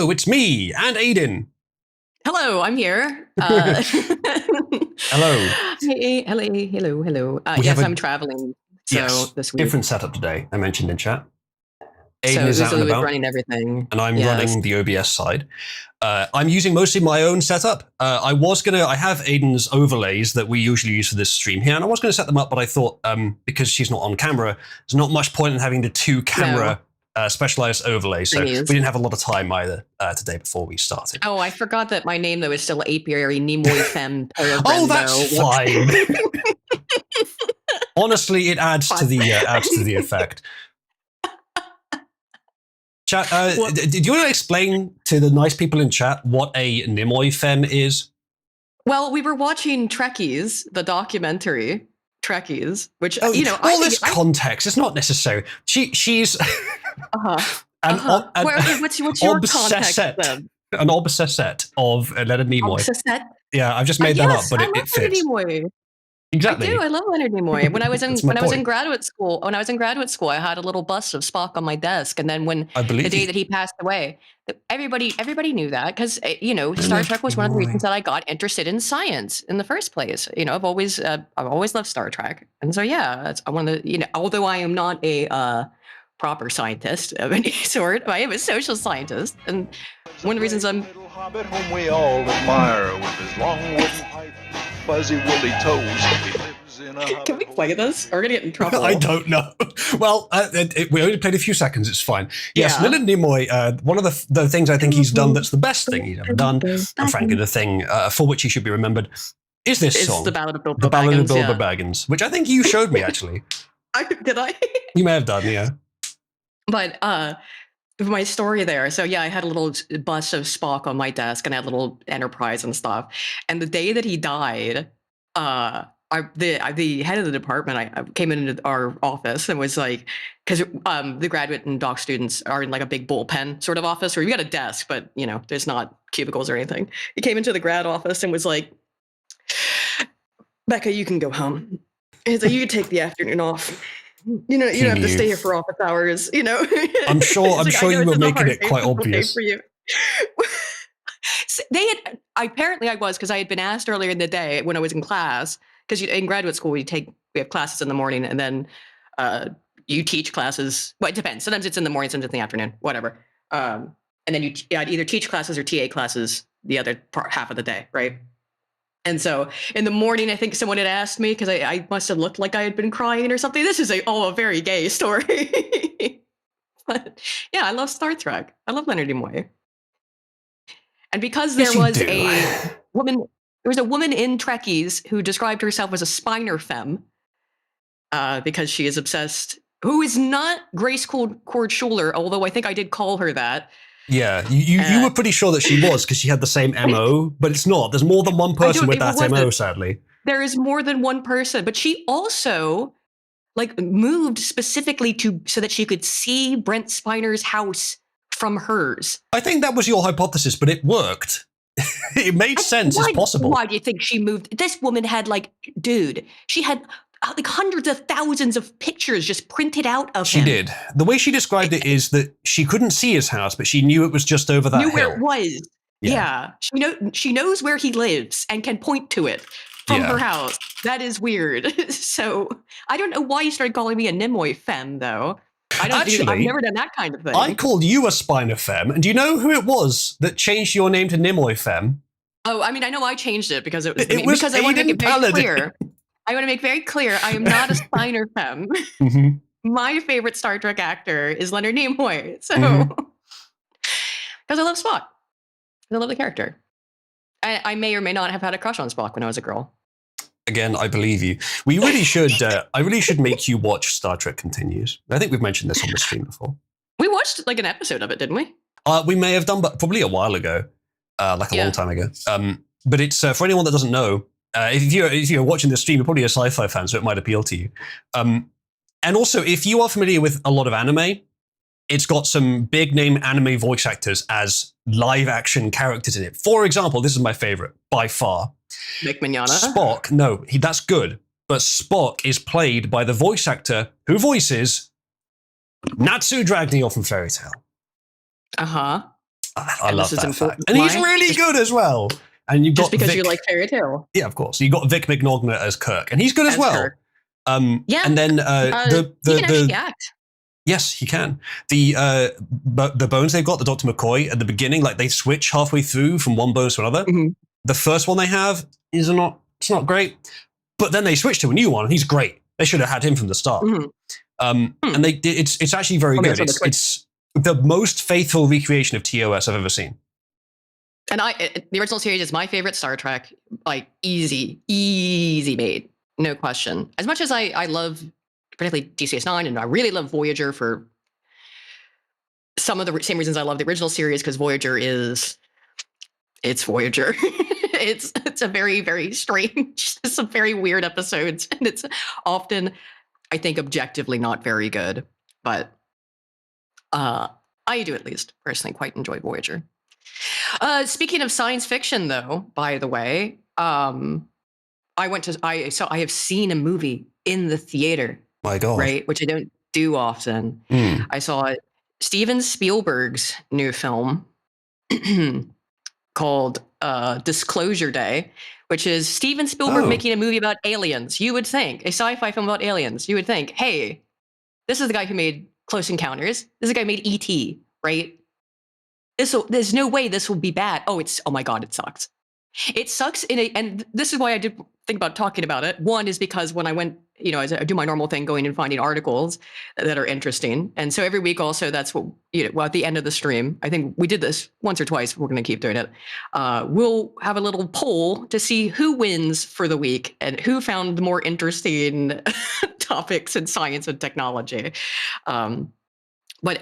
hello, it's me and Aiden. Hello, I'm here. Hello. Hey, hello. Yes, I'm traveling. So this week. Different setup today, I mentioned in chat. Aiden so is out and Uzo is about, running everything. and I'm running the OBS side. I'm using mostly my own setup. I have Aiden's overlays that we usually use for this stream here, and I was going to set them up, but I thought because she's not on camera, there's not much point in having the two camera specialized overlays. So we didn't have a lot of time either today before we started. Oh, I forgot that my name though is still Apiary Nimoy Femme. Oh, that's fine. Honestly, it adds to the effect. Chat, do you want to explain to the nice people in chat what a Nimoy Femme is? Well, we were watching Trekkies, the documentary Trekkies, which this context is not necessary. She's what's your context then? An obsessette of Leonard Nimoy. Obsessette? Yeah, I've just made that up, but it fits. Nimoy. Exactly. I do. I love Leonard Nimoy. When I was in graduate school, I had a little bust of Spock on my desk, and then the day that he passed away, everybody knew that because Star Trek was one of the reasons that I got interested in science in the first place. I've always loved Star Trek, and so that's one of the although I am not a proper scientist of any sort, I am a social scientist, and one of the reasons I'm. Hobbit whom we all admire with his long wooden pipe, fuzzy woolly toes. He lives in a Can we play this? We're gonna get in trouble. I don't know. Well, we only played a few seconds. It's fine. Yes, Leonard Nimoy. One of the things I think he's done that's the best thing he's ever done, and frankly the thing for which he should be remembered, is this song, the Ballad of Bilbo Baggins, which I think you showed me actually. Did I? You may have done, yeah. But my story there. So I had a little bust of Spock on my desk, and I had a little Enterprise and stuff. And the day that he died, the head of the department, I came into our office and was like, because the graduate and doc students are in like a big bullpen sort of office where you got a desk, but there's not cubicles or anything. He came into the grad office and was like, "Becca, you can go home. He's like, you can take the afternoon off. You don't have to stay here for office hours, I'm sure you were making it quite obvious. For you." Apparently I was, because I had been asked earlier in the day when I was in class, because in graduate school we have classes in the morning, and then you teach classes. Well, it depends. Sometimes it's in the morning, sometimes it's in the afternoon, whatever. And then you either teach classes or TA classes the other half of the day, right? And so in the morning, I think someone had asked me, because I must have looked like I had been crying or something. This is a very gay story. But I love Star Trek. I love Leonard Nimoy. And because there was a woman in Trekkies who described herself as a Spiner Femme, because she is obsessed, who is not Grace Cord Schuler, although I think I did call her that. Yeah, you were pretty sure that she was, because she had the same MO, but it's not. There's more than one person with that MO, sadly. There is more than one person, but she also moved specifically so that she could see Brent Spiner's house from hers. I think that was your hypothesis, but it worked. It made sense. It's possible. Why do you think she moved? This woman had she had hundreds of thousands of pictures just printed out of him. She did. The way she described it is that she couldn't see his house, but she knew it was just over that hill. Knew where it was. Yeah. She knows where he lives and can point to it from her house. That is weird. So I don't know why you started calling me a Nimoy Femme, though. I've never done that kind of thing. I called you a Spiner Femme, and do you know who it was that changed your name to Nimoy Femme? Oh, I mean, I know I changed it because because I want to make it very clear. I want to make very clear, I am not a Spiner Femme. Mm-hmm. My favorite Star Trek actor is Leonard Nimoy. So, because I love Spock. I love the character. I may or may not have had a crush on Spock when I was a girl. Again, I believe you. We really should. I really should make you watch Star Trek Continues. I think we've mentioned this on the stream before. We watched an episode of it, didn't we? We may have done, but probably a while ago, a long time ago. But it's for anyone that doesn't know. If you're watching the stream, you're probably a sci-fi fan, so it might appeal to you. And also, if you are familiar with a lot of anime, it's got some big name anime voice actors as live action characters in it. For example, this is my favorite by far. Mick Mignogna? Spock, no, that's good. But Spock is played by the voice actor who voices Natsu Dragneel from Fairy Tail. Uh-huh. I And love this is that important. fact. And he's Why? really good as well. And you've got Just because Vic, you like fairy tale. yeah, of course. You've got Vic Mignogna as Kirk, and he's good as well. Kirk. Yeah. And then He can actually act. yes, he can. The bones they've got, the Dr. McCoy at the beginning, like they switch halfway through from one bone to another. Mm-hmm. The first one they have it's not great, but then they switch to a new one, and he's great. They should have had him from the start. Mm-hmm. And it's actually very good. It's the most faithful recreation of TOS I've ever seen. And the original series is my favorite Star Trek, like easy made, no question. As much as I love particularly DCS9, and I really love Voyager for some of the same reasons I love the original series, because Voyager it's Voyager. it's a very, very strange, some very weird episodes, and it's often, I think, objectively not very good. But I do at least personally quite enjoy Voyager. Speaking of science fiction, though, by the way, I have seen a movie in the theater. My God. Right, which I don't do often. I saw Steven Spielberg's new film called Disclosure Day, which is Steven Spielberg making a movie about aliens. You would think, a sci-fi film about aliens, you would think, hey, this is the guy who made Close Encounters. This is the guy who made E.T., right? There's no way this will be bad. Oh my God, it sucks. It sucks and this is why I did think about talking about it. One is because when I went, I do my normal thing, going and finding articles that are interesting. And so every week also, that's what, at the end of the stream, I think we did this once or twice. We're going to keep doing it. We'll have a little poll to see who wins for the week and who found the more interesting topics in science and technology. But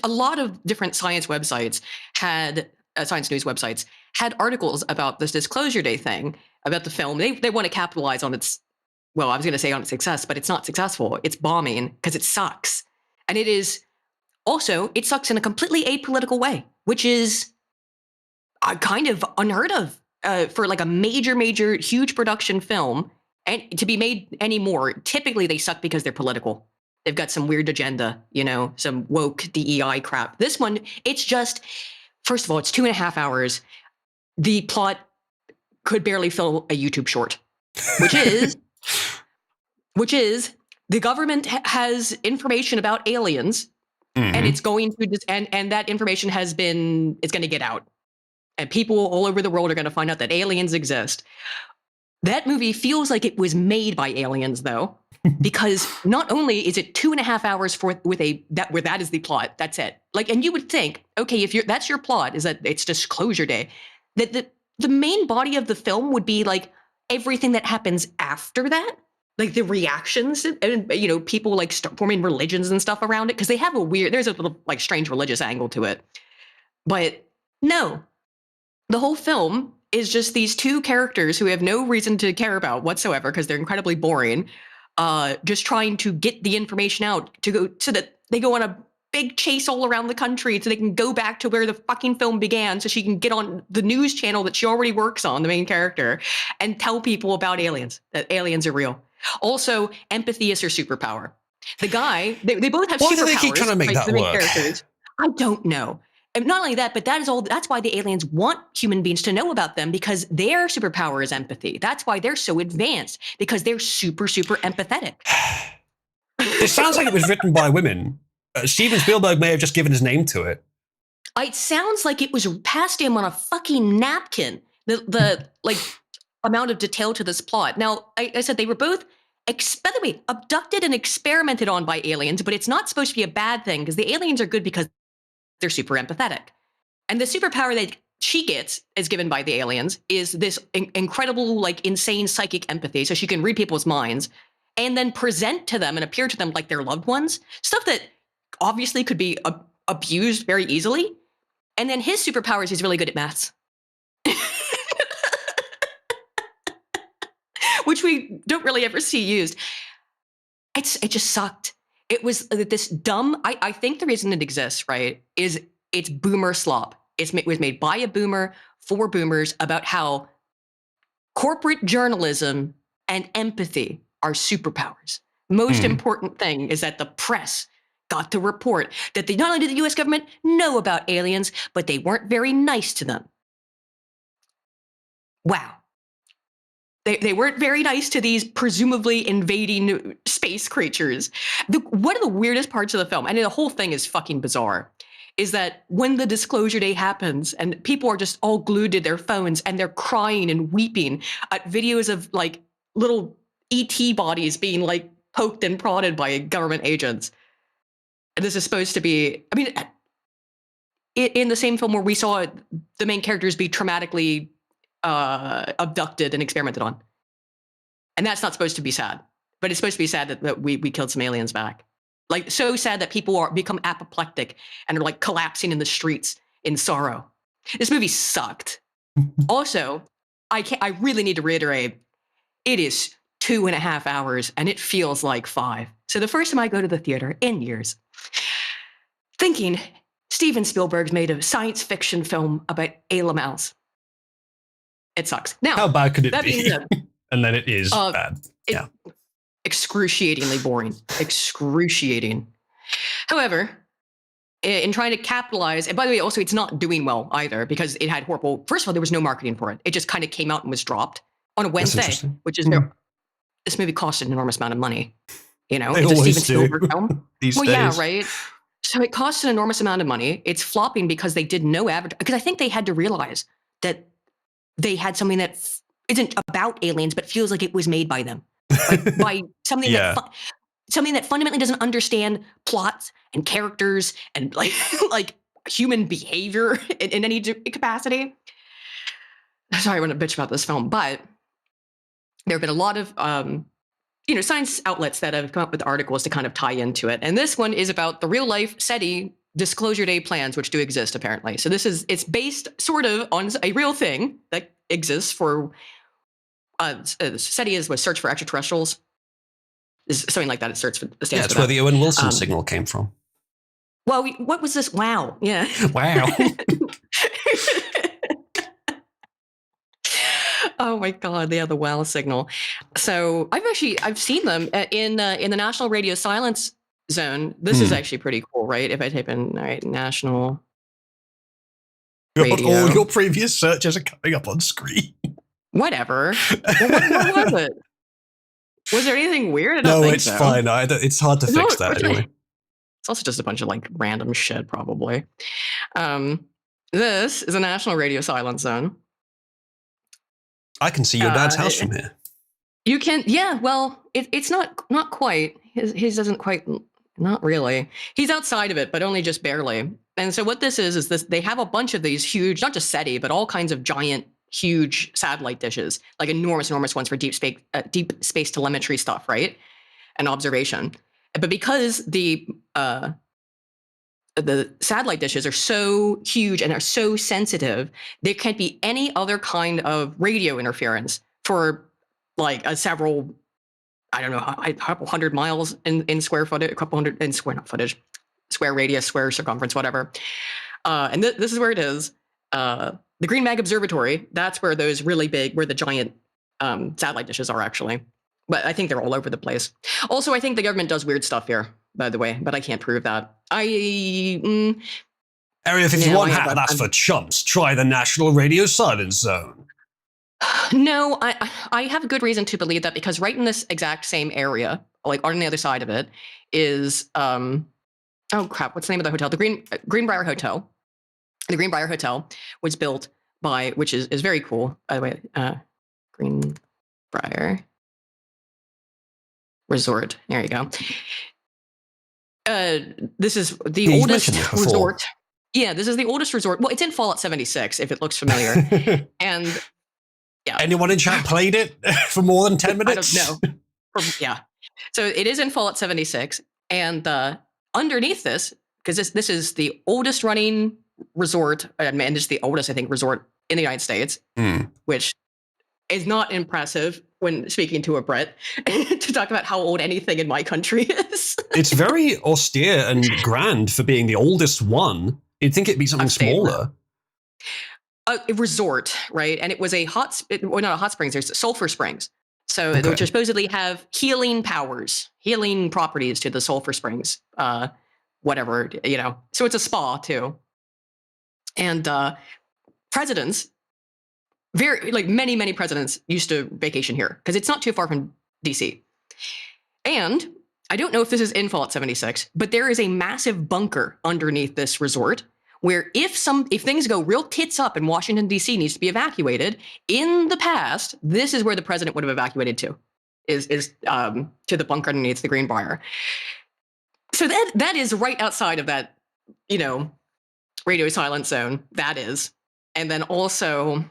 a lot of different science websites had science news websites had articles about this Disclosure Day thing, about the film. They want to capitalize on its, well, I was going to say on its success, but it's not successful. It's bombing because it sucks. And it sucks in a completely apolitical way, which is kind of unheard of for like a major, huge production film and to be made anymore. Typically they suck because they're political. They've got some weird agenda, some woke DEI crap. This one, it's just, first of all, it's 2.5 hours. The plot could barely fill a YouTube short, which is the government has information about aliens, and it's going to and that information it's going to get out, and people all over the world are going to find out that aliens exist. That movie feels like it was made by aliens, though, because not only is it 2.5 hours where that is the plot, that's it. Like, and you would think, okay, if that's your plot, is that it's Disclosure Day, that the main body of the film would be like everything that happens after that, like the reactions and people like forming religions and stuff around it, because they have there's a little like strange religious angle to it. But no, the whole film is just these two characters who have no reason to care about whatsoever because they're incredibly boring, just trying to get the information out so that they go on a big chase all around the country so they can go back to where the fucking film began so she can get on the news channel that she already works on, the main character, and tell people about aliens, that aliens are real. Also, empathy is her superpower. The guy, they both have superpowers. Why do they keep trying to make that work? Characters. I don't know. And not only that, but that's why the aliens want human beings to know about them, because their superpower is empathy. That's why they're so advanced, because they're super, super empathetic. It sounds like it was written by women. Steven Spielberg may have just given his name to it. It sounds like it was passed him on a fucking napkin. The like amount of detail to this plot. Now, I said they were both, by the way, abducted and experimented on by aliens, but it's not supposed to be a bad thing because the aliens are good because they're super empathetic. And the superpower that she gets, is given by the aliens, is this incredible, like insane psychic empathy. So she can read people's minds and then present to them and appear to them like their loved ones. Stuff that obviously could be abused very easily. And then his superpower is he's really good at maths. Which we don't really ever see used. It just sucked. It was this dumb, I think the reason it exists, right, is it's boomer slop. It was made by a boomer for boomers about how corporate journalism and empathy are superpowers. Most important thing is that the press got to report that not only did the US government know about aliens, but they weren't very nice to them. Wow. They weren't very nice to these presumably invading space creatures. One of the weirdest parts of the film, and the whole thing is fucking bizarre, is that when the disclosure day happens and people are just all glued to their phones and they're crying and weeping at videos of like little ET bodies being like poked and prodded by government agents. And this is supposed to be, I mean, in the same film where we saw the main characters be traumatically abducted and experimented on. And that's not supposed to be sad, but it's supposed to be sad that we killed some aliens back. Like, so sad that people become apoplectic and are like collapsing in the streets in sorrow. This movie sucked. Also, I really need to reiterate, it is 2.5 hours and it feels like 5. So the first time I go to the theater in years, thinking Steven Spielberg's made a science fiction film about Mouse. It sucks. Now, how bad could it that be? being said, And then it is bad. Yeah. Excruciatingly boring. Excruciating. However, in trying to capitalize, and by the way, also it's not doing well either because it had horrible, first of all, there was no marketing for it. It just kind of came out and was dropped on a Wednesday, which is this movie cost an enormous amount of money. You know, They it's a always Steven do Spielberg film. these Well, days. yeah, right. So it cost an enormous amount of money. It's flopping because they did no advertising. Because I think they had to realize that they had something that isn't about aliens, but feels like it was made by them, like by something something that fundamentally doesn't understand plots and characters and like like human behavior in any capacity. Sorry, I want to bitch about this film, but there have been a lot of science outlets that have come up with articles to kind of tie into it, and this one is about the real life SETI disclosure day plans, which do exist apparently. So it's based sort of on a real thing that exists for SETI is search for extraterrestrials. Is something like that. It stands for That's where the Owen Wilson signal came from. Well, what was this? Wow. Yeah. Wow. Oh my God. Yeah, the wow signal. So I've seen them in the National Radio Silence Zone. This is actually pretty cool, right? If I type in National Radio. All your previous searches are coming up on screen. Whatever. What was it? Was there anything weird? I don't think it's so. fine. It's hard to fix that anyway. It's also just a bunch of like random shit, probably. This is a National Radio Silence Zone. I can see your dad's house from here. You can, yeah. Well, it's not quite. His doesn't quite. Not really. He's outside of it, but only just barely. And so what this is this: they have a bunch of these huge, not just SETI, but all kinds of giant, huge satellite dishes, like enormous ones for deep space telemetry stuff, right? And observation. But because the satellite dishes are so huge and are so sensitive, there can't be any other kind of radio interference for like several, I don't know, a couple hundred miles in square footage, a couple hundred in square, not footage, square radius, square circumference, whatever. And this is where it is. The Green Mag Observatory, that's where those really big, where the giant satellite dishes are actually. But I think they're all over the place. Also, I think the government does weird stuff here, by the way, but I can't prove that. Area 51 that's for chumps. Try the National Radio Silence Zone. No, I have a good reason to believe that because right in this exact same area, like on the other side of it, is oh crap, what's the name of the hotel? The Greenbrier Hotel. The Greenbrier Hotel was built by, which is very cool, by the way, Greenbrier Resort. There you go. This is the oldest resort. Yeah, this is the oldest resort. Well, it's in Fallout 76, if it looks familiar. And yeah. Anyone in chat played it for more than 10 minutes? I don't know. Yeah. So it is in Fallout 76. And underneath this, because this is the oldest running resort, and it's the oldest, I think, resort in the United States, which is not impressive when speaking to a Brit to talk about how old anything in my country is. It's very austere and grand for being the oldest one. You'd think it'd be something smaller. A resort, right? And it was not a hot springs, there's sulfur springs. So which supposedly have healing powers, healing properties to the sulfur springs, whatever, So it's a spa too. And presidents, many presidents used to vacation here because it's not too far from DC. And I don't know if this is in Fallout 76, but there is a massive bunker underneath this resort where if things go real tits up and Washington, D.C. needs to be evacuated, in the past, this is where the president would have evacuated to, is to the bunker underneath the Greenbrier. So that is right outside of that, radio silent zone. That is. And then also,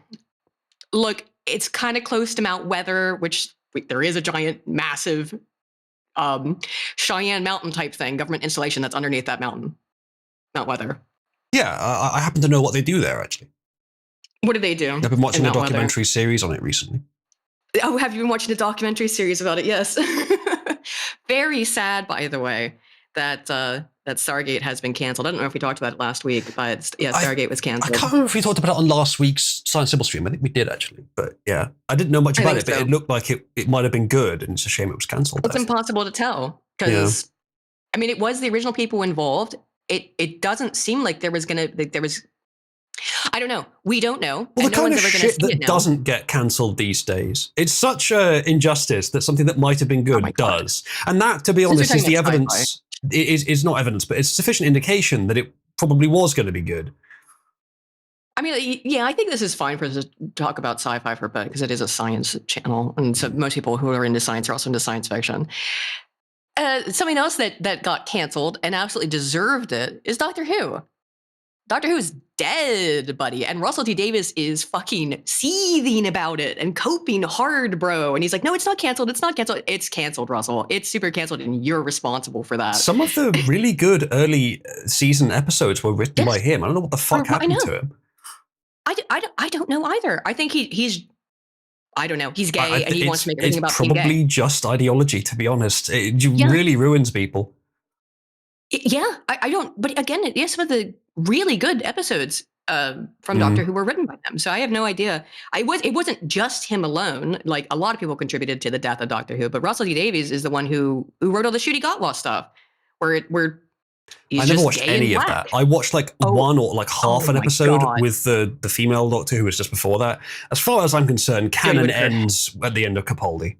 look, it's kind of close to Mount Weather, which there is a giant, massive Cheyenne Mountain type thing, government installation that's underneath that mountain, Mount Weather. Yeah, I happen to know what they do there, actually. What do they do? I've been watching a documentary series on it recently. Oh, have you been watching a documentary series about it? Yes. Very sad, by the way, that Stargate has been canceled. I don't know if we talked about it last week, but Stargate was canceled. I can't remember if we talked about it on last week's Science Sybil stream. I think we did, actually. But yeah, I didn't know much about it, but it looked like it might have been good, and it's a shame it was canceled. It's impossible to tell because, it was the original people involved. It doesn't seem like there was. I don't know. We don't know. Well, the kind of shit that doesn't get cancelled these days. It's such an injustice that something that might have been good does. And that, to be honest, is the evidence. Is not evidence, but it's sufficient indication that it probably was going to be good. I think this is fine for us to talk about sci-fi for a bit because it is a science channel. And so most people who are into science are also into science fiction. Something else that got canceled and absolutely deserved it is Doctor Who. Doctor Who is dead, buddy. And Russell T Davies is fucking seething about it and coping hard, bro. And he's like, no, it's not canceled. It's not canceled. It's canceled, Russell. It's super canceled, and you're responsible for that. Some of the really good early season episodes were written by him. I don't know what the fuck happened to him. I don't know either. I think he's I don't know. He's gay and he wants to make everything about being gay. It's probably just ideology, to be honest. It really ruins people. Yeah, I don't. But again, some of the really good episodes from Doctor Who were written by them. So I have no idea. It wasn't just him alone. Like a lot of people contributed to the death of Doctor Who, but Russell T Davies is the one who wrote all the Shooty Gatwa stuff, where I never watched any of that. I watched one or half an episode with the female Doctor who was just before that. As far as I'm concerned, canon ends at the end of Capaldi.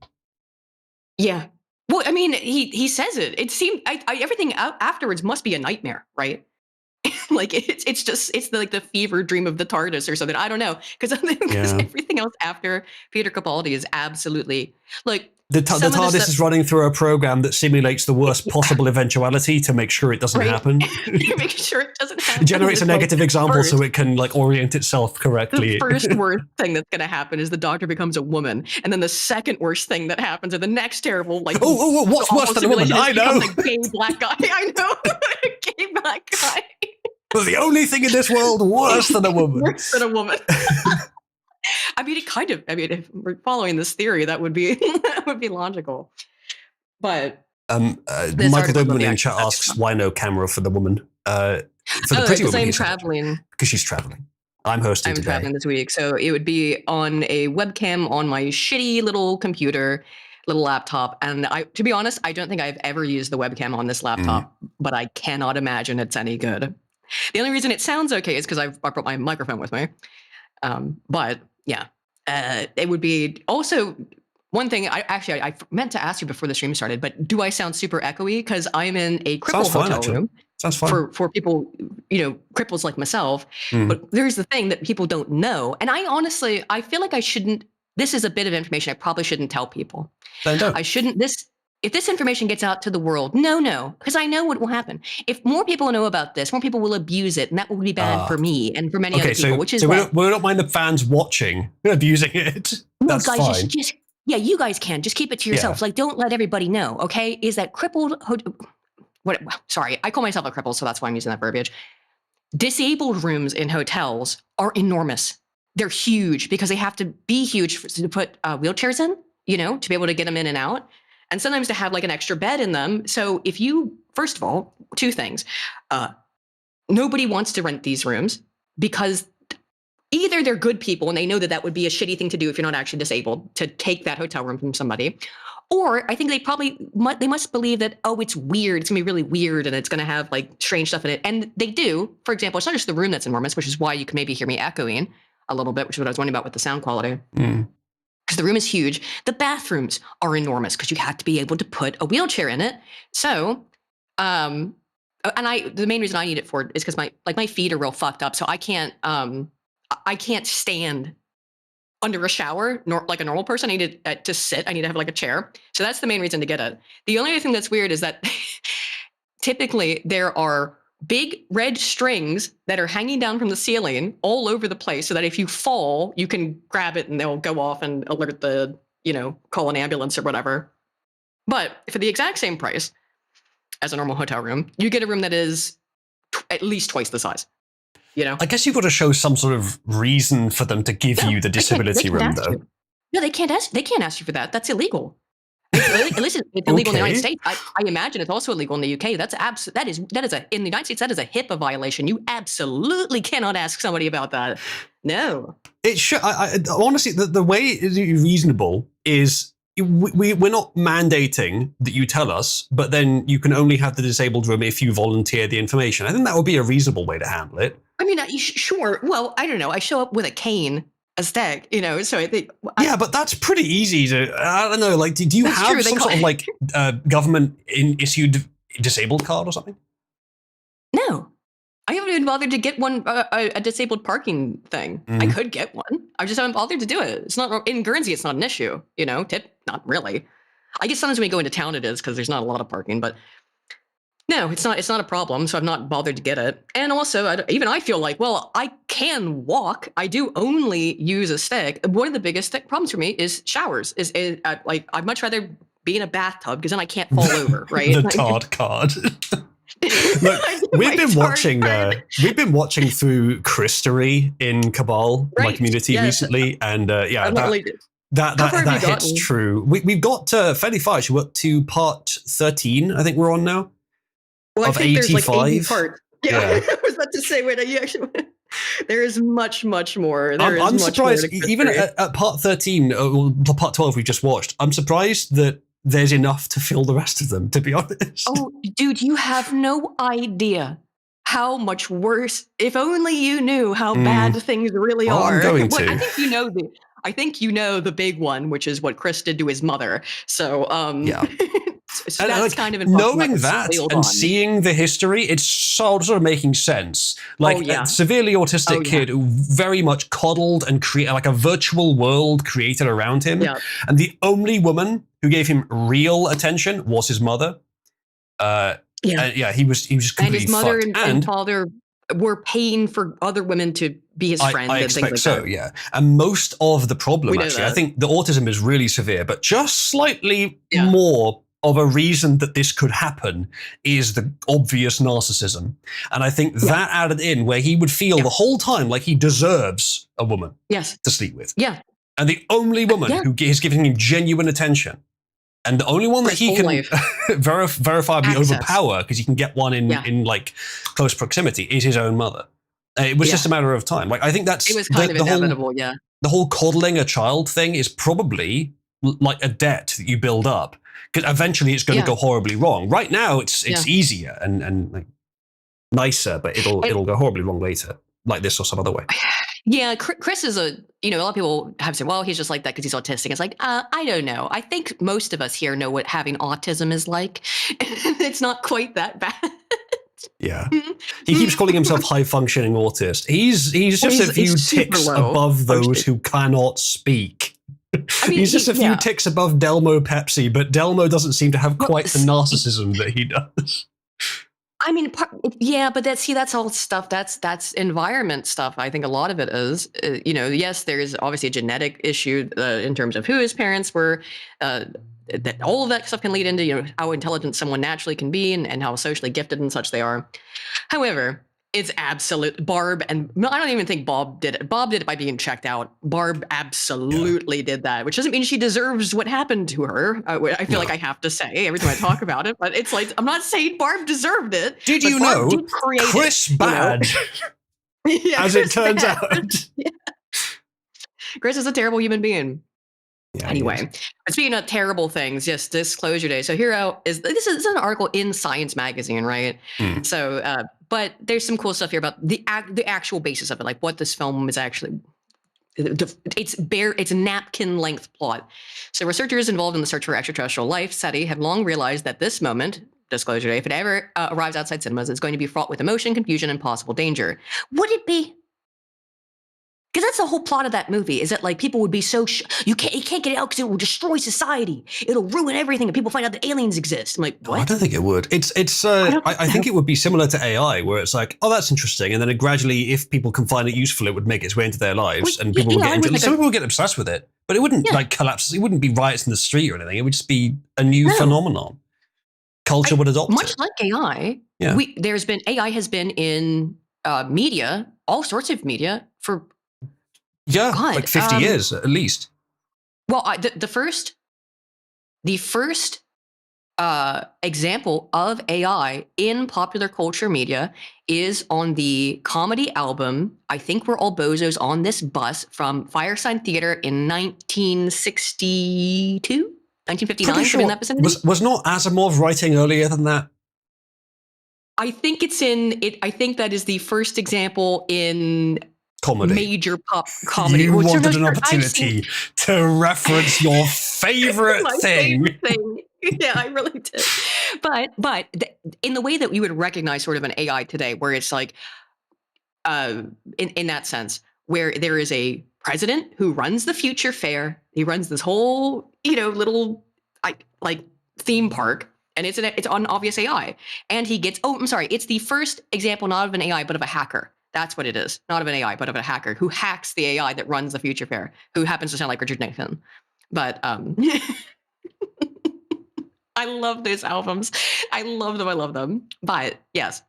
Yeah. Well, he says it. It seemed everything afterwards must be a nightmare, right? It's the fever dream of the TARDIS or something. I don't know because everything else after Peter Capaldi is absolutely the TARDIS is running through a program that simulates the worst possible eventuality to make sure it doesn't happen. Making sure it doesn't happen. It generates a negative example so it can orient itself correctly. The first worst thing that's going to happen is the Doctor becomes a woman, and then the second worst thing that happens, or the next terrible what's worse than a woman? I know. A gay black guy. I know. A gay black guy. Well, the only thing in this world worse than a woman. Worse than a woman. If we're following this theory, that would be logical. But Michael Doberman in chat asks, why no camera for the woman? For the pretty woman, I'm traveling. Because she's traveling. I'm hosting today. I'm traveling this week, so it would be on a webcam on my shitty little computer, little laptop. And to be honest, I don't think I've ever used the webcam on this laptop, but I cannot imagine it's any good. The only reason it sounds okay is because I brought my microphone with me. But yeah, it would be also one thing. I meant to ask you before the stream started, but do I sound super echoey? Because I'm in a cripple hotel room. Sounds fine for people, cripples like myself. But there's the thing that people don't know, and I feel like I shouldn't. This is a bit of information I probably shouldn't tell people. I shouldn't. If this information gets out to the world, no, because I know what will happen. If more people know about this, more people will abuse it, and that will be bad for me and for many other people. We don't mind the fans watching abusing it. That's guys, fine. Just you guys can just keep it to yourselves. Don't let everybody know. Okay, is that crippled? Sorry, I call myself a cripple, so that's why I'm using that verbiage. Disabled rooms in hotels are enormous. They're huge because they have to be huge to put wheelchairs in. To be able to get them in and out. And sometimes to have an extra bed in them. So first of all, two things. Nobody wants to rent these rooms because either they're good people and they know that would be a shitty thing to do if you're not actually disabled, to take that hotel room from somebody, Or I think they must believe that, oh, it's weird. It's going to be really weird and it's going to have like strange stuff in it. And they do. For example, it's not just the room that's enormous, which is why you can maybe hear me echoing a little bit, which is what I was wondering about with the sound quality. Because the room is huge. The bathrooms are enormous because you have to be able to put a wheelchair in it. So, the main reason I need it for is because my feet are real fucked up. So I can't stand under a shower, like a normal person. I need to sit. I need to have like a chair. So that's the main reason to get it. The only other thing that's weird is that typically there are big red strings that are hanging down from the ceiling all over the place so that if you fall, you can grab it and they'll go off and alert the, call an ambulance or whatever. But for the exact same price as a normal hotel room, you get a room that is at least twice the size. I guess you've got to show some sort of reason for them to give you the disability room, though. No, they can't ask you for that. That's illegal. At least it's illegal in the United States. I imagine it's also illegal in the UK. In the United States, that is a HIPAA violation. You absolutely cannot ask somebody about that. No. It should. I honestly, the way it is reasonable is we're not mandating that you tell us, but then you can only have the disabled room if you volunteer the information. I think that would be a reasonable way to handle it. I mean, sure. Well, I don't know. I show up with a cane, a stick, so I think. Yeah, but that's pretty easy to. I don't know. Like, do you have some sort of like government issued disabled card or something? No, I haven't even bothered to get one a disabled parking thing. I could get one. I just haven't bothered to do it. It's not in Guernsey. It's not an issue. Not really. I guess sometimes when we go into town, it is because there's not a lot of parking, but. No, it's not. It's not a problem. So I've not bothered to get it. And also, I feel like, well, I can walk. I do only use a stick. One of the biggest problems for me is showers. I'd much rather be in a bathtub because then I can't fall over. Right? The Todd card. Look, we've been watching through Christery in Cabal, my community recently, and that hits true. We've got fairly far. We're up to part 13. I think we're on now. Well, of I think 85. There's like 80 parts. Yeah. I was about to say, wait, you actually. There is much, much more. I'm surprised, even at part 13, part 12 we've just watched, I'm surprised that there's enough to fill the rest of them, to be honest. Oh, dude, you have no idea how much worse. If only you knew how bad things really are. I'm going to. I think you know the big one, which is what Chris did to his mother. So, yeah. So that's kind of knowing that and seeing the history, it's sort of making sense. Like a severely autistic kid who very much coddled and created like a virtual world created around him. Yeah. And the only woman who gave him real attention was his mother. He was just completely and his mother fucked. and father were paying for other women to be his friend. I and expect things like so, that. yeah. And most of the problem, actually, I think the autism is really severe, but just slightly more of a reason that this could happen is the obvious narcissism. And I think that added in where he would feel the whole time like he deserves a woman to sleep with. Yeah. And the only woman who is giving him genuine attention and the only one that he can verifiably overpower because he can get one in like close proximity is his own mother. It was just a matter of time. Like I think that's it was kind of inevitable, the whole coddling a child thing is probably like a debt that you build up. Because eventually it's going to go horribly wrong. Right now it's easier and like nicer, but it'll go horribly wrong later, like this or some other way. Yeah, Chris is a lot of people have said, well, he's just like that because he's autistic. It's like, I don't know. I think most of us here know what having autism is like. It's not quite that bad. Yeah. He keeps calling himself high-functioning autist. He's just a few ticks above those who cannot speak. I mean, he's just a few ticks above Delmo Pepsi, but Delmo doesn't seem to have quite the narcissism that he does. I mean, but that's all stuff. That's environment stuff. I think a lot of it is, yes, there is obviously a genetic issue in terms of who his parents were. That all of that stuff can lead into how intelligent someone naturally can be and how socially gifted and such they are. However, it's absolute Barb, and I don't even think Bob did it. Bob did it by being checked out. Barb absolutely did that, which doesn't mean she deserves what happened to her. I feel like I have to say every time I talk about it, but it's like I'm not saying Barb deserved it. Did you know Chris bad? As it turns out, Chris is a terrible human being. Yeah, anyway, Speaking of terrible things, yes, disclosure day. So this is an article in Science magazine, right? Hmm. So, but there's some cool stuff here about the actual basis of it, like what this film is actually. It's a napkin length plot. So researchers involved in the search for extraterrestrial life, SETI, have long realized that this moment, disclosure day, if it ever arrives outside cinemas, is going to be fraught with emotion, confusion, and possible danger. Would it be? Because that's the whole plot of that movie, is that like people would be so you can't get it out because it will destroy society. It'll ruin everything, and people find out that aliens exist. I'm like, what? Oh, I don't think it would. I think it would be similar to AI, where it's like, oh, that's interesting, and then gradually, if people can find it useful, it would make its way into their lives, and people would get into it. Some people would get obsessed with it, but it wouldn't like collapse. It wouldn't be riots in the street or anything. It would just be a new phenomenon. Culture would adopt much it. like AI. Yeah. AI has been in media, all sorts of media for. Yeah, God, like 50 years at least. Well, the first example of AI in popular culture media is on the comedy album, I Think We're All Bozos on This Bus, from Fireside Theater in 1962, 1959, Sure. in that vicinity. Was not Asimov writing earlier than that? I think it's in it. I think that is the first example in comedy. Major pop comedy. You wanted an opportunity to reference your favorite thing. Yeah, I really did. But in the way that we would recognize sort of an AI today, where it's like, in that sense, where there is a president who runs the future fair. He runs this whole, little like theme park. And it's on obvious AI. And he gets, it's the first example, not of an AI, but of a hacker. That's what it is. Not of an AI, but of a hacker who hacks the AI that runs the future fair, who happens to sound like Richard Nixon. But I love those albums. I love them. But yes,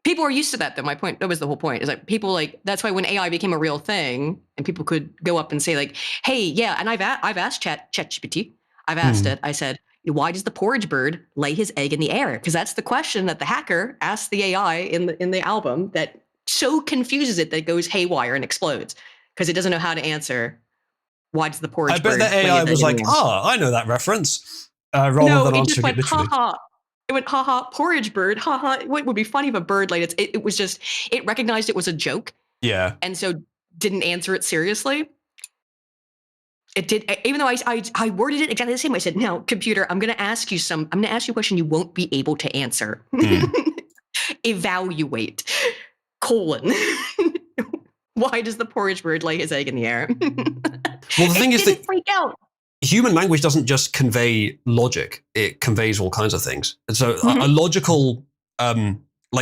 people are used to that, though. My point, that was the whole point, is like people that's why when AI became a real thing and people could go up and say like, hey, yeah, and I've asked ChatGPT, I've asked it, I said, why does the porridge bird lay his egg in the air? Because that's the question that the hacker asked the AI in the album that so confuses it that it goes haywire and explodes because it doesn't know how to answer. Why does the porridge bird? I bet the AI was like, I know that reference. Rather than answering it literally. It went, haha, porridge bird, haha. What would be funny if a bird laid its? It was just, it recognized it was a joke. Yeah. And so didn't answer it seriously. It did, even though I worded it exactly the same. I said, now, computer, I'm going to ask you a question you won't be able to answer. Evaluate, : why does the porridge bird lay his egg in the air? Well, the thing is that freak out. Human language doesn't just convey logic; it conveys all kinds of things. And so, a logical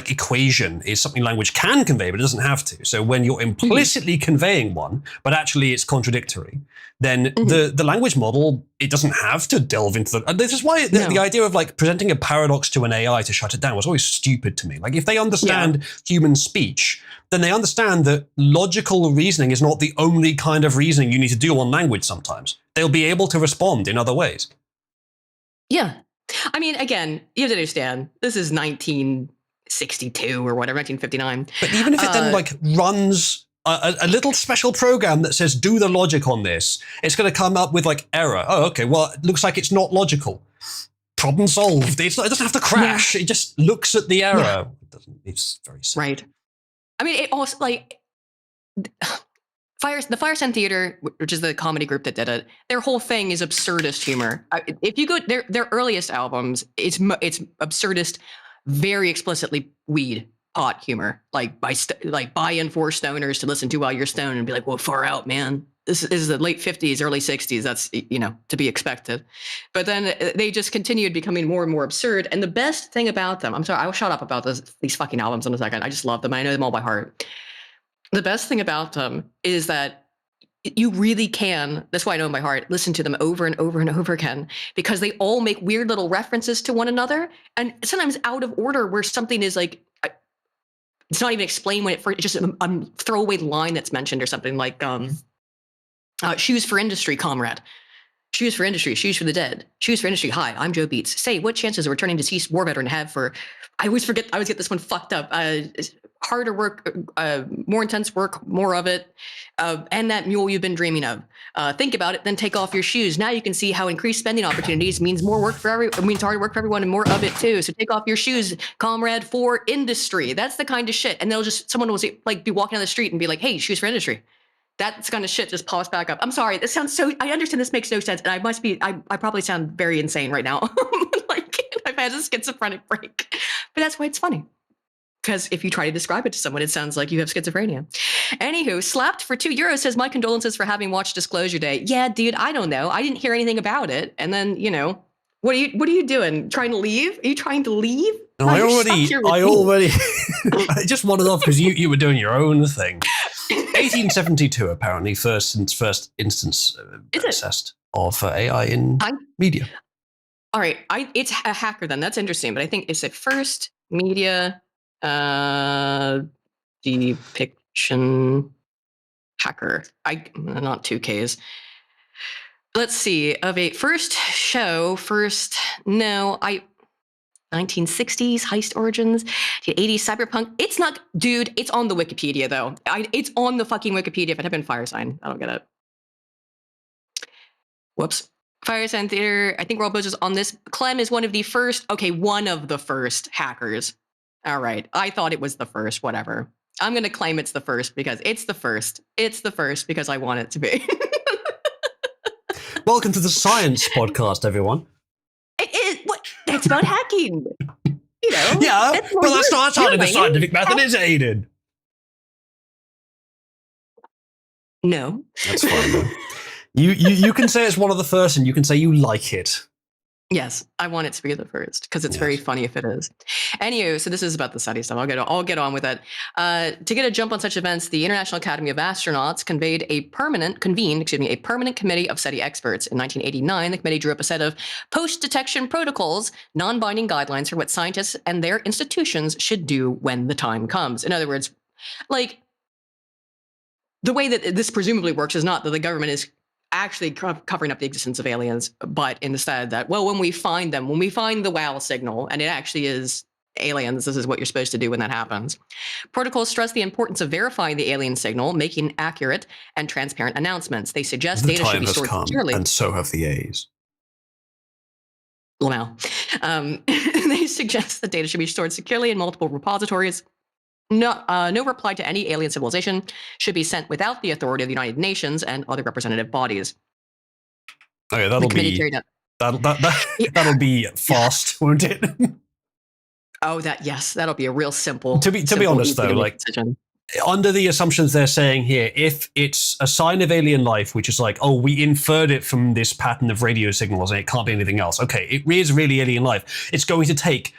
equation is something language can convey, but it doesn't have to. So, when you're implicitly conveying one, but actually it's contradictory, then the language model, it doesn't have to delve into the. And this is why the idea of presenting a paradox to an AI to shut it down was always stupid to me. Like, if they understand human speech, then they understand that logical reasoning is not the only kind of reasoning you need to do on language sometimes. They'll be able to respond in other ways. Yeah. I mean, again, you have to understand, this is 1962 or whatever, 1959. But even if it then runs a little special program that says, do the logic on this, it's going to come up with error. Oh, okay, well, it looks like it's not logical. Problem solved. It doesn't have to crash. Yeah. It just looks at the error. Yeah. It's very simple. Right. I mean, it also, the Fireside Theater, which is the comedy group that did it, their whole thing is absurdist humor. If you go their earliest albums, it's absurdist, very explicitly weed pot humor, buy in for stoners to listen to while you're stoned and be like, well, far out, man. This is the late 50s, early 60s. That's, to be expected. But then they just continued becoming more and more absurd. And the best thing about them, I'm sorry, I'll shut up about these fucking albums in a second. I just love them. I know them all by heart. The best thing about them is that you really can, that's why I know them by heart, listen to them over and over and over again, because they all make weird little references to one another. And sometimes out of order, where something is it's not even explained when it's just a throwaway line that's mentioned or something like, shoes for industry, comrade. Shoes for industry, shoes for the dead. Shoes for industry, hi, I'm Joe Beats. Say, what chances a returning deceased war veteran have for, I always get this one fucked up. harder work, more intense work, more of it, and that mule you've been dreaming of. Think about it, then take off your shoes. Now you can see how increased spending opportunities means more work for means hard work for everyone and more of it too. So take off your shoes, comrade, for industry. That's the kind of shit. And someone will like be walking down the street and be like, "Hey, shoes for industry." That's kind of shit just pops back up. I'm sorry. This sounds so. I understand this makes no sense, and I probably sound very insane right now. Like I've had a schizophrenic break, but that's why it's funny. Because if you try to describe it to someone, it sounds like you have schizophrenia. Anywho, Slapped for €2 says, my condolences for having watched Disclosure Day. Yeah, dude, I don't know. I didn't hear anything about it. And then, what are you doing? Trying to leave? Are you trying to leave? No, I already I just wanted off because you were doing your own thing. 1872, apparently, first instance assessed of AI in media. All right, it's a hacker then. That's interesting, but I think it's a first media depiction hacker. Not 2Ks. Let's see. Of a first show, 1960s heist origins, 80s cyberpunk. It's not, dude. It's on the Wikipedia though. It's on the fucking Wikipedia. If it had been Firesign, I don't get it. Whoops. Firesign Theater. I think World Buzz is on this. Clem is one of the first. Okay, one of the first hackers. All right. I thought it was the first, whatever. I'm going to claim it's the first because it's the first. It's the first because I want it to be. Welcome to the Science Podcast, everyone. It is. What? That's about hacking. Yeah, but that's not the scientific method, is it, Aiden? No. That's fine, though. You can say it's one of the first and you can say you like it. Yes, I want it to be the first because it's very funny if it is. Anywho, so this is about the SETI stuff. I'll get on with it. To get a jump on such events, the International Academy of Astronauts convened a permanent committee of SETI experts. In 1989, the committee drew up a set of post-detection protocols, non-binding guidelines for what scientists and their institutions should do when the time comes. In other words, like the way that this presumably works is not that the government is actually covering up the existence of aliens, but instead that, well, when we find the wow signal, and it actually is aliens, this is what you're supposed to do when that happens. Protocols stress the importance of verifying the alien signal, making accurate and transparent announcements. They suggest data should be stored securely. And so have the A's. Lamau. They suggest that data should be stored securely in multiple repositories. No reply to any alien civilization should be sent without the authority of the United Nations and other representative bodies. Okay, that'll be fast, won't it? Oh, that'll be a real simple. To be honest, though, like decision. Under the assumptions they're saying here, if it's a sign of alien life, which is like, oh, we inferred it from this pattern of radio signals and it can't be anything else. Okay, it is really alien life. It's going to take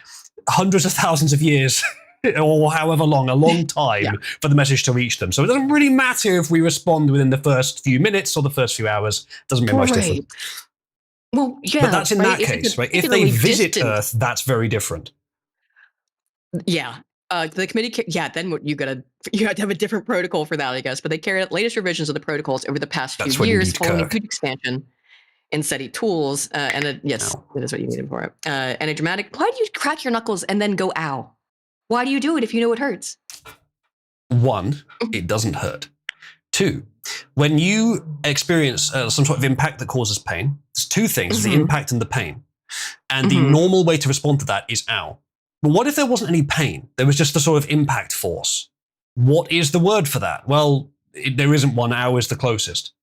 hundreds of thousands of years. Or however long, a long time for the message to reach them. So it doesn't really matter if we respond within the first few minutes or the first few hours. It doesn't make much difference. Well, yeah. But that's in that case, right? If they visit Earth, that's very different. Yeah. The committee, then what you had to have a different protocol for that, I guess. But they carried out latest revisions of the protocols over the past few years following a good expansion in SETI tools. That is what you needed for it. And a dramatic, why do you crack your knuckles and then go, ow? Why do you do it if you know it hurts? 1, it doesn't hurt. 2, when you experience some sort of impact that causes pain, there's 2 things, the impact and the pain. And the normal way to respond to that is ow. But what if there wasn't any pain? There was just a sort of impact force. What is the word for that? Well, there isn't one. Ow is the closest.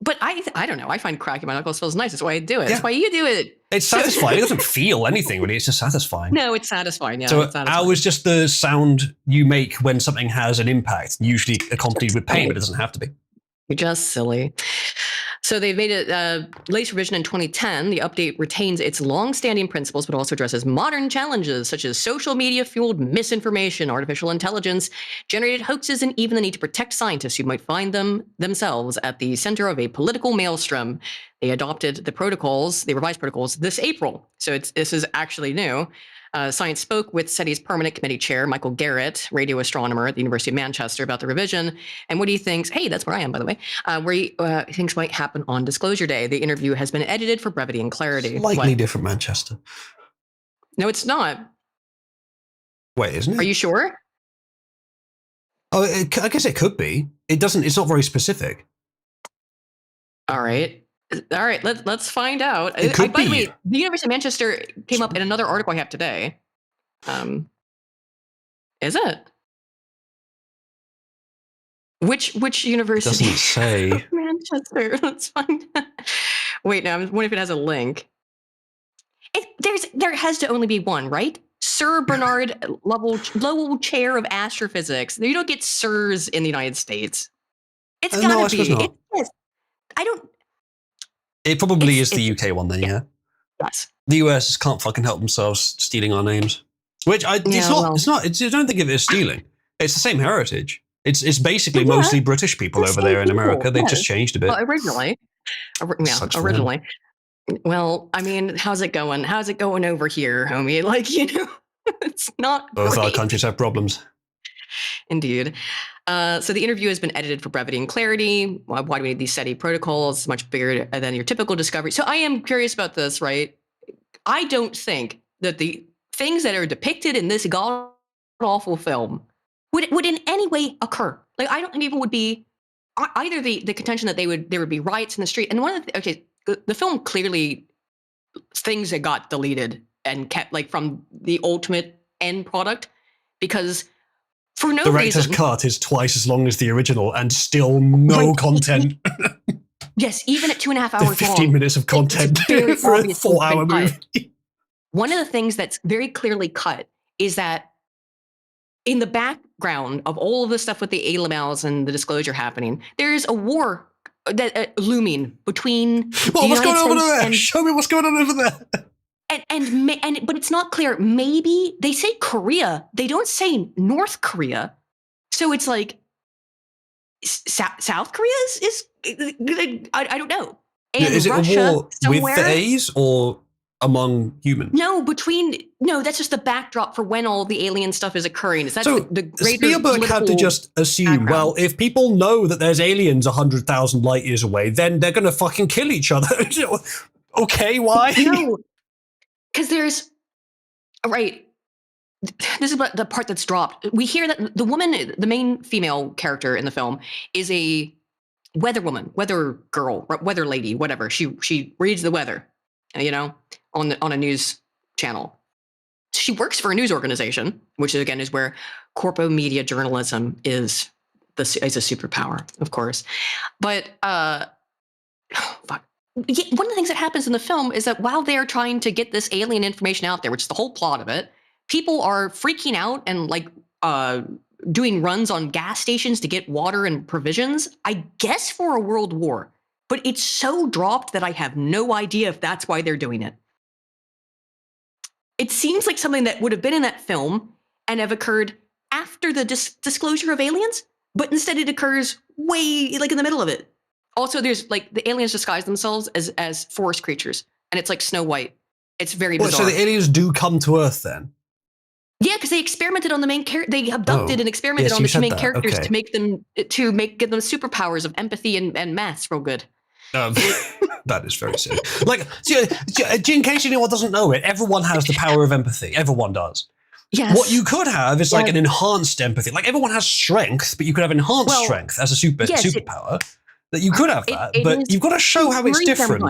But I don't know. I find cracking my knuckles feels nice. That's why I do it. That's why you do it. It's satisfying. It doesn't feel anything really. It's just satisfying. No, it's satisfying. Yeah. So ow is just the sound you make when something has an impact, usually accompanied with pain, but it doesn't have to be. You're just silly. So they've made a latest revision in 2010. The update retains its long-standing principles, but also addresses modern challenges such as social media-fueled misinformation, artificial intelligence, generated hoaxes, and even the need to protect scientists who might find themselves at the center of a political maelstrom. They adopted the revised protocols this April. So this is actually new. Science spoke with SETI's permanent committee chair, Michael Garrett, radio astronomer at the University of Manchester, about the revision and what he thinks, hey, that's where I am, by the way, where he thinks might happen on Disclosure Day. The interview has been edited for brevity and clarity. Slightly different Manchester. No, it's not. Wait, isn't it? Are you sure? Oh, I guess it could be. It doesn't. It's not very specific. All right. Let's find out. It could by the be. way, the University of Manchester came up in another article I have today. Is it? Which university? Doesn't say. Manchester. Let's find out. Wait, now I'm wondering if it has a link. There has to only be one, right? Sir Bernard Lowell Chair of Astrophysics. You don't get sirs in the United States. It's gotta no, I be. suppose not. I don't. It probably is the UK one then, yeah. Yes. The US just can't fucking help themselves stealing our names. Which I don't think of it as stealing. It's the same heritage. It's basically mostly British people over there in America. They've just changed a bit. Well, originally. Originally. Well, I mean, how's it going? How's it going over here, homie? Like, it's not Both great. our countries have problems. Indeed. So the interview has been edited for brevity and clarity. Why do we need these SETI protocols? It's much bigger than your typical discovery. So I am curious about this, right? I don't think that the things that are depicted in this god-awful film would in any way occur. Like, I don't think people would be either the contention that there would be riots in the street. And one of the film clearly things that got deleted and kept like from the ultimate end product because for no reason. The director's cut is twice as long as the original and still no content. Yes, even at 2.5 hours 15 minutes of content for a 4-hour movie. One of the things that's very clearly cut is that in the background of all of the stuff with the emails and the disclosure happening, there is a war that looming between. What's going on over there? Show me what's going on over there. But it's not clear. Maybe they say Korea. They don't say North Korea. So it's like South Korea is I don't know. And is it Russia, a war with the A's or among humans? No, that's just the backdrop for when all the alien stuff is occurring. Is that so the greater Spielberg had to just assume, background. Well, if people know that there's aliens 100,000 light years away, then they're going to fucking kill each other. Okay, why? No, because there's right. This is the part that's dropped. We hear that the woman, the main female character in the film, is a weather woman, weather girl, weather lady, whatever. She reads the weather, on a news channel. She works for a news organization, which again is where corpo media journalism is a superpower, of course. But fuck. One of the things that happens in the film is that while they're trying to get this alien information out there, which is the whole plot of it, people are freaking out and like doing runs on gas stations to get water and provisions, I guess for a world war. But it's so dropped that I have no idea if that's why they're doing it. It seems like something that would have been in that film and have occurred after the disclosure of aliens, but instead it occurs way like in the middle of it. Also, there's like the aliens disguise themselves as forest creatures, and it's like Snow White. It's very bizarre. So the aliens do come to Earth then? Yeah, because they experimented on the main character. They abducted and experimented on the two main characters to give them superpowers of empathy and maths real good. That is very silly. Like, in case anyone doesn't know it, everyone has the power of empathy. Everyone does. Yes. What you could have is like an enhanced empathy. Like everyone has strength, but you could have enhanced strength as a superpower. That you could have that, but you've got to show how it's different.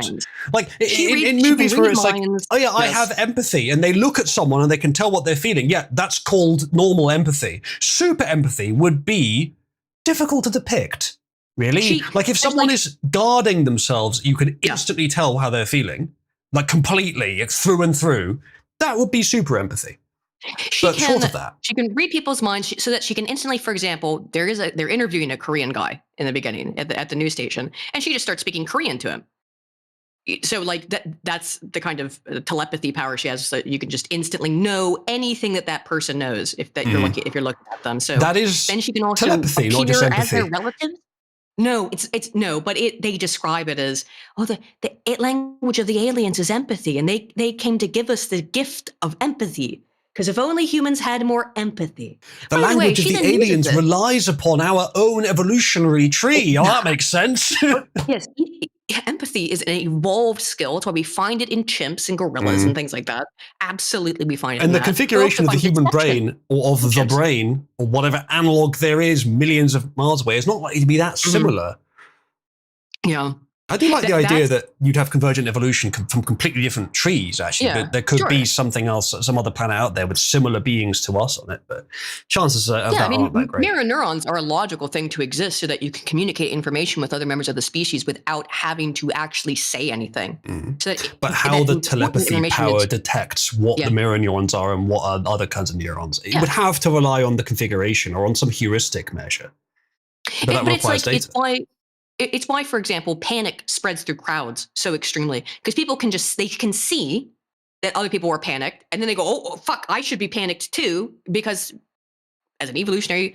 Like in movies where it's like, oh yeah, I have empathy, and they look at someone and they can tell what they're feeling. Yeah, that's called normal empathy. Super empathy would be difficult to depict. Really? Like if someone is guarding themselves, you can instantly tell how they're feeling, like completely through and through. That would be super empathy. But short of that, she can read people's minds so that she can instantly, for example, they're interviewing a Korean guy in the beginning at the news station, and she just starts speaking Korean to him. So like that's the kind of telepathy power she has, so you can just instantly know anything that person knows if you're looking at them. So that is then she can also telepathy, not just empathy. As their relatives. No, but they describe it as the language of the aliens is empathy, and they came to give us the gift of empathy. Because if only humans had more empathy. The language of the aliens relies upon our own evolutionary tree. Oh, that makes sense. Yes, empathy is an evolved skill. That's why we find it in chimps and gorillas and things like that. Absolutely, we find it. And in the configuration of the human brain, or of the brain, or whatever analog there is millions of miles away, is not likely to be that similar. Yeah. I do like the idea that you'd have convergent evolution from completely different trees, actually. Yeah, But there could be something else, some other planet out there with similar beings to us on it. But chances of that aren't that great. Mirror neurons are a logical thing to exist so that you can communicate information with other members of the species without having to actually say anything. So but how the telepathy power detects what the mirror neurons are and what are other kinds of neurons, it would have to rely on the configuration or on some heuristic measure. But that requires data. It's why, for example, panic spreads through crowds so extremely, because people can they can see that other people are panicked, and then they go, oh, fuck, I should be panicked too, because as an evolutionary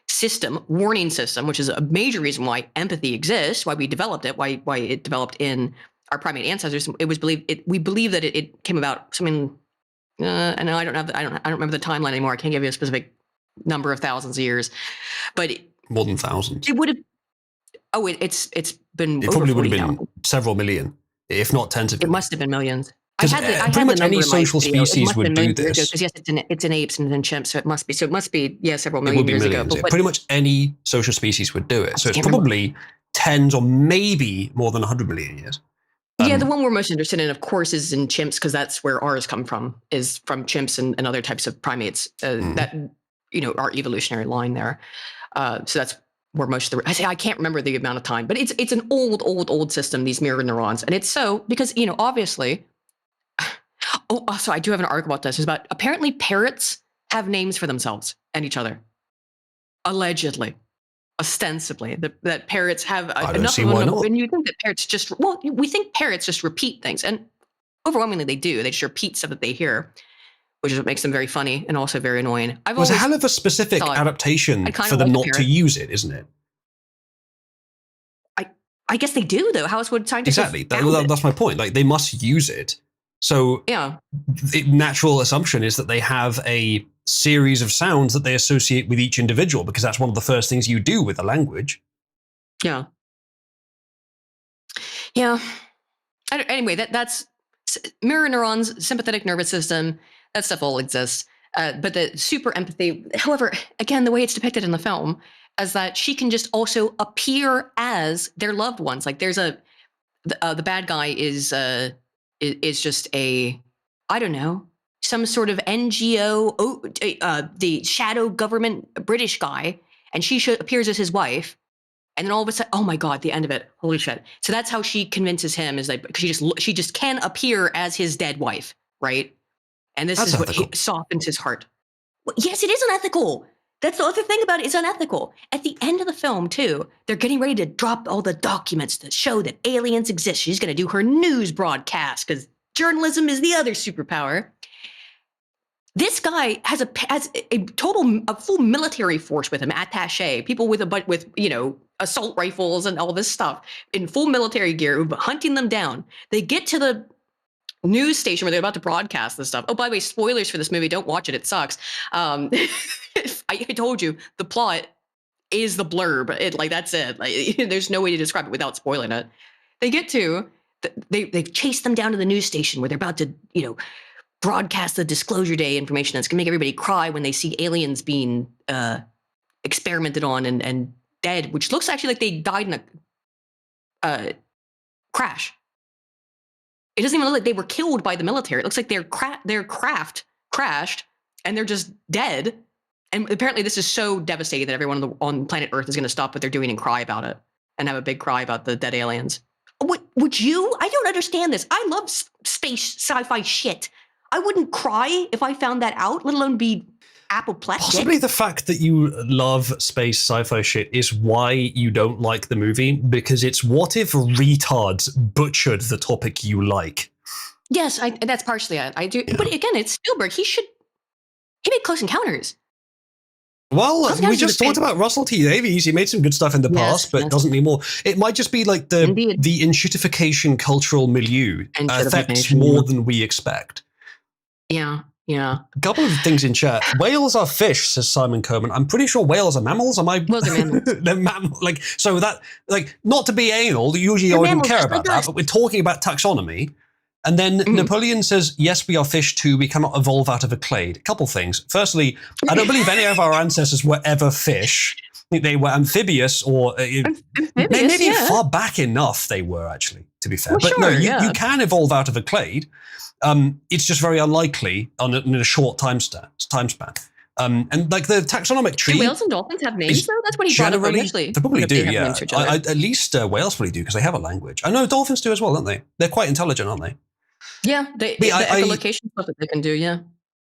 system, warning system, which is a major reason why empathy exists, why we developed it, why it developed in our primate ancestors. It was we believe that it came about something, and I don't remember the timeline anymore. I can't give you a specific number of thousands of years, but more than thousands. It would have. Oh, it's been. It probably would have been several million, if not tens of millions. It must have been millions. Because pretty much any social species would do this. Because yes, it's in apes and in chimps, so it must be. Several million years ago. But pretty much any social species would do it. So it's probably tens or maybe more than 100 million years. Yeah, the one we're most interested in, of course, is in chimps, because that's where ours come from. Is from chimps and other types of primates that our evolutionary line there. So that's. Where most of I can't remember the amount of time, but it's an old system, these mirror neurons. And it's so because, obviously, so I do have an article about this. It's about apparently parrots have names for themselves and each other. Allegedly, ostensibly, that parrots have enough of them. And you think that parrots we think parrots just repeat things. And overwhelmingly they do. They just repeat stuff that they hear, which is what makes them very funny and also very annoying. It's a hell of a specific adaptation for them not to use it, isn't it? I guess they do, though. How else would scientists exactly? That's my point. Like, they must use it. So the natural assumption is that they have a series of sounds that they associate with each individual, because that's one of the first things you do with a language. Yeah. Anyway, that's mirror neurons, sympathetic nervous system. That stuff all exists. But the super empathy, however, again, the way it's depicted in the film, is that she can just also appear as their loved ones. Like there's the bad guy is just I don't know, some sort of NGO, the shadow government British guy, and she appears as his wife. And then all of a sudden, oh my God, the end of it, holy shit. So that's how she convinces him, is like, because she just can appear as his dead wife, right? And this is what softens his heart. Well, yes, it is unethical. That's the other thing about it. It's unethical. At the end of the film, too, they're getting ready to drop all the documents that show that aliens exist. She's going to do her news broadcast because journalism is the other superpower. This guy has a full military force with him, attaché, people with assault rifles and all this stuff in full military gear, hunting them down. They get to the news station where they're about to broadcast this stuff. Oh, by the way, spoilers for this movie. Don't watch it. It sucks. I told you the plot is the blurb. That's it. There's no way to describe it without spoiling it. They get to they chase them down to the news station where they're about to broadcast the Disclosure Day information that's gonna make everybody cry when they see aliens being experimented on and dead, which looks actually like they died in a crash. It doesn't even look like they were killed by the military. It looks like their craft crashed and they're just dead. And apparently this is so devastating that everyone on planet Earth is going to stop what they're doing and cry about it and have a big cry about the dead aliens. Would you? I don't understand this. I love space sci-fi shit. I wouldn't cry if I found that out, let alone be apoplectic. Possibly the fact that you love space sci-fi shit is why you don't like the movie, because it's what if retards butchered the topic you like. Yes, that's partially it. I do. Yeah. But again, it's Spielberg. He made Close Encounters. Well, we just talked about Russell T Davies. He made some good stuff in the past, but doesn't anymore. It might just be like the enshittification cultural milieu affects more than we expect. Yeah. Yeah. A couple of things in chat. Whales are fish, says Simon Coleman. I'm pretty sure whales are mammals. Am I? Whales are mammals. They're like, so that, like, not to be anal, usually I wouldn't care about that, but we're talking about taxonomy. And then Napoleon says, yes, we are fish too. We cannot evolve out of a clade. A couple things. Firstly, I don't believe any of our ancestors were ever fish. I think they were amphibious or maybe far back enough they were, actually, to be fair. Well, but sure, no, yeah. you can evolve out of a clade. It's just very unlikely in a short time span. And like the taxonomic tree. Do whales and dolphins have names, though? That's what he brought up initially. They probably do, have yeah. names for each other. At least whales probably do because they have a language. I know dolphins do as well, don't they? They're quite intelligent, aren't they? Yeah, the echolocation stuff that they can do, yeah.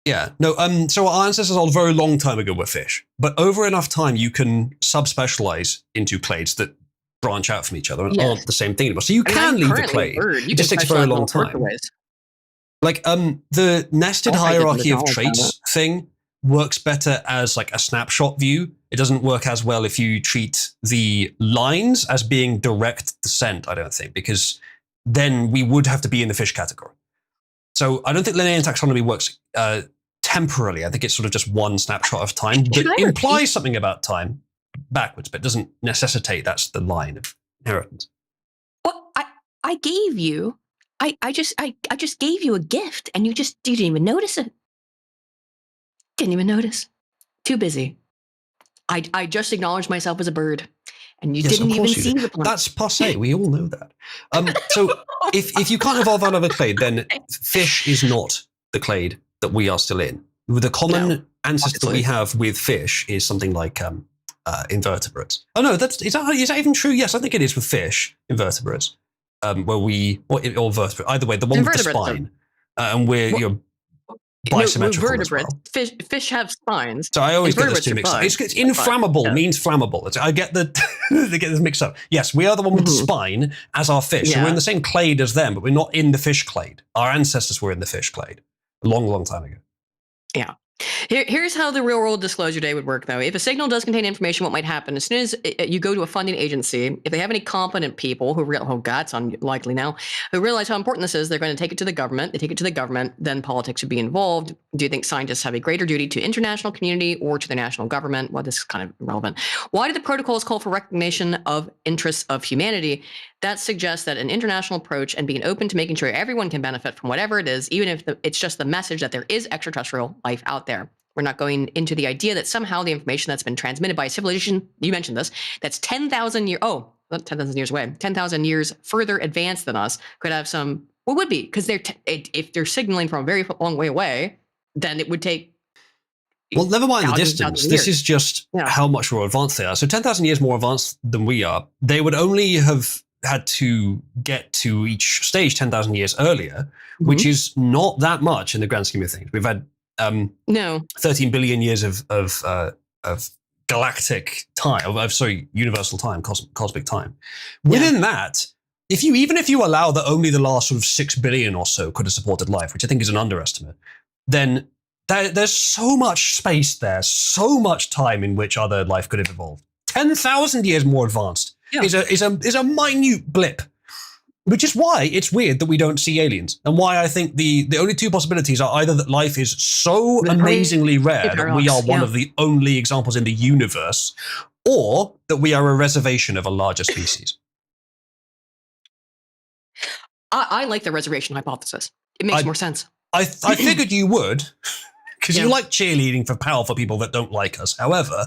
Yeah, no, so our ancestors a very long time ago were fish, but over enough time you can subspecialize into clades that branch out from each other and aren't the same thing anymore. So you can leave the clade. It just takes a very long time. Like the nested hierarchy of traits thing works better as like a snapshot view. It doesn't work as well if you treat the lines as being direct descent, I don't think, because then we would have to be in the fish category. So I don't think Linnaean taxonomy works temporally. I think it's sort of just one snapshot of time that implies something about time backwards, but doesn't necessitate that's the line of inheritance. Well, I gave you, I just gave you a gift, and you didn't even notice it. Didn't even notice. Too busy. I just acknowledged myself as a bird. And you didn't even see the point. That's passé. We all know that. So if you can't evolve out of a clade, then fish is not the clade that we are still in. The common ancestor that we have with fish is something like invertebrates. Oh no, is that even true? Yes, I think it is with fish, invertebrates. Or vertebrates. Either way, the one with the spine. And you're bisymmetrical as well. Fish have spines. So I always get those two mixed up. It's inflammable means flammable. I get they get this mixed up. Yes, we are the one with the spine as our fish. Yeah. So we're in the same clade as them, but we're not in the fish clade. Our ancestors were in the fish clade a long, long time ago. Yeah. Here's how the real world disclosure day would work, though. If a signal does contain information, what might happen? As soon as you go to a funding agency, if they have any competent people who it's unlikely now, who realize how important this is, they're going to take it to the government. They take it to the government, then politics would be involved. Do you think scientists have a greater duty to international community or to the national government? Well, this is kind of irrelevant. Why do the protocols call for recognition of interests of humanity? That suggests that an international approach and being open to making sure everyone can benefit from whatever it is, even if it's just the message that there is extraterrestrial life out there. We're not going into the idea that somehow the information that's been transmitted by a civilization, you mentioned this, that's 10,000 years, not 10,000 years away, 10,000 years further advanced than us could have some, well, would be, because if they're signaling from a very long way away, then it would take. Well, never mind the distance. This is just how much more advanced they are. So 10,000 years more advanced than we are. They would only have had to get to each stage 10,000 years earlier, which is not that much in the grand scheme of things. We've had 13 billion years of galactic time, universal time, cosmic time. Within that, even if you allow that only the last sort of 6 billion or so could have supported life, which I think is an underestimate, then there's so much space there, so much time in which other life could have evolved. 10,000 years more advanced is a minute blip. Which is why it's weird that we don't see aliens, and why I think the only two possibilities are either that life is so amazingly rare that we are one of the only examples in the universe, or that we are a reservation of a larger species. I like the reservation hypothesis. It makes more sense. I figured you would, because you like cheerleading for powerful people that don't like us. However,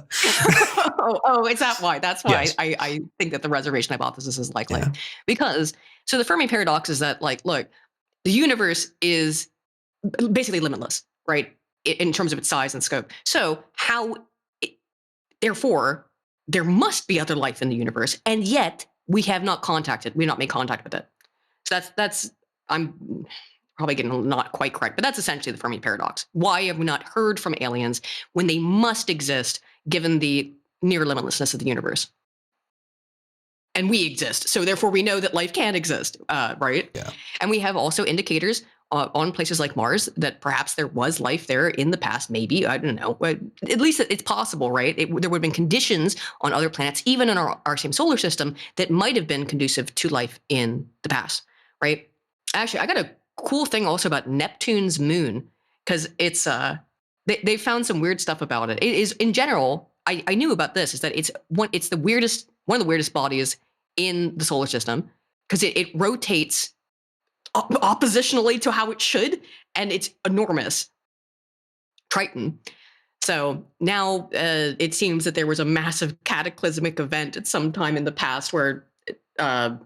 is that why? That's why I think that the reservation hypothesis is likely. Because so the Fermi paradox is that, like, look, the universe is basically limitless, right? In terms of its size and scope. So therefore, there must be other life in the universe, and yet we've not made contact with it. So that's I'm probably getting not quite correct, but that's essentially the Fermi paradox. Why have we not heard from aliens when they must exist given the near limitlessness of the universe? And we exist, so therefore we know that life can exist, right? Yeah. And we have also indicators on places like Mars that perhaps there was life there in the past, maybe, I don't know, but at least it's possible, right? There would have been conditions on other planets, even in our same solar system, that might have been conducive to life in the past, right? Actually, I got a cool thing also about Neptune's moon. because it's they found some weird stuff about it. It is in general. I knew about this is that it's one of the weirdest bodies in the solar system because it rotates oppositionally to how it should, and it's enormous. Triton. So now it seems that there was a massive cataclysmic event at some time in the past where a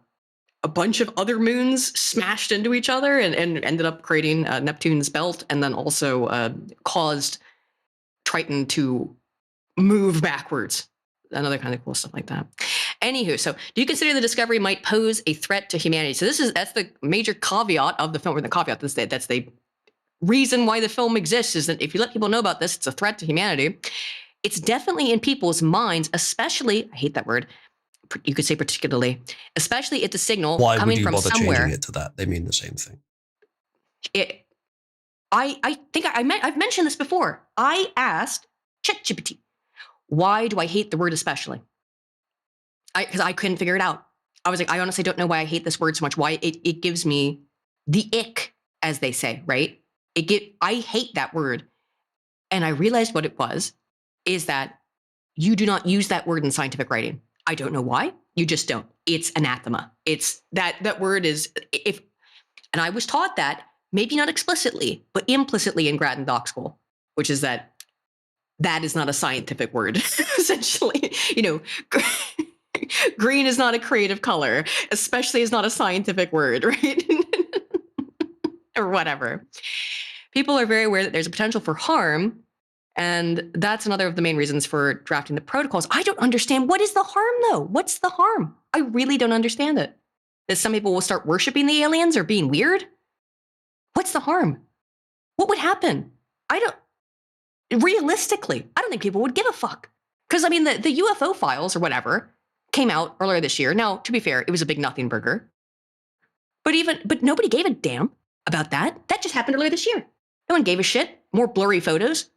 bunch of other moons smashed into each other and ended up creating Neptune's belt, and then also caused Triton to move backwards. Another kind of cool stuff like that. Anywho, so do you consider the discovery might pose a threat to humanity? So that's the major caveat of the film, or the caveat that's the reason why the film exists, is that if you let people know about this, it's a threat to humanity. It's definitely in people's minds, especially, I hate that word, you could say particularly, especially if the signal coming from somewhere. Why would you bother changing it to that? They mean the same thing. I think I've mentioned this before. I asked ChatGPT, why do I hate the word especially? Because I couldn't figure it out. I was like, I honestly don't know why I hate this word so much. Why it gives me the ick, as they say, right? I hate that word. And I realized what it was, is that you do not use that word in scientific writing. I don't know why. You just don't. It's anathema. It's that word is, and I was taught that, maybe not explicitly, but implicitly in grad and doc school, which is that is not a scientific word, essentially. Green is not a creative color, especially is not a scientific word, right? Or whatever. People are very aware that there's a potential for harm, and that's another of the main reasons for drafting the protocols. I don't understand. What is the harm, though? What's the harm? I really don't understand it. That some people will start worshiping the aliens or being weird? What's the harm? What would happen? Realistically, I don't think people would give a fuck. Because, I mean, the UFO files or whatever came out earlier this year. Now, to be fair, it was a big nothing burger. But nobody gave a damn about that. That just happened earlier this year. No one gave a shit. More blurry photos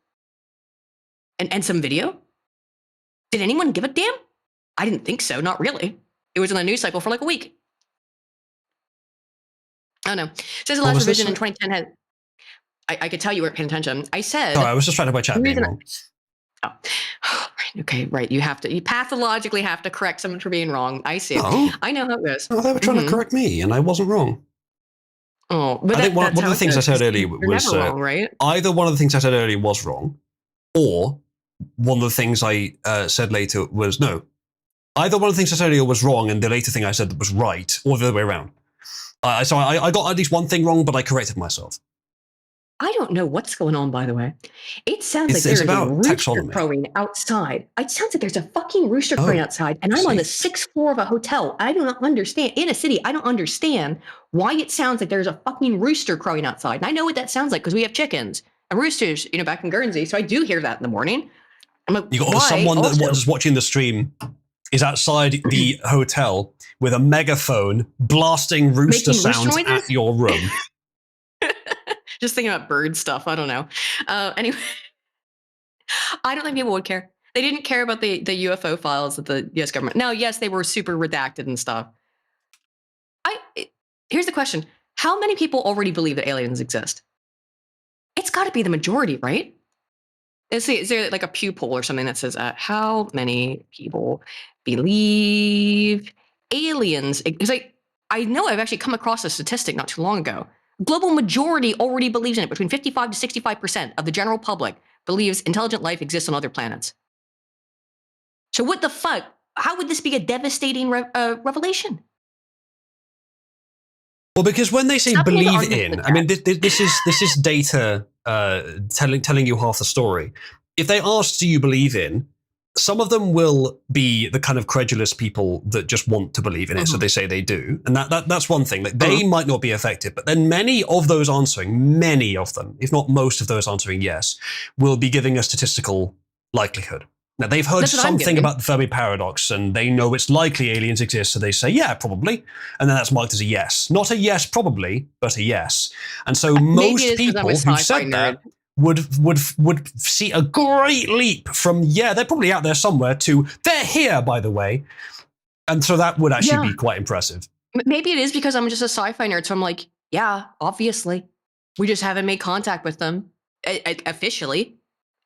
and some video. Did anyone give a damn? I didn't think so. Not really. It was in the news cycle for like a week. I don't know. It says the last revision in 2010 had. I could tell you weren't paying attention. I said. Sorry, I was just trying to my chat being wrong. Oh, right. Okay, right. You pathologically have to correct someone for being wrong. I see. Oh. I know how it goes. Oh, they were trying to correct me, and I wasn't wrong. Oh, but I think one of the things I said earlier was wrong, right? Either one of the things I said earlier was wrong, or one of the things I said later was no. Either one of the things I said earlier was wrong, and the later thing I said was right, or the other way around. So I got at least one thing wrong, but I corrected myself. I don't know what's going on, by the way. It sounds like there's a rooster taxonomy. crowing outside. It sounds like there's a fucking rooster crowing outside, and I'm on the 6th floor of a hotel. I do not understand. In a city, I don't understand why it sounds like there's a fucking rooster crowing outside. And I know what that sounds like because we have chickens and roosters, back in Guernsey. So I do hear that in the morning. I'm like, you got someone that was watching the stream is outside the hotel with a megaphone blasting rooster sounds at your room. Just thinking about bird stuff. I don't know. Anyway, I don't think people would care. They didn't care about the UFO files of the U.S. government. Now, yes, they were super redacted and stuff. Here's the question. How many people already believe that aliens exist? It's got to be the majority, right? Let's see, is there like a Pew poll or something that says, how many people believe aliens? It's like, I know I've actually come across a statistic not too long ago. Global majority already believes in it. Between 55 to 65% of the general public believes intelligent life exists on other planets. So what the fuck? How would this be a devastating revelation? Well, because when they say believe in, I mean, this is data telling you half the story. If they ask, do you believe in? Some of them will be the kind of credulous people that just want to believe in it, so they say they do, and that's one thing. Like they might not be effective, but then many of those answering, many of them, if not most of those answering yes, will be giving a statistical likelihood. Now they've heard something about the Fermi paradox, and they know it's likely aliens exist, so they say yeah, probably, and then that's marked as a yes, not a yes probably, but a yes. And so most people who said that would see a great leap from they're probably out there somewhere to they're here, by the way, and so that would actually be quite impressive. Maybe it is because I'm just a sci-fi nerd, so I'm like, yeah, obviously we just haven't made contact with them. officially.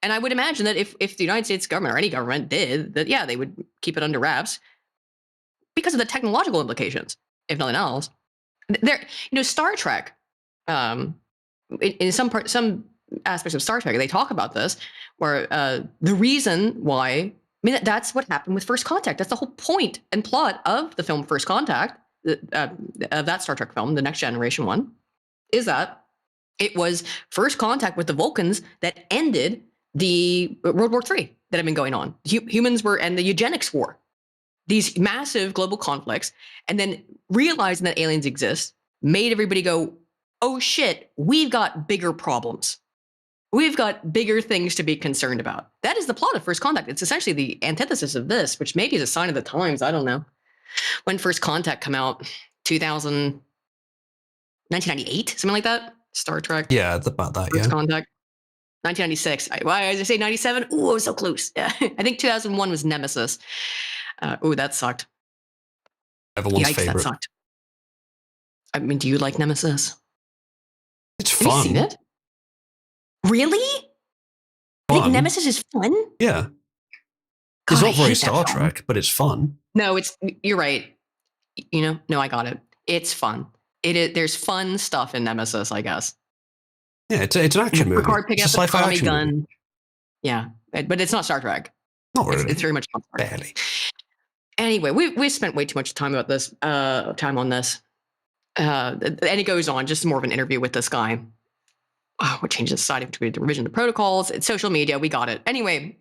And I would imagine that if the United States government or any government did that, yeah, they would keep it under wraps because of the technological implications, if nothing else. There, Star Trek, in some aspects of Star Trek, they talk about this, where the reason why, that's what happened with First Contact. That's the whole point and plot of the film First Contact, of that Star Trek film, the Next Generation one, is that it was first contact with the Vulcans that ended the World War III that had been going on. Humans were, and the eugenics war, these massive global conflicts, and then realizing that aliens exist made everybody go, oh shit, we've got bigger problems. We've got bigger things to be concerned about. That is the plot of First Contact. It's essentially the antithesis of this, which maybe is a sign of the times. I don't know. When First Contact come out, 1998, something like that? Star Trek. Yeah, about that, First Contact. 1996. Why did I say 97? Ooh, I was so close. Yeah. I think 2001 was Nemesis. Ooh, that sucked. Everyone's favorite. That sucked. I mean, do you like Nemesis? It's fun. Have you seen it? Really? You think Nemesis is fun? Yeah. It's not very Star Trek, but it's fun. No, you're right. No, I got it. It's fun. There's fun stuff in Nemesis, I guess. Yeah, it's an action movie. Pick up a Tommy gun. Movie. Yeah, but it's not Star Trek. Not really. It's very much not Star Trek. Barely. Anyway, we spent way too much time on this. And it goes on, just more of an interview with this guy. What changes society between the revision of protocols? It's social media. We got it. Anyway,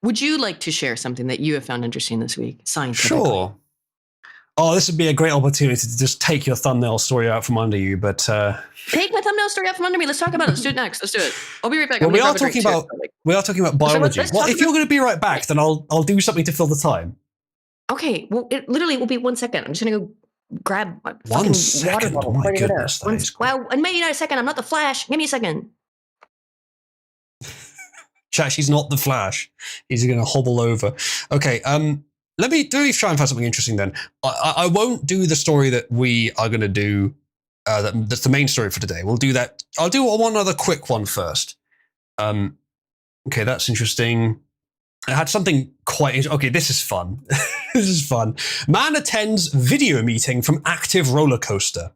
would you like to share something that you have found interesting this week? Scientifically? Sure. Oh, this would be a great opportunity to just take your thumbnail story out from under you, but... Take my thumbnail story out from under me. Let's talk about it. Let's do it next. Let's do it. I'll be right back. Well, we are talking about biology. Well, if you're going to be right back, then I'll do something to fill the time. Okay. Well, it literally will be 1 second. I'm just going to go grab my 1 second? Water bottle. Oh my goodness. Well, maybe not a second. I'm not the Flash. Give me a second. Chat, she's not the Flash. He's going to hobble over. Okay, let me try and find something interesting then. I won't do the story that we are going to do. That's the main story for today. We'll do that. I'll do one other quick one first. Okay, that's interesting. I had something quite... Okay, this is fun. This is fun. Man attends video meeting from active roller coaster.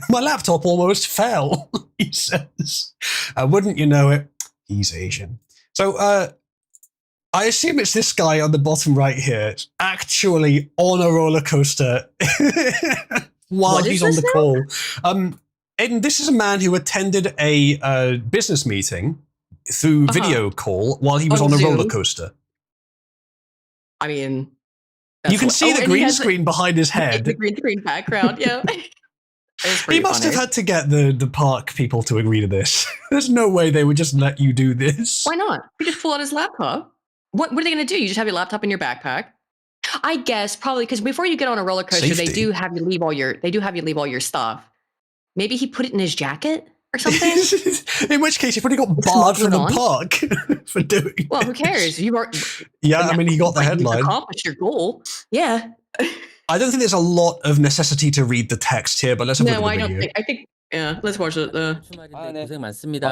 My laptop almost fell, he says. Wouldn't you know it? He's Asian. So, I assume it's this guy on the bottom right here, actually on a roller coaster while he's on the call. Aiden, this is a man who attended a business meeting through video call while he was on a roller coaster. I mean, you can see the green screen behind his head. The green screen background, yeah. He must have had to get the park people to agree to this. There's no way they would just let you do this. Why not? You just pull out his laptop. What are they going to do? You just have your laptop in your backpack? I guess probably because before you get on a roller coaster, they do have you leave all your stuff. Maybe he put it in his jacket or something. In which case, you probably got barred from the park for doing. Well, who cares? You are. Yeah, I mean, he got the headline. You accomplished your goal. Yeah. I don't think there's a lot of necessity to read the text here, but let's have a look at the video. I think. Yeah, let's watch it. 고생 많습니다.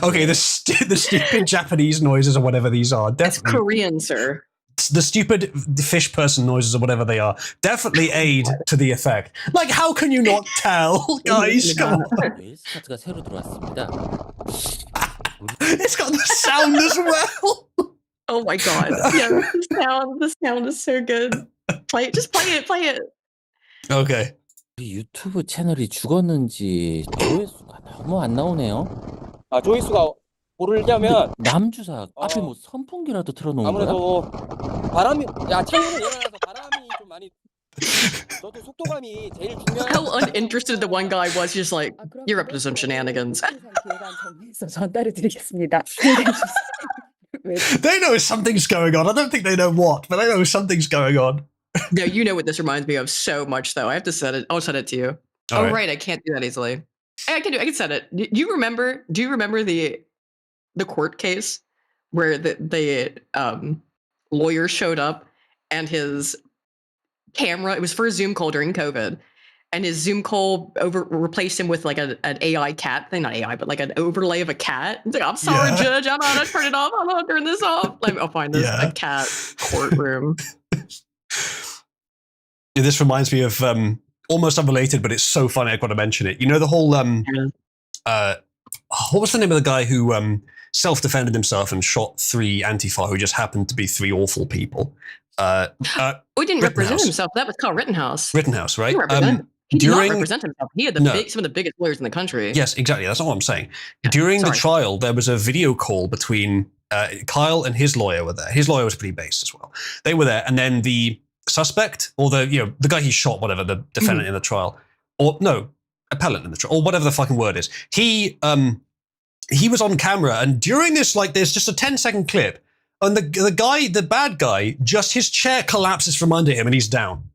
Okay, the stupid Japanese noises or whatever these are. That's Korean, sir. The stupid fish person noises or whatever they are definitely aid to the effect. Like, how can you not tell, guys? Come on. It's got the sound as well. Oh my god! Yeah, the sound is so good. Play it. Okay. 유튜브 채널이 죽었는지 조회수가 너무 안 나오네요. 조회수가 오르려면 남주사 앞에 뭐 선풍기라도 틀어놓은 거야? 아무래도 바람이 창문을 열어놔서 바람이 좀 많이. 저도 속도감이 제일 중요한. How uninterested the one guy was, just like, you're up to some shenanigans. 전달해드리겠습니다. They know something's going on. I don't think they know what, but they know something's going on. No, you know what this reminds me of so much, though. I have to set it. I'll send it to you. All right. I can't do that easily. I can send it. Do you remember the court case where the lawyer showed up and his camera, it was for a Zoom call during COVID, and his Zoom call replaced him with like an AI cat thing, not AI, but like an overlay of a cat. It's like, I'm sorry, Judge, I'm not gonna turn it off. I'm not turn this off. I'll find this a cat courtroom. This reminds me of almost unrelated, but it's so funny. I've got to mention it. You know the whole what was the name of the guy who self-defended himself and shot 3 Antifa who just happened to be 3 awful people? We didn't represent himself. That was called Rittenhouse. Rittenhouse, right? He did not represent himself. He had some of the biggest lawyers in the country. Yes, exactly. That's not what I'm saying. During the trial, there was a video call between Kyle and his lawyer were there. His lawyer was pretty based as well. They were there, and then the suspect, or the guy he shot, whatever, the defendant in the trial, or no, appellant in the trial, or whatever the fucking word is. He was on camera, and during this, like, there's just a 10-second clip, and the bad guy, just his chair collapses from under him, and he's down.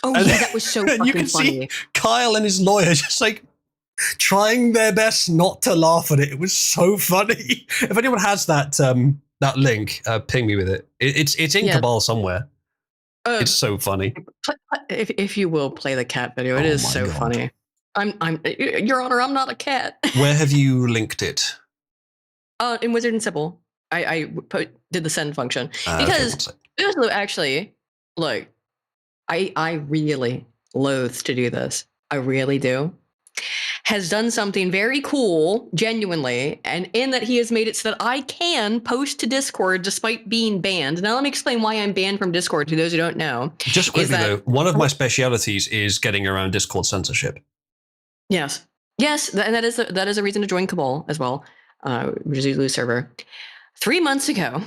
Oh, and that was so fucking you can funny. See Kyle and his lawyer just like trying their best not to laugh at it. It was so funny. If anyone has that link, ping me with it. It's in Cabal somewhere. It's so funny. If you will play the cat video, it is so funny. I'm Your Honor, I'm not a cat. Where have you linked it? In Wizard and Sibyl. I did the send function because actually, look, I really loathe to do this. I really do. Has done something very cool, genuinely, and in that he has made it so that I can post to Discord despite being banned. Now let me explain why I'm banned from Discord to those who don't know. Just quickly though, one of my specialities is getting around Discord censorship. Yes, and that is a reason to join Cabal as well, which is a loose server. 3 months ago,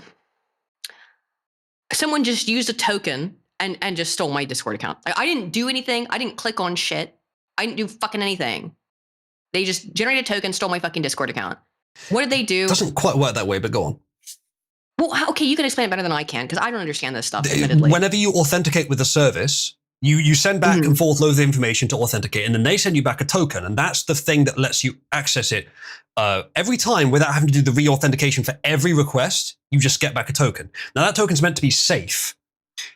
someone just used a token and just stole my Discord account. I didn't do anything. I didn't click on shit. I didn't do fucking anything. They just generated a token, stole my fucking Discord account. What did they do? It doesn't quite work that way, but go on. Well, okay, you can explain it better than I can, because I don't understand this stuff, admittedly. Whenever you authenticate with a service, you send back and forth loads of information to authenticate, and then they send you back a token, and that's the thing that lets you access it every time without having to do the re-authentication for every request. You just get back a token. Now, that token's meant to be safe.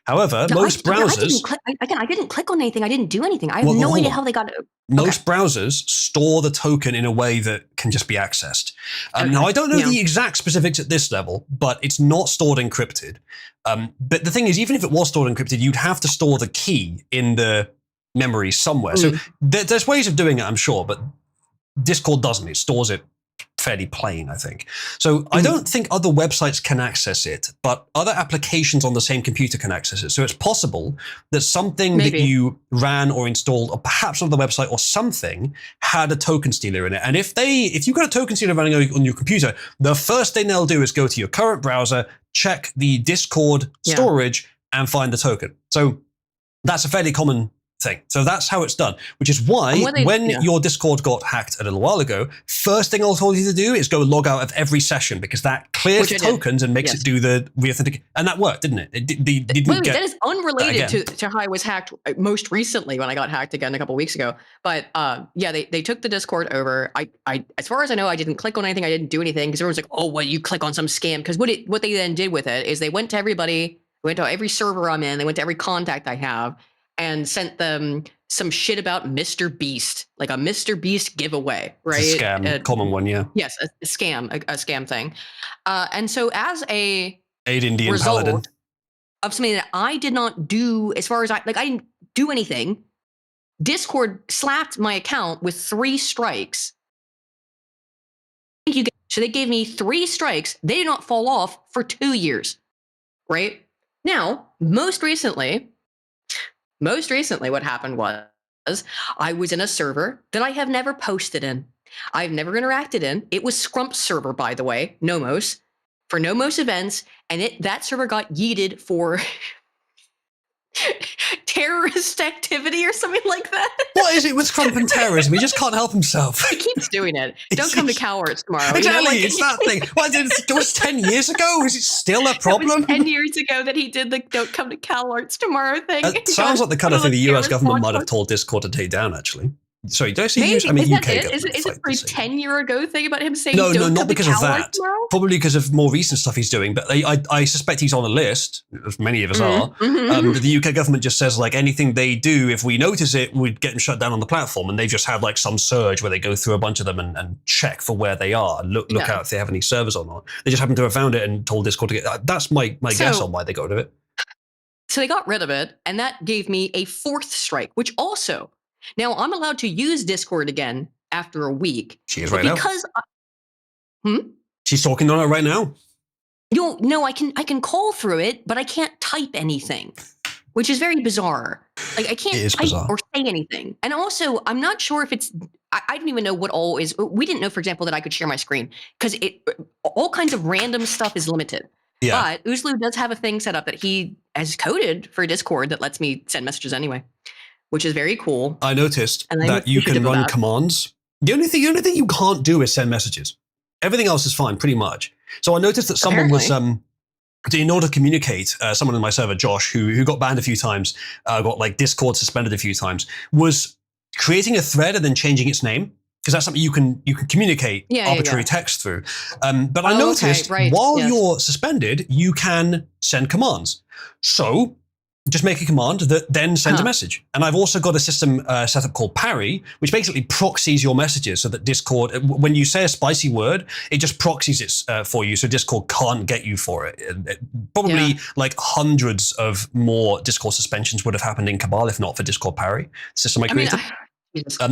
However, most browsers... I didn't click on anything. I didn't do anything. I have no idea how they got it. Most browsers store the token in a way that can just be accessed. Now, I don't know the exact specifics at this level, but it's not stored encrypted. But the thing is, even if it was stored encrypted, you'd have to store the key in the memory somewhere. So there's ways of doing it, I'm sure, but Discord doesn't. It stores it fairly plain, I think. So I don't think other websites can access it, but other applications on the same computer can access it. So it's possible that something that you ran or installed, or perhaps on the website or something, had a token stealer in it. And if you've got a token stealer running on your computer, the first thing they'll do is go to your current browser, check the Discord storage, and find the token. So that's a fairly common thing. So that's how it's done, which is why when your Discord got hacked a little while ago, first thing I told you to do is go log out of every session, because that clears the tokens and makes it do the re-authentication. And that worked, didn't it? That is unrelated to how I was hacked most recently, when I got hacked again a couple weeks ago. But they took the Discord over. I as far as I know, I didn't click on anything. I didn't do anything, because everyone's like, oh, well, you click on some scam. Because what they then did with it is they went to everybody, went to every server I'm in, they went to every contact I have, and sent them some shit about Mr. Beast, like a Mr. Beast giveaway, right? It's a scam, common one, yeah. Yes, a scam thing. And so as a Aid Indian Paladin of something that I did not do, as far as I didn't do anything, Discord slapped my account with 3 strikes. So they gave me 3 strikes. They did not fall off for 2 years, right? Now, most recently, what happened was I was in a server that I have never posted in. I've never interacted in. It was Scrump's server, by the way, Nomos, for Nomos events, and that server got yeeted for terrorist activity or something like that. What is it with Scrump and terrorism? He just can't help himself. He keeps doing it. Don't come to Cowards tomorrow. Exactly, it's that thing. What, it was 10 years ago? Is it still a problem? It was 10 years ago that he did the "Don't come to Cowards tomorrow" thing. It sounds like the kind of thing the US government might have told Discord to take down, actually. Sorry, did I say Maybe. use? I mean Is that UK it? government. Is if I it for a did say that. 10-year ago thing about him saying No, don't not cut because the of cow that. tomorrow? Probably because of more recent stuff he's doing. But I suspect he's on a list, as many of us are. That the UK government just says like anything they do, if we notice it, we'd get them shut down on the platform. And they've just had like some surge where they go through a bunch of them and check for where they are and look out if they have any servers or not. They just happen to have found it and told Discord to get. That's my guess on why they got rid of it. So they got rid of it, and that gave me a 4th strike, which also now I'm allowed to use Discord again after a week. She is right now. Because She's talking on it right now. No, I can call through it, but I can't type anything, which is very bizarre. Like I can't type or say anything. And also, I'm not sure if it's. I don't even know what all is. We didn't know, for example, that I could share my screen because all kinds of random stuff is limited. Yeah. But Uzlu does have a thing set up that he has coded for Discord that lets me send messages anyway, which is very cool. I noticed that you can run commands. The only thing you can't do is send messages. Everything else is fine, pretty much. So I noticed that someone was, in order to communicate, someone in my server, Josh, who got banned a few times, got like Discord suspended a few times, was creating a thread and then changing its name. Because that's something you can communicate arbitrary text through. But I noticed while you're suspended, you can send commands. So just make a command that then sends a message. And I've also got a system set up called Parry, which basically proxies your messages so that Discord, when you say a spicy word, it just proxies it for you so Discord can't get you for it. Probably like hundreds of more Discord suspensions would have happened in Cabal if not for Discord Parry, the system I created.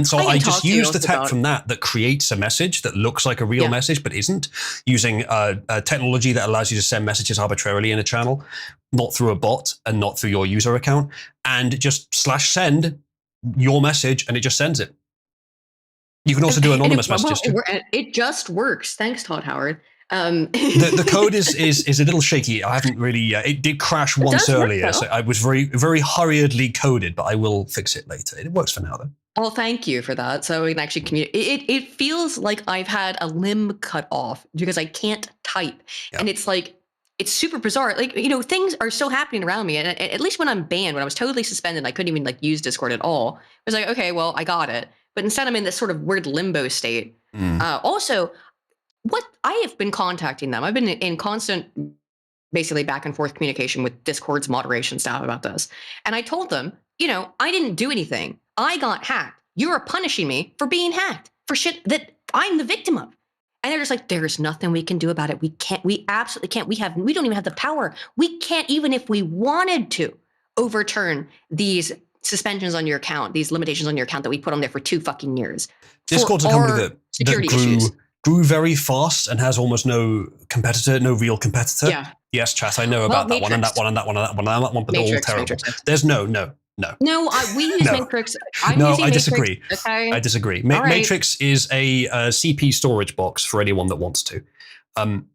So I just use the tech from that creates a message that looks like a real message but isn't, using a technology that allows you to send messages arbitrarily in a channel, not through a bot and not through your user account, and just /send your message and it just sends it. You can also do anonymous messages too. It just works. Thanks, Todd Howard. The code is a little shaky. I haven't really. It did crash once earlier, so I was very very hurriedly coded, but I will fix it later. It works for now though. Well, thank you for that. So we can actually communicate. It feels like I've had a limb cut off because I can't type, and it's like it's super bizarre. Like things are still happening around me, and at least when I'm banned, when I was totally suspended, I couldn't even like use Discord at all. It was like, okay, well, I got it, but instead I'm in this sort of weird limbo state. Also, what I have been contacting them. I've been in constant, basically back and forth communication with Discord's moderation staff about this, and I told them, I didn't do anything. I got hacked. You're punishing me for being hacked for shit that I'm the victim of. And they're just like, there's nothing we can do about it. We can't. We absolutely can't. We don't even have the power. We can't, even if we wanted to, overturn these suspensions on your account, these limitations on your account that we put on there for 2 fucking years. Discord's a company that grew very fast and has almost no competitor, no real competitor. Yeah. Yes, chat. I know about that one and that one and that one and that one and that one, but they're all terrible. There's no. No, we use Matrix. I disagree. Okay. I disagree. Matrix is a CP storage box for anyone that wants to. I don't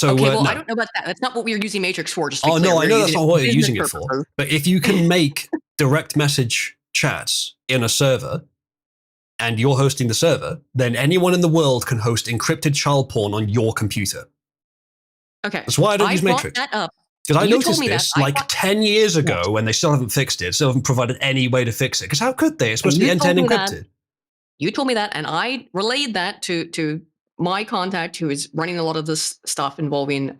know about that. That's not what we were using Matrix for. Just to be clear. No, I know that's not what you're using it for. But if you can make direct message chats in a server, and you're hosting the server, then anyone in the world can host encrypted child porn on your computer. Okay. That's why I don't use Matrix. That up. Because I noticed this 10 years ago when they still haven't fixed it, still haven't provided any way to fix it. Because how could they? It's supposed to be end-to-end encrypted. You told me that, and I relayed that to my contact who is running a lot of this stuff involving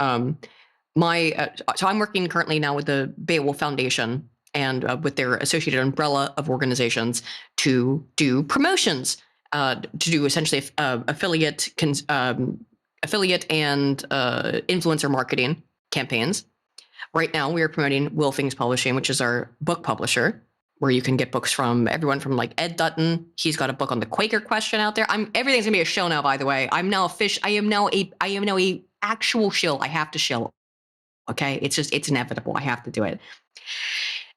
my. So I'm working currently now with the Beowulf Foundation and with their associated umbrella of organizations to do promotions, to do essentially affiliate and influencer marketing campaigns. Right now, we are promoting Will Things Publishing, which is our book publisher, where you can get books from everyone from like Ed Dutton. He's got a book on the Quaker question out there. Everything's gonna be a shill now. By the way, I am now a actual shill. I have to shill. Okay, it's inevitable. I have to do it.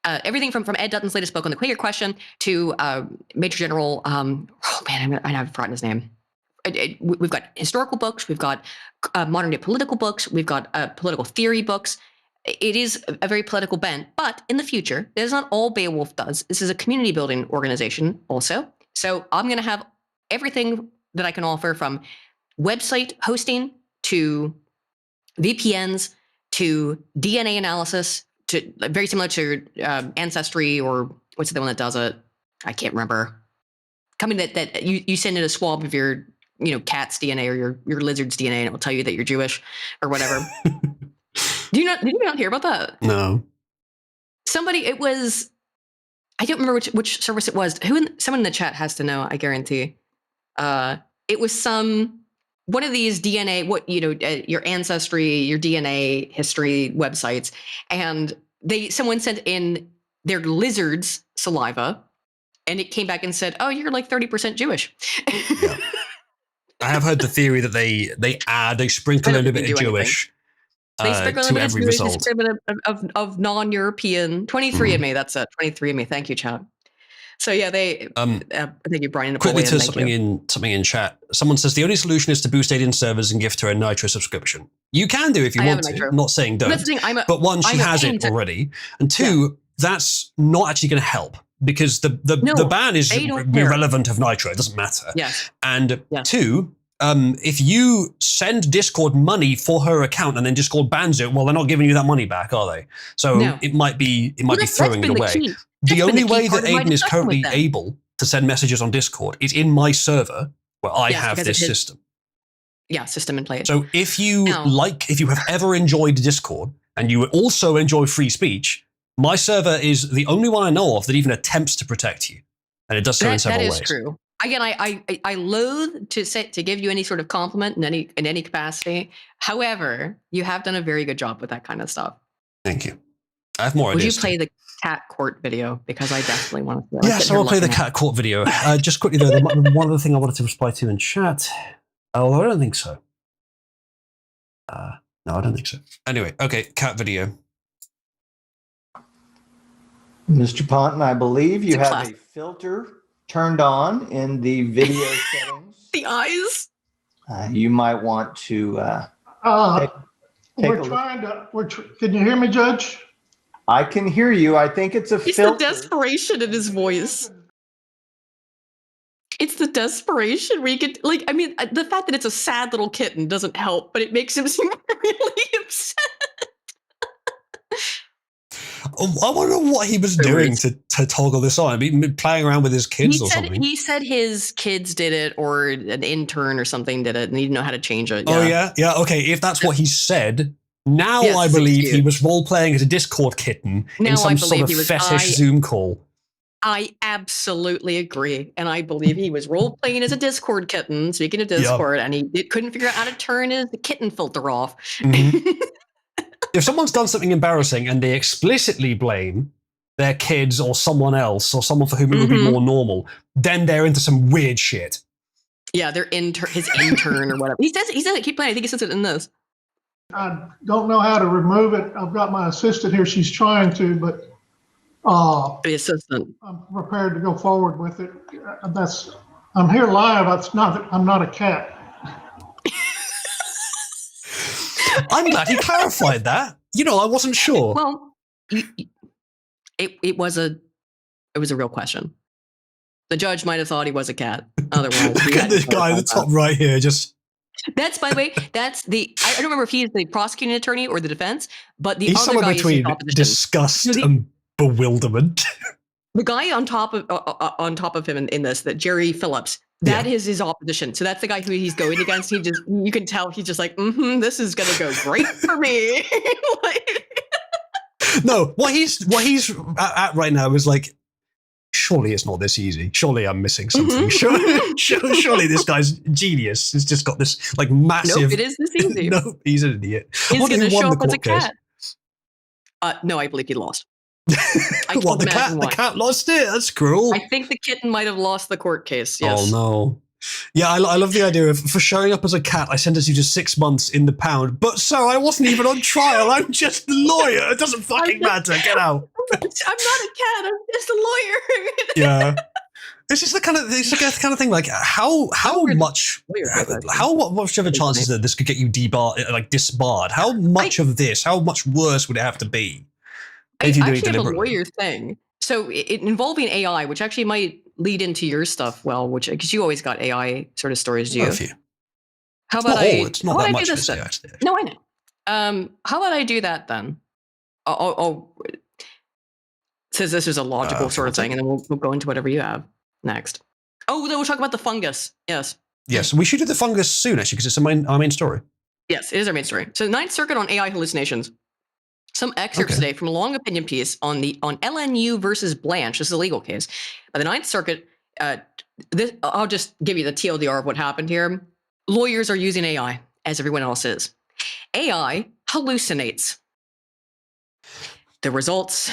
Everything from Ed Dutton's latest book on the Quaker question to Major General. I've forgotten his name. We've got historical books. We've got modern day political books. We've got political theory books. It is a very political bent, but in the future, that is not all Beowulf does. This is a community building organization also. So I'm going to have everything that I can offer, from website hosting to VPNs to DNA analysis, to very similar to Ancestry, or what's the one that does it? I can't remember. coming that you send in a swab of your cat's DNA or your lizard's DNA, and it will tell you that you're Jewish or whatever. Did you not hear about that? No. Somebody, it was, I don't remember which service it was. Someone in the chat has to know, I guarantee. It was one of these DNA, your ancestry, your DNA history websites, and someone sent in their lizard's saliva, and it came back and said, "Oh, you're like 30% Jewish." Yeah. I have heard the theory that they sprinkle a little bit of Jewish They sprinkle to a bit of every Jewish, they result. sprinkle a bit of non-European. 23andMe, that's it. 23andMe. Thank you, chat. So yeah, thank you, Brian. Quickly to Napoleon, something in chat. Someone says the only solution is to boost Alien servers and gift her a Nitro subscription. You can do if you want to. I'm not saying don't. But one, she has it already, and two, that's not actually going to help because the ban is irrelevant of Nitro. It doesn't matter. Yes. And two, if you send Discord money for her account and then Discord bans it, well, they're not giving you that money back, are they? So it might be throwing it away. The only way that Aiden is currently able to send messages on Discord is in my server where I have this system. Yeah, system in place. So if you have ever enjoyed Discord and you also enjoy free speech, my server is the only one I know of that even attempts to protect you. And it does so in several ways. That is true. Again, I loathe to give you any sort of compliment in any capacity. However, you have done a very good job with that kind of stuff. Thank you. I have more ideas. Would you play the cat court video? Because I definitely want to. Yes, I will play the cat court video. Just quickly though, one other thing I wanted to reply to in chat. Although I don't think so. No, I don't think so. Anyway, okay, cat video. Mr. Ponton, I believe you have a filter turned on in the video settings. The eyes. You might want to we're trying to. Can you hear me, Judge? I can hear you. I think it's a filter. It's the desperation in his voice. It's the desperation where you could, the fact that it's a sad little kitten doesn't help, but it makes him seem really upset. I wonder what he was doing to toggle this on. I mean, playing around with his kids or something. He said his kids did it, or an intern or something did it, and he didn't know how to change it. Yeah. Oh, yeah? Okay, if that's what he said, now I believe he was role-playing as a Discord kitten in some sort of fetish Zoom call. I absolutely agree. And I believe he was role-playing as a Discord kitten, speaking of Discord, and he couldn't figure out how to turn his kitten filter off. Mm-hmm. If someone's done something embarrassing and they explicitly blame their kids or someone else or someone for whom it would be more normal, then they're into some weird shit. Yeah, they're his intern or whatever. He says it. Keep playing. I think he says it in this. I don't know how to remove it. I've got my assistant here. She's trying to, but the assistant. I'm prepared to go forward with it. I'm here live. I'm not a cat. I'm glad he clarified that. I wasn't sure. Well, it was a real question. The judge might have thought he was a cat. Otherwise, look at this guy at the top right here. That's, by the way, I don't remember if he's the prosecuting attorney or the defense, but he's other somewhere guy between disgust and bewilderment. The guy on top of him in this, that Jerry Phillips, that is his opposition. So that's the guy who he's going against. You can tell he's just like, this is gonna go great for me. No, what he's at right now is like, surely it's not this easy. Surely I'm missing something. Surely this guy's genius. He's just got this massive. Nope, it is this easy. No, he's an idiot. He's gonna show up as a cat. No, I believe he lost. What, the cat lost it? That's cruel. I think the kitten might have lost the court case. Yes. Oh no. Yeah, I love the idea of, for showing up as a cat, I sentence you to 6 months in the pound. But sir, I wasn't even on trial. I'm just the lawyer. It doesn't fucking matter. Get out. I'm not a cat. I'm just a lawyer. Yeah. It's just the kind of thing. Like how much of a chance is there this could get you disbarred? How much of this? How much worse would it have to be? I actually have a lawyer thing. So involving AI, which actually might lead into your stuff, because you always got AI sort of stories, do you? How about it's not that much. No, I know. How about I do that then? Says this is a logical sort of thing, and then we'll go into whatever you have next. Oh, then we'll talk about the fungus. Yes. Yes, we should do the fungus soon, actually, because it's our main story. Yes, it is our main story. So, the Ninth Circuit on AI hallucinations. Some excerpts today from a long opinion piece on LNU versus Blanche. This is a legal case. By the Ninth Circuit, I'll just give you the TLDR of what happened here. Lawyers are using AI, as everyone else is. AI hallucinates. The results.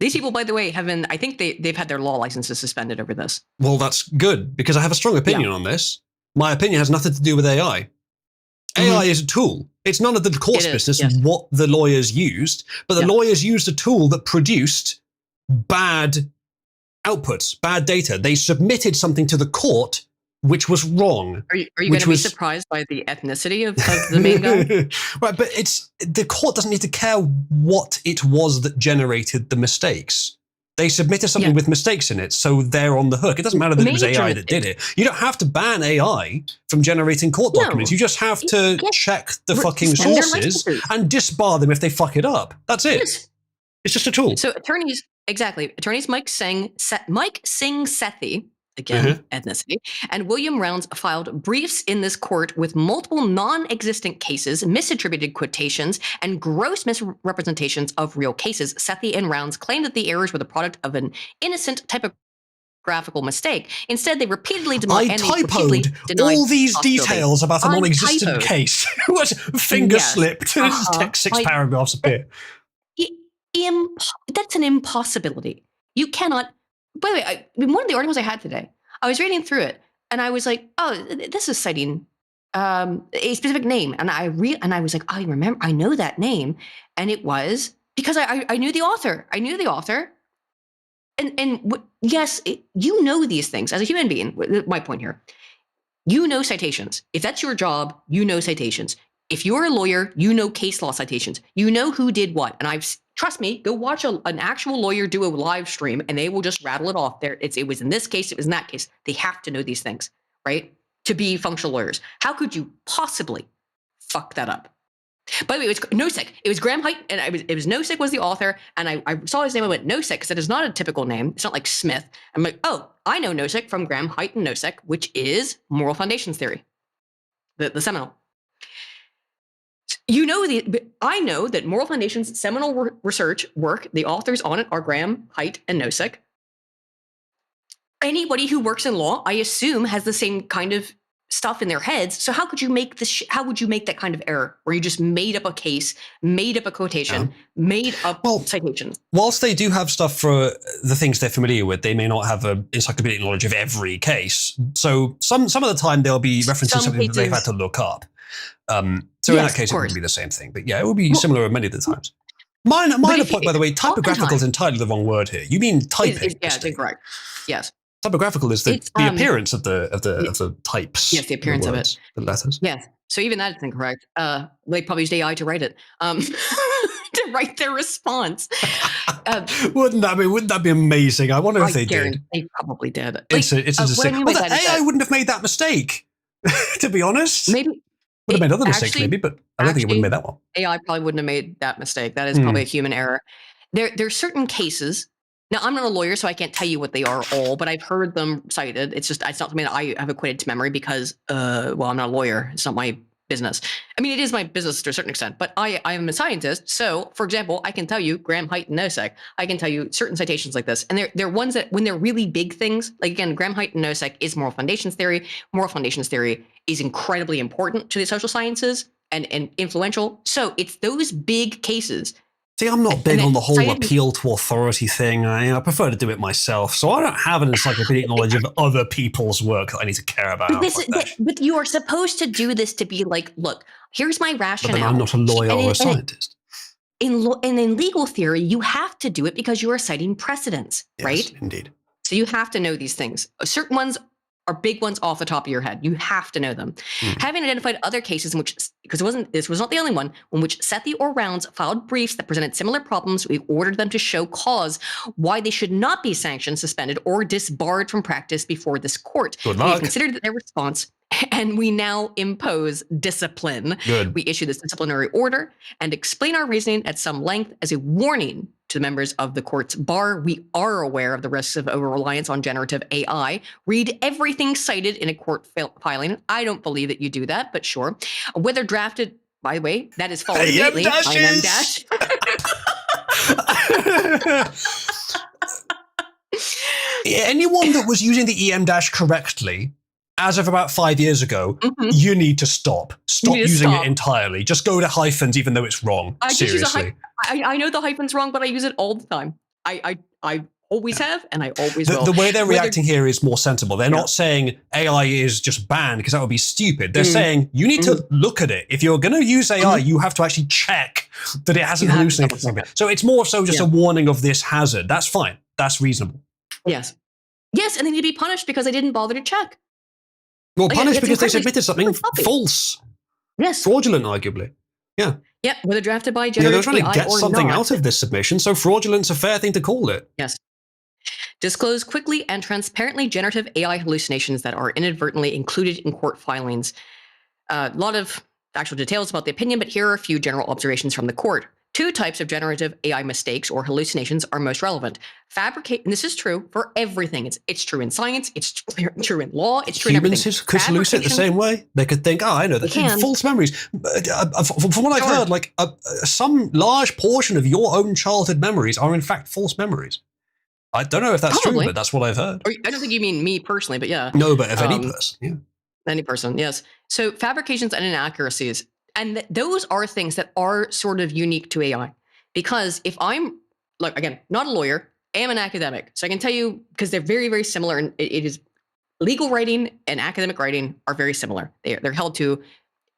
These people, by the way, I think they've had their law licenses suspended over this. Well, that's good, because I have a strong opinion on this. My opinion has nothing to do with AI. AI is a tool. It's none of the court's business what the lawyers used, but the lawyers used a tool that produced bad outputs, bad data. They submitted something to the court which was wrong. Are you going to be surprised by the ethnicity of the main guy? Right, but the court doesn't need to care what it was that generated the mistakes. They submitted something with mistakes in it, so they're on the hook. It doesn't matter that it was AI that did it. You don't have to ban AI from generating court documents. You just have to check the fucking sources and disbar them if they fuck it up. That's it. Yes. It's just a tool. So attorneys Mike Singh Sethi, again, ethnicity, and William Rounds filed briefs in this court with multiple non-existent cases, misattributed quotations, and gross misrepresentations of real cases. Sethi and Rounds claimed that the errors were the product of an innocent typographical mistake. Instead, they repeatedly denied. I typoed all these details about a non-existent case. It was finger slipped. Text 6 paragraphs appear. That's an impossibility. You cannot. By the way, one of the articles I had today, I was reading through it, and I was like, "Oh, this is citing a specific name," and I was like, I know that name," and it was because I knew the author. I knew the author, and yes, you know these things as a human being. My point here, you know citations. If that's your job, you know citations. If you're a lawyer, you know case law citations. You know who did what, and trust me, go watch an actual lawyer do a live stream and they will just rattle it off. It was in this case, it was in that case. They have to know these things, right? To be functional lawyers. How could you possibly fuck that up? By the way, it was Nosek. It was Graham Height, and it was Nosek was the author, and I saw his name, I went, Nosek, because it is not a typical name. It's not like Smith. I'm like, oh, I know Nosek from Graham Height and Nosek, which is moral foundations theory, the seminal. I know that Moral Foundation's seminal research work, the authors on it are Graham, Height, and Nosek. Anybody who works in law, I assume, has the same kind of stuff in their heads. So how could you make how would you make that kind of error where you just made up a case, made up a quotation, made up citations? Whilst they do have stuff for the things they're familiar with, they may not have an encyclopedic knowledge of every case. So some of the time they'll be referencing something that they've had to look up. So in that case, it would be the same thing. But yeah, it would be similar many of the times. Minor point, by the way, typographical is entirely the wrong word here. You mean typing? Yeah, incorrect. Yes. Typographical is the appearance of the types. Yes, the appearance of it. The letters. Yes. So even that is incorrect. They probably used AI to write it. To write their response. Wouldn't that be amazing? I wonder if they did. They probably did. It's a decision. Well, the AI wouldn't have made that mistake. To be honest, maybe. Would have made other mistakes, maybe, but I don't think it would have made that one. AI probably wouldn't have made that mistake. That is probably a human error. There's certain cases. Now, I'm not a lawyer, so I can't tell you what they are all, but I've heard them cited. It's not something that I have equated to memory because, I'm not a lawyer. It's not my business. I mean, it is my business to a certain extent, but I am a scientist. So, for example, I can tell you Graham, Height, and Nosek. I can tell you certain citations like this. And they're ones that, when they're really big things, like again, Graham, Height, and Nosek is moral foundations theory. Moral foundations theory is incredibly important to the social sciences and influential. So it's those big cases. See, I'm not big on the whole appeal to authority thing. I prefer to do it myself. So I don't have an encyclopedic knowledge of other people's work that I need to care about. But you are supposed to do this to be like, look, here's my rationale. But then I'm not a lawyer or a scientist. In legal theory, you have to do it because you are citing precedents, right? Yes, indeed. So you have to know these things. Certain ones are big ones off the top of your head. You have to know them. Having identified other cases in which, because this was not the only one, in which Sethi or Rounds filed briefs that presented similar problems, we ordered them to show cause why they should not be sanctioned, suspended, or disbarred from practice before this court. Good luck. We considered their response, and we now impose discipline. Good. We issue this disciplinary order and explain our reasoning at some length as a warning to the members of the court's bar, we are aware of the risks of over-reliance on generative AI. Read everything cited in a court filing. I don't believe that you do that, but sure. Whether drafted, by the way, that is followed immediately. IM dash. Anyone that was using the EM dash correctly, as of about 5 years ago, you need to stop. Stop using it entirely. Just go to hyphens, even though it's wrong. Seriously. I know the hyphen's wrong, but I use it all the time. I always have, and I always will. The way they're reacting here is more sensible. They're not saying AI is just banned, because that would be stupid. They're saying you need to look at it. If you're going to use AI, you have to actually check that it hasn't hallucinated something. So it's more so just a warning of this hazard. That's fine. That's reasonable. Yes. Yes, and they need to be punished because they didn't bother to check. Well, punished because they submitted something false. Yes. Fraudulent, arguably. Yeah. Yeah, whether drafted by They're generative trying to AI get or something not. out of this submission, so fraudulent's a fair thing to call it. Yes. Disclose quickly and transparently generative AI hallucinations that are inadvertently included in court filings. A lot of actual details about the opinion, but here are a few general observations from the court. 2 types of generative AI mistakes or hallucinations are most relevant. Fabricate, and this is true for everything. It's true in science, it's true in law, it's true in everything. Humans could hallucinate the same way. They could think, I know, that false memories. From what I've heard, like some large portion of your own childhood memories are in fact false memories. I don't know if that's true, but that's what I've heard. I don't think you mean me personally, but yeah. No, but of any person, yeah. Any person, yes. So fabrications and inaccuracies. And those are things that are sort of unique to AI. Because if I'm, like, again, not a lawyer, I am an academic. So I can tell you, because they're very, very similar. And it is legal writing and academic writing are very similar. They're held to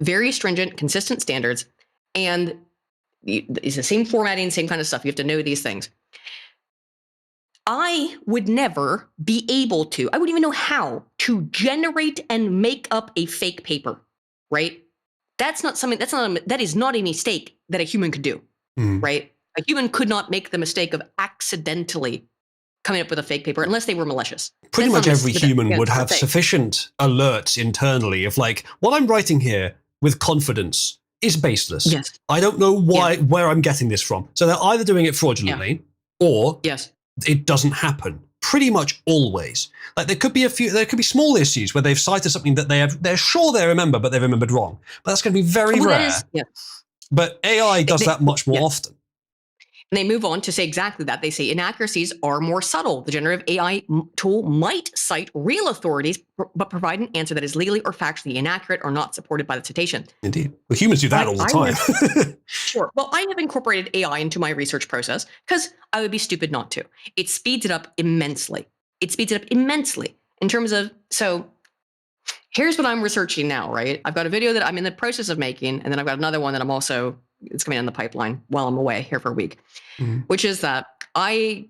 very stringent, consistent standards. And it's the same formatting, same kind of stuff. You have to know these things. I would never be able to, I wouldn't even know how to generate and make up a fake paper, right? That's not something, that is not a mistake that a human could do, right? A human could not make the mistake of accidentally coming up with a fake paper unless they were malicious. Pretty much every human would have sufficient alerts internally of like, what I'm writing here with confidence is baseless. Yes. I don't know where I'm getting this from. So they're either doing it fraudulently or it doesn't happen. Pretty much always. Like there could be small issues where they've cited something that they're sure they remember, but they remembered wrong. But that's going to be very rare. But AI does that much more often. And they move on to say exactly that. They say inaccuracies are more subtle. The generative AI tool might cite real authorities, but provide an answer that is legally or factually inaccurate or not supported by the citation. Indeed. Well, humans do that all the time. Sure. Well, I have incorporated AI into my research process because I would be stupid not to. It speeds it up immensely. It speeds it up immensely in terms of, so here's what I'm researching now, right? I've got a video that I'm in the process of making, and then I've got another one that it's coming in the pipeline while I'm away here for a week, which is that I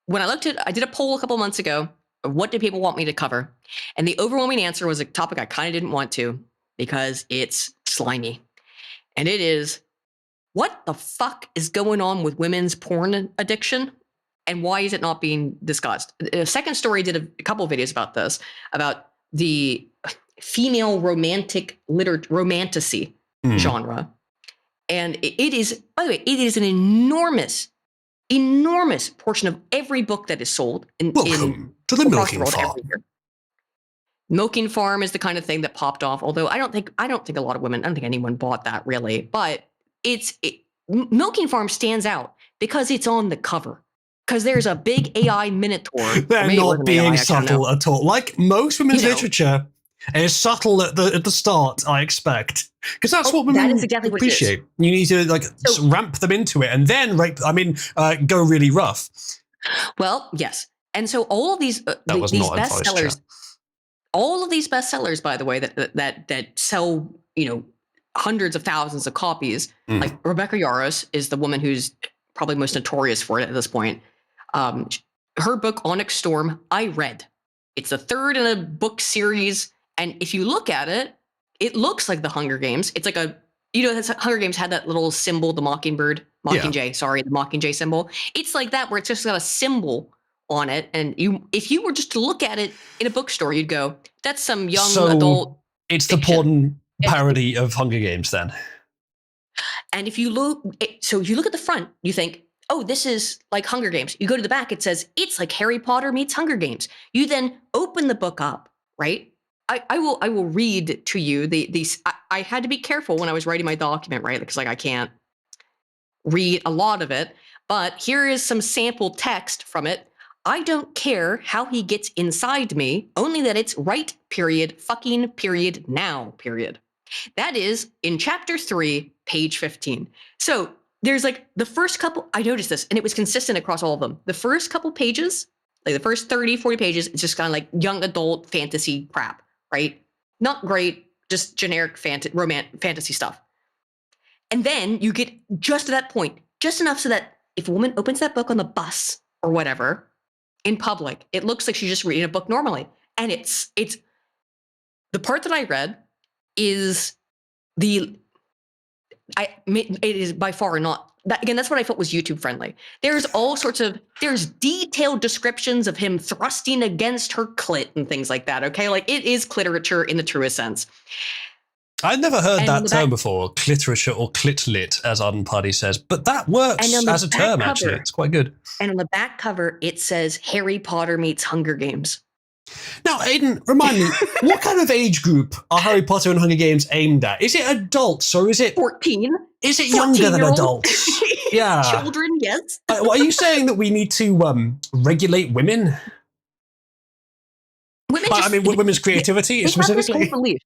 did a poll a couple of months ago of what do people want me to cover? And the overwhelming answer was a topic I kind of didn't want to because it's slimy. And it is, what the fuck is going on with women's porn addiction? And why is it not being discussed? A Second Story did a couple of videos about this, about the female romantasy genre. And it is, by the way, it is an enormous portion of every book that is sold Welcome to the Milking Farm. Milking Farm is the kind of thing that popped off. Although I don't think a lot of women, I don't think anyone bought that really. But Milking Farm stands out because it's on the cover. Because there's a big AI minotaur. They're not being subtle at all. Like most women's literature is subtle at the start, I expect. Because that's what women appreciate. You need to ramp them into it and then go really rough. Well, yes. And so all of these bestsellers, by the way, that sell, hundreds of thousands of copies, like Rebecca Yarros is the woman who's probably most notorious for it at this point. Her book, Onyx Storm, I read. It's the third in a book series. And if you look at it, it looks like the Hunger Games. It's like Hunger Games had that little symbol, the Mockingjay symbol. It's like that, where it's just got a symbol on it. And if you were just to look at it in a bookstore, you'd go, that's some young adult. It's the porn parody of Hunger Games then. And if you look at the front, you think, oh, this is like Hunger Games. You go to the back, it says, it's like Harry Potter meets Hunger Games. You then open the book up, right? I will read to you these. I had to be careful when I was writing my document, right? Because like I can't read a lot of it, but here is some sample text from it. I don't care how he gets inside me, only that it's right, period, fucking period, now, period. That is in chapter 3, page 15. So there's like the first couple, I noticed this, and it was consistent across all of them. The first couple pages, like the first 30, 40 pages, it's just kind of like young adult fantasy crap, right? Not great, just generic fantasy stuff. And then you get just to that point, just enough so that if a woman opens that book on the bus or whatever in public, it looks like she's just reading a book normally. And it's the part that I read is it is by far not that. Again, that's what I felt was YouTube friendly. There's detailed descriptions of him thrusting against her clit and things like that. Okay. Like it is cliterature in the truest sense. I'd never heard that term before, cliterature or clitlit, as Arden Party says, but that works as a term, actually. It's quite good. And on the back cover, it says Harry Potter meets Hunger Games. Now, Aidan, remind me, what kind of age group are Harry Potter and Hunger Games aimed at? Is it adults or is it 14? Is it younger than adults? Yeah. Children, yes. Are you saying that we need to regulate women? Women's creativity specifically?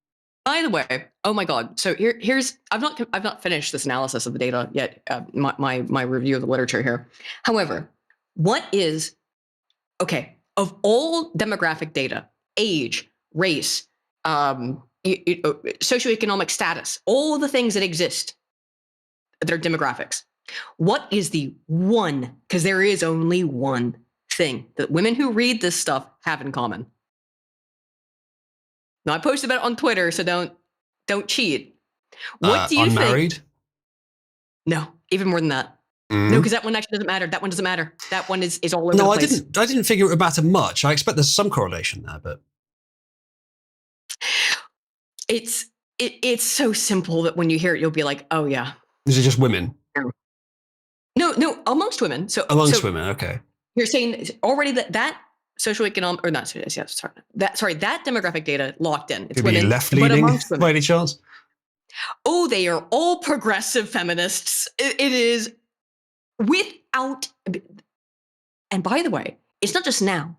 By the way, oh my God! So here's I've not finished this analysis of the data yet. My review of the literature here. However, what is okay of all demographic data, age, race, socioeconomic status, all of the things that exist, their demographics. What is the one? Because there is only one thing that women who read this stuff have in common. Now I posted about it on Twitter, so don't cheat. What do you unmarried? think? No, even more than that. No, because that one actually doesn't matter. That one doesn't matter. That one is all over the place. I didn't figure it would matter much. I expect there's some correlation there, but it's so simple that when you hear it, you'll be like, oh yeah. Is it just women? No, amongst women. So amongst women, okay. You're saying already that socioeconomic, or not, yes, sorry. That demographic data locked in. It's women, left-leaning by any chance? Oh, they are all progressive feminists. It is without, and by the way, it's not just now.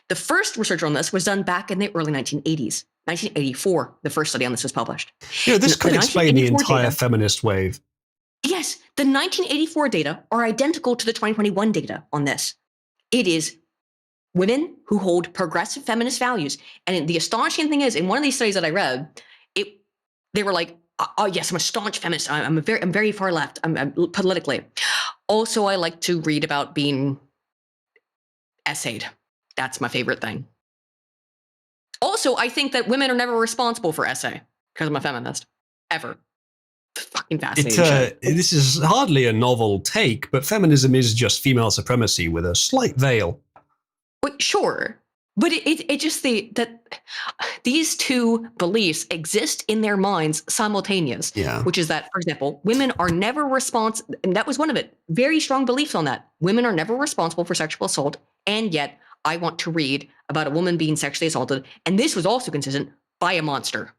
The first research on this was done back in the early 1980s. 1984, the first study on this was published. This could explain the entire feminist wave. Yes, the 1984 data are identical to the 2021 data on this. It is women who hold progressive feminist values. And the astonishing thing is, in one of these studies that I read, they were like, oh yes, I'm a staunch feminist. I'm very far left. I'm politically. Also, I like to read about being essayed. That's my favorite thing. Also, I think that women are never responsible for essay because I'm a feminist. Ever. Fucking fascinating. This is hardly a novel take, but feminism is just female supremacy with a slight veil. Wait, sure. But it just that these two beliefs exist in their minds simultaneous. Yeah. Which is that, for example, women are never responsible, and that was one of it. Very strong beliefs on that. Women are never responsible for sexual assault, and yet I want to read about a woman being sexually assaulted, and this was also consistent, by a monster.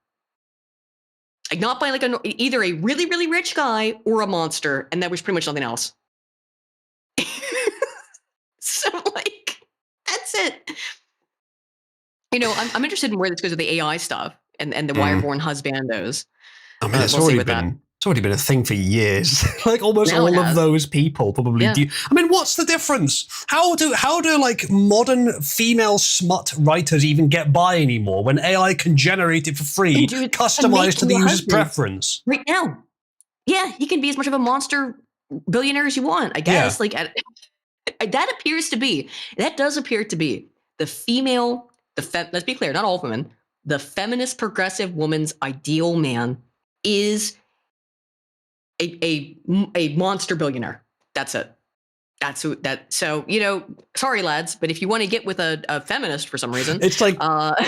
Like not by like either a really, really rich guy or a monster, and that was pretty much nothing else. So like, that's it. You know, I'm interested in where this goes with the AI stuff and the wireborn husbandos. I mean, it's already been a thing for years. Like almost all of those people probably do. I mean, what's the difference? How do like modern female smut writers even get by anymore when AI can generate it for free, customized to the user's preference? Right now. Yeah, he can be as much of a monster billionaire as you want, I guess. Yeah. Like that does appear to be the female, let's be clear, not all women, the feminist progressive woman's ideal man is a monster billionaire. That's it. So, you know, sorry lads, but if you want to get with a feminist for some reason. It's like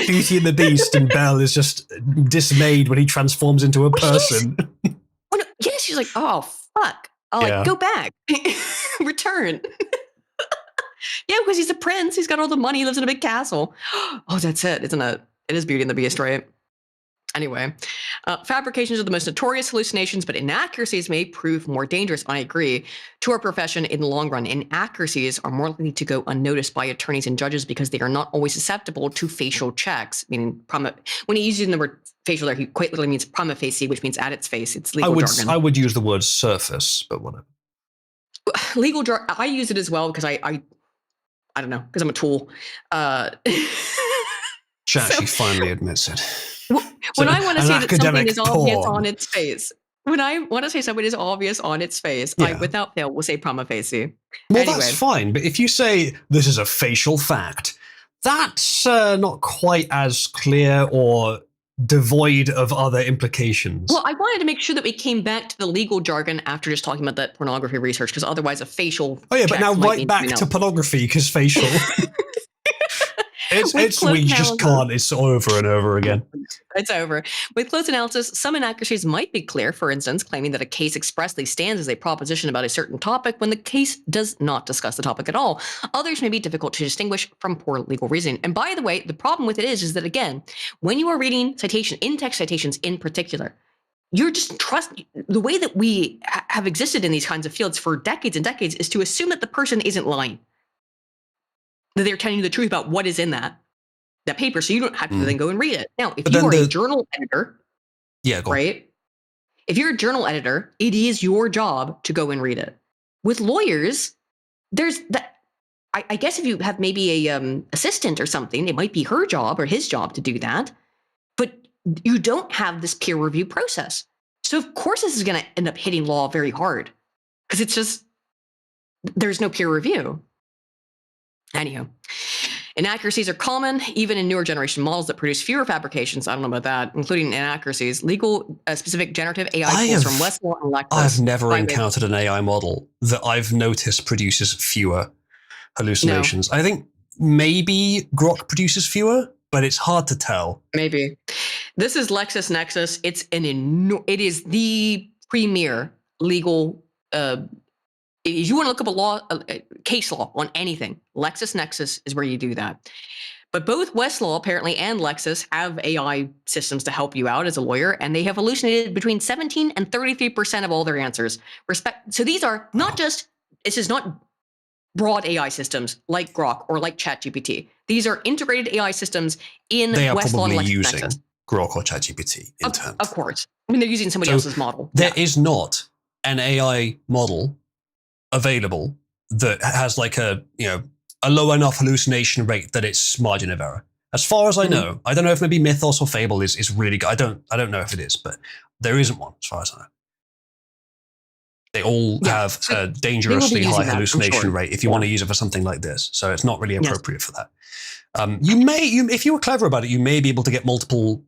Beauty and the Beast and Belle is just dismayed when he transforms into a person. Yes, she's like, oh fuck. I'll like go back. return. Yeah, because he's a prince. He's got all the money. He lives in a big castle. Oh, that's it, isn't it? It is Beauty and the Beast, right? Anyway, fabrications are the most notorious hallucinations, but inaccuracies may prove more dangerous. I agree. To our profession in the long run, inaccuracies are more likely to go unnoticed by attorneys and judges because they are not always susceptible to facial checks. Meaning, when he's using the word facial there, he quite literally means prima facie, which means at its face. It's legal jargon. I would use the word surface, but whatever. Legal jargon. I use it as well because I don't know, because I'm a tool. She finally admits it. When I want to say that something is obvious on its face, I without fail will say prima facie. Well, anyway. That's fine, but if you say this is a facial fact, that's not quite as clear or devoid of other implications. Well, I wanted to make sure that we came back to the legal jargon after just talking about that pornography research, because otherwise a facial. Oh yeah, but now right back to pornography because facial. We just can't. It's over and over again. It's over. With close analysis, some inaccuracies might be clear. For instance, claiming that a case expressly stands as a proposition about a certain topic when the case does not discuss the topic at all. Others may be difficult to distinguish from poor legal reasoning. And by the way, the problem with it is that, again, when you are reading in-text citations in particular, you're just the way that we have existed in these kinds of fields for decades and decades is to assume that the person isn't lying, that they're telling you the truth about what is in that paper, so you don't have to then go and read it. Now, if you are a journal editor, right? If you're a journal editor, it is your job to go and read it. With lawyers, there's that. I guess if you have maybe a assistant or something, it might be her job or his job to do that. But you don't have this peer review process, so of course this is going to end up hitting law very hard because it's just there's no peer review. Anywho, inaccuracies are common, even in newer generation models that produce fewer fabrications. I don't know about that, including inaccuracies. Legal specific generative AI tools from Westlaw and Lexis. I've never encountered an AI model that I've noticed produces fewer hallucinations. No. I think maybe Grok produces fewer, but it's hard to tell. Maybe. This is LexisNexis. It is the premier legal. If you want to look up a case law on anything, LexisNexis is where you do that. But both Westlaw apparently and Lexis have AI systems to help you out as a lawyer, and they have hallucinated between 17 and 33% of all their answers. So these are not just, this is not broad AI systems like Grok or like ChatGPT. These are integrated AI systems in Westlaw and LexisNexis. They are probably using Grok or ChatGPT in turn. Of course. I mean, they're using somebody else's model. There is not an AI model available that has like a low enough hallucination rate that it's margin of error. As far as I know, I don't know if maybe Mythos or Fable is really good. I don't know if it is, but there isn't one as far as I know. They all have a dangerously high hallucination rate if you want to use it for something like this. So it's not really appropriate for that. If you were clever about it, you may be able to get multiple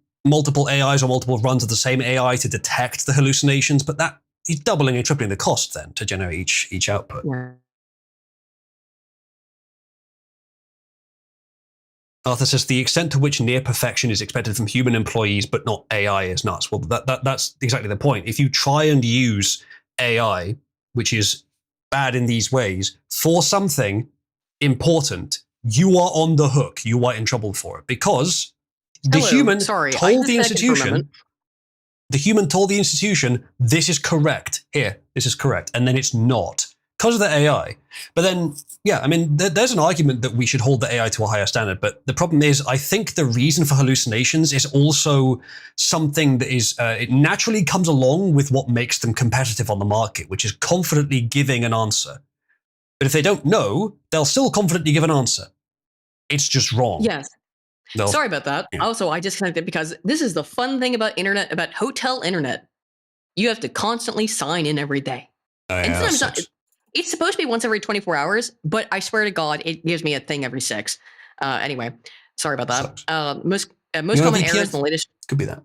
AIs or multiple runs of the same AI to detect the hallucinations, but that is doubling and tripling the cost then to generate each output. Yeah. Arthur says the extent to which near perfection is expected from human employees but not AI is nuts. Well, that's exactly the point. If you try and use AI, which is bad in these ways, for something important, you are on the hook. You are in trouble for it because the human told the institution. The human told the institution, this is correct. Here, this is correct. And then it's not because of the AI. But then, there's an argument that we should hold the AI to a higher standard. But the problem is, I think the reason for hallucinations is also something that is, it naturally comes along with what makes them competitive on the market, which is confidently giving an answer. But if they don't know, they'll still confidently give an answer. It's just wrong. Yes. No. Sorry about that. Yeah. Also, I disconnected because this is the fun thing about hotel internet. You have to constantly sign in every day. And sometimes it's supposed to be once every 24 hours, but I swear to God, it gives me a thing every 6. Anyway, sorry about that. Most common errors in the latest. Could be that.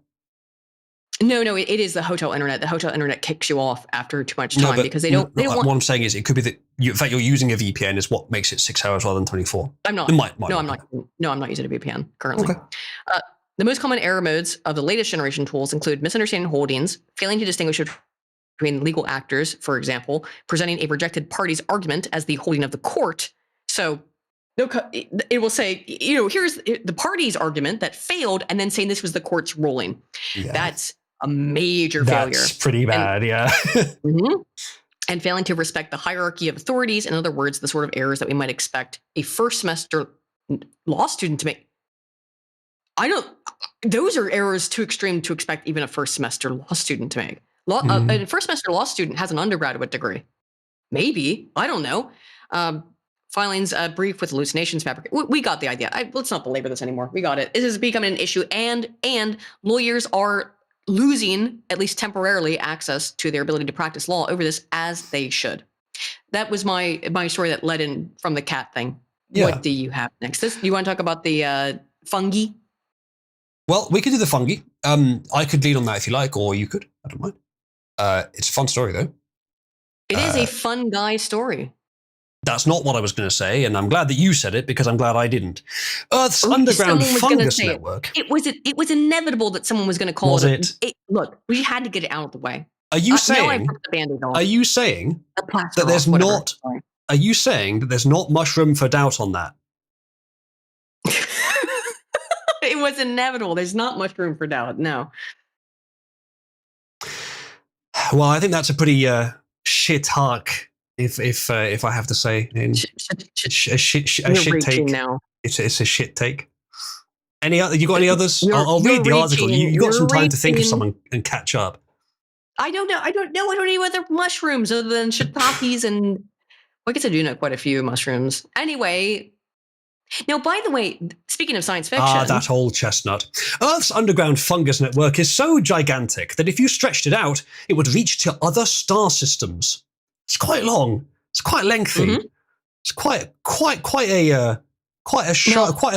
No, it is the hotel internet. The hotel internet kicks you off after too much time because they don't want. What I'm saying is, it could be that in fact you're using a VPN is what makes it 6 hours rather than 24. I'm not. I'm not using a VPN currently. Okay. The most common error modes of the latest generation tools include misunderstanding holdings, failing to distinguish between legal actors, for example, presenting a rejected party's argument as the holding of the court. So it will say, here's the party's argument that failed, and then saying this was the court's ruling. Yeah. That's a major failure. That's pretty bad, yeah. Mm-hmm. And failing to respect the hierarchy of authorities. In other words, the sort of errors that we might expect a first semester law student to make. Those are errors too extreme to expect even a first semester law student to make. A first semester law student has an undergraduate degree. Maybe, I don't know. Filings brief with hallucinations fabric. We got the idea. Let's not belabor this anymore. We got it. This is becoming an issue, and lawyers are losing, at least temporarily, access to their ability to practice law over this, as they should. That was my story that led in from the cat thing. Yeah. What do you have next? You want to talk about the fungi? Well, we could do the fungi. I could lead on that if you like, or you could. I don't mind. It's a fun story, though. It is a fun guy story. That's not what I was going to say, and I'm glad that you said it because I'm glad I didn't. Earth's underground fungus network. It was inevitable that someone was going to call it. Look, we had to get it out of the way. Are you saying? Are you saying that there's not? Are you saying that there's not much room for doubt on that? It was inevitable. There's not much room for doubt. No. Well, I think that's a pretty shit hark. If I have to say, a shit take. Now. It's a shit take. You got any others? I'll read the article. You got some time to think of someone and catch up. I don't know. I don't know any other mushrooms other than shiitakes and. Well, I guess I do know quite a few mushrooms. Anyway. Now, by the way, speaking of science fiction. That old chestnut. Earth's underground fungus network is so gigantic that if you stretched it out, it would reach to other star systems. It's quite long. It's quite lengthy. Mm-hmm. It's quite a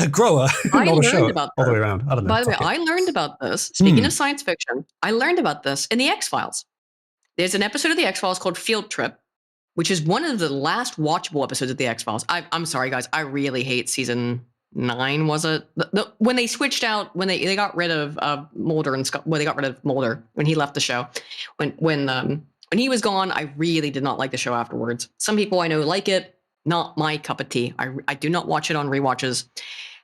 grower. I learned about all the way around. I don't know. By the way, I learned about this. Speaking of science fiction, I learned about this in the X-Files. There's an episode of the X-Files called Field Trip, which is one of the last watchable episodes of the X-Files. I'm sorry, guys. I really hate season 9. Was it when they switched out? When they got rid of Mulder and Scully? Well, they got rid of Mulder when he left the show. When he was gone, I really did not like the show afterwards. Some people I know like it, not my cup of tea. I do not watch it on rewatches.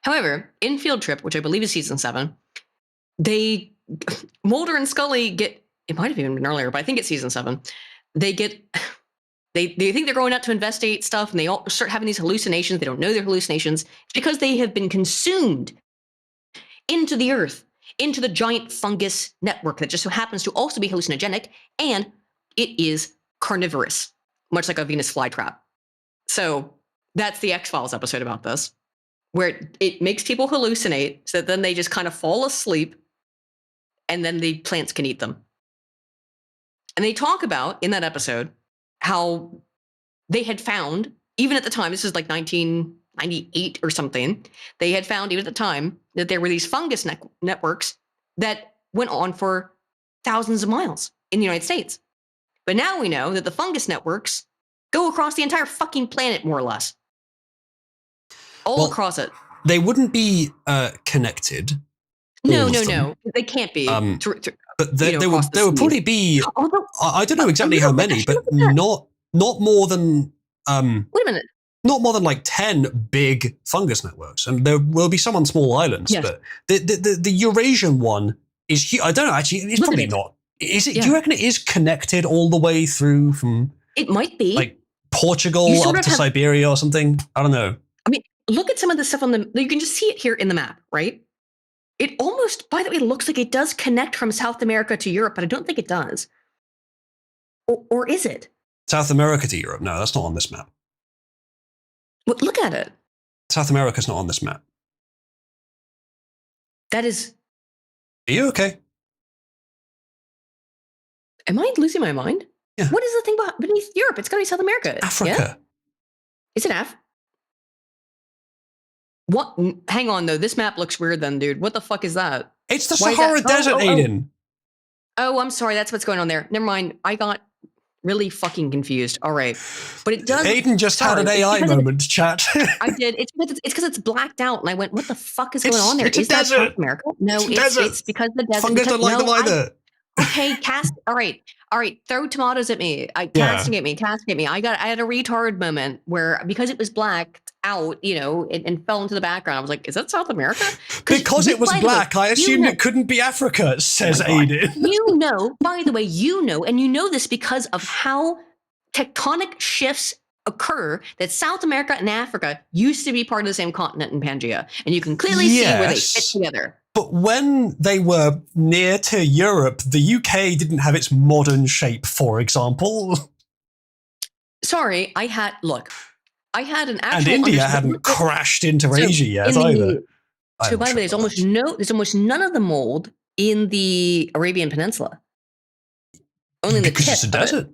However, in Field Trip, which I believe is season 7, Mulder and Scully get, it might have even been earlier, but I think it's season 7. They think they're going out to investigate stuff, and they all start having these hallucinations. They don't know they're hallucinations. It's because they have been consumed into the earth, into the giant fungus network that just so happens to also be hallucinogenic, and it is carnivorous, much like a Venus flytrap. So that's the X-Files episode about this, where it makes people hallucinate so that then they just kind of fall asleep and then the plants can eat them. And they talk about, in that episode, how they had found, even at the time, this is like 1998 or something, they had found, even at the time, that there were these fungus networks that went on for thousands of miles in the United States. But now we know that the fungus networks go across the entire fucking planet, more or less. All across it. They wouldn't be connected. No. They can't be. But there would probably be, I don't know exactly how many, but not more than... wait a minute. Not more than like 10 big fungus networks. And there will be some on small islands, yes. But the Eurasian one is huge. I don't know, actually, it's probably not. Is it? Yeah. Do you reckon it is connected all the way through from? It might be like Portugal up to Siberia or something. I don't know. I mean, look at some of the stuff on the. You can just see it here in the map, right? It almost, by the way, looks like it does connect from South America to Europe, but I don't think it does. Or is it? South America to Europe? No, that's not on this map. Well, look at it. South America's not on this map. That is. Are you okay? Am I losing my mind? Yeah. What is the thing beneath Europe? It's got to be South America. Africa. Yeah? Is it What? Hang on, though. This map looks weird then, dude. What the fuck is that? It's the Sahara Desert, Aiden. Oh, I'm sorry. That's what's going on there. Never mind. I got really fucking confused. All right. But it does. Aiden just had an AI moment, chat. I did. It's because it's blacked out. And I went, what the fuck is going on there? Is that South America? No, it's because the desert. Fungus don't like them either. Okay, Cass. All right. all right, throw tomatoes at me, Yeah. casting at me. I had a retard moment where because it was blacked out, and fell into the background. I was like, is that South America? Because it was by the way, black, I assumed it couldn't be Africa, says Aiden. by the way, and you know this because of how tectonic shifts occur, that South America and Africa used to be part of the same continent in Pangea. And you can clearly see where they fit together. But when they were near to Europe, the UK didn't have its modern shape, for example. Sorry, I had an actual... And India hadn't crashed into Asia yet either. So by the way, there's almost none of the mold in the Arabian Peninsula. Only in the because tip it's a of desert. It.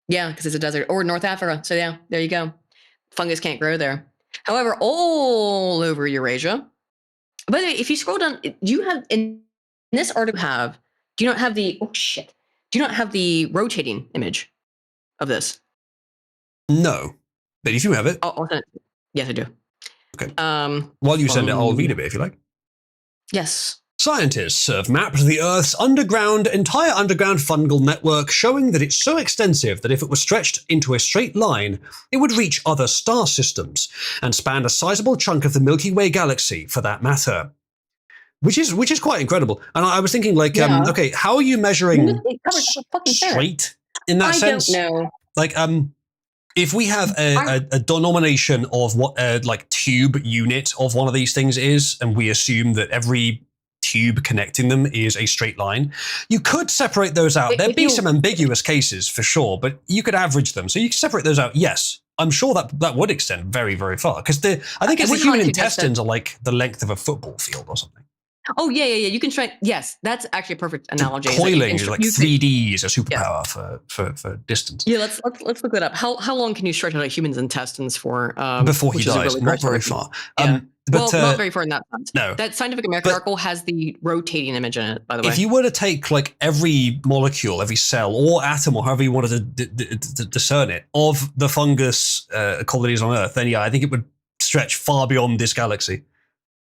Yeah, because it's a desert. Or North Africa. So yeah, there you go. Fungus can't grow there. However, all over Eurasia... By the way, if you scroll down, do you have in this article do you not have the do you not have the rotating image of this? No. But if you have it. I'll send it. Yes, I do. Okay. While you send it, I'll read a bit if you like. Yes. Scientists have mapped the Earth's entire underground fungal network, showing that it's so extensive that if it was stretched into a straight line, it would reach other star systems and span a sizable chunk of the Milky Way galaxy, for that matter. Which is quite incredible. And I was thinking, like, okay, how are you measuring straight in that sense? I don't know. Like, if we have a denomination of what like tube unit of one of these things is, and we assume that every tube connecting them is a straight line, you could separate those out. There'd be some ambiguous cases for sure, but you could average them. So you can separate those out. Yes, I'm sure that would extend very, very far, because I think it's the human intestines are like the length of a football field or something. Oh yeah. You can try. Yes, that's actually a perfect analogy. Coiling is like 3D is a superpower for distance. Yeah, let's look that up. How long can you stretch out a human's intestines for? Before he dies, not very far. Yeah. But, not very far in that sense. No. That Scientific American article has the rotating image in it, by the way. If you were to take like every molecule, every cell or atom, or however you wanted to discern it, of the fungus colonies on Earth, then yeah, I think it would stretch far beyond this galaxy.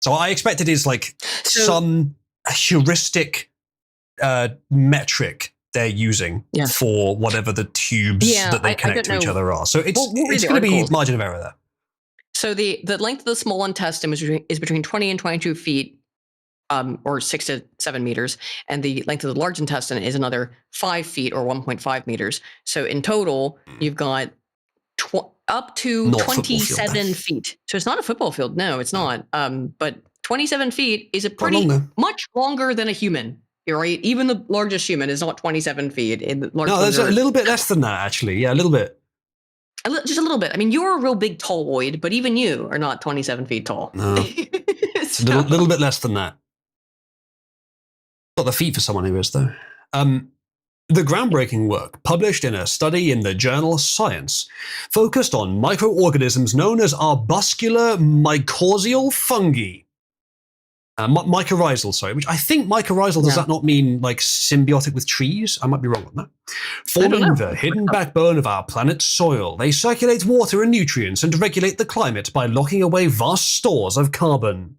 So I expect it is like some heuristic metric they're using for whatever the tubes that they connect to each other are. So it's going to be margin of error there. So the length of the small intestine is between 20 and 22 feet, or 6 to 7 meters, and the length of the large intestine is another 5 feet or 1.5 meters. So in total, you've got up to 27 feet. So it's not a football field. No, it's not. But 27 feet is much longer than a human. You're right. Even the largest human is not 27 feet. No, there's a little bit less than that, actually. Yeah, a little bit. Just a little bit. I mean, you're a real big talloid, but even you are not 27 feet tall. No. It's a little bit less than that. Got the feet for someone who is, though. The groundbreaking work, published in a study in the journal Science, focused on microorganisms known as arbuscular mycorrhizal fungi. Mycorrhizal, sorry, which I think mycorrhizal, does that not mean like symbiotic with trees? I might be wrong on that. Forming the hidden backbone of our planet's soil, they circulate water and nutrients and regulate the climate by locking away vast stores of carbon.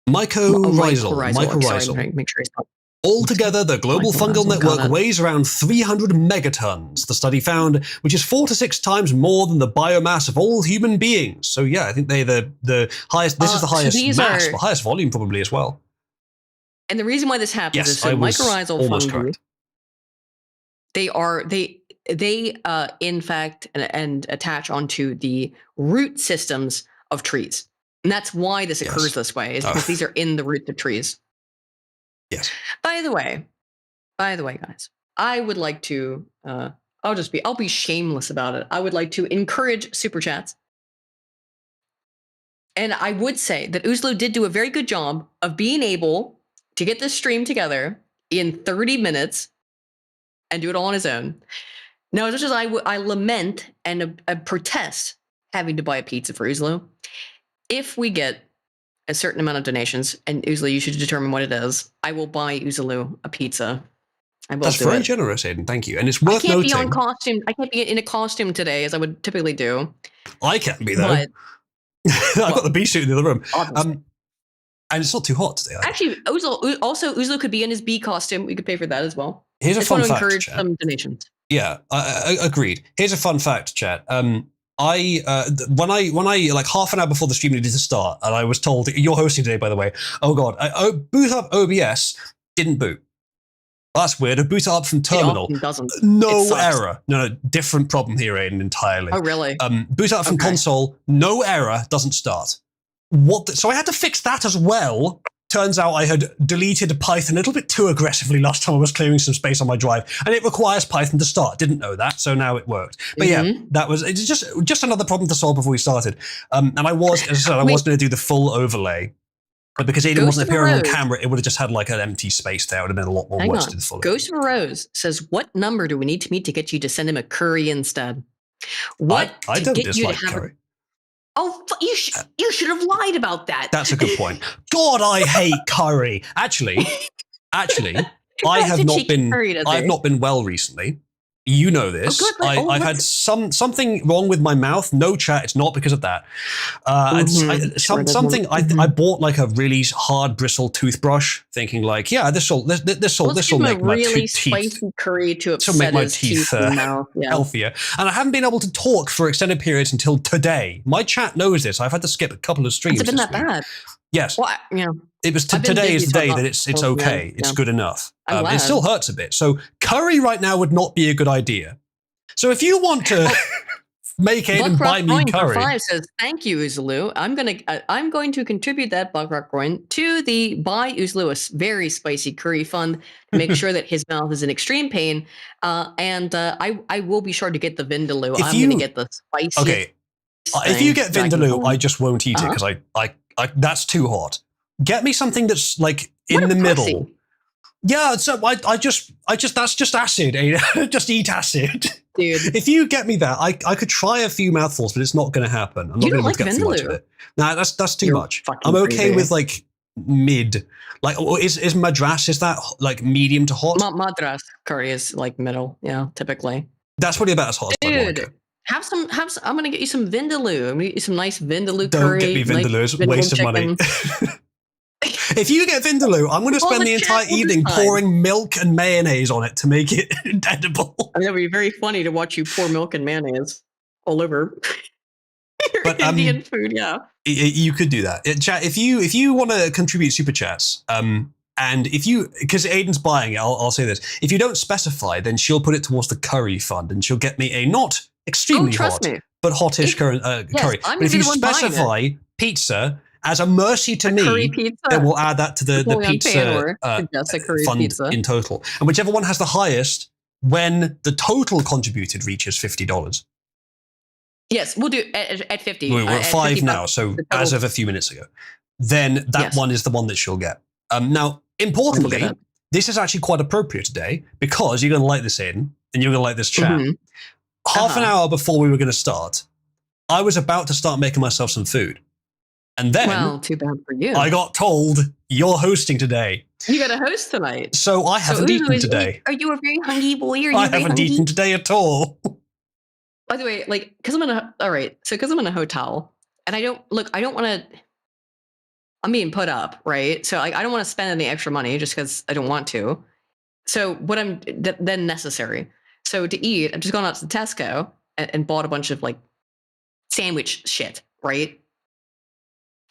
Mycorrhizal. Sorry, make sure Altogether, the global fungal network weighs around 300 megatons, the study found, which is 4 to 6 times more than the biomass of all human beings. So yeah, I think they're the highest. This is the highest mass, but highest volume probably as well. And the reason why this happens is so mycorrhizal fungi. They in fact and attach onto the root systems of trees, and that's why this occurs this way. Is because these are in the roots of trees. Yes. By the way, guys, I would like to, I'll be shameless about it. I would like to encourage super chats. And I would say that Uzlu did do a very good job of being able to get this stream together in 30 minutes and do it all on his own. Now, as much as I lament and protest having to buy a pizza for Uzlu, if we get a certain amount of donations, and Uzlu, you should determine what it is, I will buy Uzlu a pizza. That's very generous, Aiden. Thank you. And it's worth noting. I can't be in a costume today as I would typically do. I can't be, though. I've got the bee suit in the other room. And it's not too hot today. Actually, Uzlo could be in his bee costume. We could pay for that as well. Here's a I just fun want to fact, encourage chat. some donations. Yeah, I agreed. Here's a fun fact, chat. When I like half an hour before the stream needed to start, and I was told you're hosting today, by the way. Oh god, boot up OBS didn't boot. That's weird. I boot it up from terminal. It doesn't. No It sucks. error. No, different problem here, Aiden, entirely. Oh, really? Boot up from Okay. console, no error, doesn't start. So I had to fix that as well. Turns out I had deleted Python a little bit too aggressively last time I was clearing some space on my drive, and it requires Python to start. Didn't know that, so now it worked. But yeah, it's just another problem to solve before we started. And I was, as I said, I was going to do the full overlay, but because Aiden Ghost wasn't of a appearing on Rose. camera, it would have just had like an empty space there. It would have been a lot more Hang work on. to do the full. Ghost of a Rose says, "What number do we need to meet to get you to send him a curry instead?" What I to don't get you to dislike have curry. Oh, you should have lied about that. That's a good point. God, I hate curry. Actually, I Everyone have has not cheeky been. curry, doesn't I have they? not been well recently. You know this. good, but- I've had something wrong with my mouth. No chat. It's not because of that. Something. I bought like a really hard bristle toothbrush, thinking like, yeah, this will Let's give him make a my really teeth spicy curry to This'll make upset my his teeth, teeth and mouth. Yeah. healthier. And I haven't been able to talk for extended periods until today. My chat knows this. I've had to skip a couple of streams. Has it been this that week. bad? Yes. Well, It was I've been today is busy, the so I'm day not- that it's oh, okay. yeah, It's yeah. good enough. I'm It glad. still hurts a bit. So curry right now would not be a good idea. So if you want to make Aiden buy me curry, 5 says, "Thank you, Uzlu. I'm going to contribute that Buckrock coin to the Buy Uzlu a very spicy curry fund to make sure that his mouth is in extreme pain. I will be sure to get the Vindaloo. If I'm you- going to get the spiciest. okay. If you get thing that I can Vindaloo, I find. just won't eat it because I that's too hot. Get me something that's like in What the a middle. pussy. Yeah, so I just that's just acid. Just eat acid. Dude. If you get me that, I could try a few mouthfuls, but it's not going to happen. I'm not You going don't to like get too much of Vindaloo. it. Nah, that's too You're much. fucking I'm okay crazy. with like mid. Like, is Madras, is that like medium to hot? Madras curry is like middle. Yeah, typically. That's probably about as hot as I'd like Dude, it. have some. I'm gonna get you some Vindaloo. I'm gonna get you some nice Vindaloo Don't curry. get me Vindaloo. It's a waste of money. If you get Vindaloo, I'm going to All spend the the entire chat will evening decide. pouring milk and mayonnaise on it to make it edible. I mean, that would be very funny to watch you pour milk and mayonnaise all over your But, Indian food. Yeah. You could do that. Chat, if you want to contribute super chats, and if you, because Aiden's buying it, I'll say this: if you don't specify, then she'll put it towards the curry fund, and she'll get me a not extremely trust hot me. but hottish If- curry. I'm But gonna if be you the one buying it. specify pizza as a mercy to Curry me, pizza. then we'll add that to the Napoleon pizza Panor suggests a curry fund pizza. in total, and whichever one has the highest when the total contributed reaches $50. Yes, we'll do at 50. We're at 5 50 now, so the as total- of a few minutes ago. Then that Yes. one is the one that she'll get. Now, Look importantly, at that. this is actually quite appropriate today because you're going to like this, Aiden, and you're going to like this chat. Mhm. Half an Uh-huh. hour before we were going to start, I was about to start making myself some food. And then Well, too bad for you. I got told you're hosting today. You got a host tonight. So I haven't Uzu eaten is- today. Are you a very hungry boy? Are you I very haven't hungry? eaten today at all. By the way, like, because I'm in a because I'm in a hotel, and I don't want to. I'm being put up, right? So I don't want to spend any extra money just because I don't want to. So what I'm then necessary. So to eat, I've just gone out to Tesco and bought a bunch of like sandwich shit, right?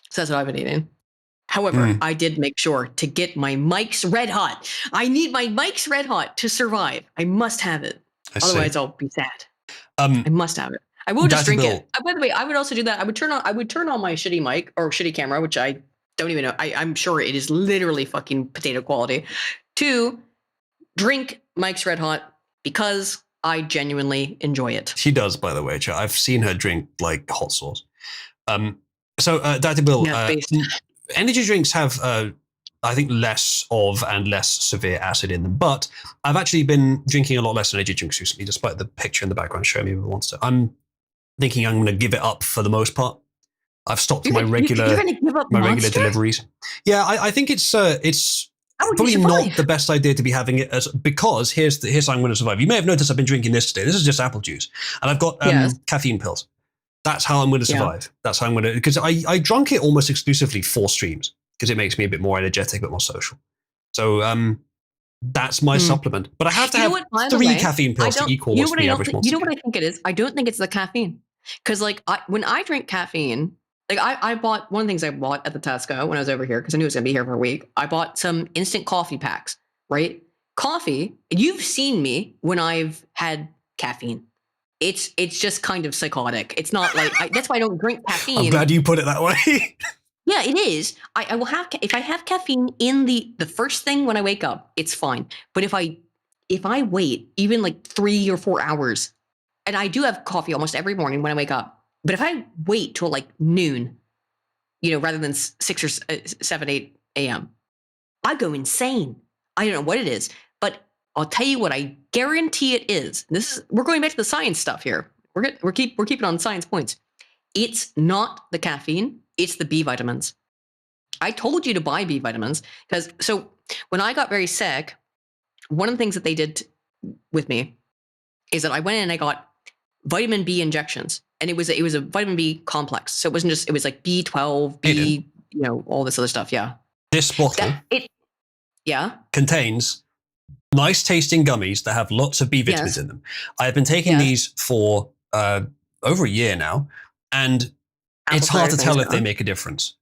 So that's what I've been eating. However, I did make sure to get my Mike's Red Hot. I need my Mike's Red Hot to survive. I must have it. I see. Otherwise, I'll be sad. I must have it. I will just Dr. drink Bill. it. By the way, I would also do that. I would turn on my shitty mic or shitty camera, which I don't even know. I'm sure it is literally fucking potato quality, to drink Mike's Red Hot because I genuinely enjoy it. She does, by the way. Chat. I've seen her drink like hot sauce. Dr. Bill, Yeah, based. energy drinks have, I think, less of and less severe acid in them. But I've actually been drinking a lot less energy drinks recently, despite the picture in the background showing me the monster. I'm thinking I'm going to give it up for the most part. I've stopped my regular You're gonna give up my regular Monster? deliveries. Yeah, I think it's How would you probably not survive? the best idea to be having it as, because here's how I'm going to survive. You may have noticed I've been drinking this today. This is just apple juice, and I've got Yes. caffeine pills. That's how I'm going to Yeah. survive. That's how I'm going to, because I drunk it almost exclusively for streams. because it makes me a bit more energetic, a bit more social. So that's my supplement. But I have to have By the 3 way, caffeine pills to equal what's the average monster. You know what I think it is? I don't think it's the caffeine. Because like when I drink caffeine, like I bought one of the things I bought at the Tesco when I was over here because I knew I was gonna be here for a week. I bought some instant coffee packs, right? Coffee. You've seen me when I've had caffeine. It's just kind of psychotic. It's not like that's why I don't drink caffeine. I'm glad you put it that way. Yeah, it is. I will have if I have caffeine in the first thing when I wake up, it's fine. But if I wait even like 3 or 4 hours, and I do have coffee almost every morning when I wake up, but if I wait till like noon, rather than 6 or 7, 8 a.m., I go insane. I don't know what it is, but I'll tell you what I guarantee it is. We're going back to the science stuff here. We're keeping on science points. It's not the caffeine. It's the B vitamins. I told you to buy B vitamins because when I got very sick, one of the things that they did with me is that I went in and I got vitamin B injections, and it was a vitamin B complex. So it wasn't just, it was like B12, B, all this other stuff. Yeah. This bottle contains nice tasting gummies that have lots of B vitamins in them. I've been taking these for over a year now, and it's hard to tell if they make a difference.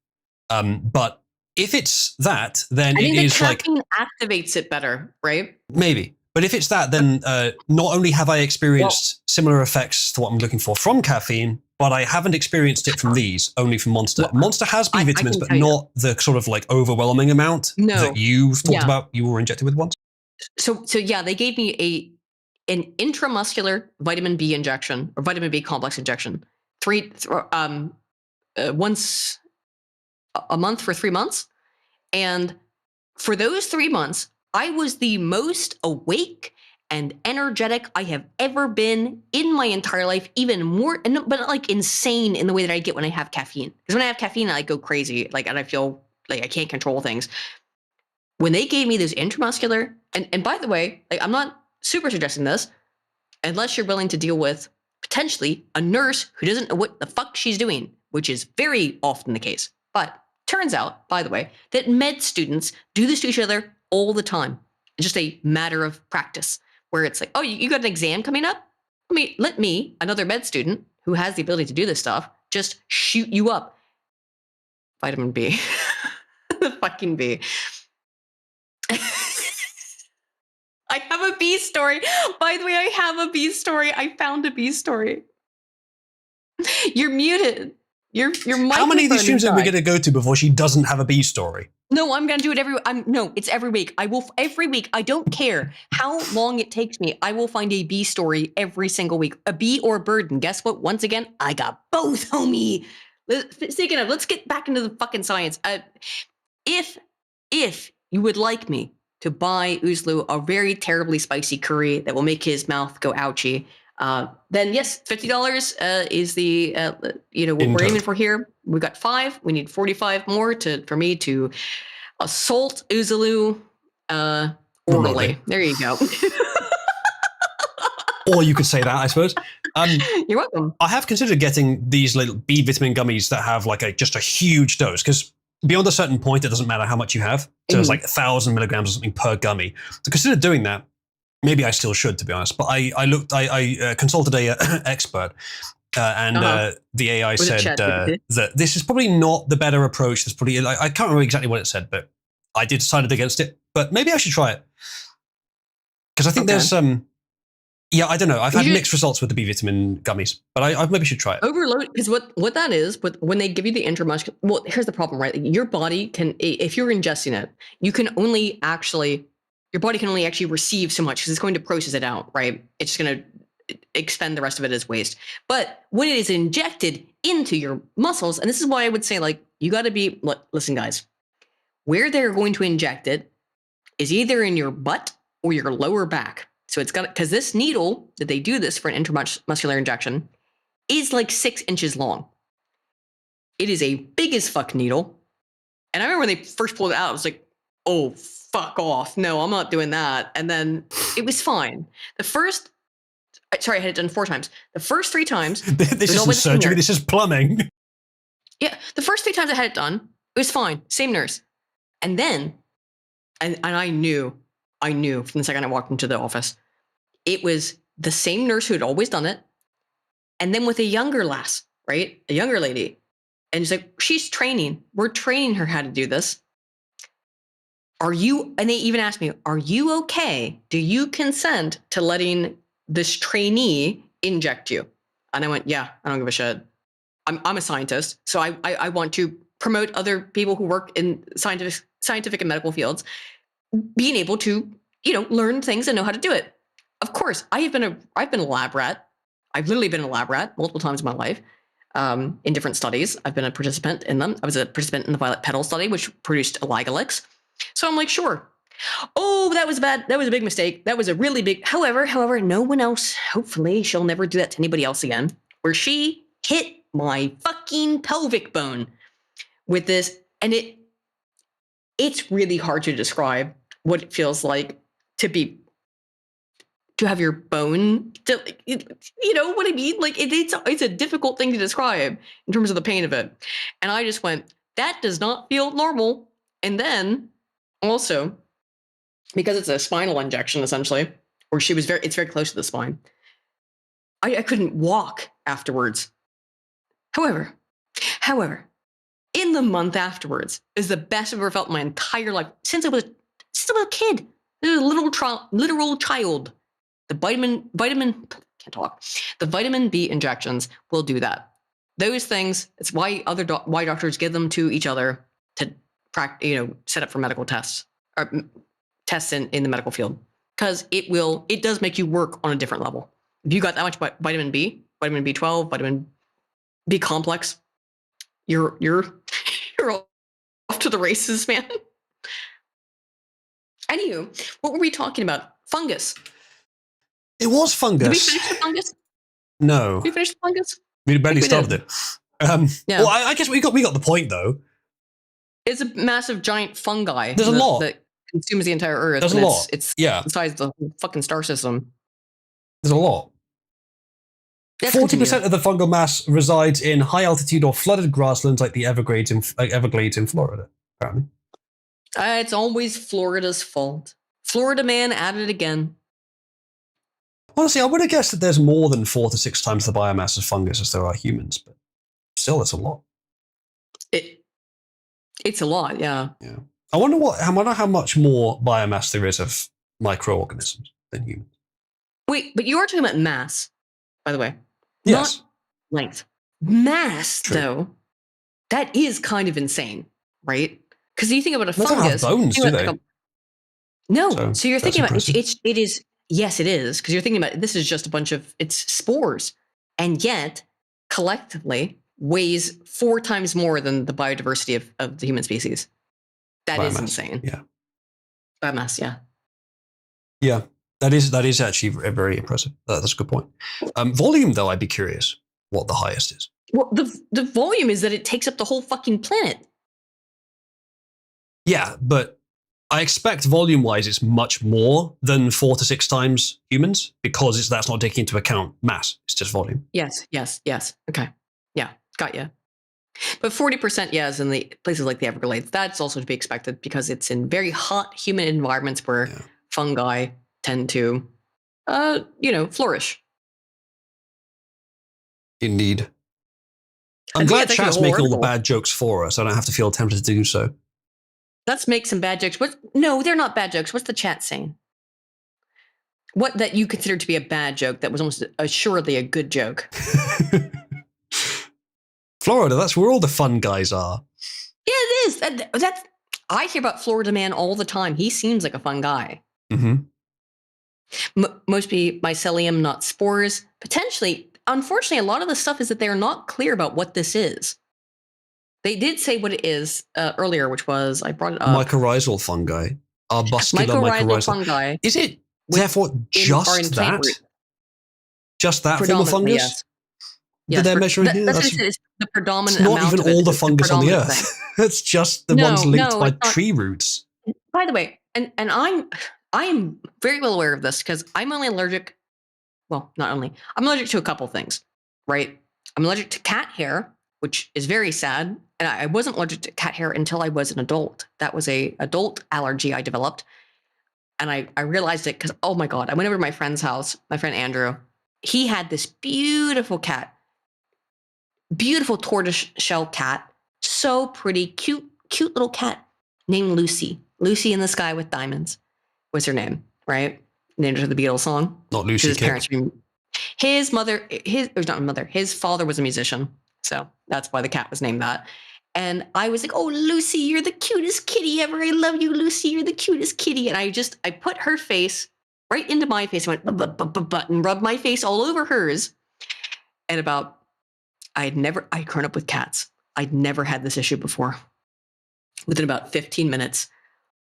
But if it's that, then it is like caffeine activates it better, right? Maybe. But if it's that, then not only have I experienced similar effects to what I'm looking for from caffeine, but I haven't experienced it from these, only from Monster. Monster has B vitamins, but not the sort of like overwhelming amount that you've talked about you were injected with once. So yeah, they gave me an intramuscular vitamin B injection or vitamin B complex injection, once a month for 3 months. And for those 3 months, I was the most awake and energetic I have ever been in my entire life, even more, but like insane in the way that I get when I have caffeine. Because when I have caffeine, I go crazy, and I feel like I can't control things. When they gave me those intramuscular, and by the way, I'm not super suggesting this, unless you're willing to deal with potentially a nurse who doesn't know what the fuck she's doing, which is very often the case. But turns out, by the way, that med students do this to each other all the time. It's just a matter of practice, where it's like, oh, you got an exam coming up? Let me, another med student who has the ability to do this stuff, just shoot you up. Vitamin B. The fucking B. I have a bee story. By the way, I have a bee story. I found a bee story. You're muted. Your How many of these streams are we going to go to before she doesn't have a bee story? No, I'm going to do it it's every week. Every week. I don't care how long it takes me. I will find a bee story every single week. A bee or a bird. And guess what? Once again, I got both, homie. Speaking of, let's get back into the fucking science. If you would like me to buy Uzlu a very terribly spicy curry that will make his mouth go ouchie, then yes, $50 is the what we're aiming for here. We've got 5. We need 45 more for me to assault Uzlu orally. There you go. Or you could say that, I suppose. You're welcome. I have considered getting these little B vitamin gummies that have just a huge dose, because beyond a certain point, it doesn't matter how much you have. So it's like 1,000 milligrams or something per gummy. To consider doing that, maybe I still should, to be honest. But I consulted a expert, and the AI said that this is probably not the better approach. There's probably, I can't remember exactly what it said, but I did decided against it. But maybe I should try it, because I think there's I don't know. I've had mixed results with the B vitamin gummies, but I maybe should try it. Overload, because what that is, but when they give you the intramuscular, well, here's the problem, right? Your body can, if you're ingesting it, your body can only actually receive so much because it's going to process it out, right? It's just going to expend the rest of it as waste. But when it is injected into your muscles, and this is why I would say, you got to be, listen, guys, where they're going to inject it is either in your butt or your lower back. So it's got, because this needle that they do this for an intramuscular injection is 6 inches long. It is a big as fuck needle. And I remember when they first pulled it out, I was like, oh, fuck off. No, I'm not doing that. And then it was fine. I had it done 4 times. The first 3 times. This isn't surgery, this is plumbing. Yeah. The first 3 times I had it done, it was fine. Same nurse. And then, and I knew from the second I walked into the office, it was the same nurse who had always done it. And then with a younger lass, right? A younger lady. And she's like, she's training. We're training her how to do this. Are you, and they even asked me, are you okay? Do you consent to letting this trainee inject you? And I went, yeah, I don't give a shit. I'm a scientist. So I want to promote other people who work in scientific and medical fields being able to, learn things and know how to do it. Of course, I've been a lab rat. I've literally been a lab rat multiple times in my life. In different studies. I've been a participant in them. I was a participant in the violet petal study, which produced Eligalix. So I'm like, sure. Oh, that was bad. That was a big mistake. That was a really big. However, no one else, hopefully she'll never do that to anybody else again, where she hit my fucking pelvic bone with this. And it's really hard to describe what it feels like to have your bone, you know what I mean? Like it's a difficult thing to describe in terms of the pain of it. And I just went, that does not feel normal. And then also, because it's a spinal injection essentially, or it's very close to the spine, I couldn't walk afterwards. However, in the month afterwards is the best I've ever felt in my entire life since I was a kid. A literal child. The the vitamin B injections will do that. Those things, it's why why doctors give them to each other to set up for medical tests or tests in the medical field, because it does make you work on a different level. If you got that much vitamin B, vitamin B12, vitamin B complex, you're off to the races, man. Anywho, what were we talking about? Fungus. It was fungus. Did we finish the fungus? No. Did we finish the fungus? We barely started it. Yeah. Well, I guess we got the point though. It's a massive giant fungi. There's a lot that consumes the entire Earth. There's a lot. It's yeah. the size of the whole fucking star system. There's a lot. 40% of the fungal mass resides in high altitude or flooded grasslands like the Everglades in Florida, apparently. It's always Florida's fault. Florida man at it again. Honestly, I would have guessed that there's more than 4 to 6 times the biomass of fungus as there are humans, but still, it's a lot. It's a lot, yeah. Yeah. I wonder how much more biomass there is of microorganisms than humans. Wait, but you are talking about mass, by the way. Yes. Not length. Mass, True. though, that is kind of insane, right? Because you think about a They fungus. don't have bones, do they? No. So you're thinking about impressive. it is. Yes, it is, because you're thinking about this is just a bunch of it's spores, and yet collectively weighs 4 times more than the biodiversity of the human species. That is Biomass. insane. Yeah. Biomass, yeah. Yeah. That is actually very impressive. That's a good point. Volume, though, I'd be curious what the highest is. Well, the volume is that it takes up the whole fucking planet. Yeah, but I expect volume-wise it's much more than 4 to 6 times humans, because that's not taking into account mass. It's just volume. Yes. Okay. Yeah, got you. But 40%, yes, in the places like the Everglades, that's also to be expected because it's in very hot, humid environments where fungi tend to, flourish. Indeed. I'm glad chat's making all the bad jokes for us. I don't have to feel tempted to do so. Let's make some bad jokes. No, they're not bad jokes. What's the chat saying? What that you consider to be a bad joke that was almost assuredly a good joke? Florida, that's where all the fun guys are. Yeah, it is. That's I hear about Florida man all the time. He seems like a fun guy. Mm-hmm. Mostly mycelium, not spores. Potentially, unfortunately, a lot of the stuff is that they're not clear about what this is. They did say what it is earlier, which was, I brought it up. Mycorrhizal fungi. Arbuscular mycorrhizal fungi. Is it therefore just that? Just that form of fungus? Yes. Did they measure in here? That's the predominant it's not amount even of it. all the It's fungus on the predominant earth. thing. It's just the ones linked by tree roots. By the way, and I am very well aware of this because I'm only allergic. Well, not only. I'm allergic to a couple things, right? I'm allergic to cat hair which is very sad. And I wasn't allergic to cat hair until I was an adult. That was a adult allergy I developed. And I realized it because, oh my God, I went over to my friend's house, my friend Andrew. He had this beautiful cat, beautiful tortoise shell cat. So pretty, cute little cat named Lucy. Lucy in the Sky with Diamonds was her name, right? Named after the Beatles song. Not Lucy His Kick. parents were, his father was a musician. So that's why the cat was named that. And I was like, oh, Lucy, you're the cutest kitty ever. I love you, Lucy. You're the cutest kitty. And I put her face right into my face and went, and rubbed my face all over hers. And I'd grown up with cats. I'd never had this issue before. Within about 15 minutes,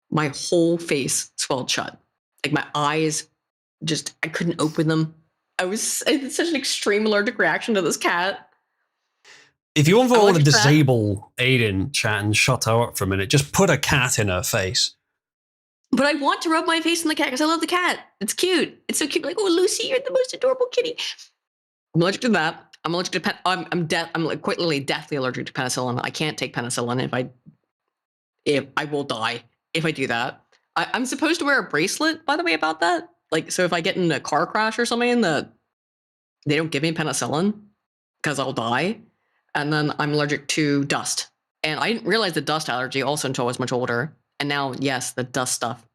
my whole face swelled shut. Like my eyes I couldn't open them. I had such an extreme allergic reaction to this cat. If you want to disable Aiden, chat, and shut her up for a minute, just put a cat in her face. But I want to rub my face on the cat because I love the cat. It's cute. It's so cute. Like, oh, Lucy, you're the most adorable kitty. I'm allergic to that. I'm allergic to I'm like quite literally deathly allergic to penicillin. I can't take penicillin if I will die if I do that. I'm supposed to wear a bracelet, by the way, about that. Like, so if I get in a car crash or something, they don't give me penicillin because I'll die. And then I'm allergic to dust. And I didn't realize the dust allergy also until I was much older. And now, yes, the dust stuff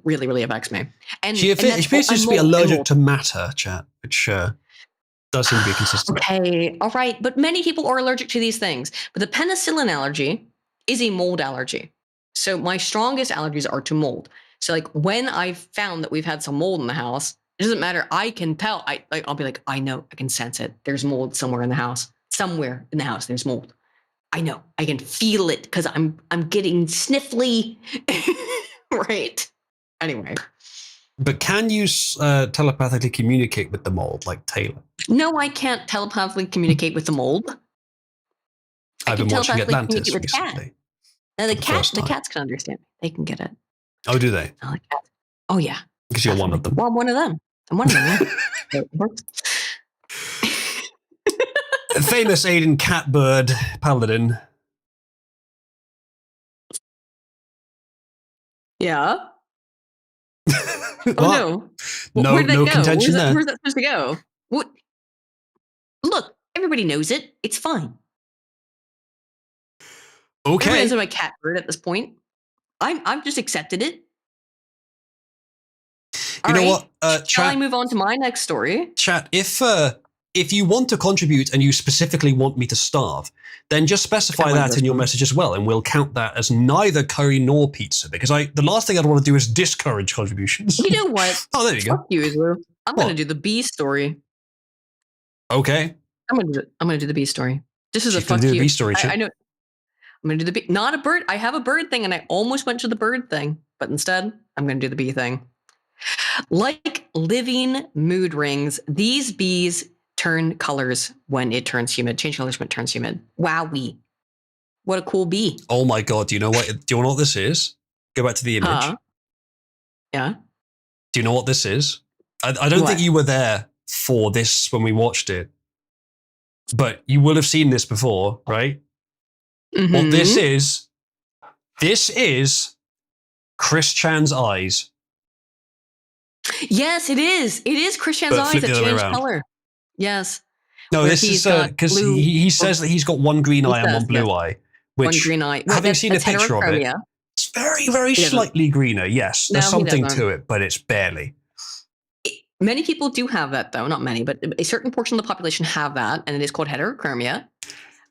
really, really affects me. And she appears to be allergic to matter, chat, which does seem to be consistent. Okay, all right. But many people are allergic to these things. But the penicillin allergy is a mold allergy. So my strongest allergies are to mold. So like when I've found that we've had some mold in the house, it doesn't matter. I can tell. I'll be like, I know, I can sense it. There's mold somewhere in the house. Somewhere in the house, there's mold. I know. I can feel it because I'm getting sniffly. Right? Anyway. But can you telepathically communicate with the mold like Taylor? No, I can't telepathically communicate with the mold. I've been watching Atlantis with recently. Now the cats can understand. They can get it. Oh, do they? I like cats. Oh yeah. Because you're one of them. Well, I'm one of them. I'm one of them. Famous Aiden Catbird Paladin. Yeah. Oh no. No, no contention there. Where's that supposed to go? What? Look, everybody knows it. It's fine. Okay. Everybody knows I'm a catbird at this point. I've just accepted it. You know what? Shall I move on to my next story? Chat, if you want to contribute and you specifically want me to starve, then just specify that in your message as well, and we'll count that as neither curry nor pizza. Because the last thing I'd want to do is discourage contributions. You know what? Oh, there you go. Fuck you, Israel. I'm going to do the bee story. Okay. I'm going to do the bee story. This is a fuck do you. The bee story, I know. I'm going to do the bee. Not a bird. I have a bird thing, and I almost went to the bird thing, but instead, I'm going to do the bee thing. Like living mood rings, these bees turn colors when it turns humid. Change colors when it turns humid. Wowee. What a cool bee. Oh my God. Do you know what this is? Go back to the image. Yeah. Do you know what this is? I don't think you were there for this when we watched it, but you will have seen this before, right? Mm-hmm. What this is Chris Chan's eyes. Yes, it is. It is Chris Chan's eyes that change color. Yes. No, this is because he says that he's got one green eye and one blue eye. Which, one green eye. Having seen a picture of it, it's very, very slightly greener. Yes, there's something to it, but it's barely. Many people do have that, though. Not many, but a certain portion of the population have that, and it is called heterochromia,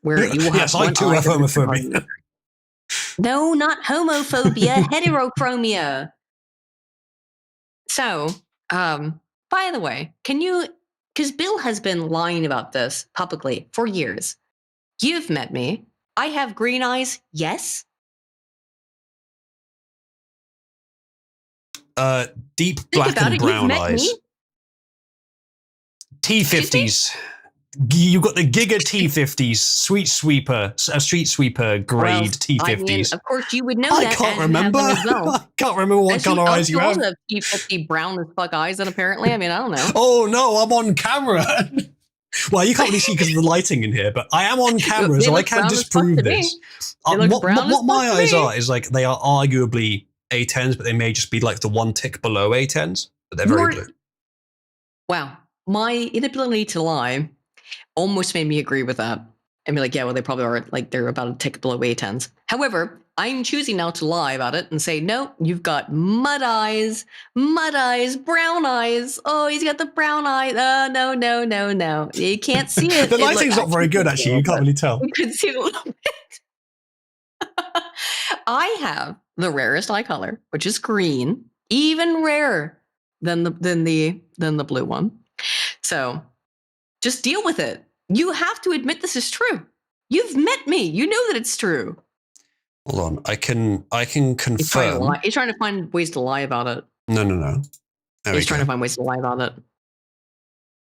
where you will have yes, I too have homophobia. No, not homophobia, heterochromia. So, by the way, because Bill has been lying about this publicly for years. You've met me. I have green eyes, yes? Deep black and brown eyes. T50s. You've got the Giga T50s, Street Sweeper grade T50s. I mean, of course, you would know I that. Can't remember. I can't remember what color eyes you have. You also have T50 brown as fuck eyes, then apparently. I mean, I don't know. Oh no, I'm on camera. Well, you can't really see because of the lighting in here, but I am on camera, They so I look can brown as fuck disprove to me. this. They look What brown as my fuck to eyes me. are is like they are arguably A10s, but they may just be like the one tick below A10s, but they're very blue. Wow. My inability to lie almost made me agree with that and be like, yeah, well, they probably are like they're about a tick below A10s. However, I'm choosing now to lie about it and say, no, you've got mud eyes, brown eyes. Oh, he's got the brown eye. No. You can't see it. The lighting's not very good, actually. You can't really tell. You can see it a little bit. I have the rarest eye color, which is green, even rarer than the blue one. So just deal with it. You have to admit this is true. You've met me. You know that it's true. Hold on. I can confirm. He's trying to find ways to lie about it. No. He's trying to find ways to lie about it.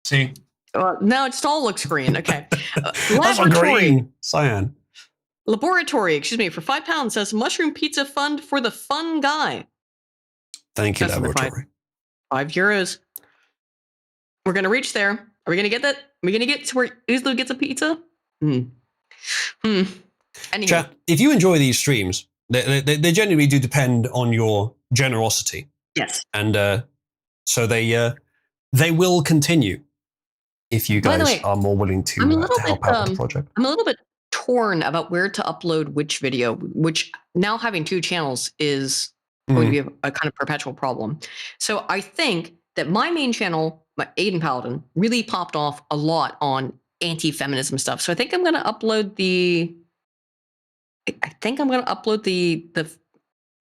See? No, it all looks green. Okay. That's a green. Cyan. Laboratory, excuse me, for £5 says mushroom pizza fund for the fun guy. Thank you, That's laboratory. €5. We're going to reach there. Are we going to get that? Are we going to get to where Islo gets a pizza? Anywho. Chat, if you enjoy these streams, they generally do depend on your generosity. Yes. And so they will continue if you guys are more willing to help out with the project. I'm a little bit torn about where to upload which video, which now having two channels is going to be a kind of perpetual problem. So I think that my main channel, my Aiden Paladin, really popped off a lot on anti-feminism stuff. So I think I'm going to upload the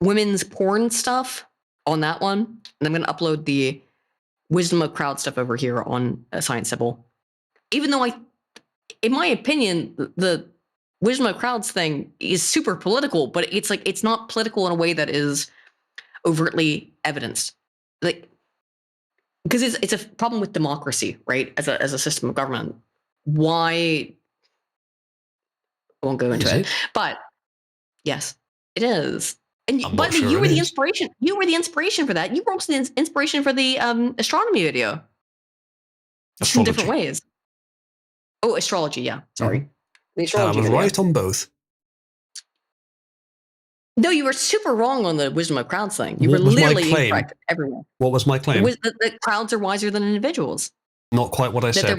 women's porn stuff on that one. And I'm going to upload the Wisdom of Crowd stuff over here on Science Sibyl. Even though in my opinion, the Wisdom of Crowds thing is super political, but it's like, it's not political in a way that is overtly evidenced. Like, because it's a problem with democracy, right? As a system of government. Why? I won't go into it, but yes, it is. And by the way, you were the inspiration. You were the inspiration for that. You were also the inspiration for the astronomy video. In different ways. Oh, astrology. Yeah, sorry. The astrology. I was right on both. No, you were super wrong on the Wisdom of Crowds thing. You were literally incorrect everywhere. What was my claim? That crowds are wiser than individuals. Not quite what I said. That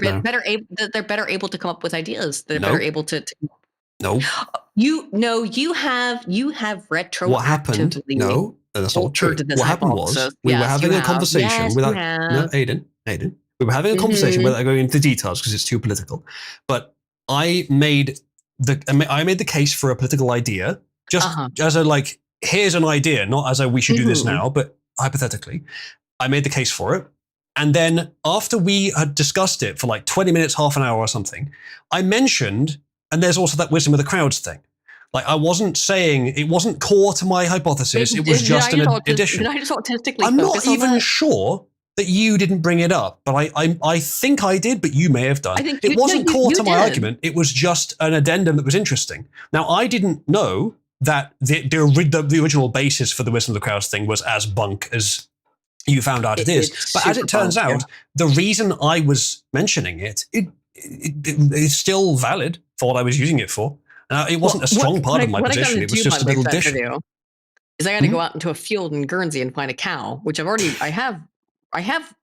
they're better able to come up with ideas. They're better able to. No. You have retroactively. What happened? No, that's not true. What happened was we were having a conversation without. No, Aiden. We were having a conversation without going into details because it's too political. But I made the case for a political idea. Just as a here's an idea, not as a we should do this now, but hypothetically, I made the case for it. And then after we had discussed it for like 20 minutes, half an hour or something, I mentioned, and there's also that wisdom of the crowds thing. Like I wasn't saying, it wasn't core to my hypothesis, it was just an addition. I'm not even sure that you didn't bring it up, but I think I did, but you may have done. It wasn't core to my argument, it was just an addendum that was interesting. Now I didn't know that the original basis for the wisdom of the crowds thing was as bunk as you found out it is. But as it turns out, the reason I was mentioning it is still valid for what I was using it for. It wasn't a strong part of my position. It was just a little addition. Is I got to go out into a field in Guernsey and find a cow, which I have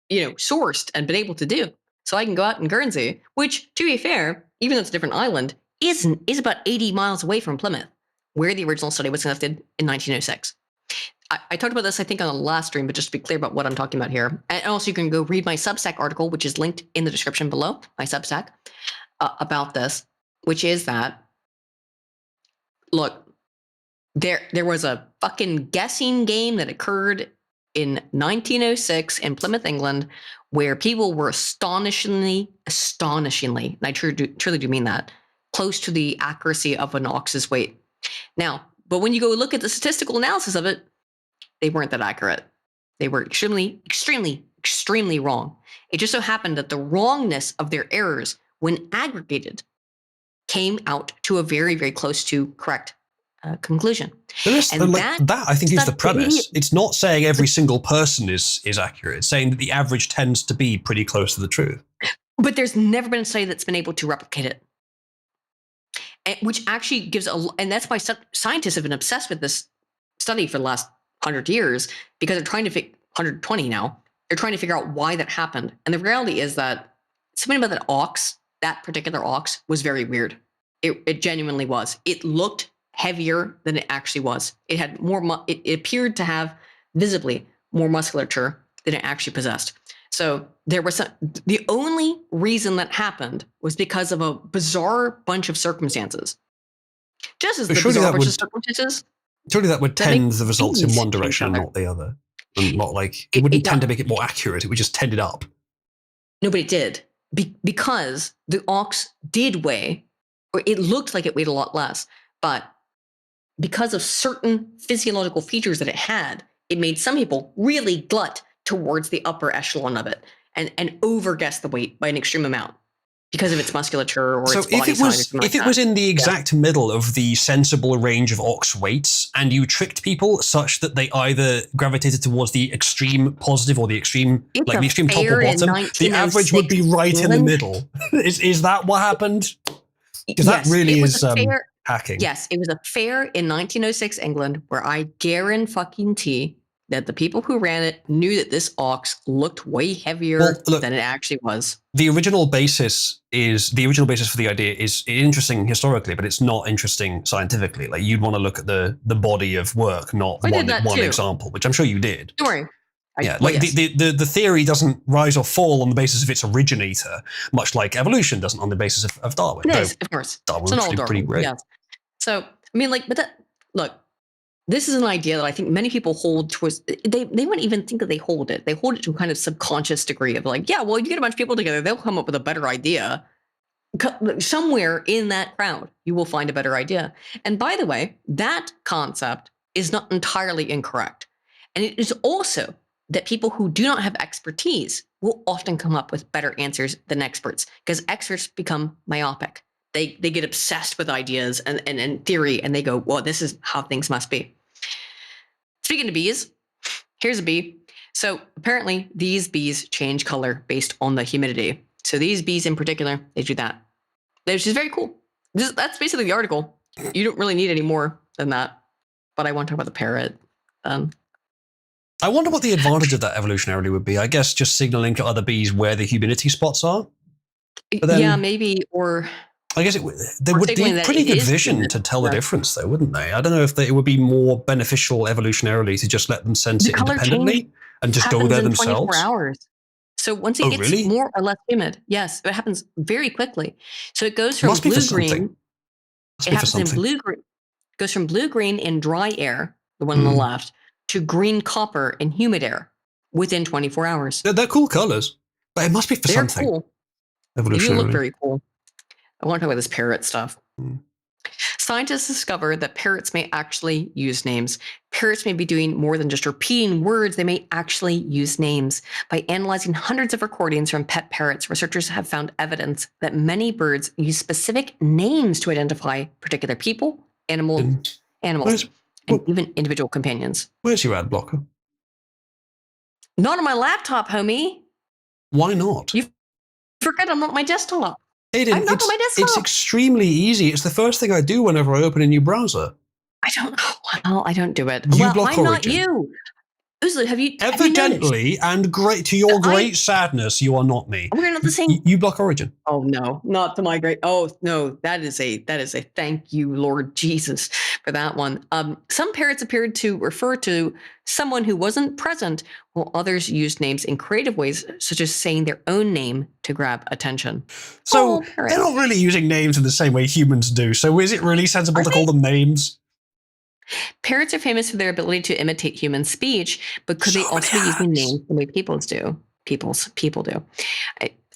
sourced and been able to do. So I can go out in Guernsey, which, to be fair, even though it's a different island, is about 80 miles away from Plymouth, where the original study was conducted in 1906. I talked about this, I think, on the last stream, but just to be clear about what I'm talking about here. And also you can go read my Substack article, which is linked in the description below, my Substack, about this, which is that, look, there was a fucking guessing game that occurred in 1906 in Plymouth, England, where people were astonishingly, and I truly do mean that, close to the accuracy of an ox's weight. Now, but when you go look at the statistical analysis of it, they weren't that accurate. They were extremely, extremely, extremely wrong. It just so happened that the wrongness of their errors, when aggregated, came out to a very, very close to correct conclusion. That I think is the premise. It's not saying every single person is accurate. It's saying that the average tends to be pretty close to the truth. But there's never been a study that's been able to replicate it. Which actually gives and that's why scientists have been obsessed with this study for the last 100 years, because they're trying to 120 now. They're trying to figure out why that happened. And the reality is that something about that particular ox was very weird. It genuinely was. It looked heavier than it actually was. It had more, it appeared to have visibly more musculature than it actually possessed. So there was the only reason that happened was because of a bizarre bunch of circumstances. Just as the bizarre bunch of circumstances. Surely that would tend the results in one direction and not the other. And not like, it wouldn't tend to make it more accurate. It would just tend it up. No, but it did. Because the ox did weigh, or it looked like it weighed a lot less, but because of certain physiological features that it had, it made some people really glut towards the upper echelon of it and overguess the weight by an extreme amount because of its musculature or its body size. If it was in the exact middle of the sensible range of ox weights, and you tricked people such that they either gravitated towards the extreme positive or the extreme, like the extreme top or bottom, the average would be right in the middle. Is that what happened? Because that really is hacking. Yes, it was a fair in 1906 England where I guarantee that the people who ran it knew that this ox looked way heavier than it actually was. The original basis for the idea is interesting historically, but it's not interesting scientifically. Like, you'd want to look at the body of work, not one example, which I'm sure you did. Don't worry. The theory doesn't rise or fall on the basis of its originator, much like evolution doesn't on the basis of Darwin. Yes, of course. Darwin was pretty great. Yes. So, I mean, look, this is an idea that I think many people hold towards, they wouldn't even think that they hold it. They hold it to a kind of subconscious degree of like, yeah, well, you get a bunch of people together, they'll come up with a better idea. Somewhere in that crowd, you will find a better idea. And by the way, that concept is not entirely incorrect. And it is also that people who do not have expertise will often come up with better answers than experts, because experts become myopic. They get obsessed with ideas and theory, and they go, well, this is how things must be. Speaking of bees, here's a bee. So apparently these bees change color based on the humidity. So these bees in particular, they do that. Which is very cool. That's basically the article. You don't really need any more than that. But I want to talk about the parrot. I wonder what the advantage of that evolutionarily would be. I guess just signaling to other bees where the humidity spots are. Yeah, maybe, or... I guess they would need pretty good vision to tell the difference, though, wouldn't they? I don't know if it would be more beneficial evolutionarily to just let them sense it independently and just go there themselves. 24 hours. So once it gets more or less humid, yes, it happens very quickly. So it goes from blue-green. It happens in blue-green. Goes from blue-green in dry air, the one on the left, to green-copper in humid air within 24 hours. They're cool colors, but it must be for something. Cool. They do look very cool. I want to talk about this parrot stuff. Scientists discovered that parrots may actually use names. Parrots may be doing more than just repeating words. They may actually use names. By analyzing hundreds of recordings from pet parrots, researchers have found evidence that many birds use specific names to identify particular people, animals, and even individual companions. Where's your ad blocker? Not on my laptop, homie. Why not? You forget I'm not on my desktop. Aiden, I'm not on my desktop. It's extremely easy. It's the first thing I do whenever I open a new browser. I don't do it. You block Origin. Not you. Uzlu, have you evidently, and great to your great sadness, you are not me. We're not the same. You block Origin. Oh no, not to my great. Oh no, that is a thank you, Lord Jesus, for that one. Some parrots appeared to refer to someone who wasn't present, while others used names in creative ways, such as saying their own name to grab attention. So they're not really using names in the same way humans do. So is it really sensible to call them names? Parrots are famous for their ability to imitate human speech, but could they also be using names the way people do?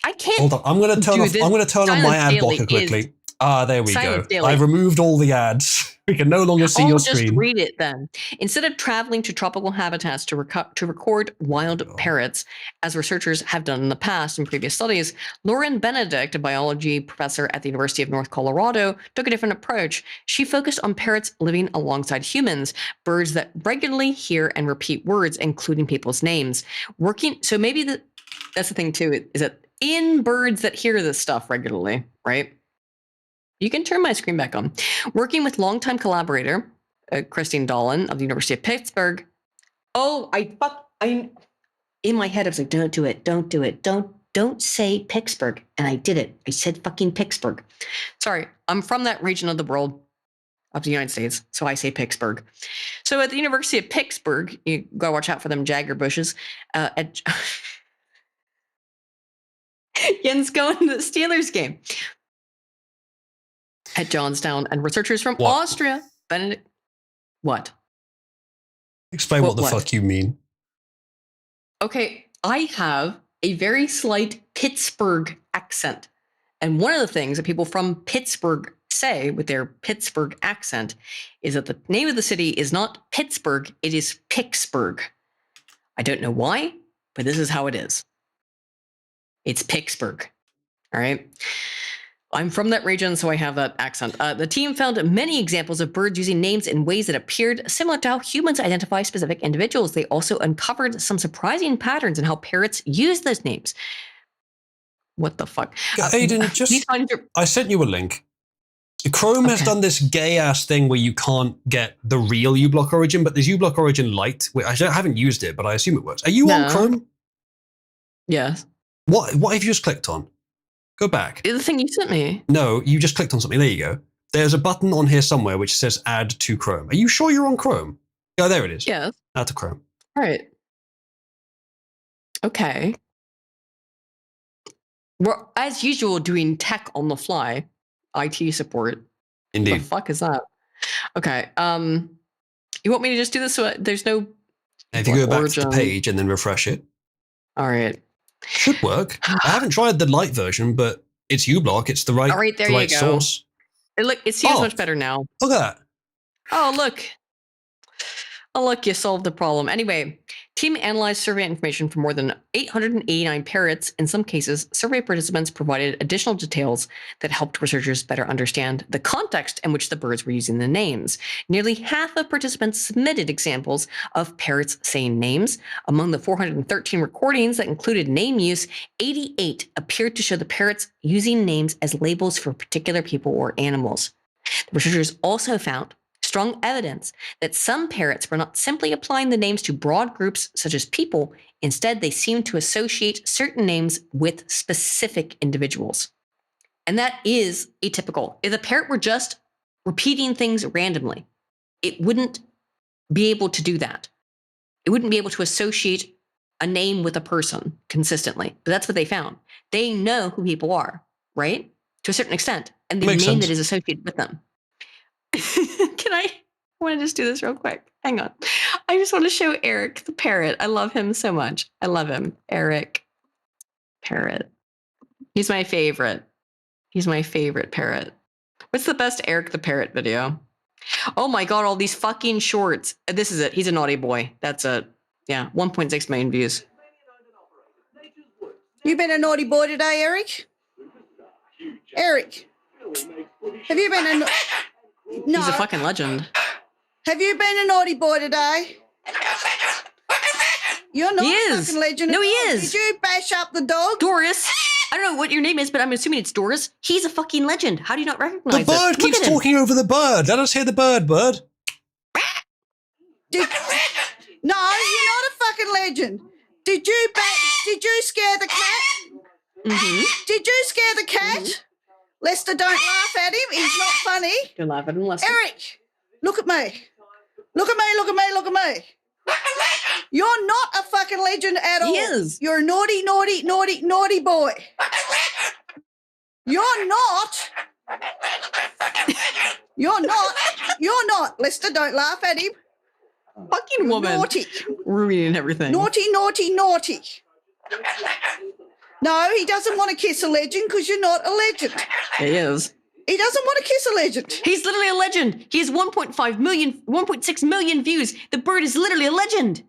I can't. Hold on, I'm going to turn off. I'm going to turn on my ad blocker quickly. There we go. I've removed all the ads. We can no longer see your screen. Just read it then. Instead of traveling to tropical habitats to record wild parrots, as researchers have done in the past in previous studies, Lauren Benedict, a biology professor at the University of North Colorado, took a different approach. She focused on parrots living alongside humans, birds that regularly hear and repeat words, including people's names. So maybe that's the thing too, is that in birds that hear this stuff regularly, right? You can turn my screen back on. Working with longtime collaborator, Christine Dolan of the University of Pittsburgh. Oh, in my head, I was like, don't do it. Don't say Pittsburgh. And I did it. I said fucking Pittsburgh. Sorry, I'm from that region of the world, of the United States, so I say Pittsburgh. So at the University of Pittsburgh, you gotta watch out for them Jagger bushes. Jens going to the Steelers game at Johnstown, and researchers from Austria, Benedict. What? Explain what the fuck you mean. Okay, I have a very slight Pittsburgh accent. And one of the things that people from Pittsburgh say with their Pittsburgh accent is that the name of the city is not Pittsburgh, it is Pittsburgh. I don't know why, but this is how it is. It's Pittsburgh. All right. I'm from that region, so I have that accent. The team found many examples of birds using names in ways that appeared similar to how humans identify specific individuals. They also uncovered some surprising patterns in how parrots use those names. What the fuck? Aiden, I sent you a link. Chrome has done this gay-ass thing where you can't get the real uBlock Origin, but there's uBlock Origin Lite. I haven't used it, but I assume it works. Are you on Chrome? Yes. What have you just clicked on? Go back. The thing you sent me. No, you just clicked on something. There you go. There's a button on here somewhere which says add to Chrome. Are you sure you're on Chrome? Oh, there it is. Yes. Add to Chrome. All right. Okay. We're, as usual, doing tech on the fly. IT support. Indeed. What the fuck is that? Okay. You want me to just do this so there's no... If you go back to the page and then refresh it. All right. Should work. I haven't tried the light version, but it's uBlock. It's the right, all right, there the right you go. source. It seems much better now. Look at that. Oh, look. Oh, look, you solved the problem. Anyway, team analyzed survey information for more than 889 parrots. In some cases, survey participants provided additional details that helped researchers better understand the context in which the birds were using the names. Nearly half of participants submitted examples of parrots saying names. Among the 413 recordings that included name use, 88 appeared to show the parrots using names as labels for particular people or animals. The researchers also found strong evidence that some parrots were not simply applying the names to broad groups such as people. Instead, they seemed to associate certain names with specific individuals. And that is atypical. If the parrot were just repeating things randomly, it wouldn't be able to do that. It wouldn't be able to associate a name with a person consistently. But that's what they found. They know who people are, right? To a certain extent. And the name that is associated with them. I want to just do this real quick. Hang on. I just want to show Eric the parrot. I love him so much. I love him. Eric parrot. He's my favorite. He's my favorite parrot. What's the best Eric the parrot video? Oh my God, all these fucking shorts. This is it. He's a naughty boy. That's it. Yeah, 1.6 million views. You been a naughty boy today, Eric? Eric, have you been a... No. He's a fucking legend. Have you been a naughty boy today? You're not a fucking legend. No, he is. Did you bash up the dog? Doris. I don't know what your name is, but I'm assuming it's Doris. He's a fucking legend. How do you not recognize the bird keeps talking over the bird. Let us hear the bird. No, you're not a fucking legend. Did you scare the cat? Mm-hmm. Did you scare the cat? Mm-hmm. Lester, don't laugh at him. He's not funny. Don't laugh at him, Lester. Eric, look at me. Look at me, look at me, look at me. You're not a fucking legend at all. He is. You're a naughty, naughty, naughty, naughty boy. You're not. You're not. Lester, don't laugh at him. Fucking woman. Naughty. Ruining everything. Naughty, naughty, naughty. No, he doesn't want to kiss a legend because you're not a legend. He is. He doesn't want to kiss a legend. He's literally a legend. He has 1.6 million views. The bird is literally a legend.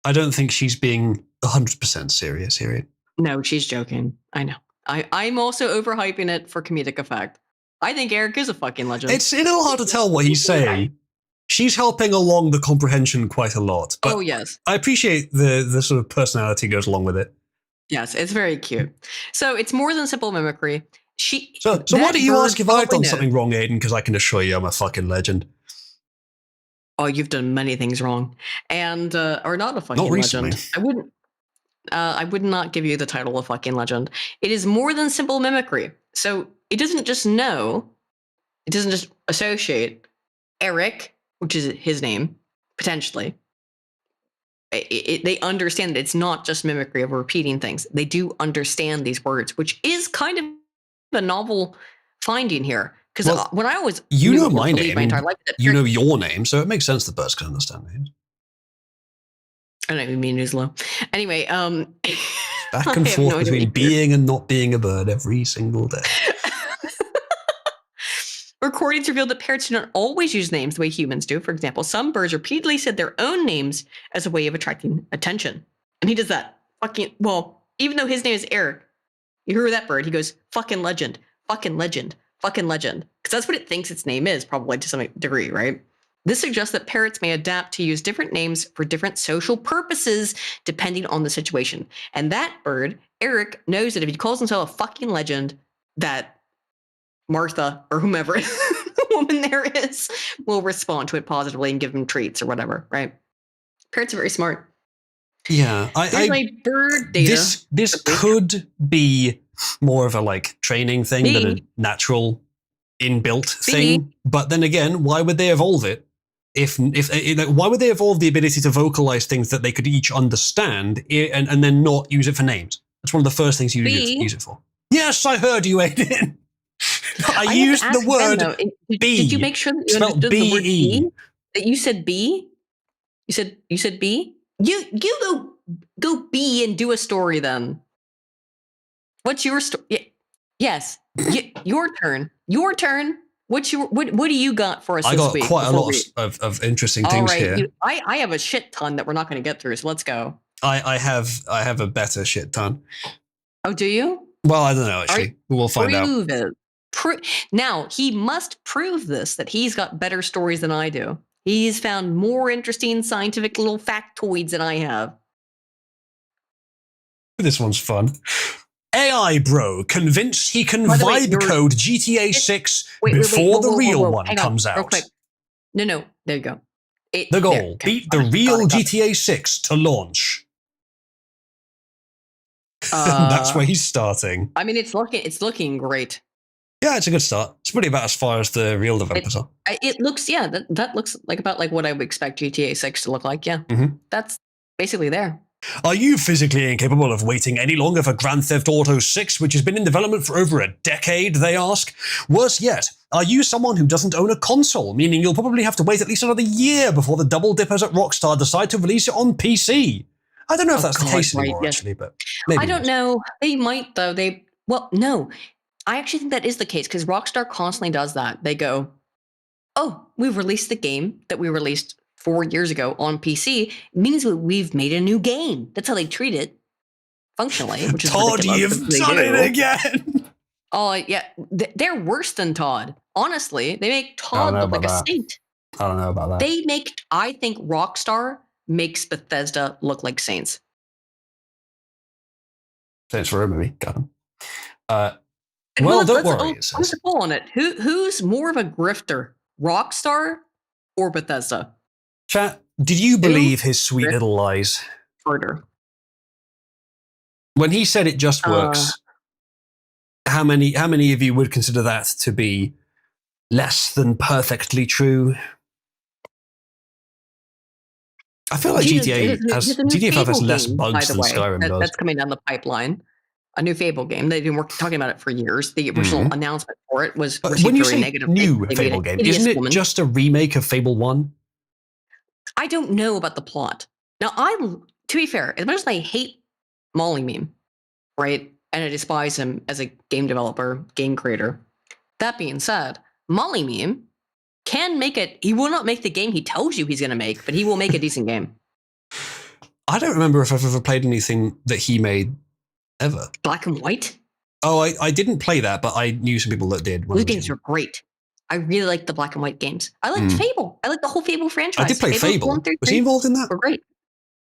I don't think she's being 100% serious here. No, she's joking. I know. I'm also overhyping it for comedic effect. I think Eric is a fucking legend. It's a little hard to tell what he's saying. She's helping along the comprehension quite a lot. But oh, yes. I appreciate the sort of personality goes along with it. Yes, it's very cute. So it's more than simple mimicry. So why that don't you bird ask if I've probably done knows. something wrong, Aiden? Because I can assure you I'm a fucking legend. Oh, you've done many things wrong, and are not a fucking Not recently. legend. I would not give you the title of fucking legend. It is more than simple mimicry. So it doesn't just know, it doesn't just associate Eric, which is his name, potentially. They understand that it's not just mimicry of repeating things. They do understand these words, which is kind of a novel finding here. Because Well, when I always You knew, know well, my believed name. my entire life that You know your name, so it makes sense that birds can understand names. I don't even mean Nuzlo. Anyway, Back and I have forth no idea between what you're- being and not being a bird every single day. Recordings revealed that parrots do not always use names the way humans do. For example, some birds repeatedly said their own names as a way of attracting attention. And he does that. Even though his name is Eric, you hear that bird, he goes, fucking legend, fucking legend, fucking legend. Because that's what it thinks its name is, probably to some degree, right? This suggests that parrots may adapt to use different names for different social purposes, depending on the situation. And that bird, Eric, knows that if he calls himself a fucking legend, that Martha or whomever the woman there is will respond to it positively and give him treats or whatever, right? Parrots are very smart. Yeah, Here's my bird data. This could be more of a like training thing than a B. natural inbuilt thing. But then again, why would they evolve it? If why would they evolve the ability to vocalize things that they could each understand and then not use it for names? That's one of the first things you use it for. Yes, I heard you, Aiden. I used the word B. Did you make sure that you understood the word B? That you said B? You said B? You go B and do a story then. What's your story? Yes, your turn. Your turn. What do you got for us? I this got week quite a lot of interesting things here. I have a shit ton that we're not going to get through, so let's go. I have a better shit ton. Oh, do you? Well, I don't know. Actually, we'll find out. Prove it. Now he must prove this, that he's got better stories than I do. He's found more interesting scientific little factoids than I have. This one's fun. AI bro convinced he can vibe code GTA 6 before the real one comes out. Real quick. No, there you go. The goal, beat the real GTA 6 to launch. That's where he's starting. I mean, it's looking great. Yeah, it's a good start. It's pretty about as far as the real developers are. It looks, that looks like about like what I would expect GTA 6 to look like. Yeah, That's basically there. Are you physically incapable of waiting any longer for Grand Theft Auto 6, which has been in development for over a decade, they ask? Worse yet, are you someone who doesn't own a console, meaning you'll probably have to wait at least another year before the double dippers at Rockstar decide to release it on PC? I don't know if that's the case anymore, actually, but maybe. I don't know. They might, though. No. I actually think that is the case, because Rockstar constantly does that. They go, oh, we've released the game that we released 4 years ago on PC. It means we've made a new game. That's how they treat it, functionally. Which is Todd, you've done it again. Oh, yeah. They're worse than Todd. Honestly, they make Todd look like a saint. I don't know about that. I think Rockstar makes Bethesda look like saints. Saints Row movie. Got him. Well, don't worry. Who's the poll on it? Who's more of a grifter, Rockstar or Bethesda? Chat, did you believe his sweet little lies? Further. When he said it just works, how many of you would consider that to be less than perfectly true? I feel like GTA 5 has less bugs than Skyrim does. That's coming down the pipeline. A new Fable game. They've been talking about it for years. The original announcement for it was when you very say negative. New Fable game, isn't it just a remake of Fable 1? I don't know about the plot. Now, to be fair, as much as I hate Molly Meme, right, and I despise him as a game developer, game creator, that being said, Molly Meme can make it. He will not make the game he tells you he's going to make, but he will make a decent game. I don't remember if I've ever played anything that he made ever. Black and White? Oh, I didn't play that, but I knew some people that did. Those games are great. I really like the Black and White games. I liked Fable. I like the whole Fable franchise. I did play Fable. Was he involved in that? Were great.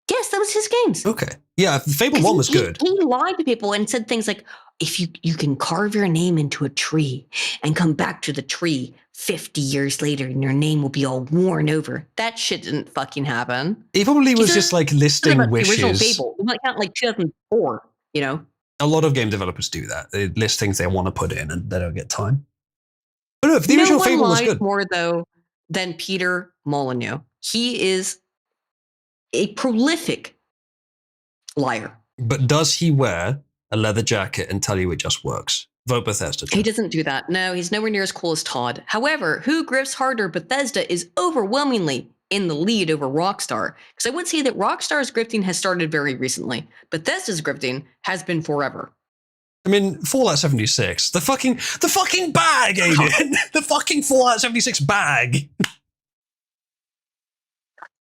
Yes, that was his games. Okay. Yeah, Fable 1 was good. He lied to people and said things like, if you can carve your name into a tree and come back to the tree 50 years later and your name will be all worn over. That shit didn't fucking happen. He probably was just like listing The original wishes. Fable. It might count like 2004, you know? A lot of game developers do that. They list things they want to put in and they don't get time. But no, the No original one Fable was lied good. more, though, than Peter Molyneux. He is a prolific liar. But does he wear a leather jacket and tell you it just works? Vote Bethesda. He doesn't do that. No, he's nowhere near as cool as Todd. However, who grifts harder? Bethesda is overwhelmingly in the lead over Rockstar. Because I would say that Rockstar's grifting has started very recently. Bethesda's grifting has been forever. I mean, Fallout 76, the fucking bag, Aiden, the fucking Fallout 76 bag.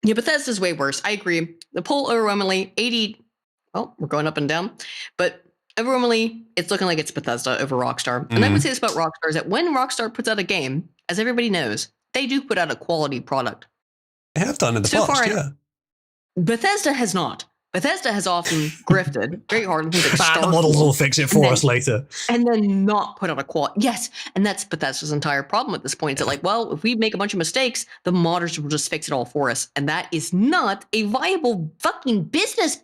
Yeah, Bethesda's way worse. I agree. The poll overwhelmingly 80. Well, we're going up and down, but overwhelmingly it's looking like it's Bethesda over Rockstar. And I would say this about Rockstar is that when Rockstar puts out a game, as everybody knows, they do put out a quality product. They have done in the past, yeah. Bethesda has not. Bethesda has often grifted very hard on things like The models will fix it for us later. And then not put out a quality. Yes, and that's Bethesda's entire problem at this point. It's like, well, if we make a bunch of mistakes, the modders will just fix it all for us. And that is not a viable fucking business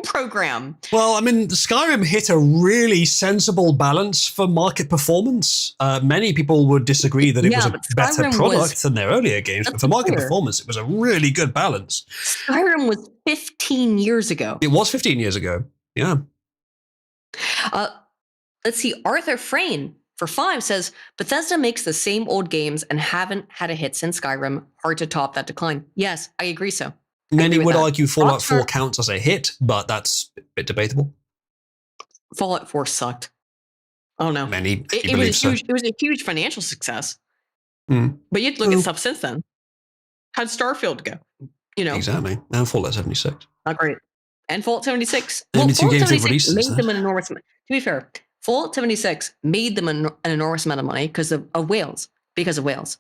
program. Well, I mean, Skyrim hit a really sensible balance for market performance. Many people would disagree that it was a better product than their earlier games, but for market performance, it was a really good balance. Skyrim was 15 years ago. It was 15 years ago, yeah. Let's see, Arthur Frayne for 5 says, Bethesda makes the same old games and haven't had a hit since Skyrim. Hard to top that decline. Yes, I agree so. Many would argue Fallout 4 counts as a hit, but that's a bit debatable. Fallout 4 sucked. Oh no. Many it was a huge financial success. But you have to look at stuff since then. How'd Starfield go? You know. Exactly. And Fallout 76. Not great. And Fallout 76. Only two games they've released made them an enormous amount. To be fair, Fallout 76 made them an enormous amount of money because of whales. Because of whales.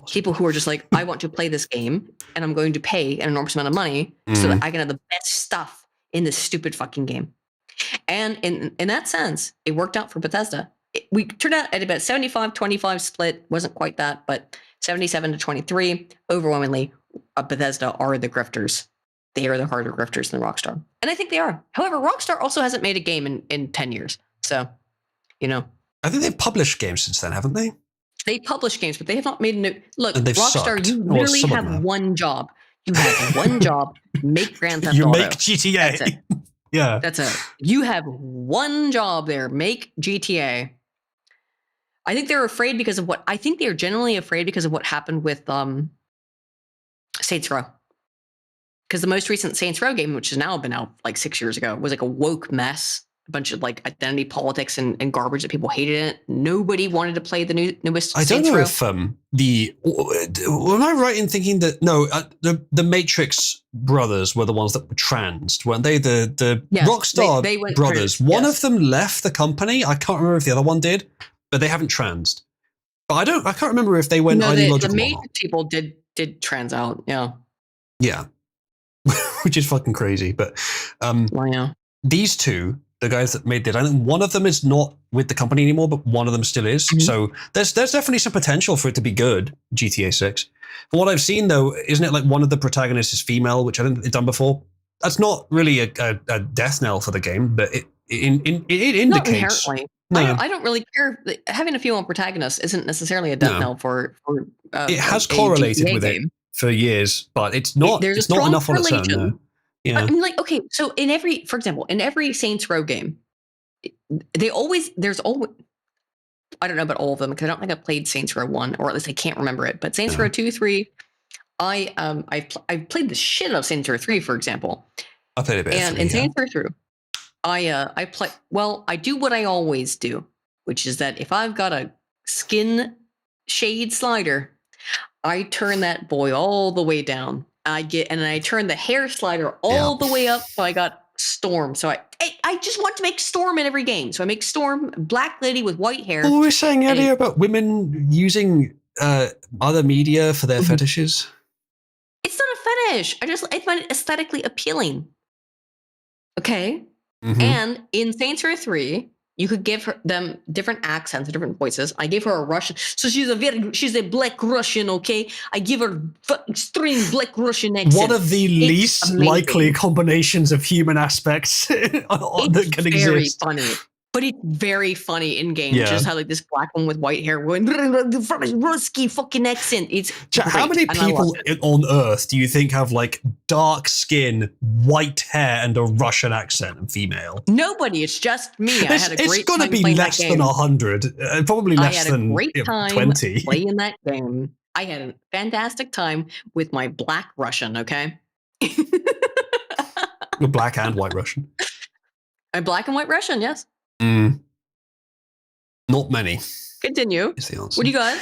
People who are just like, I want to play this game and I'm going to pay an enormous amount of money so that I can have the best stuff in this stupid fucking game. And in that sense, it worked out for Bethesda. We turned out at about 75-25 split. Wasn't quite that, but 77-23. Overwhelmingly, Bethesda are the grifters. They are the harder grifters than Rockstar. And I think they are. However, Rockstar also hasn't made a game in 10 years. So, you know. I think they've published games since then, haven't they? They publish games, but they have not made a new. Look, Rockstar, sucked. You literally have one job. You have one job. Make Grand Theft Auto. You make GTA. That's it. Yeah. That's it. You have one job there. Make GTA. I think they're afraid because of what. I think they're generally afraid because of what happened with Saints Row. Because the most recent Saints Row game, which has now been out like 6 years ago, was like a woke mess. A bunch of like identity politics and garbage that people hated it. Nobody wanted to play the newest. I don't know Row. if am I right in thinking that the Matrix brothers were the ones that were transed, weren't they? The Rockstar they went brothers. trans, one of them left the company. I can't remember if the other one did, but they haven't transed. But I can't remember if they went ideological. The Matrix people did trans out. Yeah. Yeah, which is fucking crazy. But these two. The guys that made it, I think one of them is not with the company anymore, but one of them still is. So there's definitely some potential for it to be good, GTA 6. From what I've seen, though, isn't it like one of the protagonists is female, which I didn't done before? That's not really a death knell for the game, but it indicates. Not inherently. No. I don't really care. Having a female protagonist isn't necessarily a death knell for it has correlated with it for years, but it's not. It's not enough on its own. No. Yeah. I mean, like, okay, so for example, in every Saints Row game, there's always, I don't know about all of them because I don't think I've played Saints Row 1, or at least I can't remember it. But Saints Row 2, 3, I've played the shit out of Saints Row 3, for example. I played a bit. And in Saints Row 3, I do what I always do, which is that if I've got a skin shade slider, I turn that boy all the way down. And I turn the hair slider all the way up, so I got Storm. So I just want to make Storm in every game. So I make Storm, black lady with white hair. What were we saying earlier about women using other media for their fetishes? It's not a Spanish. I find it aesthetically appealing. Okay. Mhm. And in Saints Row 3, you could give them different accents, different voices. I gave her a Russian, so she's a black Russian. Okay, I give her extreme black Russian accent. One of the least amazing. likely combinations of human aspects that can very exist. funny. But it's very funny in game. Yeah. Just how like this black one with white hair going Rusky fucking accent. It's How many great, and I love people it. on Earth do you think have like dark skin, white hair, and a Russian accent and female? Nobody. It's just me. I had a great It's got to time be playing less that than game. 100. Probably I less had a than great time 20. playing that game. I had a fantastic time with my black Russian. Okay. Black and white Russian. A black and white Russian. Yes. Mm. Not many Continue. is the answer. What do you got?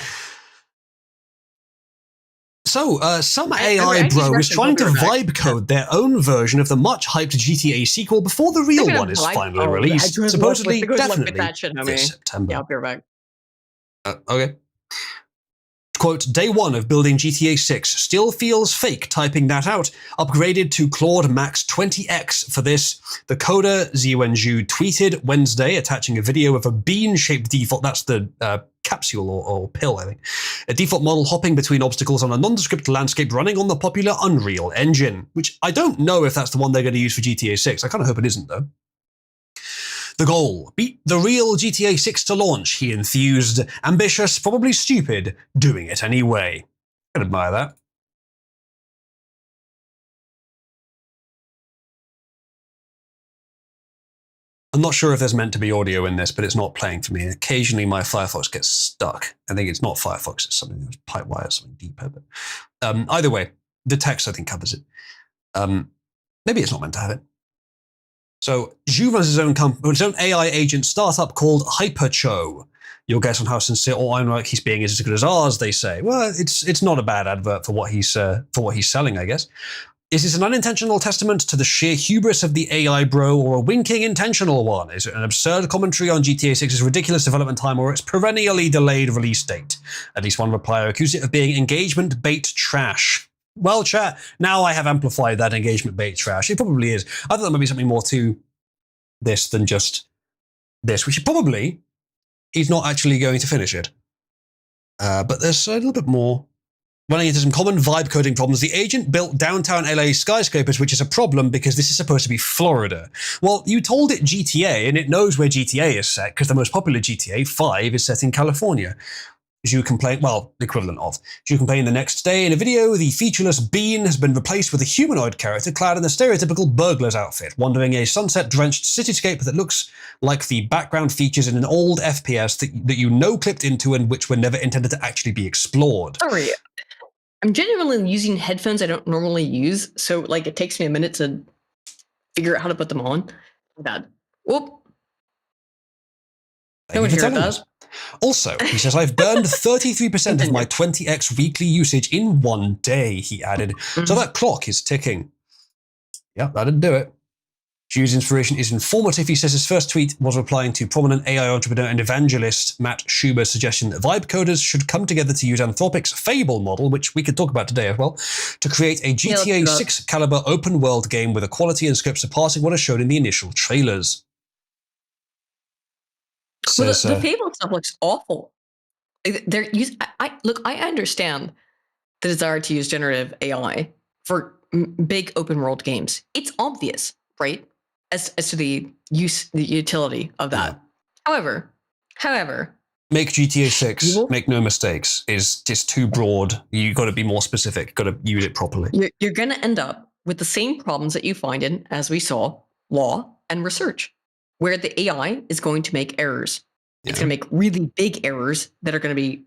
So, some I AI just bro is reckon trying to I'll be right vibe code their own version of the much hyped GTA sequel before the real They're gonna one is vibe finally code. released. Good luck Supposedly, with definitely that shit, homie. this September. Yeah, I'll be right back. Okay. Quote, day one of building GTA 6 still feels fake typing that out. Upgraded to Claude Max 20X for this. The coder Ziwenju tweeted Wednesday, attaching a video of a bean-shaped default, that's the capsule or pill, I think. A default model hopping between obstacles on a nondescript landscape running on the popular Unreal Engine, which I don't know if that's the one they're going to use for GTA 6. I kind of hope it isn't, though. The goal, beat the real GTA 6 to launch, he enthused. Ambitious, probably stupid, doing it anyway. I'd admire that. I'm not sure if there's meant to be audio in this, but it's not playing for me. Occasionally my Firefox gets stuck. I think it's not Firefox, it's something that's Pipewire, something deeper. But either way, the text I think covers it. Maybe it's not meant to have it. So, Zhu runs his own AI agent startup called Hypercho. Your guess on how sincere or ironic he's being is as good as ours, they say. Well, it's not a bad advert for what he's selling, I guess. Is this an unintentional testament to the sheer hubris of the AI bro, or a winking intentional one? Is it an absurd commentary on GTA 6's ridiculous development time or its perennially delayed release date? At least one replier accused it of being engagement bait trash. Well, chat, now I have amplified that engagement bait trash. It probably is. I thought there might be something more to this than just this, which probably he's not actually going to finish it. But there's a little bit more. Running into some common vibe coding problems, the agent built downtown LA skyscrapers, which is a problem because this is supposed to be Florida. Well, you told it GTA, and it knows where GTA is set, because the most popular GTA, 5, is set in California. Zhu complained, well, the equivalent of. Zhu complained the next day in a video, the featureless Bean has been replaced with a humanoid character clad in the stereotypical burglar's outfit, wandering a sunset-drenched cityscape that looks like the background features in an old FPS that you clipped into and which were never intended to actually be explored. Sorry. I'm genuinely using headphones I don't normally use, so like it takes me a minute to figure out how to put them on. Bad. Whoop. No one here does. Also, he says, I've burned 33% of my 20x weekly usage in one day, he added. Mm-hmm. So that clock is ticking. Yeah, that'd do it. Zhu's inspiration is informative. He says his first tweet was replying to prominent AI entrepreneur and evangelist Matt Schuber's suggestion that vibe coders should come together to use Anthropic's Fable model, which we could talk about today as well, to create a GTA 6 caliber open world game with a quality and script surpassing what is shown in the initial trailers. Well, the Fable stuff looks awful. I understand the desire to use generative AI for big open world games. It's obvious, right? As to the utility of that. Yeah. However, make GTA 6, make no mistakes, is just too broad. You got to be more specific. Got to use it properly. You're going to end up with the same problems that you find in, as we saw, law and research, where the AI is going to make errors. Yeah. It's going to make really big errors that are going to be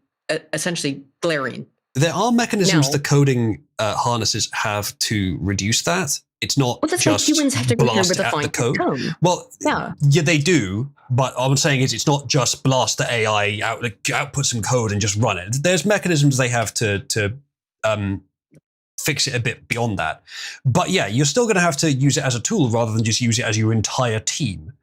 essentially glaring. There are mechanisms the coding harnesses have to reduce that. It's not just like humans have to blast it at the code. Well, yeah, they do. But what I'm saying is it's not just blast the AI out, output some code and just run it. There's mechanisms they have to fix it a bit beyond that. But yeah, you're still going to have to use it as a tool rather than just use it as your entire team.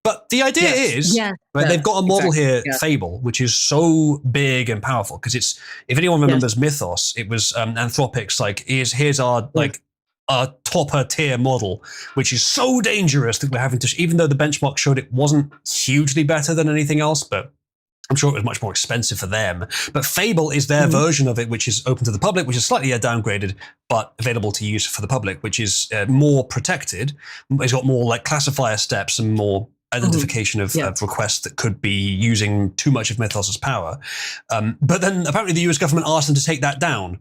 But the idea is, they've got a model here, Fable, which is so big and powerful because it's, if anyone remembers Mythos, it was Anthropic's like, here's our like a topper tier model, which is so dangerous that we're having to, even though the benchmark showed it wasn't hugely better than anything else, but I'm sure it was much more expensive for them. But Fable is their version of it, which is open to the public, which is slightly downgraded, but available to use for the public, which is more protected. It's got more like classifier steps and more identification of requests that could be using too much of Mythos's power. But then apparently the US government asked them to take that down.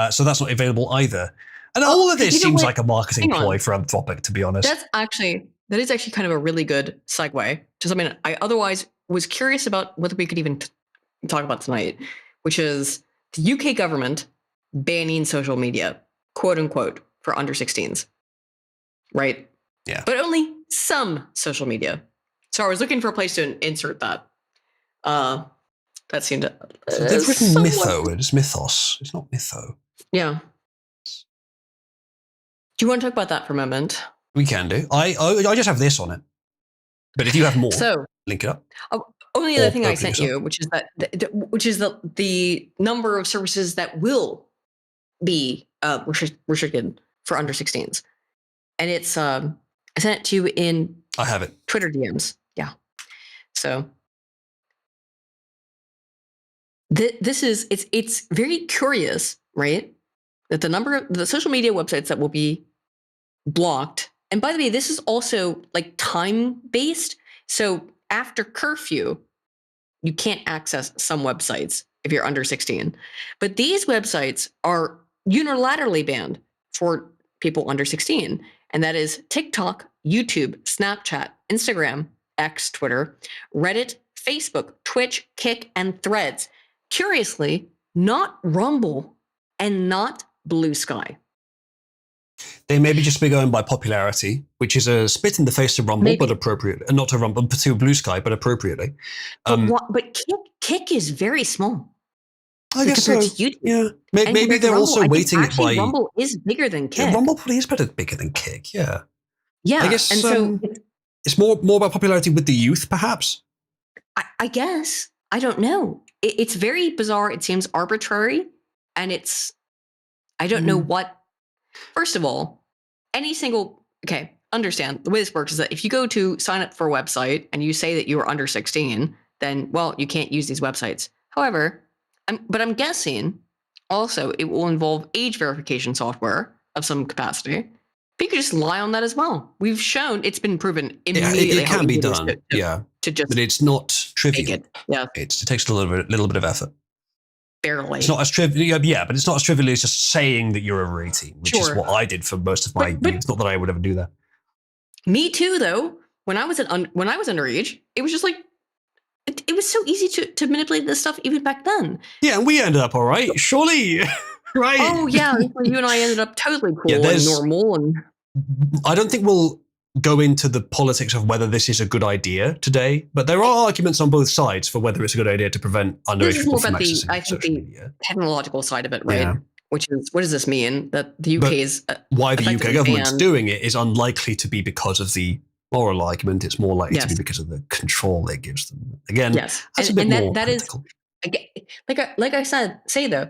So that's not available either. And all of this seems like a marketing ploy for Anthropic, to be honest. That is actually kind of a really good segue to something I otherwise was curious about whether we could even talk about tonight, which is the UK government banning social media, quote unquote, for under 16s, right? Yeah. But only some social media. So I was looking for a place to insert that. That seemed to... So they've written Mytho. It's Mythos. It's not Mytho. Yeah. Do you want to talk about that for a moment? We can do. I just have this on it. But if you have more, link it up. Only other thing I sent you, which is the number of services that will be restricted for under 16s, and it's I sent it to you in. I have it. Twitter DMs. Yeah. So this is it's very curious, right? That the number of the social media websites that will be blocked. And by the way, this is also like time based. So after curfew, you can't access some websites if you're under 16. But these websites are unilaterally banned for people under 16. And that is TikTok, YouTube, Snapchat, Instagram, X, Twitter, Reddit, Facebook, Twitch, Kick, and Threads. Curiously, not Rumble and not Blue Sky. They maybe just be going by popularity, which is a spit in the face to Rumble, but appropriate, and not to Rumble, but to Blue Sky, but appropriately. But Kick is very small. I guess so. Yeah, maybe they're also weighting it by. Rumble is bigger than Kick. Yeah, Rumble probably is bigger than Kick. Yeah. Yeah, I guess and so it's more about popularity with the youth, perhaps. I guess I don't know. It's very bizarre. It seems arbitrary, and I don't know what. First of all, understand the way this works is that if you go to sign up for a website and you say that you are under 16, then, well, you can't use these websites. However, I'm guessing also it will involve age verification software of some capacity. But you could just lie on that as well. We've shown it's been proven immediately. It can be done. But it's not trivial. It takes a little bit of effort. Barely. It's not as trivial, but it's not as trivial as just saying that you're over 18, which is what I did for most of my youth. It's not that I would ever do that. Me too, though. When I was underage, it was just like it was so easy to manipulate this stuff even back then. Yeah, and we ended up all right, surely, right? Oh yeah, you and I ended up totally cool and normal. And I don't think we'll go into the politics of whether this is a good idea today, but there are arguments on both sides for whether it's a good idea to prevent underage people from accessing social media. Technological side of it, right? Yeah. Which is, what does this mean? That the UK is why the UK government's doing it is unlikely to be because of the moral argument. It's more likely to be because of the control it gives them. Again, that's a bit more political. Like I say though,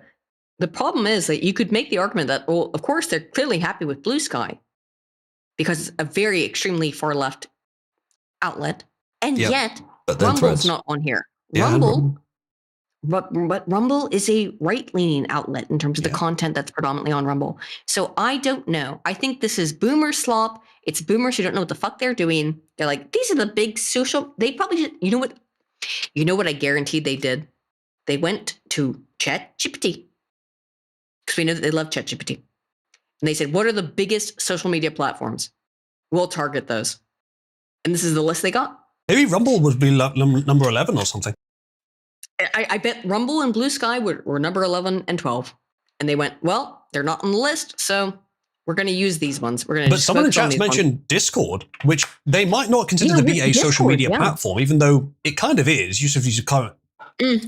the problem is that you could make the argument that, well, of course they're clearly happy with Blue Sky, because it's a very extremely far left outlet, and yet Rumble's not on here. But Rumble is a right-leaning outlet in terms of the content that's predominantly on Rumble. So I don't know. I think this is boomer slop. It's boomers who don't know what the fuck they're doing. They're like, these are the big social. They probably should, you know what I guaranteed they did? They went to ChatGPT, because we know that they love ChatGPT. And they said, what are the biggest social media platforms? We'll target those. And this is the list they got. Maybe Rumble would be number 11 or something. I bet Rumble and Blue Sky were number 11 and 12. And they went, well, they're not on the list, so we're going to use these ones. But someone in chat mentioned Discord, which they might not consider to be a social media platform, even though it kind of is.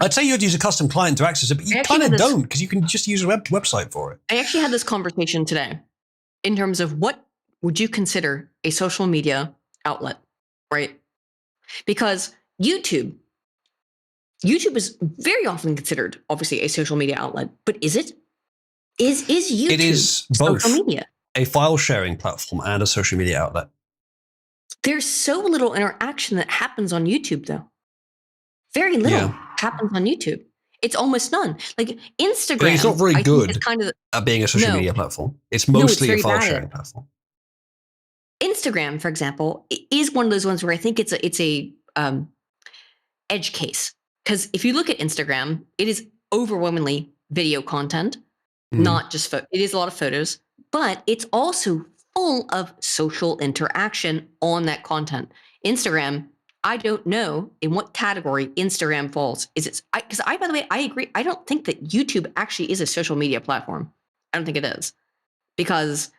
I'd say you'd use a custom client to access it, but you kind of don't, because you can just use a website for it. I actually had this conversation today in terms of what would you consider a social media outlet, right? Because YouTube is very often considered, obviously, a social media outlet, but is it? Is YouTube it is both. social media? a file sharing platform and a social media outlet? There's so little interaction that happens on YouTube, though. Very little happens on YouTube. It's almost none. Like Instagram, But it's not very I think, good is kind of at being a social No. media platform. It's No, it's mostly a very file bad at sharing it. platform. Instagram, for example, is one of those ones where I think it's a edge case, because if you look at Instagram, it is overwhelmingly video content, not just it is a lot of photos, but it's also full of social interaction on that content. Instagram, I don't know in what category Instagram falls. Is it? Because by the way, I agree. I don't think that YouTube actually is a social media platform. I don't think it is, because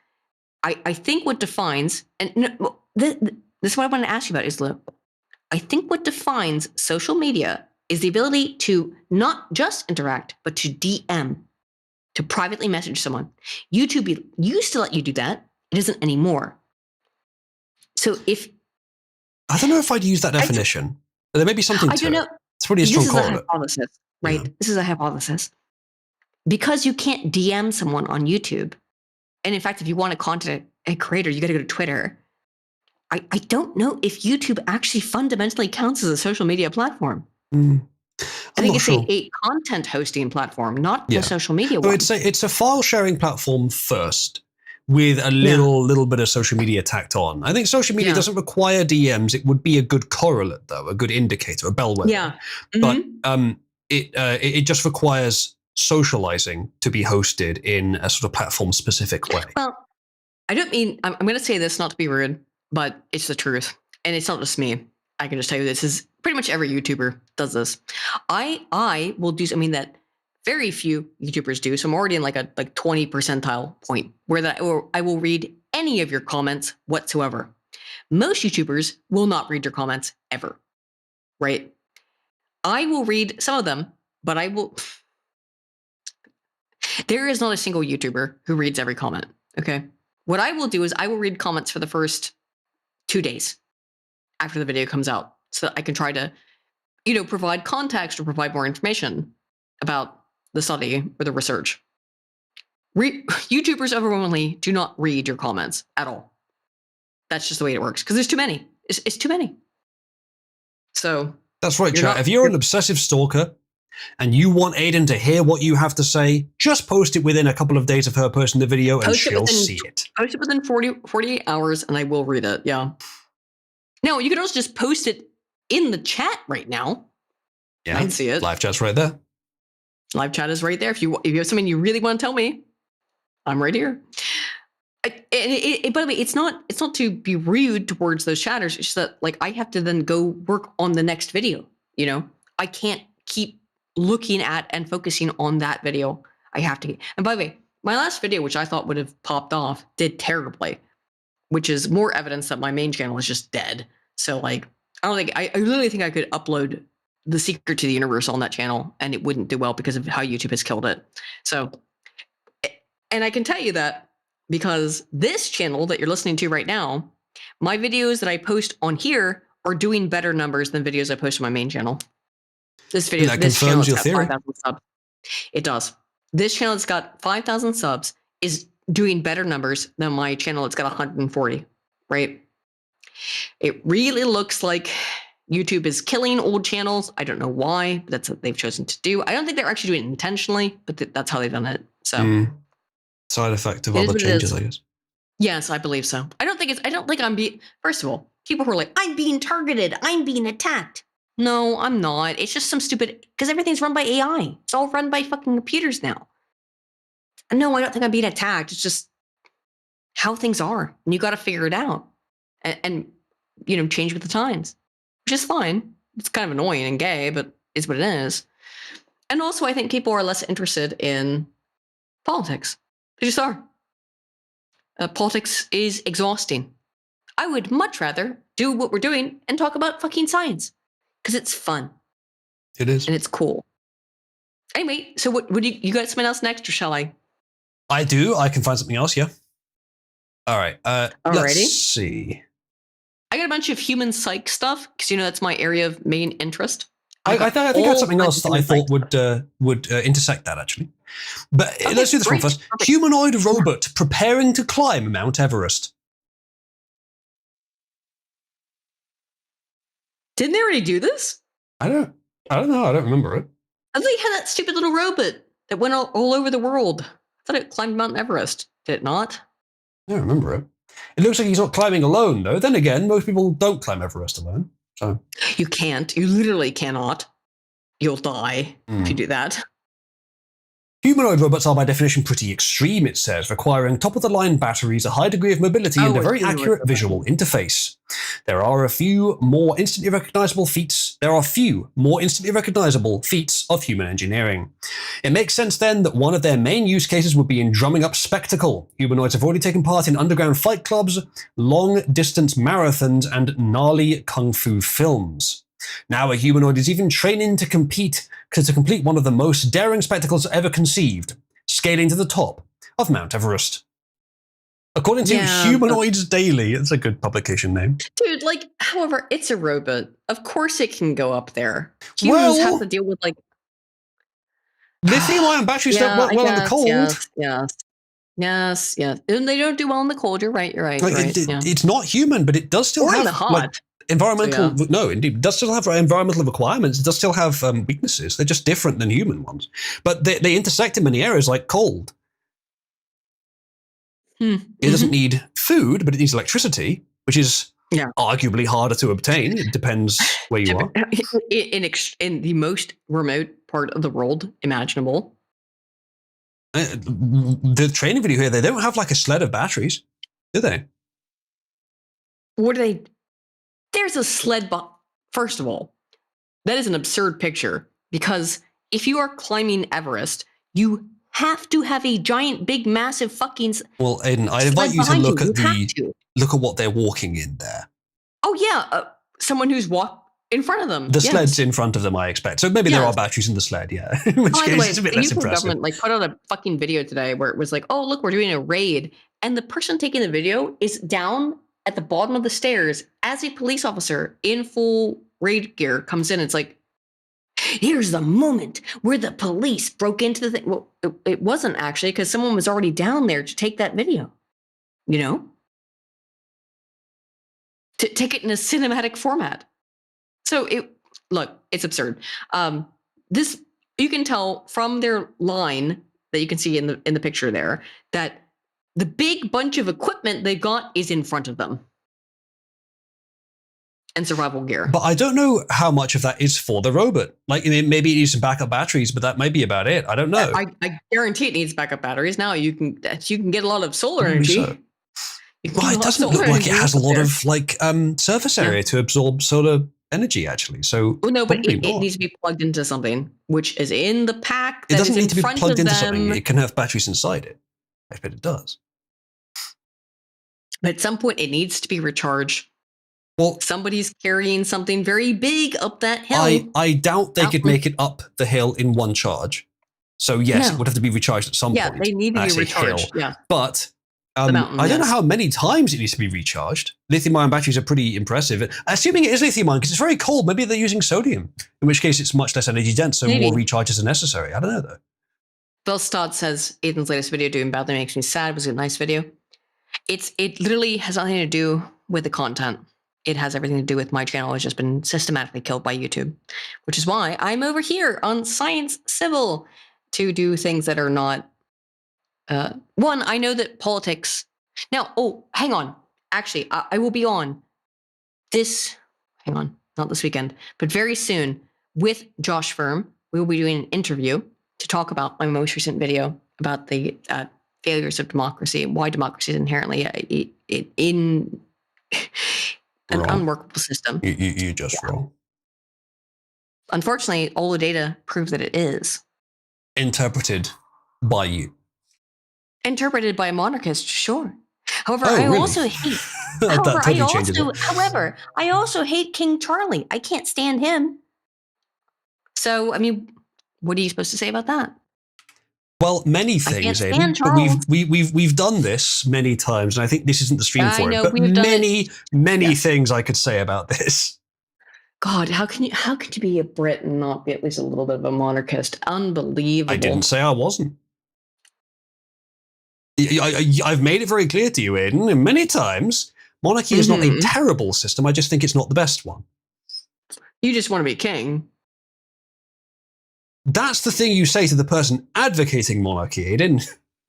I think what defines, and this is what I want to ask you about, Isla. I think what defines social media is the ability to not just interact, but to DM, to privately message someone. YouTube used to let you do that. It isn't anymore. So if I don't know if I'd use that definition. But there may be something I to don't know. it. It's pretty a strong This is a correlate. hypothesis, right? Yeah. This is a hypothesis. Because you can't DM someone on YouTube, and in fact, if you want to contact a creator, you got to go to Twitter. I don't know if YouTube actually fundamentally counts as a social media platform. I think it's a content hosting platform, not a social media one. It's a file sharing platform first, with a little bit of social media tacked on. I think social media doesn't require DMs. It would be a good correlate, though, a good indicator, a bellwether. Yeah. But it just requires socializing to be hosted in a sort of platform specific way. Well, I don't mean, I'm going to say this not to be rude, but it's the truth. And it's not just me. I can just tell you this is pretty much every YouTuber does this. I will do something that very few YouTubers do. So I'm already in like a 20 percentile point where I will read any of your comments whatsoever. Most YouTubers will not read your comments ever, right? I will read some of them, but I will. There is not a single YouTuber who reads every comment. Okay. What I will do is I will read comments for the first 2 days after the video comes out, so that I can try to, provide context or provide more information about the study or the research. YouTubers overwhelmingly do not read your comments at all. That's just the way it works, because there's too many. It's too many. So that's right, chat. If you're an obsessive stalker and you want Aiden to hear what you have to say, just post it within a couple of days of her posting the video and she'll see it. Post it within 48 hours and I will read it. Yeah. No, you could also just post it in the chat right now. Yeah. I can see it. Live chat's right there. Live chat is right there. If you have something you really want to tell me, I'm right here. By the way, it's not to be rude towards those chatters. It's just that I have to then go work on the next video. I can't keep looking at and focusing on that video. I have to. And by the way, my last video, which I thought would have popped off, did terribly, which is more evidence that my main channel is just dead. So I really think I could upload The Secret to the Universe on that channel and it wouldn't do well because of how YouTube has killed it. So, and I can tell you that because this channel that you're listening to right now, my videos that I post on here are doing better numbers than videos I post on my main channel. This confirms your theory. 5,000 subs. It does. This channel that's got 5,000 subs is doing better numbers than my channel that's got 140, right? It really looks like YouTube is killing old channels. I don't know why, but that's what they've chosen to do. I don't think they're actually doing it intentionally, but that's how they've done it. So side effect of other changes, I guess. Yes, I believe so. I don't think I'm being, first of all, people who are like, I'm being targeted, I'm being attacked. No, I'm not. It's just some stupid, because everything's run by AI. It's all run by fucking computers now. No, I don't think I'm being attacked. It's just how things are. And you got to figure it out and change with the times, which is fine. It's kind of annoying and gay, but it's what it is. And also, I think people are less interested in politics. They just are. Politics is exhausting. I would much rather do what we're doing and talk about fucking science because it's fun. It is. And it's cool. Anyway, so what would you got something else next, or shall I? I do. I can find something else, yeah. All right. Alrighty. Let's see. I got a bunch of human psych stuff because that's my area of main interest. I think I had something else that I thought would intersect that, actually. But let's do this one first. Perfect. Humanoid robot preparing to climb Mount Everest. Didn't they already do this? I don't know. I don't remember it. I thought you had that stupid little robot that went all over the world. I thought it climbed Mount Everest. Did it not? I don't remember it. It looks like he's not climbing alone, though. Then again, most people don't climb Everest alone. So You can't. You literally cannot. You'll die if you do that. humanoid robots are by definition pretty extreme, it says, requiring top-of-the-line batteries, a high degree of mobility, and a it's very humanoid accurate robot. visual interface. There are few more instantly recognizable feats of human engineering. It makes sense then that one of their main use cases would be in drumming up spectacle. Humanoids have already taken part in underground fight clubs, long-distance marathons, and gnarly kung fu films. Now a humanoid is even training to complete one of the most daring spectacles ever conceived, scaling to the top of Mount Everest. According to Humanoids Daily, it's a good publication name. Dude, however, it's a robot. Of course it can go up there. Humans have to deal with, lithium-ion batteries don't work well in the cold. Yes. And they don't do well in the cold. You're right. It's not human, but it does still Or have in the hot. environmental. So, no, indeed, it does still have environmental requirements. It does still have weaknesses. They're just different than human ones. But they intersect in many areas, like cold. It doesn't need food, but it needs electricity, which is arguably harder to obtain. It depends where you are. In the most remote part of the world imaginable. The training video here, they don't have a sled of batteries, do they? What do they? There's a sled. First of all, that is an absurd picture because if you are climbing Everest, you have to have a giant, big, massive fucking. Well, Aiden, I invite you to look at what they're walking in there. Oh yeah, someone who's walked in front of them. The sled's in front of them, I expect. So maybe there are batteries in the sled, yeah. In which case, it's a bit less impressive. Government put out a fucking video today where it was oh look, we're doing a raid, and the person taking the video is down at the bottom of the stairs as a police officer in full raid gear comes in. It's here's the moment where the police broke into the thing. Well, it wasn't actually, because someone was already down there to take that video. To take it in a cinematic format. So it's absurd. This, you can tell from their line that you can see in the picture there that the big bunch of equipment they got is in front of them. And survival gear. But I don't know how much of that is for the robot. Maybe it needs some backup batteries, but that might be about it. I don't know. I guarantee it needs backup batteries. Now you can get a lot of solar energy. So. Well, it doesn't look like it has a lot of surface area to absorb solar energy, actually. So no, but it needs to be plugged into something, which is in the pack. It doesn't need to be plugged into something. It can have batteries inside it. I bet it does. But at some point, it needs to be recharged. Well, somebody's carrying something very big up that hill. I doubt they could make it up the hill in one charge. So yes, it would have to be recharged at some point. Yeah, they need to be recharged. Yeah, but I don't know how many times it needs to be recharged. Lithium-ion batteries are pretty impressive. Assuming it is lithium-ion, because it's very cold, maybe they're using sodium, in which case it's much less energy dense, so more recharges are necessary. I don't know, though. Bill Stott says, Aiden's latest video doing badly makes me sad. It was a nice video. It literally has nothing to do with the content. It has everything to do with my channel has just been systematically killed by YouTube, which is why I'm over here on Science Sibyl to do things that are not. One, I know that politics. Now, hang on. Actually, I will be on this. Hang on, not this weekend, but very soon with Josh Firm. We will be doing an interview to talk about my most recent video about the failures of democracy, why democracy is inherently in an unworkable system. You just wrong. Unfortunately, all the data prove that it is. Interpreted by you. Interpreted by a monarchist, sure. However, also hate. However, I also hate King Charlie. I can't stand him. So, I mean, what are you supposed to say about that? Well, many things, Aiden. But we've done this many times, and I think this isn't the stream for it. But many things I could say about this. God, how can you be a Brit and not be at least a little bit of a monarchist? Unbelievable. I didn't say I wasn't. I've made it very clear to you, Aidan, and many times, monarchy is not a terrible system. I just think it's not the best one. You just want to be king. That's the thing you say to the person advocating monarchy, Aidan.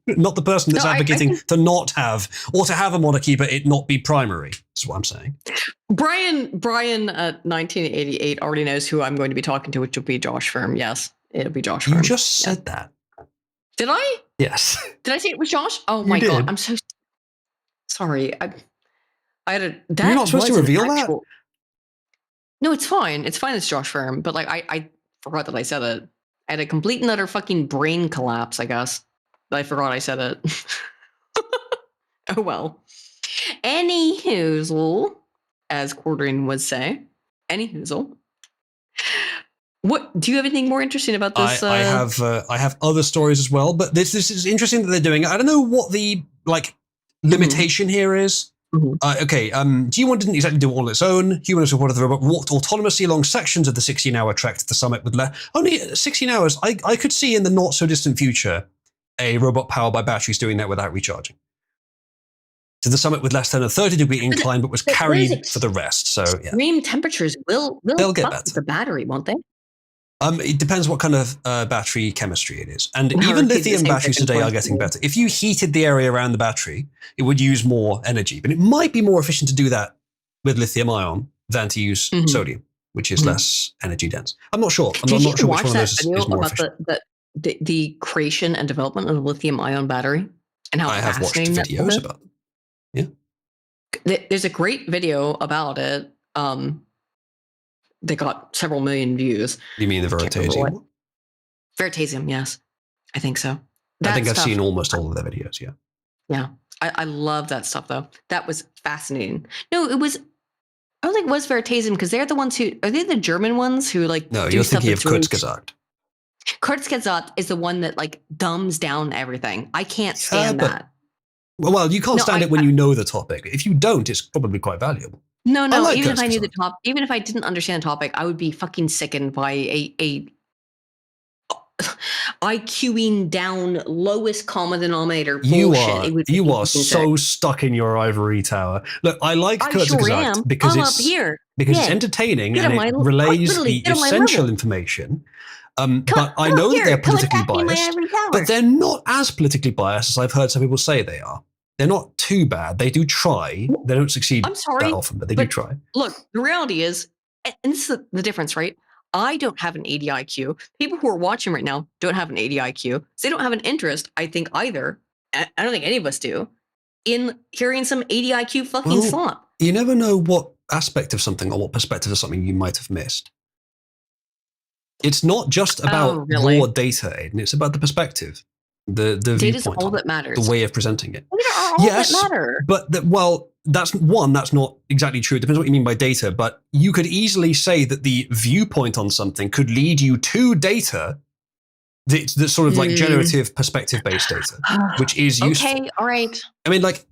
Not the person that's advocating to not have, or to have a monarchy, but it not be primary. That's what I'm saying. Brian at 1988 already knows who I'm going to be talking to, which will be Josh Firm. Yes, it'll be Josh Firm. You just said that. Did I? Yes. Did I say it was Josh? Oh my God. I'm so sorry. I had a, that You're not supposed to reveal that? No, it's fine. It's fine. It's Josh Firm. But like, I forgot that I said it. I had a complete and utter fucking brain collapse, I guess. I forgot I said it. Oh well. Any hoozle, as Quartering would say. Any hoozle. What do you have anything more interesting about this? I have other stories as well, but this is interesting that they're doing it. I don't know what the limitation here is. Okay, G1 didn't exactly do it all on its own. Humans reported the robot walked autonomously along sections of the 16-hour trek to the summit with only 16 hours. I could see in the not so distant future a robot powered by batteries doing that without recharging. To the summit with less than a 30-degree incline, but was carried for the rest. So yeah. Extreme temperatures will They'll get fuck better. with the battery, won't they? It depends what kind of battery chemistry it is. And even lithium batteries today are getting better. If you heated the area around the battery, it would use more energy. But it might be more efficient to do that with lithium ion than to use sodium, which is less energy dense. I'm not sure. I'm not sure which one of those is more efficient. The creation and development of the lithium ion battery and how I have watched videos about them. Yeah. There's a great video about it. They got several million views. You mean the Veritasium one? Veritasium, yes. I think so. I think I've seen almost all of their videos, yeah. Yeah. I love that stuff, though. That was fascinating. No, it was... I don't think it was Veritasium, because they're the ones who... Are they the German ones who, like... No, you're thinking of Kurzgesagt. Kurzgesagt is the one that, like, dumbs down everything. I can't stand that. Well, you can't stand it when you know the topic. If you don't, it's probably quite valuable. No, even if I knew the top, even if I didn't understand the topic, I would be fucking sickened by a IQing down lowest common denominator bullshit. You are so stuck in your ivory tower. Look, I like Kurzgesagt because it's entertaining and it relays the essential information. But I know that they're politically biased, but they're not as politically biased as I've heard some people say they are. They're not too bad. They do try. They don't succeed that often, but they do try. Look, the reality is, and this is the difference, right? I don't have an 80 IQ. People who are watching right now don't have an 80 IQ. So they don't have an interest, I think, either. I don't think any of us do, in hearing some 80 IQ fucking slop. You never know what aspect of something or what perspective of something you might have missed. It's not just about raw data, Aidan. It's about the perspective. The data's all that matters. The way of presenting it. Data are all that matter. But that's not exactly true. It depends what you mean by data. But you could easily say that the viewpoint on something could lead you to data that's sort of like generative perspective-based data, which is useful. Okay, all right. I mean, like,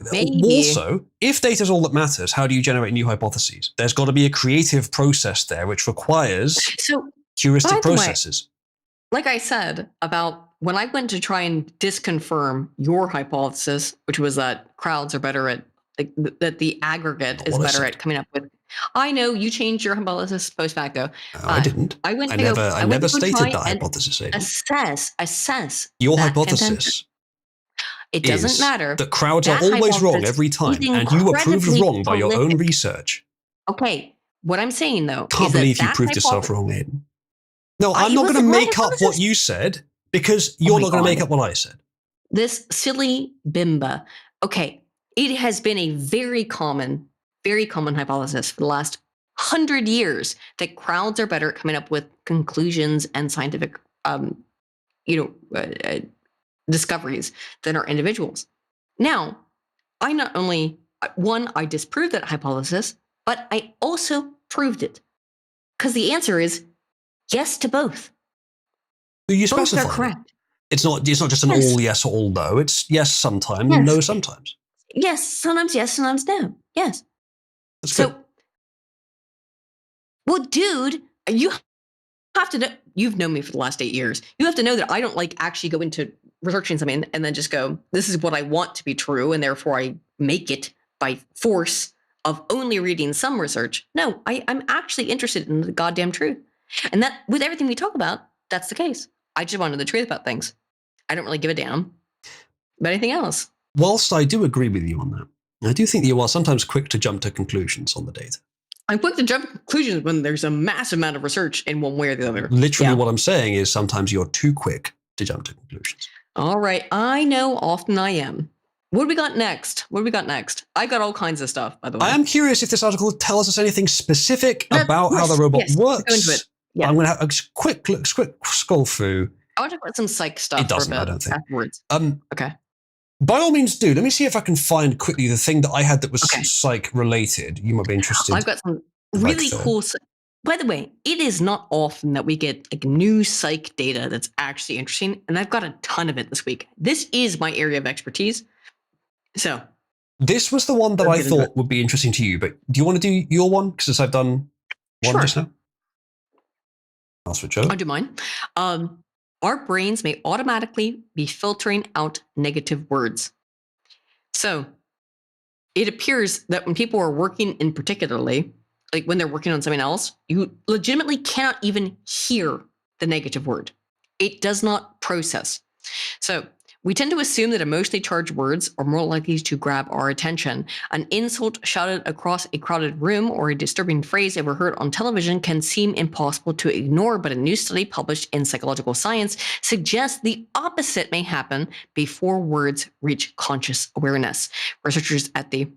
also, if data is all that matters, how do you generate new hypotheses? There's got to be a creative process there, which requires heuristic processes. Like I said about when I went to try and disconfirm your hypothesis, which was that crowds are better at, that the aggregate is better at coming up with. I know you changed your hypothesis post facto. I didn't. I never stated that hypothesis. Assess your hypothesis. It doesn't matter. That crowds are always wrong every time, and you were proved wrong by your own research. Okay, what I'm saying though, can't believe you proved yourself wrong, Aidan. No, I'm not going to make up what you said because you're not going to make up what I said. This silly bimba. Okay, it has been a very common hypothesis for the last 100 years that crowds are better at coming up with conclusions and scientific, discoveries than are individuals. Now, I not only, I disproved that hypothesis, but I also proved it. Because the answer is yes to both. You both are correct. It's not just an all yes or all no. It's yes sometimes and no sometimes. Yes, sometimes no. Yes. That's so good. Well, dude, you have to know, you've known me for the last 8 years. You have to know that I don't like actually go into researching something and then just go, this is what I want to be true, and therefore I make it by force of only reading some research. No, I'm actually interested in the goddamn truth. And that, with everything we talk about, that's the case. I just want to know the truth about things. I don't really give a damn about anything else. Whilst I do agree with you on that, I do think you are sometimes quick to jump to conclusions on the data. I'm quick to jump to conclusions when there's a massive amount of research in one way or the other. Literally what I'm saying is sometimes you're too quick to jump to conclusions. All right. I know often I am. What do we got next? I got all kinds of stuff, by the way. I am curious if this article tells us anything specific about how the robot works. Go into it. Yeah. I'm going to have a quick scroll through. I want to talk about some psych stuff. It doesn't, for a bit I don't think. afterwards. Okay. By all means, do. Let me see if I can find quickly the thing that I had that was psych related. You might be interested. I've got some really cool. By the way, it is not often that we get like new psych data that's actually interesting, and I've got a ton of it this week. This is my area of expertise. So this was the one that I thought would be interesting to you, but do you want to do your one? Because I've done one just now. I'll switch over. I'll do mine. Our brains may automatically be filtering out negative words. So it appears that when people are working in particularly, like when they're working on something else, you legitimately cannot even hear the negative word. It does not process. So we tend to assume that emotionally charged words are more likely to grab our attention. An insult shouted across a crowded room or a disturbing phrase overheard on television can seem impossible to ignore, but a new study published in Psychological Science suggests the opposite may happen before words reach conscious awareness. Researchers at the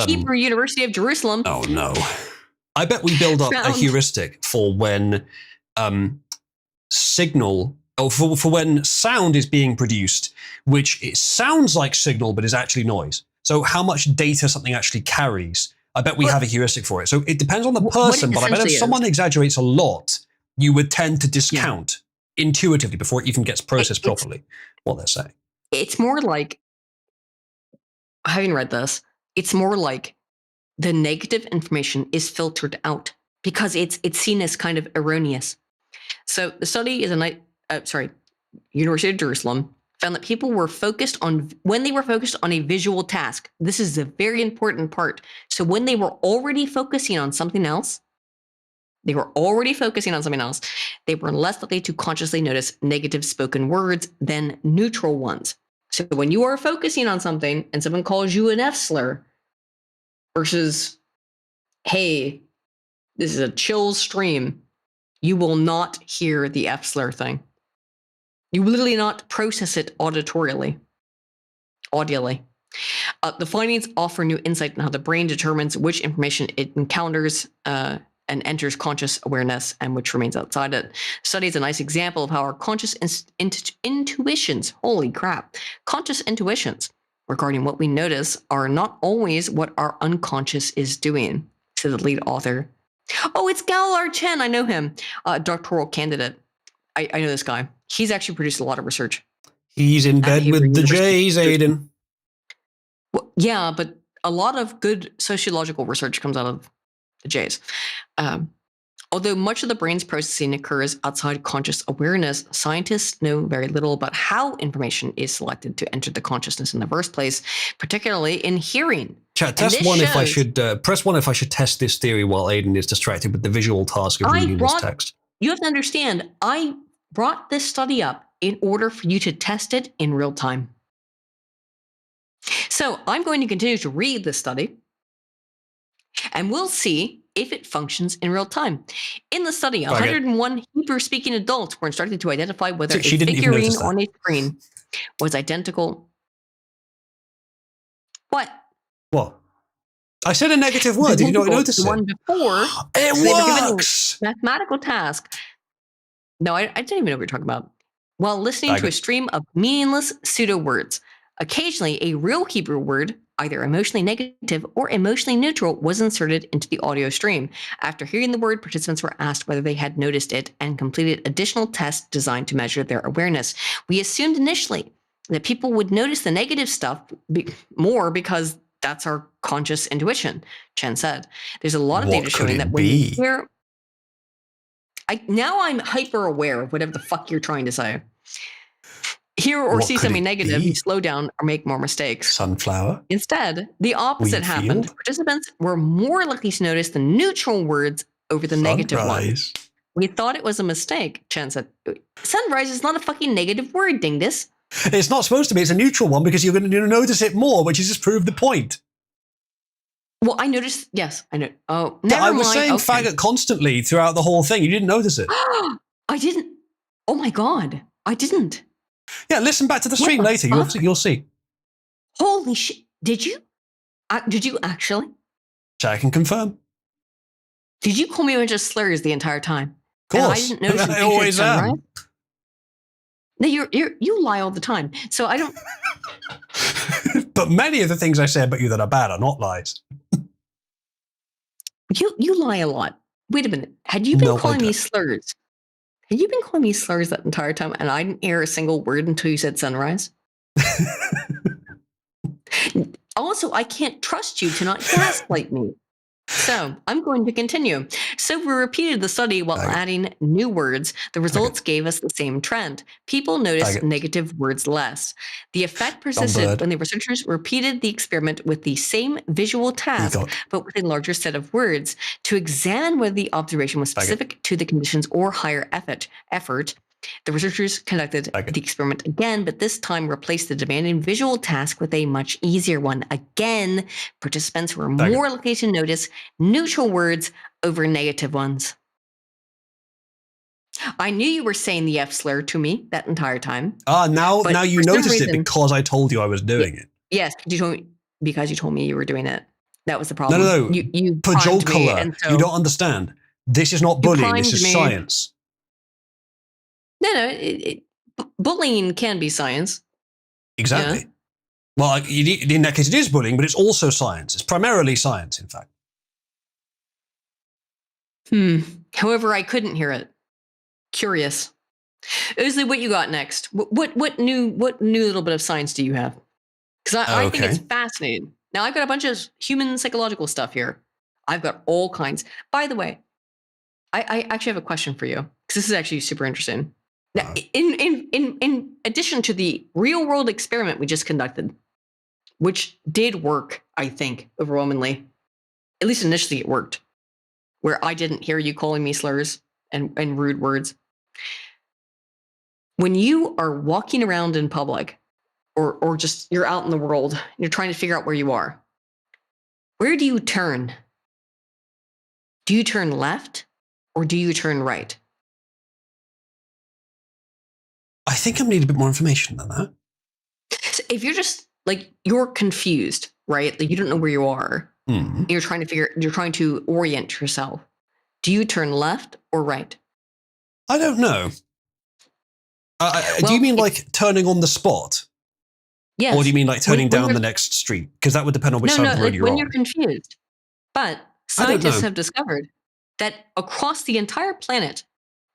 Hebrew University of Jerusalem. Oh no. I bet we build up a heuristic for when for when sound is being produced, which it sounds like signal but is actually noise. So how much data something actually carries, I bet we have a heuristic for it. So it depends on the person, but I bet if someone exaggerates a lot, you would tend to discount intuitively before it even gets processed properly what they're saying. It's more like, having read this, it's more like the negative information is filtered out because it's seen as kind of erroneous. So the study is University of Jerusalem found that people were focused on, when they were focused on a visual task, this is a very important part. So when they were already focusing on something else, they were less likely to consciously notice negative spoken words than neutral ones. So when you are focusing on something and someone calls you an F slur versus, hey, this is a chill stream, you will not hear the F slur thing. You will literally not process it audially. The findings offer new insight on how the brain determines which information it encounters and enters conscious awareness and which remains outside it. Study is a nice example of how our conscious intuitions, conscious intuitions regarding what we notice are not always what our unconscious is doing, said the lead author. Oh, it's Galar Chen. I know him, doctoral candidate. I know this guy. He's actually produced a lot of research. He's in bed with the Jays, Aiden. Well, yeah, but a lot of good sociological research comes out of the Jays. Although much of the brain's processing occurs outside conscious awareness, scientists know very little about how information is selected to enter the consciousness in the first place, particularly in hearing. Chat, press one if I should test this theory while Aiden is distracted with the visual task of reading this text. You have to understand, I brought this study up in order for you to test it in real time. So I'm going to continue to read this study, and we'll see if it functions in real time. In the study, 101 Hebrew-speaking adults were instructed to identify whether a figurine on a screen was identical. What? I said a negative word. Did you not notice it? The one before. It works! Mathematical task. No, I didn't even know what you're talking about. While listening to a stream of meaningless pseudo words, occasionally a real Hebrew word, either emotionally negative or emotionally neutral, was inserted into the audio stream. After hearing the word, participants were asked whether they had noticed it and completed additional tests designed to measure their awareness. We assumed initially that people would notice the negative stuff more because That's our conscious intuition, Chen said. There's a lot of What data could showing it that when you be? hear... Now I'm hyper aware of whatever the fuck you're trying to say. Hear or What see could something it negative, be? you slow down or make more mistakes. Sunflower? Instead, the opposite Wheat happened. field? Participants were more likely to notice the neutral words over the negative ones. Sunrise? We thought it was a mistake, Chen said. Sunrise is not a fucking negative word, dingus. It's not supposed to be. It's a neutral one because you're going to notice it more, which has just proved the point. Well, I noticed. Yes, I know. Oh, Yeah, never I was mind. saying faggot constantly throughout the whole thing. You didn't notice it. I didn't. Oh my God. I didn't. Yeah, listen back to the stream What the later. fuck? You'll see. Holy shit. Did you? Did you actually? Check and confirm. Did you call me a bunch of slurs the entire time? Of course. And I didn't notice. I always am. No, you lie all the time. So I don't. But many of the things I say about you that are bad are not lies. You lie a lot. Wait a minute. Had you been No, I calling me don't. slurs? Had you been calling me slurs that entire time and I didn't hear a single word until you said sunrise? Also, I can't trust you to not gaslight me. So I'm going to continue. So we repeated the study while adding new words. The results gave us the same trend. People noticed negative words less. The effect persisted when the researchers repeated the experiment with the same visual task, but with a larger set of words to examine whether the observation was specific to the conditions or higher effort. The researchers conducted the experiment again, but this time replaced the demanding visual task with a much easier one. Again, participants were more likely to notice neutral words over negative ones. I knew you were saying the F slur to me that entire time. Now you noticed it because I told you I was doing it. Yes, because you told me you were doing it. That was the problem. No. You Pajol you don't understand. This is not bullying. This is science. No, bullying can be science. Exactly. Yeah. Well, in that case, it is bullying, but it's also science. It's primarily science, in fact. However, I couldn't hear it. Curious. Usually, what you got next? What new little bit of science do you have? Because I think it's fascinating. Now, I've got a bunch of human psychological stuff here. I've got all kinds. By the way, I actually have a question for you because this is actually super interesting. Now, in addition to the real world experiment we just conducted, which did work, I think, overwhelmingly, at least initially it worked, where I didn't hear you calling me slurs and rude words. When you are walking around in public or just you're out in the world, you're trying to figure out where you are, where do you turn? Do you turn left or do you turn right? I think I need a bit more information than that. So if you're just you're confused, right? Like you don't know where you are. You're trying to orient yourself. Do you turn left or right? I don't know. Do you mean turning on the spot? Yes. Or do you mean turning down the next street? Because that would depend on which side of the road you're on. When you're confused. But scientists have discovered that across the entire planet,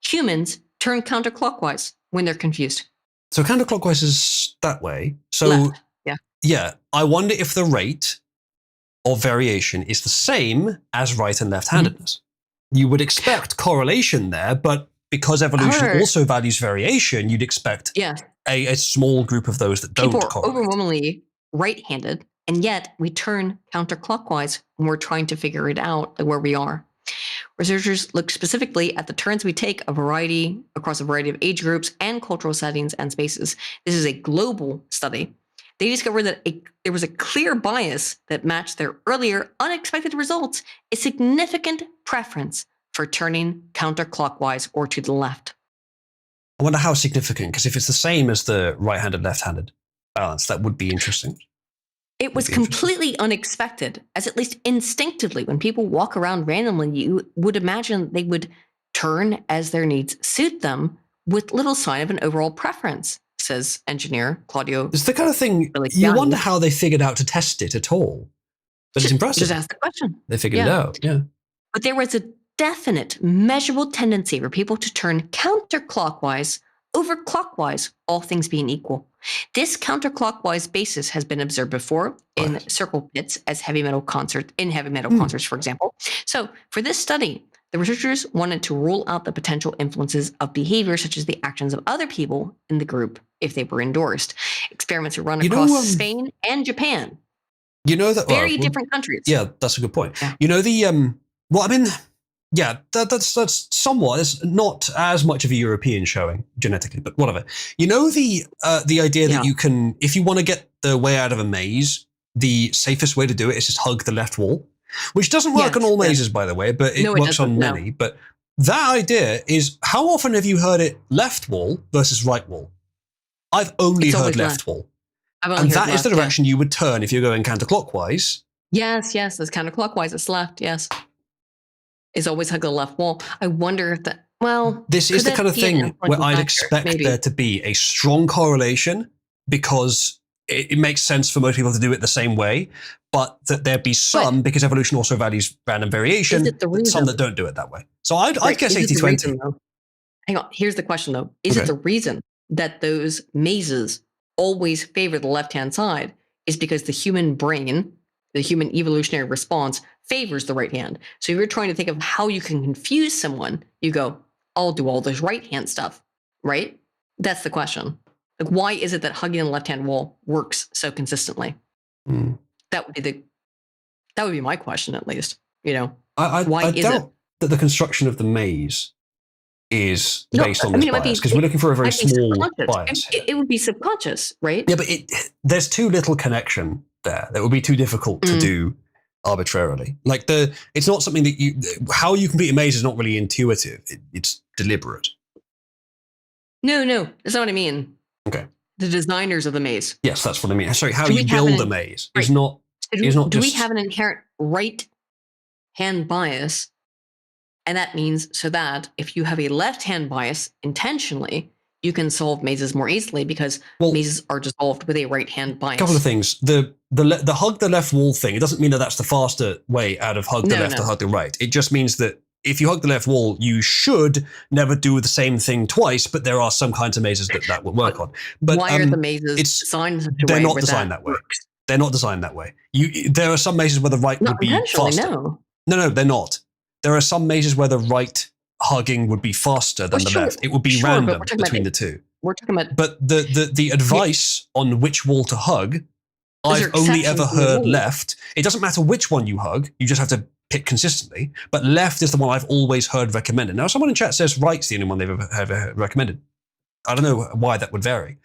humans turn counterclockwise when they're confused. So counterclockwise is that way. So left. Yeah. I wonder if the rate of variation is the same as right and left-handedness. You would expect correlation there, but because evolution also values variation, you'd expect a small group of those that don't correlate. People are overwhelmingly right-handed, and yet we turn counterclockwise when we're trying to figure it out, where we are. Researchers look specifically at the turns we take across a variety of age groups and cultural settings and spaces. This is a global study. They discovered that there was a clear bias that matched their earlier unexpected results, a significant preference for turning counterclockwise or to the left. I wonder how significant, because if it's the same as the right-handed, left-handed balance, that would be interesting. It was completely unexpected, as at least instinctively, when people walk around randomly, you would imagine they would turn as their needs suit them with little sign of an overall preference, says engineer Claudio. It's the kind of thing you wonder how they figured out to test it at all. But it's impressive. Just ask the question. They figured it out, yeah. But there was a definite, measurable tendency for people to turn counterclockwise over clockwise, all things being equal. This counterclockwise basis has been observed before in circle pits as heavy metal concerts, for example. So for this study, the researchers wanted to rule out the potential influences of behavior, such as the actions of other people in the group if they were endorsed. Experiments were run across Spain and Japan. You know that Very different countries. Yeah, that's a good point. Yeah. You know that's somewhat. It's not as much of a European showing genetically, but whatever. You know the idea that you can, if you want to get the way out of a maze, the safest way to do it is just hug the left wall, which doesn't work on all mazes, by the way, but it works on many. But that idea is, how often have you heard it left wall versus right wall? I've only heard left wall. And that is the direction you would turn if you're going counterclockwise. Yes, it's counterclockwise. It's left, yes. Is always hug the left wall. I wonder if that, this is the kind of thing where I'd expect there to be a strong correlation, because it makes sense for most people to do it the same way, but that there'd be some, because evolution also values random variation, some that don't do it that way. So I'd guess 80-20. Hang on, here's the question though. Is it the reason that those mazes always favor the left-hand side is because the human brain, the human evolutionary response, favors the right hand? So if you're trying to think of how you can confuse someone, you go, I'll do all this right hand stuff, right? That's the question. Like, why is it that hugging the left hand wall works so consistently? That would be my question, at least. You know, I doubt that the construction of the maze is based on this bias, because we're looking for a very small bias. It would be subconscious, right? Yeah, but there's too little connection there. That would be too difficult to do arbitrarily. Like it's not something that how you complete a maze is not really intuitive. It's deliberate. No, that's not what I mean. Okay. The designers of the maze. Yes, that's what I mean. Sorry, how you build a maze is not. Do we have an inherent right hand bias? And that means so that if you have a left hand bias intentionally, you can solve mazes more easily, because mazes are dissolved with a right hand bias. A couple of things. The hug the left wall thing, it doesn't mean that that's the faster way out of hug the left or hug the right. It just means that if you hug the left wall, you should never do the same thing twice, but there are some kinds of mazes that would work on. But why are the mazes designed in such a way? They're not designed that way. They're not designed that way. There are some mazes where the right would be faster. No, they're not. There are some mazes where the right hugging would be faster than the left. It would be random between the two. We're talking about, but the advice on which wall to hug, I've only ever heard left. It doesn't matter which one you hug, you just have to pick consistently. But left is the one I've always heard recommended. Now, someone in chat says right's the only one they've ever recommended. I don't know why that would vary.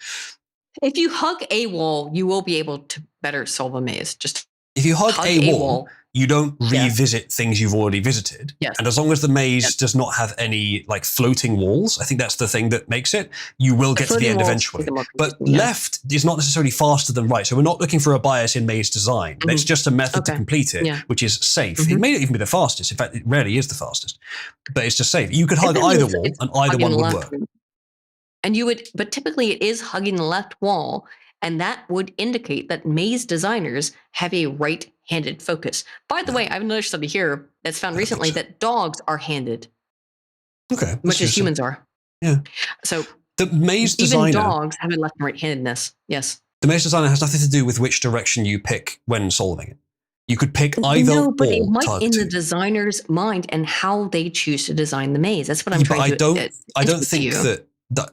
If you hug a wall, you will be able to better solve a maze. Just if you hug a wall, you don't revisit things you've already visited. Yes. And as long as the maze does not have any like floating walls, I think that's the thing that makes it, you will get to the end eventually. But left is not necessarily faster than right. So we're not looking for a bias in maze design. It's just a method to complete it, which is safe. It may not even be the fastest. In fact, it rarely is the fastest. But it's just safe. You could hug either wall and either one would work. And but typically it is hugging the left wall. And that would indicate that maze designers have a right-handed focus. By the way, I have another study here that's found recently that dogs are handed. Okay. Much as humans are. Yeah. So the maze designer, even dogs have a left and right-handedness. Yes. The maze designer has nothing to do with which direction you pick when solving it. You could pick either or. No, but it might in the designer's mind and how they choose to design the maze. That's what I'm trying to. I don't think that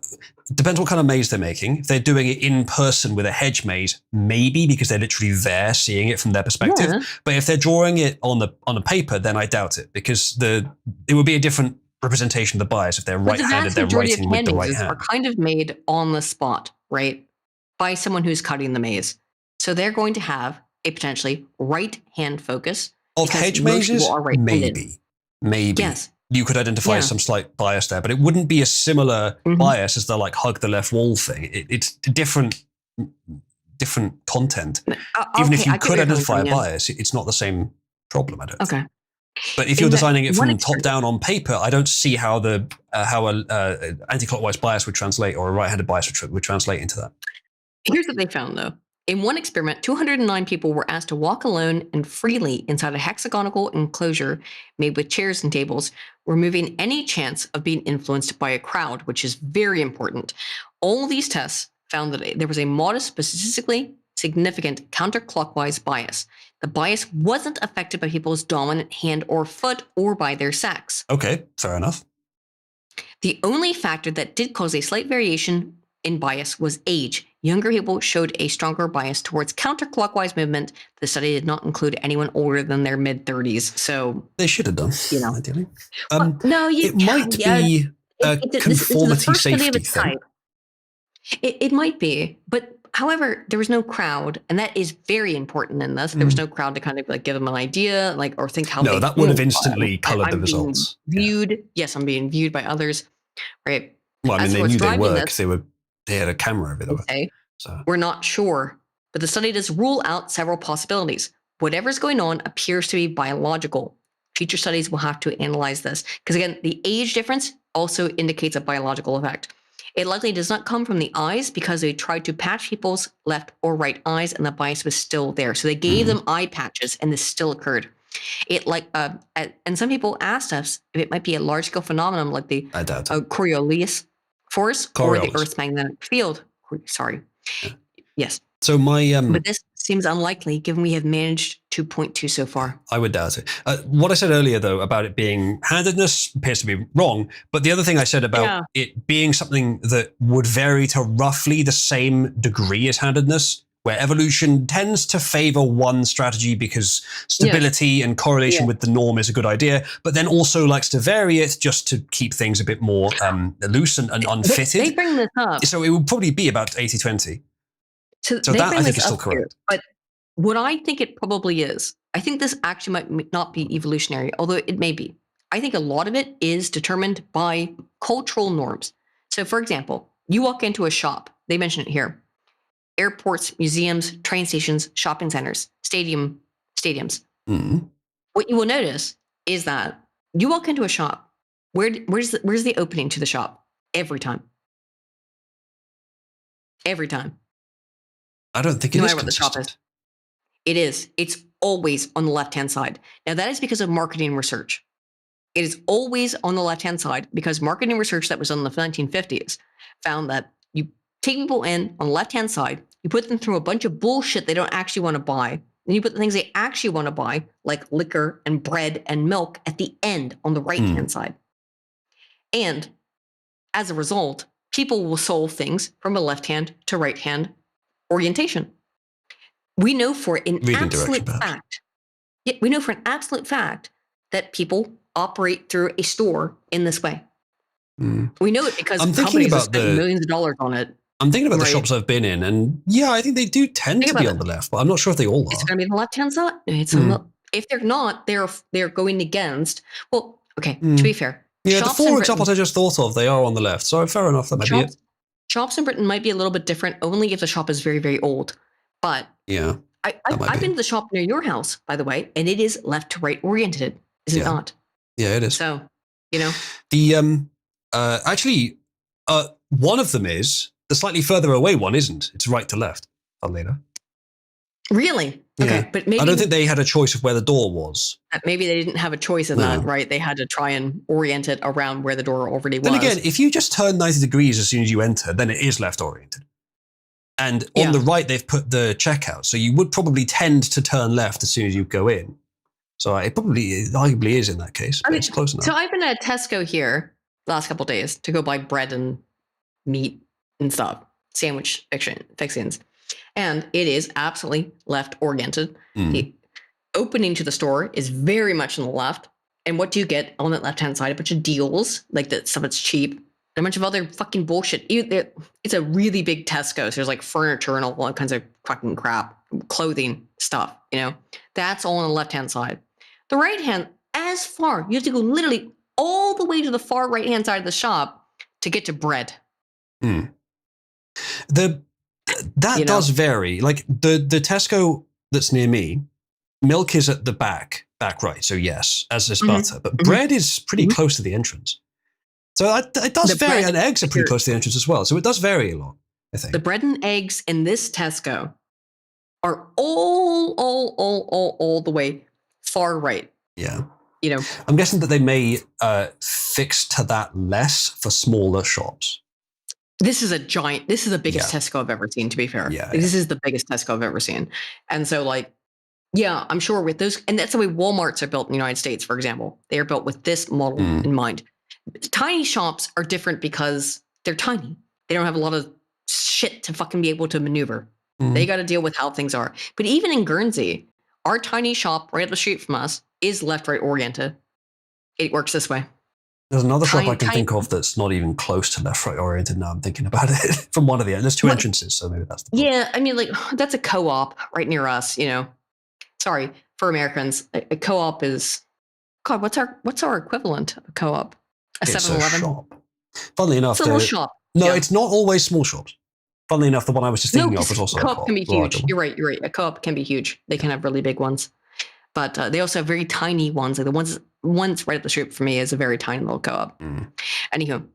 depends what kind of maze they're making. If they're doing it in person with a hedge maze, maybe, because they're literally there seeing it from their perspective. Yeah. But if they're drawing it on the paper, then I doubt it, because it would be a different representation of the bias if they're right-handed. They're writing with the right hand. Are kind of made on the spot, right, by someone who's cutting the maze. So they're going to have a potentially right-hand focus. Of hedge mazes, maybe. Yes. You could identify some slight bias there, but it wouldn't be a similar bias as the like hug the left wall thing. It's different content. Even if you could identify a bias, it's not the same problem, I don't think. But if you're designing it from top down on paper, I don't see how a anti-clockwise bias would translate, or a right-handed bias would translate into that. Here's what they found, though. In one experiment, 209 people were asked to walk alone and freely inside a hexagonal enclosure made with chairs and tables, removing any chance of being influenced by a crowd, which is very important. All these tests found that there was a modest but statistically significant counterclockwise bias. The bias wasn't affected by people's dominant hand or foot or by their sex. Okay, fair enough. The only factor that did cause a slight variation in bias was age. Younger people showed a stronger bias towards counterclockwise movement. The study did not include anyone older than their mid-30s. So they should have done, ideally. It might be a conformity safety thing. It might be, but however, there was no crowd, and that is very important in this. There was no crowd to kind of like give them an idea, like or think how. No, that would have instantly colored the results. Viewed, yes, I'm being viewed by others, right? Well, I mean, they knew they were because they had a camera over there. Okay, so we're not sure, but the study does rule out several possibilities. Whatever's going on appears to be biological. Future studies will have to analyze this because again, the age difference also indicates a biological effect. It likely does not come from the eyes because they tried to patch people's left or right eyes and the bias was still there. So they gave them eye patches and this still occurred. And some people asked us if it might be a large-scale phenomenon like the Coriolis force or the Earth's magnetic field. Sorry. Yeah. Yes. So but this seems unlikely given we have managed to point to so far. I would doubt it. What I said earlier, though, about it being handedness appears to be wrong. But the other thing I said about it being something that would vary to roughly the same degree as handedness, where evolution tends to favor one strategy because stability and correlation with the norm is a good idea, but then also likes to vary it just to keep things a bit more loose and unfitted. They bring this up. So it would probably be about 80-20. So that I think is still correct. But what I think it probably is, I think this actually might not be evolutionary, although it may be. I think a lot of it is determined by cultural norms. So for example, you walk into a shop, they mention it here, airports, museums, train stations, shopping centers, stadiums. What you will notice is that you walk into a shop, where's the opening to the shop? Every time. Every time. I don't think it is consistent. It is. It's always on the left-hand side. Now, that is because of marketing research. It is always on the left-hand side because marketing research that was done in the 1950s found that you take people in on the left-hand side, you put them through a bunch of bullshit they don't actually want to buy, then you put the things they actually want to buy, like liquor and bread and milk, at the end on the right-hand side. And as a result, people will solve things from a left-hand to right-hand orientation. We know for an absolute fact. We know for an absolute fact that people operate through a store in this way. We know it because companies have spent millions of dollars on it. I'm thinking about the shops I've been in, and I think they do tend to be on the left, but I'm not sure if they all are. It's going to be the left-hand side. It's on the, if they're not, they're going against. Well, okay. To be fair, the four examples I just thought of, they are on the left. So fair enough. That might be it. Shops in Britain might be a little bit different only if the shop is very, very old. But I've been to the shop near your house, by the way, and it is left to right oriented, is it not? Yeah, it is. So, the actually, one of them is the slightly further away one isn't. It's right to left. Later. Really? Okay, but maybe I don't think they had a choice of where the door was. Maybe they didn't have a choice in that, right? They had to try and orient it around where the door already was. Then again, if you just turn 90 degrees as soon as you enter, then it is left oriented. And on the right, they've put the checkout. So you would probably tend to turn left as soon as you go in. So it arguably is in that case, but it's close enough. So I've been at Tesco here the last couple of days to go buy bread and meat and stuff, sandwich fixings. And it is absolutely left oriented. The opening to the store is very much on the left. And what do you get on that left-hand side? A bunch of deals, like that stuff that's cheap. And a bunch of other fucking bullshit. It's a really big Tesco. So there's like furniture and all kinds of fucking crap, clothing stuff, That's all on the left-hand side. The right-hand, as far, you have to go literally all the way to the far right-hand side of the shop to get to bread. That does vary. Like the Tesco that's near me, milk is at the back right. So yes, as is butter, but bread is pretty close to the entrance. So it does vary, and eggs are pretty close to the entrance as well. So it does vary a lot, I think. The bread and eggs in this Tesco are all the way far right. Yeah. I'm guessing that they may fix to that less for smaller shops. This is the biggest Tesco I've ever seen, to be fair. This is the biggest Tesco I've ever seen. And so like, yeah, I'm sure with those, and that's the way Walmarts are built in the United States, for example. They are built with this model in mind. Tiny shops are different because they're tiny. They don't have a lot of shit to fucking be able to maneuver. They got to deal with how things are. But even in Guernsey, our tiny shop right up the street from us is left-right oriented. It works this way. There's another shop I can think of that's not even close to left-right oriented now. I'm thinking about it from one of the. There's 2 entrances, so maybe that's the problem. Yeah, I mean, like, that's a co-op right near us, you know. Sorry, for Americans, a co-op is, God, what's our equivalent of a co-op? A 7-Eleven? Shop. Funnily enough, it's a little shop. No, it's not always small shops. Funnily enough, the one I was just thinking of was also a co-op. Can be huge. You're right. A co-op can be huge. They can have really big ones. But they also have very tiny ones. Like the ones right up the street for me is a very tiny little co-op. Anywho,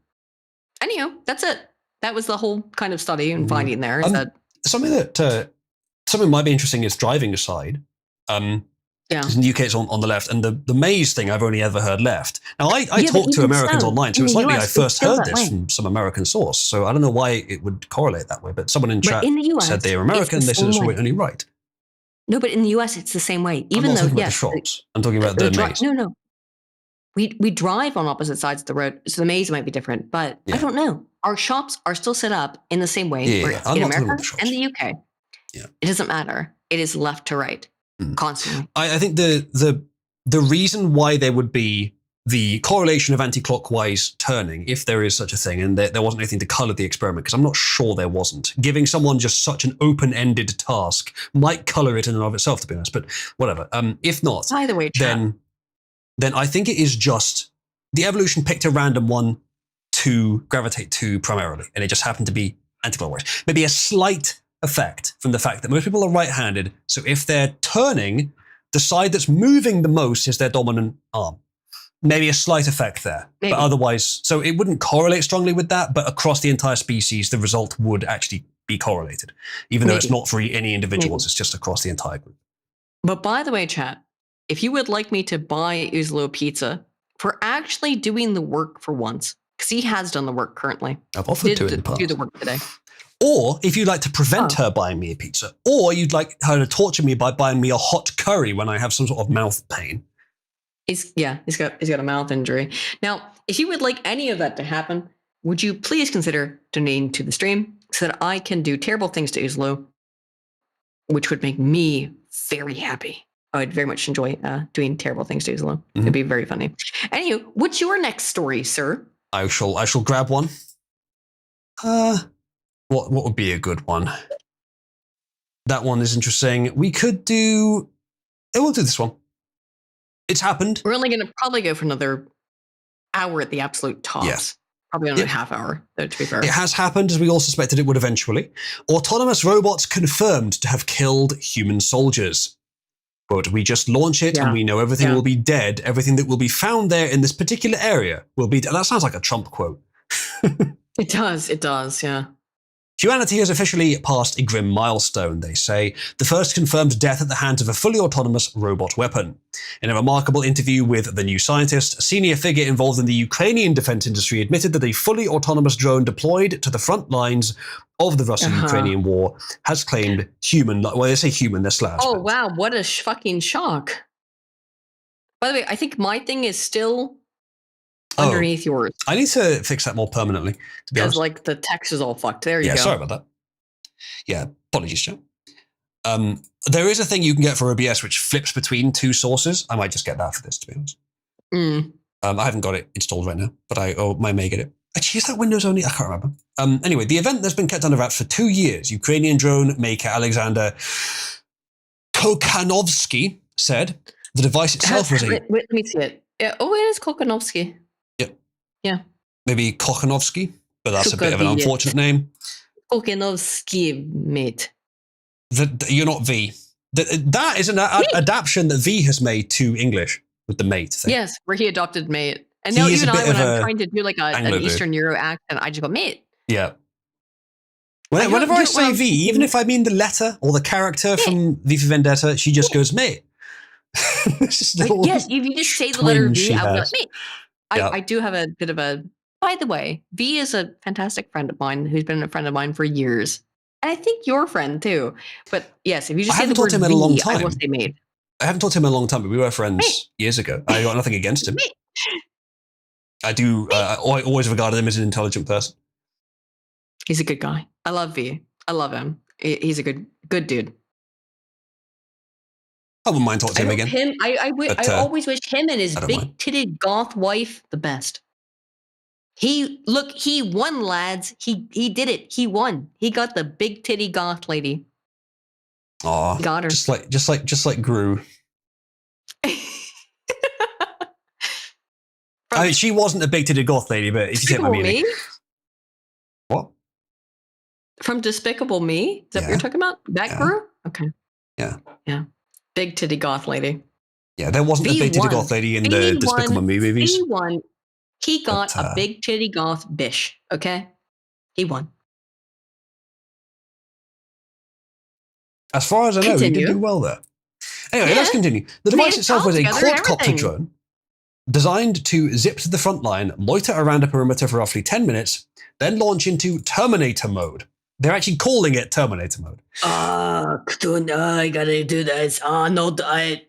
that's it. That was the whole kind of study and finding there. Is that something might be interesting is driving aside. In the UK, it's on the left, and the maze thing I've only ever heard left. Now, I talk to Americans online, so it's likely I first heard this from some American source. So I don't know why it would correlate that way, but someone in chat said they are American. They said it's only right. No, but in the US, it's the same way. Even though, the shops. I'm talking about the maze. No. We drive on opposite sides of the road, so the maze might be different, but I don't know. Our shops are still set up in the same way in America and the UK. Yeah. It doesn't matter. It is left to right constantly. I think the reason why there would be the correlation of anti-clockwise turning, if there is such a thing, and there wasn't anything to color the experiment, because I'm not sure there wasn't. Giving someone just such an open-ended task might color it in and of itself, to be honest, but whatever. If not, either way, then I think it is just the evolution picked a random one to gravitate to primarily, and it just happened to be anti-clockwise. Maybe a slight effect from the fact that most people are right-handed, so if they're turning, the side that's moving the most is their dominant arm. Maybe a slight effect there, but otherwise, so it wouldn't correlate strongly with that, but across the entire species, the result would actually be correlated, even though it's not for any individuals, it's just across the entire group. But by the way, chat, if you would like me to buy Uzlo pizza for actually doing the work for once, because he has done the work currently. I've offered to in the past. Do the work today. Or if you'd like to prevent her buying me a pizza, or you'd like her to torture me by buying me a hot curry when I have some sort of mouth pain. He's got a mouth injury. Now, if you would like any of that to happen, would you please consider donating to the stream so that I can do terrible things to Uzlo, which would make me very happy. I would very much enjoy doing terrible things to Uzlo. It'd be very funny. Anywho, what's your next story, sir? I shall grab one. What would be a good one? That one is interesting. We could do. We'll do this one. It's happened. We're only going to probably go for another hour at the absolute tops. Yes. Probably another half hour, though, to be fair. It has happened, as we all suspected it would eventually. Autonomous robots confirmed to have killed human soldiers. But we just launch it and we know everything will be dead. Everything that will be found there in this particular area will be dead. That sounds like a Trump quote. It does, yeah. Humanity has officially passed a grim milestone, they say, the first confirmed death at the hands of a fully autonomous robot weapon. In a remarkable interview with The New Scientist, a senior figure involved in the Ukrainian defense industry admitted that a fully autonomous drone deployed to the front lines of the Russian-Ukrainian war has claimed human, well, they say human, they're slash. Oh, wow, what a fucking shock. By the way, I think my thing is still underneath yours. I need to fix that more permanently, to be honest. Because, like, the text is all fucked. There you go. Yeah, sorry about that. Yeah, apologies, Joe. There is a thing you can get for OBS which flips between two sources. I might just get that for this, to be honest. I haven't got it installed right now, but I may get it. Actually, is that Windows only? I can't remember. Anyway, the event that's been kept under wraps for 2 years. Ukrainian drone maker Alexander Kokhanovsky said the device itself was a... Wait, let me see it. Yeah, it is Kokhanovsky. Yeah. Maybe Kokhanovsky, but that's a bit of an unfortunate name. Kokhanovsky, mate. You're not V. That is an adaptation that V has made to English with the mate thing. Yes, where he adopted mate. And now even when I'm trying to do like an Eastern Euro accent, I just go mate. Yeah. Whenever I say V, even if I mean the letter or the character from V for Vendetta, she just goes mate. Yes, if you just say the letter V, I will go mate. I do have a bit of a By the way, V is a fantastic friend of mine who's been a friend of mine for years. And I think your friend too. But yes, if you just I say the haven't talked word to him in a long V, I will time. say mate. I haven't talked to him in a long time, but we were friends years ago. I got nothing against him. I do. I always regarded him as an intelligent person. He's a good guy. I love V. I love him. He's a good dude. I wouldn't mind talking to him again. I always wish him and his I don't mind. big-titted goth wife the best. He won, lads. He did it. He won. He got the big titty goth lady. Aw, got her. Just like Gru. I mean, she wasn't a big-titted goth lady, but if you see what I mean. What? From Despicable Me? Is that what you're talking about? That Gru? Okay. Yeah. Yeah. Big titty goth lady. Yeah, there wasn't a big titty goth lady in the Despicable Me movies. He won. He got a big titty goth bish. Okay? He won. As far as I know, he did do well there. Anyway, let's continue. The device itself was a quadcopter drone designed to zip to the front line, loiter around a perimeter for roughly 10 minutes, then launch into Terminator mode. They're actually calling it Terminator mode. I gotta do this. No,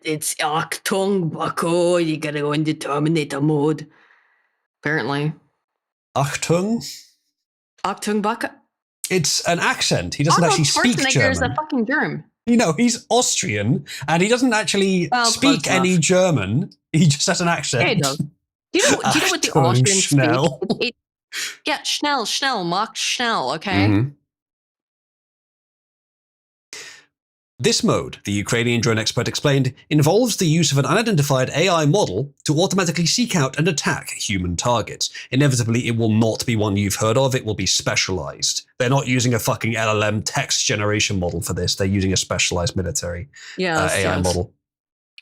it's Achtung, Wako. You gotta go into Terminator mode. Apparently. Achtung? Achtung, Wako. It's an accent. He doesn't actually speak German. Is a fucking German. You know, he's Austrian, and he doesn't actually speak any German. He just has an accent. Yeah, he does. Do you know what the Austrians speak? Yeah, Schnell, Mach Schnell, okay? Mm-hmm. This mode, the Ukrainian drone expert explained, involves the use of an unidentified AI model to automatically seek out and attack human targets. Inevitably, it will not be one you've heard of. It will be specialized. They're not using a fucking LLM text generation model for this. They're using a specialized military AI model.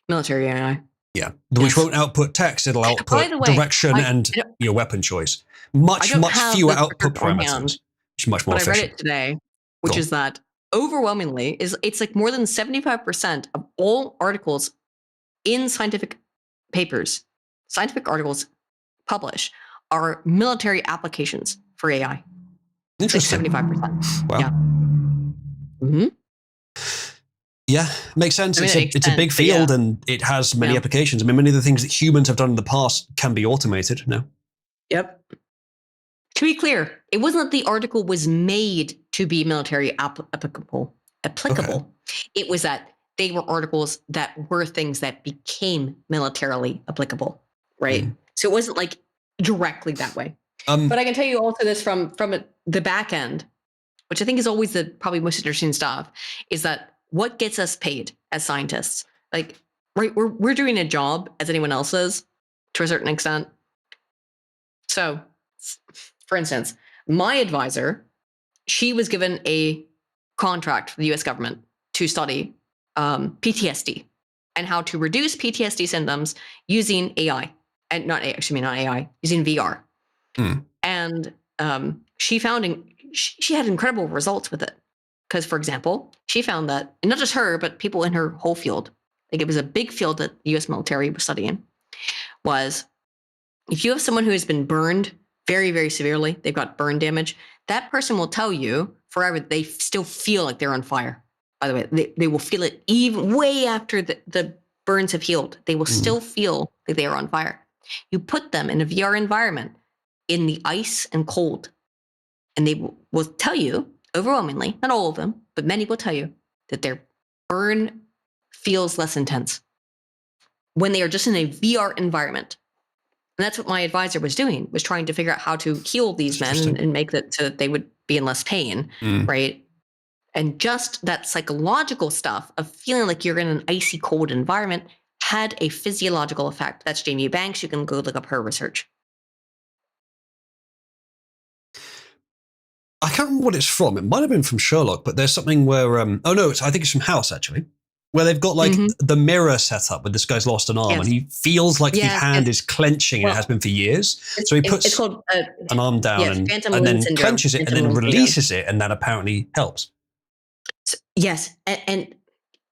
Military AI. Yeah, which won't output text. It'll output direction and your weapon choice. Much fewer output parameters. It's much more efficient. I read it today, which is that overwhelmingly it's like more than 75% of all articles in scientific papers, scientific articles published are military applications for AI. Interesting. Like 75%. Wow. Yeah. Mm-hmm. Yeah, makes sense. I mean, it's a big field and it has many applications. I mean, many of the things that humans have done in the past can be automated now. Yep. To be clear, it wasn't that the article was made to be military applicable. Okay. It was that they were articles that were things that became militarily applicable, right? So it wasn't like directly that way. But I can tell you also this from the back end, which I think is always the probably most interesting stuff, is that what gets us paid as scientists? Like, right, we're doing a job as anyone else is to a certain extent. So, for instance, my advisor, she was given a contract from the US government to study PTSD and how to reduce PTSD symptoms using AI and not AI, using VR. And she found she had incredible results with it. Because, for example, she found that, and not just her, but people in her whole field, like it was a big field that the US military was studying, was if you have someone who has been burned very, very severely, they've got burn damage, that person will tell you forever they still feel like they're on fire. By the way, they will feel it even way after the burns have healed. They will still feel like they are on fire. You put them in a VR environment in the ice and cold, and they will tell you overwhelmingly, not all of them, but many will tell you that their burn feels less intense when they are just in a VR environment. And that's what my advisor was doing, was trying to figure out how to heal these men and make that so that they would be in less pain, right? And just that psychological stuff of feeling like you're in an icy cold environment had a physiological effect. That's Jamie Banks. You can go look up her research. I can't remember what it's from. It might have been from Sherlock, but there's something where, I think it's from House actually, where they've got like the mirror set up with this guy's lost an arm and he feels like the hand is clenching and it has been for years. So he puts an arm down and then clenches it and then releases it, and that apparently helps. So, yes. And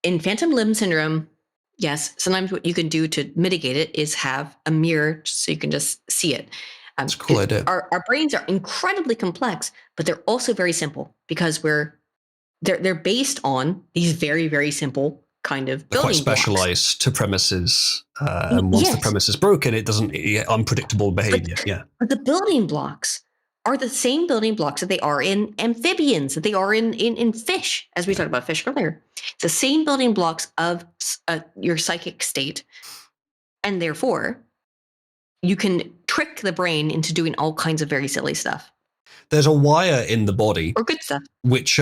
in phantom limb syndrome, yes, sometimes what you can do to mitigate it is have a mirror so you can just see it. That's a cool idea. Our brains are incredibly complex, but they're also very simple because they're based on these very, very simple kind of They're building quite specialized to premises. And once the premise is broken, it doesn't unpredictable behavior. But the building blocks are the same building blocks that they are in amphibians, that they are in fish, as we talked about fish earlier. It's the same building blocks of your psychic state. And therefore, you can trick the brain into doing all kinds of very silly stuff. There's a wire in the body, or good stuff, which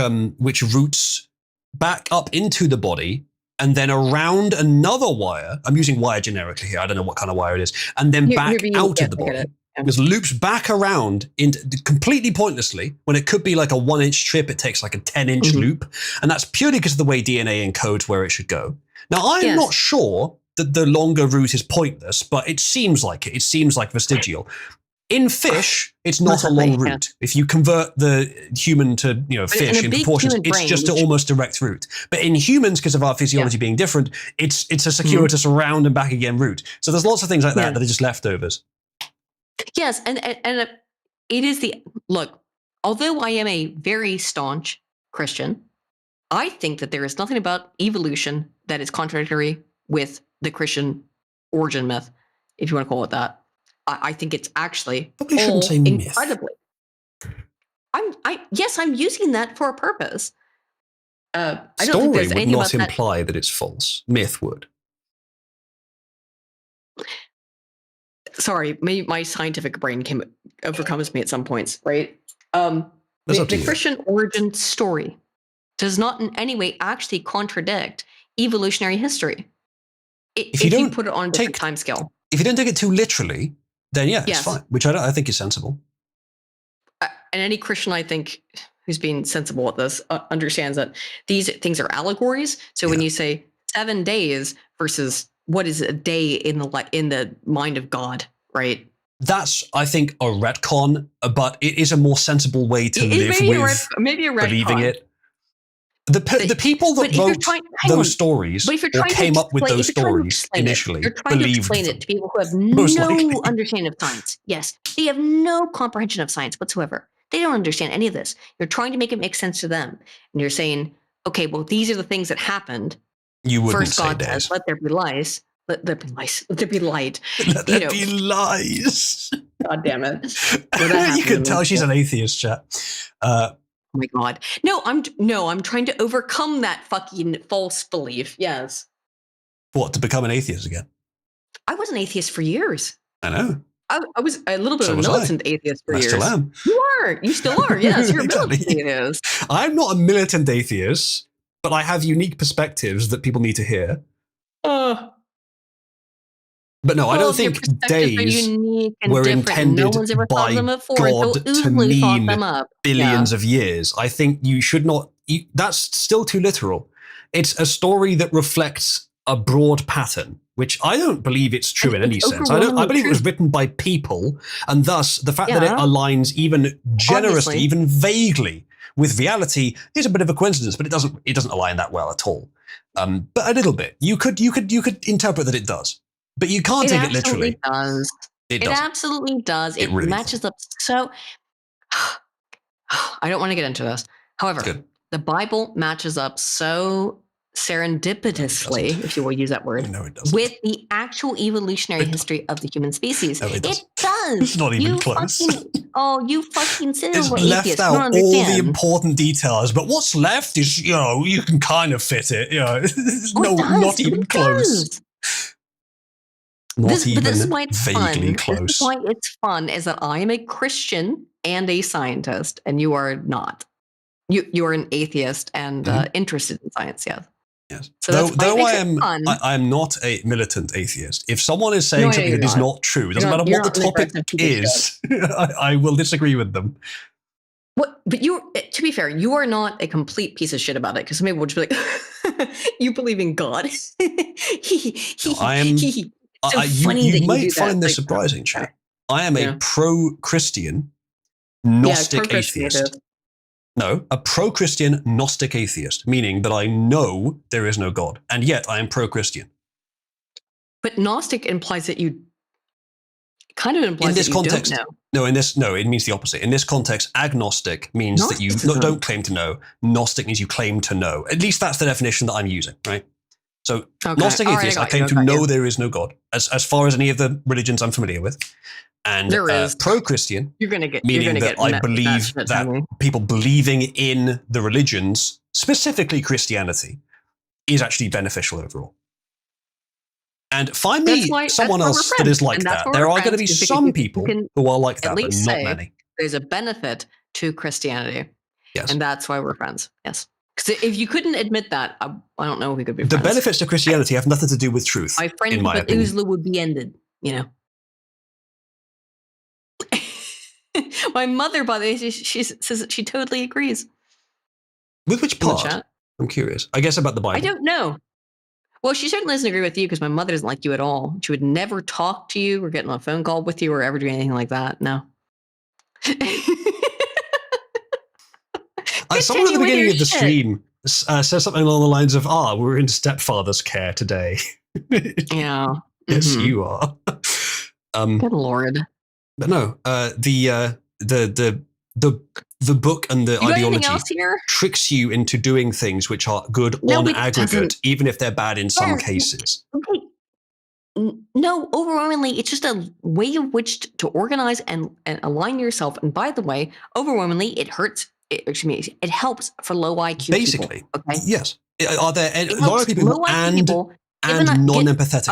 roots back up into the body and then around another wire. I'm using wire generically here. I don't know what kind of wire it is, and then back out of the body. It loops back around completely pointlessly when it could be like a 1-inch trip. It takes like a 10-inch loop, and that's purely because of the way DNA encodes where it should go. Now, I'm not sure that the longer route is pointless, but it seems like it. It seems like vestigial. In fish, it's not a long route. If you convert the human to fish in proportions, it's just an almost direct route. But in humans, because of our physiology being different, it's a circuitous around and back again route. So there's lots of things like that that are just leftovers. Yes, and it is look. Although I am a very staunch Christian, I think that there is nothing about evolution that is contradictory with the Christian origin myth, if you want to call it that. I think it's actually shouldn't say incredibly. I'm using that for a purpose. I don't think there's Story would anything not about imply that it's false. Myth would. Sorry, maybe my scientific brain overcomes me at some points, right? The Christian origin story does not in any way actually contradict evolutionary history. If you put it on a different time scale. If you don't take it too literally, then it's fine, which I think is sensible. And any Christian, I think, who's being sensible at this understands that these things are allegories. So when you say 7 days versus what is a day in the mind of God, right? That's, I think, a retcon, but it is a more sensible way to live with maybe a retcon. Believing it. The people that wrote those stories or came up with those stories initially believed to explain it to people who have no understanding of science. Yes, they have no comprehension of science whatsoever. They don't understand any of this. You're trying to make it make sense to them. And you're saying, okay, well, these are the things that happened. You wouldn't First, say God days. says, let there be lies. Let there be lies. Let there be light. Let there be lies. God damn it. You can tell she's an atheist, chat. Oh my God. No, I'm trying to overcome that fucking false belief. Yes. What, to become an atheist again? I was an atheist for years. I know. I was a little bit of a militant atheist for years. I still am. You are. You still are. Yes, you're a militant atheist. I'm not a militant atheist, but I have unique perspectives that people need to hear. But no, I don't think days were intended by God to mean billions of years. I think you should not. That's still too literal. It's a story that reflects a broad pattern, which I don't believe it's true in any sense. I believe it was written by people, and thus the fact that it aligns even generously, even vaguely with reality is a bit of a coincidence. But it doesn't align that well at all. But a little bit. You could interpret that it does. But you can't take it literally. It absolutely does. It really matches up so. I don't want to get into this. However, the Bible matches up so serendipitously, if you will use that word, with the actual evolutionary history of the human species. It does. It's not even close. You fucking silly It's left out all the important details, but what's left is, you can kind of fit it. It's not even close. This is why it's vaguely fun. Close. This is why it's fun, is that I am a Christian and a scientist, and you are not. You are an atheist and interested in science, Yes. So though I am not a militant atheist. If someone is saying something that is not true, it doesn't matter what the topic is, I will disagree with them. What? But to be fair, you are not a complete piece of shit about it, because some people would just be like, "You believe in God." I am. You might find this surprising, chat. I am a pro-Christian Gnostic atheist. No, a pro-Christian Gnostic atheist, meaning that I know there is no God, and yet I am pro-Christian. But Gnostic implies that kind of implies In this that you context, don't know. no, it means the opposite. In this context, agnostic means that you don't claim to know. Gnostic means you claim to know. At least that's the definition that I'm using, right? So Gnostic atheist, I claim to know there is no God, as far as any of the religions I'm familiar with. And pro-Christian, meaning that I believe that people believing in the religions, specifically Christianity, is actually beneficial overall. And find me someone else that is like that. There are going to be some people who are like that, but not many. There's a benefit to Christianity. Yes. And that's why we're friends. Yes. Because if you couldn't admit that, I don't know if we could be friends. The benefits to Christianity have nothing to do with truth. My friendship with Uzla would be ended, you know. My mother, by the way, she says that she totally agrees. With which part? I'm curious. I guess about the Bible. I don't know. Well, she certainly doesn't agree with you because my mother doesn't like you at all. She would never talk to you or get on a phone call with you or ever do anything like that. No. Someone at the beginning of the stream says something along the lines of, we're in stepfather's care today. Yeah. Yes, you are. Good Lord. But no, the book and the ideology tricks you into doing things which are good on aggregate, even if they're bad in some cases. Okay. No, overwhelmingly, it's just a way of which to organize and align yourself. And by the way, overwhelmingly, it helps for low IQ Basically, people. Okay? Yes. Are there a lot of people who and non-empathetic?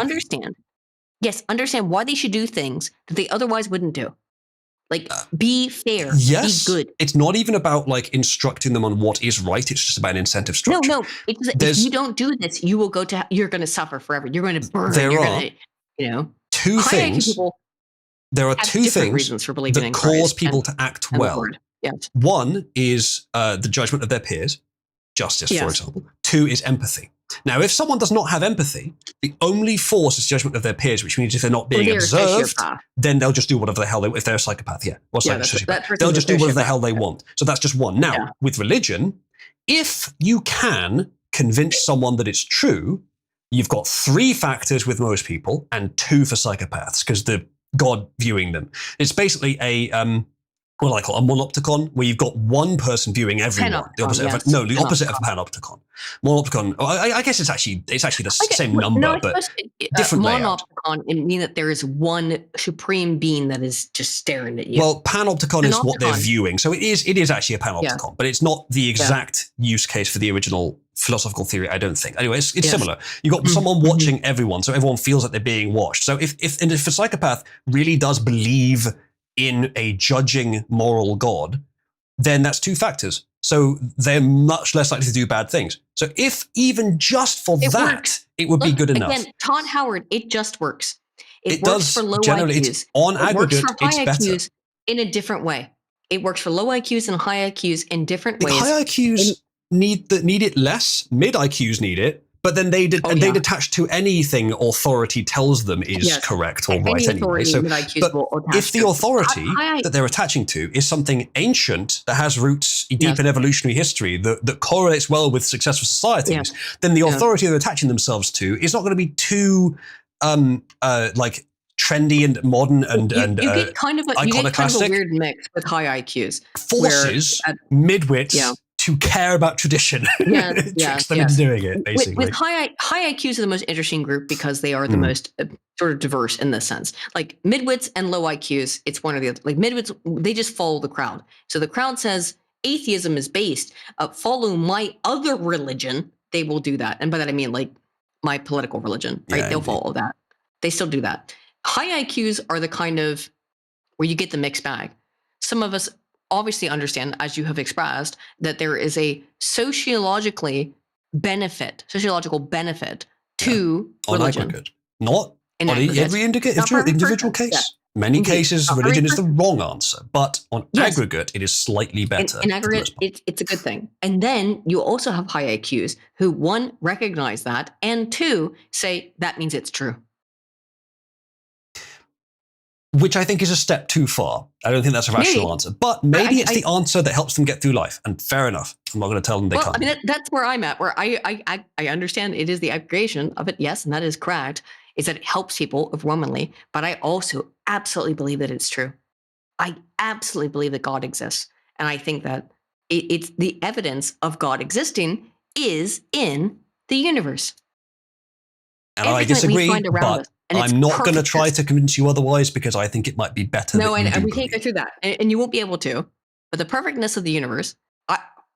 Understand why they should do things that they otherwise wouldn't do. Like, be fair. Yes. Be good. It's not even about like instructing them on what is right. It's just about an incentive structure. No. If you don't do this, you will you're going to suffer forever. You're going to burn. There are two things. There are two things that cause people to act well. Yes. One is the judgment of their peers, justice, for example. Two is empathy. Now, if someone does not have empathy, the only force is judgment of their peers, which means if they're not being observed, then they'll just do whatever the hell if they're a psychopath, or sociopath, they'll just do whatever the hell they want. So that's just one. Now, with religion, if you can convince someone that it's true, you've got 3 factors with most people and 2 for psychopaths because the God viewing them. It's basically a what do I call it? A monopticon, where you've got one person viewing everyone. The opposite the opposite of a panopticon. Monopticon. I guess it's actually the same number, but different layout. Monopticon mean that there is one supreme being that is just staring at you. Well, panopticon is what they're viewing, so it is actually a panopticon, but it's not the exact use case for the original philosophical theory, I don't think. Anyway, it's similar. You've got someone watching everyone, so everyone feels like they're being watched. So if a psychopath really does believe in a judging moral God, then that's 2 factors. So they're much less likely to do bad things. So if even just for it would be good enough. Again, Todd Howard, it just works. It works does for low generally, IQs. On aggregate, works for high it's better. IQs in a different way. It works for low IQs and high IQs in different ways. High IQs need it less. Mid IQs need it. But then they detach to anything authority tells them is correct or right anyway. So, but if the authority that they're attaching to is something ancient that has roots deep in evolutionary history that correlates well with successful societies, then the authority they're attaching themselves to is not going to be too like trendy and modern and you get kind of a weird mix with high IQs. Forces midwits to care about tradition. Tricks them into doing it, basically. With high IQs are the most interesting group because they are the most sort of diverse in this sense. Like midwits and low IQs, it's one or the other. Like midwits, they just follow the crowd. So the crowd says atheism is based, follow my other religion, they will do that. And by that I mean like my political religion, right? They'll follow that. They still do that. High IQs are the kind of where you get the mixed bag. Some of us obviously understand, as you have expressed, that there is a sociological benefit to religion. On aggregate. Not on every individual case. Yeah. Many cases, religion is the wrong answer, but on aggregate, it is slightly better. In aggregate, it's a good thing. And then you also have high IQs who, 1, recognize that, and 2, say that means it's true. Which I think is a step too far. I don't think that's a rational answer. But maybe it's the answer that helps them get through life. And fair enough. I'm not going to tell them they can't. I mean, that's where I'm at, where I understand it is the aggregation of it, yes, and that is correct, is that it helps people overwhelmingly. But I also absolutely believe that it's true. I absolutely believe that God exists. And I think that it's the evidence of God existing is in the universe. And I Everything that we disagree, find around but us, and it's I'm not going to try perfectness. to convince you otherwise because I think it might be better No, that you and do we can't go believe. through that, and you won't be able to. But the perfectness of the universe,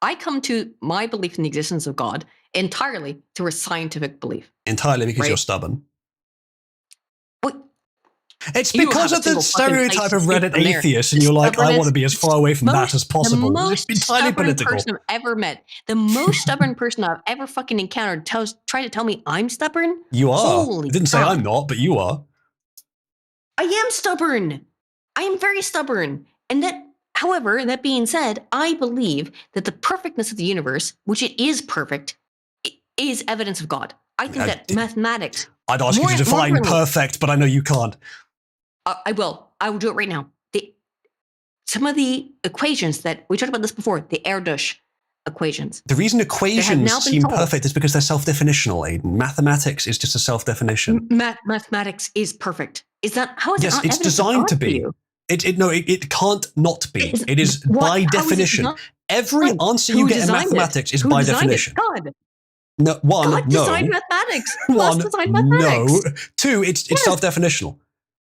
I come to my belief in the existence of God entirely through a scientific belief. Entirely because Right. you're stubborn. What? It's You because have a of the single fucking place stereotype to of speak Reddit from there. atheist, and The you're like, I want to stubbornness- be as far away from that as possible. The It's most entirely stubborn political. person I've ever met, the most stubborn person I've ever fucking encountered, try to tell me I'm stubborn. You are. Holy I didn't say God. I'm not, but you are. I am stubborn. I am very stubborn. And that, however, that being said, I believe that the perfectness of the universe, which it is perfect, is evidence of God. I think that mathematics. I'd ask you to More define importantly- perfect, but I know you can't. I will. I will do it right now. Some of the equations that we talked about this before, the Erdős equations. The reason equations now been seem solved. perfect is because they're self-definitional, Aidan. Mathematics is just a self-definition. Mathematics is perfect. Is that how is it Yes, not it's evidence of designed God to for be. you? It can't not be. It is What? by How is it definition. designed? Every answer you Who get in designed it? mathematics is Who by designed it? definition. God. No, one, God no. designed mathematics. God One, designed mathematics. no. Two, it's Yes. self-definitional.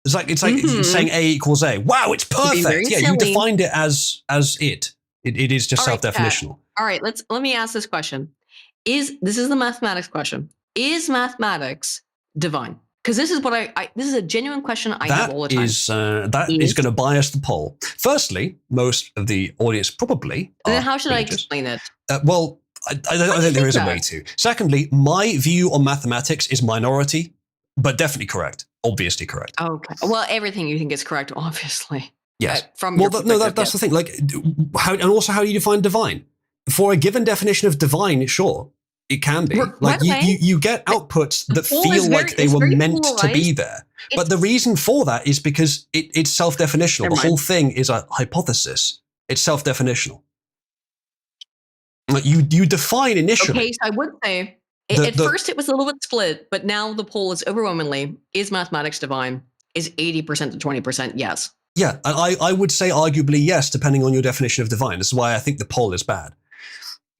It's like Mhm. saying A equals A. Wow, it's being very perfect. Yeah, you silly. defined it as it. It is just All right, self-definitional. All right, let me ask this question. This is the mathematics question. Is mathematics divine? Because this is what this is a genuine question I have all the time. That is going to bias the poll. Firstly, most of the audience probably And then are how should I religious. explain it? Well, I don't do you think there think is a that? way to. Secondly, my view on mathematics is minority, but definitely correct. Obviously correct. Okay. Well, everything you think is correct, obviously. Yes. From Well, your that's the thing. Like, and also how do you define divine? For a given definition of divine, sure, it can be. By Like the way, you get outputs that poll feel is like they it's were very meant to be polarized. there. But the reason for that is because it's self-definitional. Never The whole mind. thing is a hypothesis. It's self-definitional. Like you define initially. Okay, so I would say at first it was a little bit split, but now the poll is overwhelmingly: is mathematics divine? Is 80% to 20% yes? Yeah, and I would say arguably yes, depending on your definition of divine. This is why I think the poll is bad.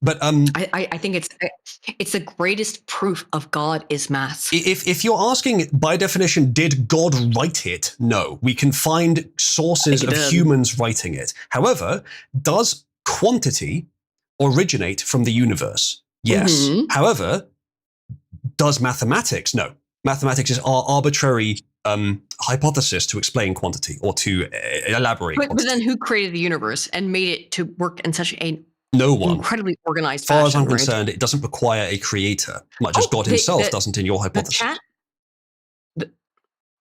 But I think it's the greatest proof of God is math. If you're asking by definition, did God write it? No, we can find sources of humans writing it. However, does quantity originate from the universe? Yes. Mhm. However, does mathematics? No. Mathematics is our arbitrary hypothesis to explain quantity or to elaborate But quantity. then who created the universe and made it to work in such an No one. incredibly organized As far as fashion, I'm right? concerned, it doesn't require a creator, much as Oh, God himself doesn't in your The hypothesis. chat,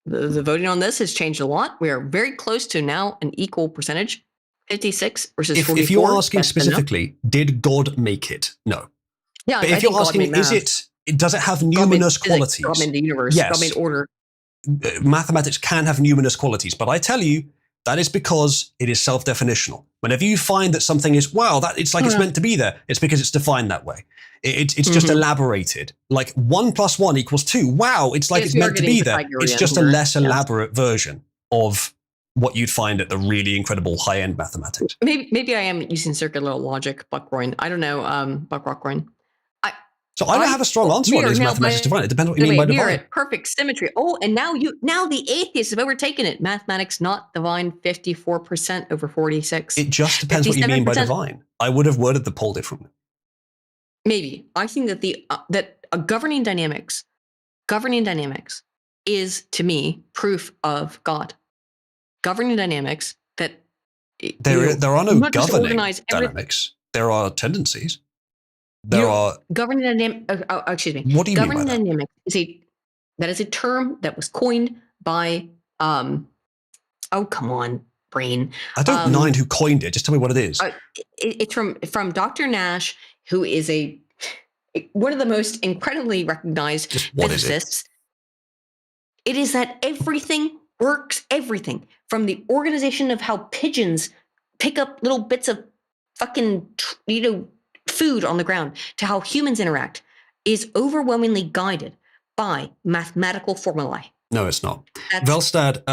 the voting on this has changed a lot. We are very close to now an equal percentage, 56 versus 44. If you're asking Yes, but no. specifically, did God make it? No. Yeah, But I if you're think God asking, made math. does it have God made numerous physics, qualities? God made the universe. Yes. God made order. Mathematics can have numerous qualities, but I tell you, that is because it is self-definitional. Whenever you find that something is, wow, that it's like it's meant to be there, it's because it's defined that way. It's just elaborated. Like 1 + 1 = 2. Wow, it's like Yes, it's we are meant to getting be there. Pythagorean It's just a here. less Yes. elaborate version of what you'd find at the really incredible high-end mathematics. Maybe I am using circular logic, Buckroin. I don't know, Buck Rockroin. So I don't have a strong answer we on are is now mathematics by- divine. It depends what you mean by we are divine. at perfect symmetry. Oh, and now the atheists have overtaken it. Mathematics not divine, 54% over 46. It just depends what you mean by 57%. divine. I would have worded the poll differently. Maybe I think that governing dynamics is to me proof of God. Governing dynamics that There are no not just governing organize everything. dynamics. There are tendencies. There are. Governing dynamic. Excuse me. What do you mean by Governing that? dynamic is a term that was coined by oh come on, brain. I don't mind who coined it. Just tell me what it is. It's from Dr. Nash, who is one of the most incredibly recognized Just what is it? physicists. It is that everything works. Everything from the organization of how pigeons pick up little bits of fucking food on the ground to how humans interact is overwhelmingly guided by mathematical formulae. No, it's not. That's, Velstad,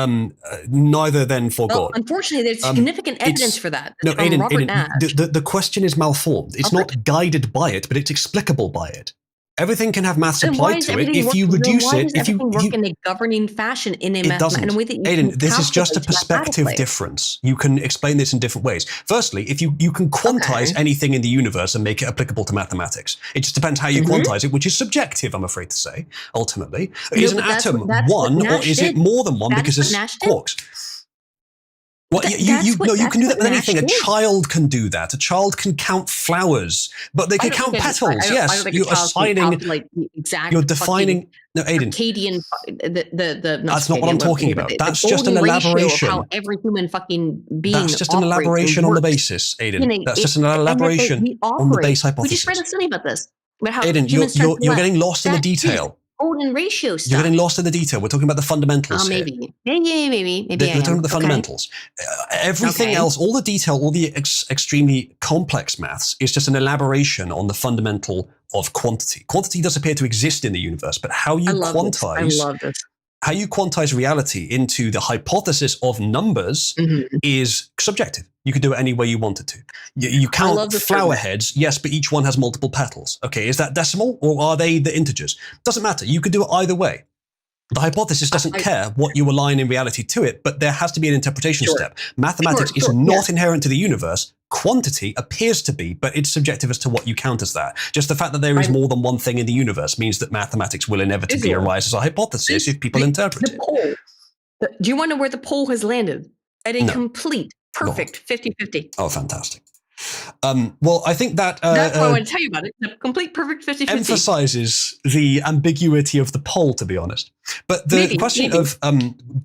neither then for well, God. unfortunately, there's significant evidence for that. No, From Aidan, Robert Nash. the question is malformed. It's not guided by it, but it's explicable by it. Everything can have maths Then why applied does to it. everything If work- you then reduce why it, does if you, everything work in a governing fashion in a it doesn't. in a way that you Aidan, can this is just a calculate perspective mathematically. difference. You can explain this in different ways. Firstly, if you can quantize Okay. anything in the universe and make it applicable to mathematics. It just depends how you quantize it, which is subjective, I'm afraid to say, ultimately. Is an but that's atom what- that's what one, or Nash is it did. more than one That's because what it's Nash did. quarks? Well, That's you what- can do that that's with what anything. Nash A did. child can do that. A child can count flowers, but they I can don't count think petals. I don't Yes, think a you're child can assigning. calculate the exact You're fucking defining. No, Aidan. circadian, the That's not what I'm talking about. That's just an golden ratio of elaboration. how every human fucking being That's just an operates and elaboration on the works. basis, Aidan. You know, That's just an elaboration we on the base operate. We just read hypothesis. a study about this. About how Aidan, humans you're start to getting lost in the That is detail. golden ratio stuff. You're getting lost in the detail. We're talking about the fundamentals here. Maybe We're I talking am. about the Okay. fundamentals. Everything Okay. else, all the detail, all the extremely complex maths is just an elaboration on the fundamental of quantity. Quantity does appear to exist in the universe, but how you I love quantize this. how you quantize reality into the hypothesis of numbers Mhm. is subjective. You can do it any way you wanted to. You love count this flower term. heads, yes, but each one has multiple petals. Okay, is that decimal or are they the integers? Doesn't matter. You could do it either way. The hypothesis doesn't care what you align in reality to it, but there has to be an interpretation Sure. step. Mathematics Sure, is not inherent to the universe. Quantity appears to be, but it's subjective as to what you count as that. Just the fact that there is more than one thing in the universe means that mathematics will inevitably Visual. arise as a hypothesis if people interpret The it. poll. Do you want to know where the poll has landed? At a No. complete, perfect 50-50. Oh, fantastic. Well, I think that That's what I want to tell you about it. The complete, perfect 50-50. emphasizes the ambiguity of the poll, to be honest. But the question of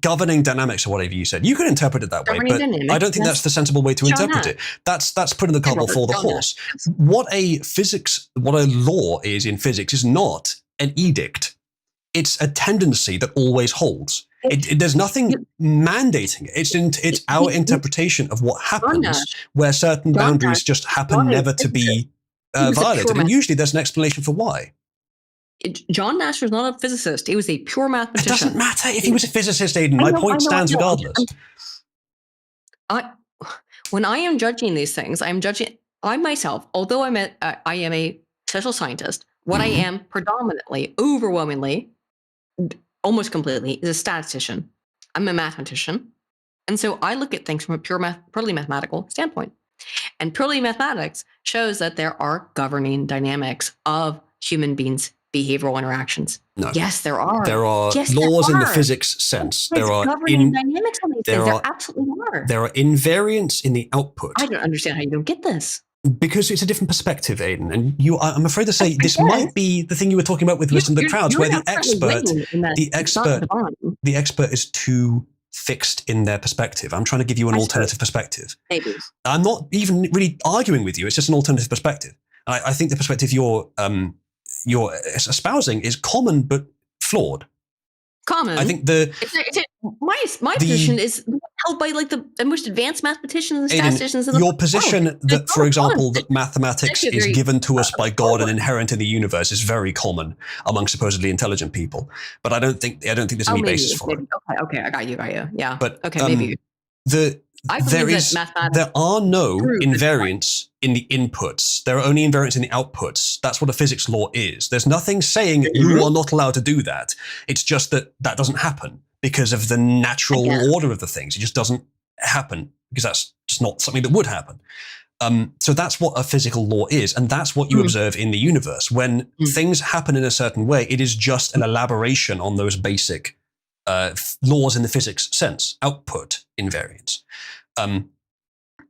governing dynamics or whatever you said, you could interpret it that way, Governing but dynamics, I don't think that's the sensible way to John interpret Nash. it. That's putting the cart Robert, before the John horse. What a law is in physics is not an edict. It's a tendency that always holds. There's nothing mandating it. It's our interpretation of what happens Nash. where certain John boundaries Nash just happen was never to a be was a violated. pure And usually there's an explanation for why. John Nash was not a physicist. He was a pure It mathematician. doesn't matter if he was a physicist, Aidan. I My know, point I know, stands I know. regardless. When I am judging these things, I'm judging I myself, although I am a social scientist, what I am predominantly, overwhelmingly, almost completely, is a statistician. I'm a mathematician. And so I look at things from a purely mathematical standpoint. And purely mathematics shows that there are governing dynamics of human beings' behavioral interactions. No. Yes, there are. There are Yes, there laws in the are. physics sense. There's There are governing dynamics on these there things. are- There absolutely are. there are invariants in the output. I don't understand how you don't get this. Because it's a different perspective, Aidan. And I'm afraid to say this Yes. might be the thing you were talking about with wisdom of the crowds, where the expert is too fixed in their perspective. I'm trying to give you an alternative perspective. Maybe. I'm not even really arguing with you. It's just an alternative perspective. I think the perspective you're espousing is common but flawed. Common. I think my position is held by like the most advanced mathematicians and statisticians in the your world. position that, for example, that mathematics is very given to us by God and inherent in the universe is very common among supposedly intelligent people. But I don't think there's any basis for it. Okay, I got you. Yeah. But okay, maybe. I believe that mathematics there are no proves invariants in the inputs. There are only invariants in the outputs. That's what a physics law is. There's nothing saying you are not allowed to do that. It's just that doesn't happen because of the natural order of the things. It just doesn't happen because that's just not something that would happen. So that's what a physical law is, and that's what you observe in the universe. When things happen in a certain way, it is just an elaboration on those basic laws in the physics sense, output invariance.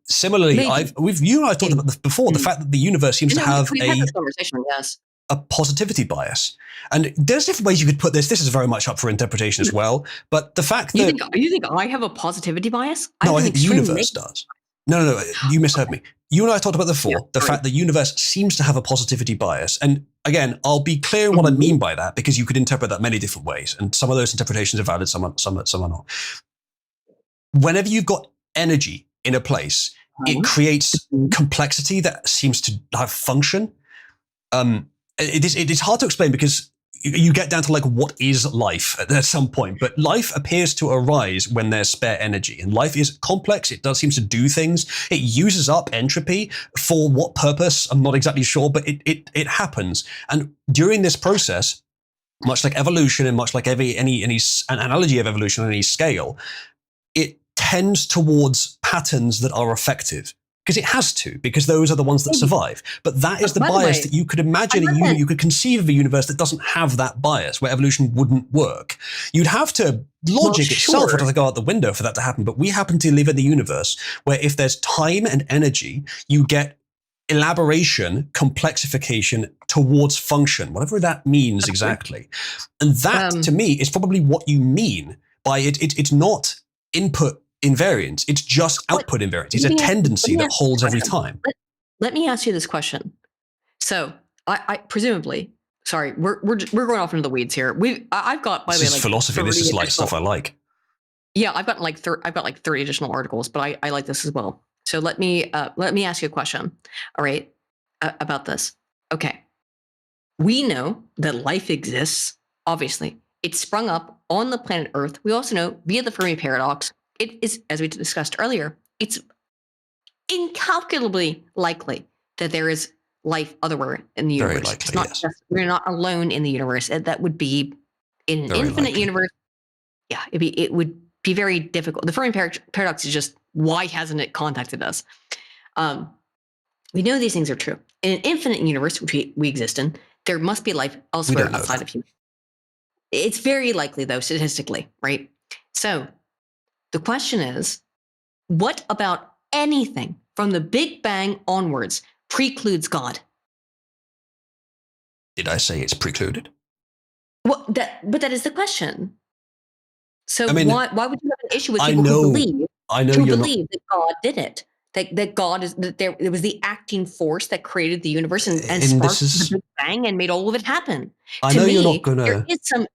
Similarly, you and I talked about this before, the fact that the universe seems to have had this conversation, yes. a positivity bias. And there's different ways you could put this. This is very much up for interpretation as well. But the fact that... You think I have a positivity bias? No, I think the universe does. No, you misheard me. You and I talked about this before, the fact the universe seems to have a positivity bias. And again, I'll be clear on what I mean by that, because you could interpret that many different ways. And some of those interpretations are valid, some are not. Whenever you've got energy in a place, it creates complexity that seems to have function. It is hard to explain because you get down to like what is life at some point, but life appears to arise when there's spare energy, and life is complex. It seems to do things. It uses up entropy for what purpose? I'm not exactly sure, but it happens. And during this process, much like evolution and much like any an analogy of evolution on any scale, it tends towards patterns that are effective. Because it has to, because those are the ones that survive. But that is the bias that you could imagine you could conceive of a universe that doesn't have that bias, where evolution wouldn't work. You'd have to, logic itself would have to go out the window for that to happen. But we happen to live in the universe where if there's time and energy, you get elaboration, complexification towards function, whatever that means exactly. And that, to me, is probably what you mean by it. It's not input invariance, it's just output invariance. It's a tendency that holds every time. Let me ask you this question. So, I presumably, sorry, we're going off into the weeds here. I've got, by the way, this is philosophy. This is like stuff I like. Yeah, I've got like 30 additional articles, but I like this as well. So let me ask you a question. All right, about this. Okay, we know that life exists. Obviously, it sprung up on the planet Earth. We also know via the Fermi paradox. It is, as we discussed earlier, it's incalculably likely that there is life otherwhere in the universe. Very likely, it's not just, we're not alone in the universe. That would be in an very infinite likely. universe. Yeah, it would be very difficult. The Fermi paradox is just, why hasn't it contacted us? We know these things are true. In an infinite universe, which we exist in, there must be life elsewhere outside of humans. It's very likely, though, statistically, right? So the question is, what about anything from the Big Bang onwards precludes God? Did I say it's precluded? Well, but that is the question. So I mean, why would you have an issue with people who believe that God did it? That God is that there was the acting force that created the universe and sparked the Big Bang and made all of it happen. I know you're not gonna.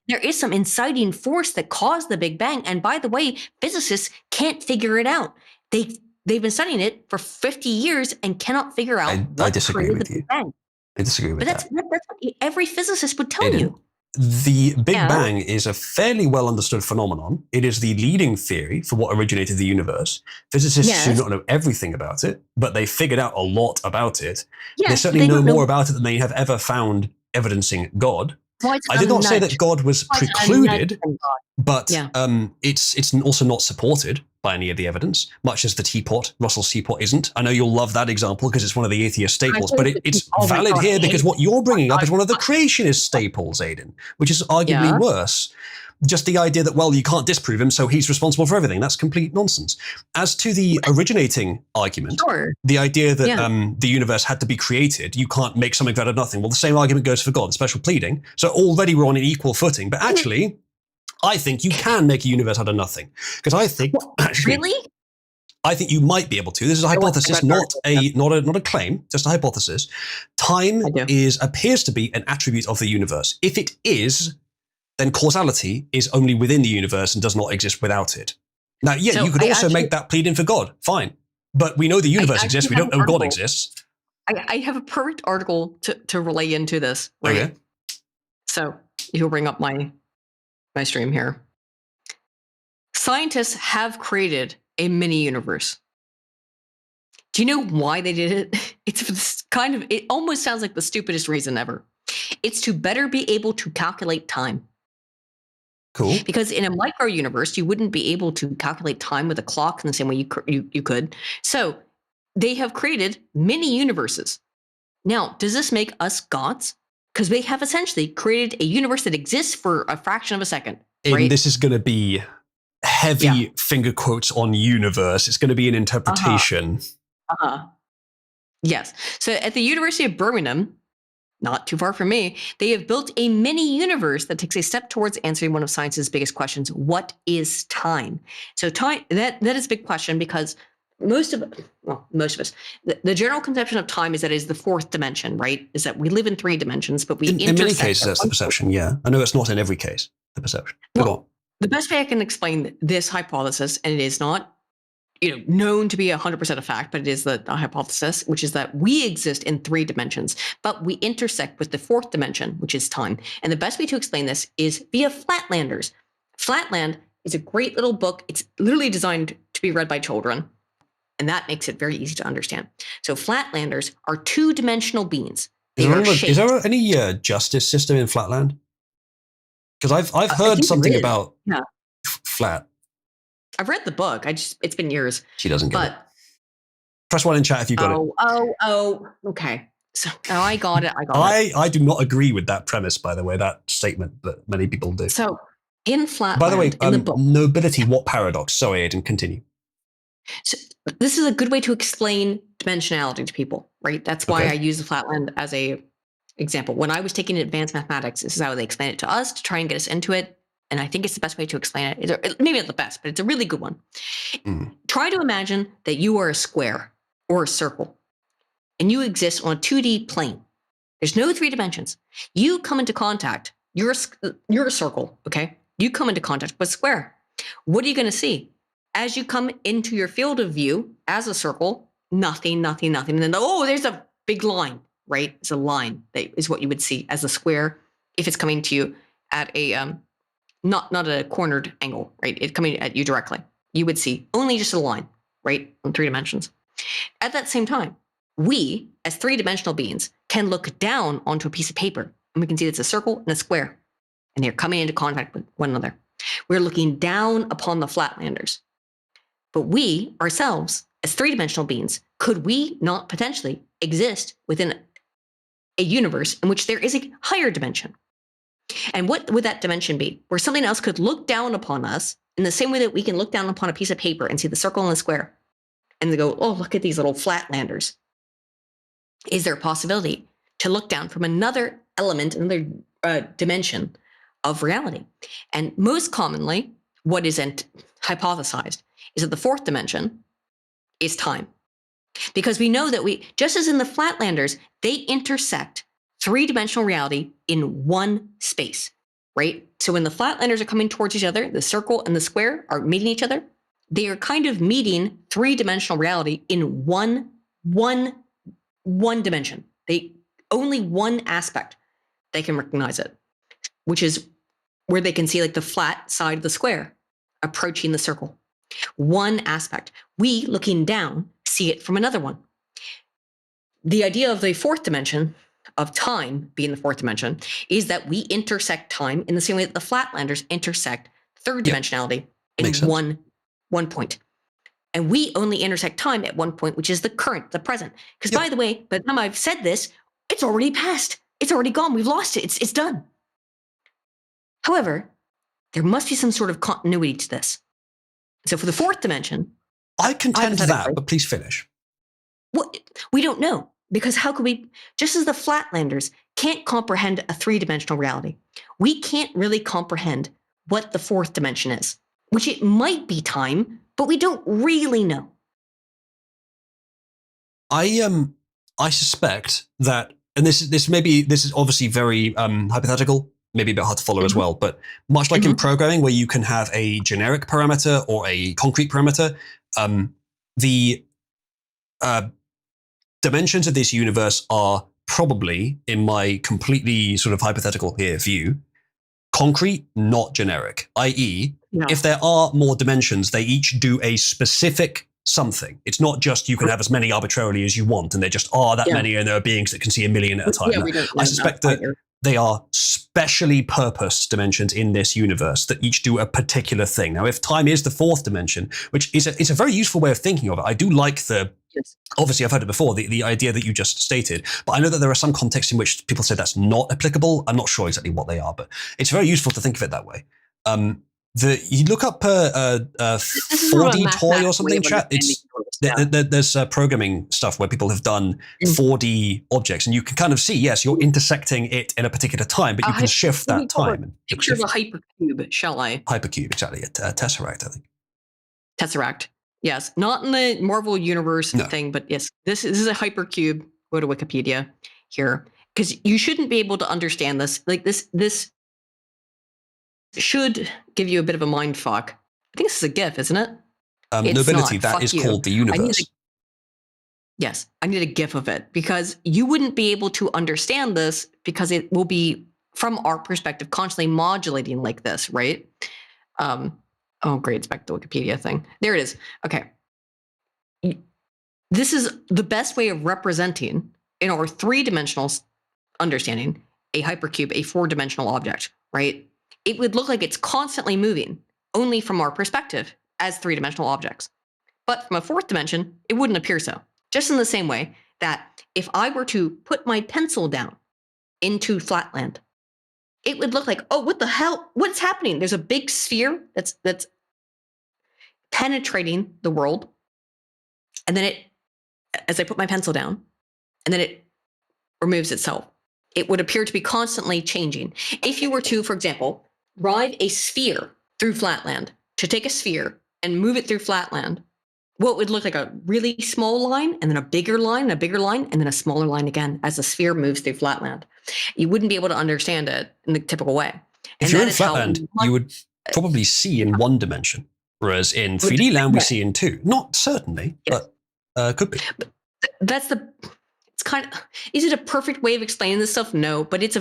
There is some inciting force that caused the Big Bang, and by the way, physicists can't figure it out. They've been studying it for 50 years and cannot figure out I disagree with you. Big Bang. I disagree with that. But that's what every physicist would tell you. The Big Bang is a fairly well understood phenomenon. It is the leading theory for what originated the universe. Physicists do not know everything about it, but they figured out a lot about it. They certainly know more about it than they have ever found evidencing God. I did not say that God was precluded, but it's also not supported by any of the evidence, much as the teapot, Russell's teapot, isn't. I know you'll love that example because it's one of the atheist staples, but it's valid here because what you're bringing up is one of the creationist staples, Aidan, which is arguably worse. Just the idea that, well, you can't disprove him, so he's responsible for everything. That's complete nonsense. As to the originating argument, the idea that the universe had to be created, you can't make something out of nothing. Well, the same argument goes for God, special pleading. So already we're on an equal footing. But actually, I think you can make a universe out of nothing. Because I think, I think you might be able to. This is a hypothesis, not a claim, just a hypothesis. Time appears to be an attribute of the universe. If it is, then causality is only within the universe and does not exist without it. Now, you could also make that pleading for God. Fine. But we know the universe exists. We don't know God exists. I have a perfect article to relay into this. Right? Okay. So you'll bring up my stream here. Scientists have created a mini universe. Do you know why they did it? It's for this it almost sounds like the stupidest reason ever. It's to better be able to calculate time. Cool. Because in a micro universe, you wouldn't be able to calculate time with a clock in the same way you could. So they have created mini universes. Now, does this make us gods? Because they have essentially created a universe that exists for a fraction of a second. Right? This is going to be heavy finger quotes on universe. It's going to be an interpretation. Yes. So at the University of Birmingham, not too far from me, they have built a mini universe that takes a step towards answering one of science's biggest questions. What is time? So time, that is a big question because most of us, the general conception of time is that it is the fourth dimension, right? Is that we live in three dimensions, but we intersect. In many cases, that's the perception, yeah. I know it's not in every case, the perception. Well, the best way I can explain this hypothesis, and it is not known to be 100% a fact, but it is the hypothesis, which is that we exist in 3 dimensions, but we intersect with the 4th dimension, which is time. And the best way to explain this is via Flatlanders. Flatland is a great little book. It's literally designed to be read by children, and that makes it very easy to understand. So Flatlanders are 2-dimensional beings. Is there any justice system in Flatland? Because I've heard something about flat. I've read the book. It's been years. She doesn't get it. Press 1 in chat if you got it. Oh, okay. So I got it. I do not agree with that premise, by the way, that statement that many people do. So in Flatland, by the way, in the book, nobility, what paradox? Sorry, Aiden, continue. So this is a good way to explain dimensionality to people, right? That's why I use the Flatland as a example. When I was taking advanced mathematics, this is how they explain it to us to try and get us into it. And I think it's the best way to explain it. Maybe not the best, but it's a really good one. Try to imagine that you are a square or a circle, and you exist on a 2D plane. There's no 3 dimensions. You come into contact. You're a circle, okay? You come into contact with a square. What are you going to see? As you come into your field of view as a circle, nothing. And then, there's a big line, right? It's a line that is what you would see as a square if it's coming to you at a not a cornered angle, right? It's coming at you directly. You would see only just a line, right? In 3 dimensions. At that same time, we, as 3-dimensional beings, can look down onto a piece of paper, and we can see it's a circle and a square, and they're coming into contact with one another. We're looking down upon the Flatlanders. But we, ourselves, as 3-dimensional beings, could we not potentially exist within a universe in which there is a higher dimension? And what would that dimension be? Where something else could look down upon us in the same way that we can look down upon a piece of paper and see the circle and the square. And they go, oh, look at these little Flatlanders. Is there a possibility to look down from another element, another dimension of reality? And most commonly, what is hypothesized is that the 4th dimension is time. Because we know that just as in the Flatlanders, they intersect 3-dimensional reality in one space, right? So when the Flatlanders are coming towards each other, the circle and the square are meeting each other. They are kind of meeting 3-dimensional reality in one dimension. Only one aspect they can recognize it, which is where they can see like the flat side of the square approaching the circle. One aspect. We, looking down, see it from another one. The idea of the 4th dimension, of time being the 4th dimension, is that we intersect time in the same way that the Flatlanders intersect 3rd dimensionality in one point. And we only intersect time at one point, which is the current, the present. Because by the way, by the time I've said this, it's already passed. It's already gone. We've lost it. It's done. However, there must be some sort of continuity to this. So for the 4th dimension, I contend that, but please finish. Well, we don't know, because how could we, just as the Flatlanders can't comprehend a 3-dimensional reality, we can't really comprehend what the 4th dimension is, which it might be time, but we don't really know. I suspect that, and this is obviously very hypothetical, maybe a bit hard to follow as well, but much like in programming where you can have a generic parameter or a concrete parameter, the dimensions of this universe are probably, in my completely sort of hypothetical here view, concrete, not generic, i.e., if there are more dimensions, they each do a specific something. It's not just you can have as many arbitrarily as you want, and there just are that many, and there are beings that can see a million at a time. I suspect that they are specially purposed dimensions in this universe that each do a particular thing. Now, if time is the 4th dimension, which is it's a very useful way of thinking of it. I do like obviously I've heard it before, the idea that you just stated, but I know that there are some contexts in which people say that's not applicable. I'm not sure exactly what they are, but it's very useful to think of it that way. You look up 4D toy or something, chat. There's programming stuff where people have done 4D objects, and you can kind of see, yes, you're intersecting it in a particular time, but you can shift that time. Picture of a hypercube, shall I? Hypercube, exactly. A tesseract, I think. Tesseract. Yes, not in the Marvel Universe thing, but yes, this is a hypercube. Go to Wikipedia here, because you shouldn't be able to understand this. Like this should give you a bit of a mind fuck. I think this is a GIF, isn't it? It's nobility, not. that Fuck is you. called the I need universe. Yes, I need a GIF of it because you wouldn't be able to understand this because it will be, from our perspective, constantly modulating like this, right? Oh, great. It's back to the Wikipedia thing. There it is. Okay. This is the best way of representing, in our three-dimensional understanding, a hypercube, a four-dimensional object, right? It would look like it's constantly moving, only from our perspective as three-dimensional objects. But from a fourth dimension, it wouldn't appear so. Just in the same way that if I were to put my pencil down into flatland, it would look like, oh, what the hell? What's happening? There's a big sphere that's penetrating the world. And then as I put my pencil down, and then it removes itself, it would appear to be constantly changing. If you were to, for example, ride a sphere through flatland, to take a sphere and move it through flatland, what would look like a really small line, and then a bigger line, and a bigger line, and then a smaller line again as the sphere moves through flatland. You wouldn't be able to understand it in the typical way. If you're in flatland, you would probably see in one dimension, whereas in 3D land, we see in two. Not certainly, but could be. It's kind of, is it a perfect way of explaining this stuff? No, but it's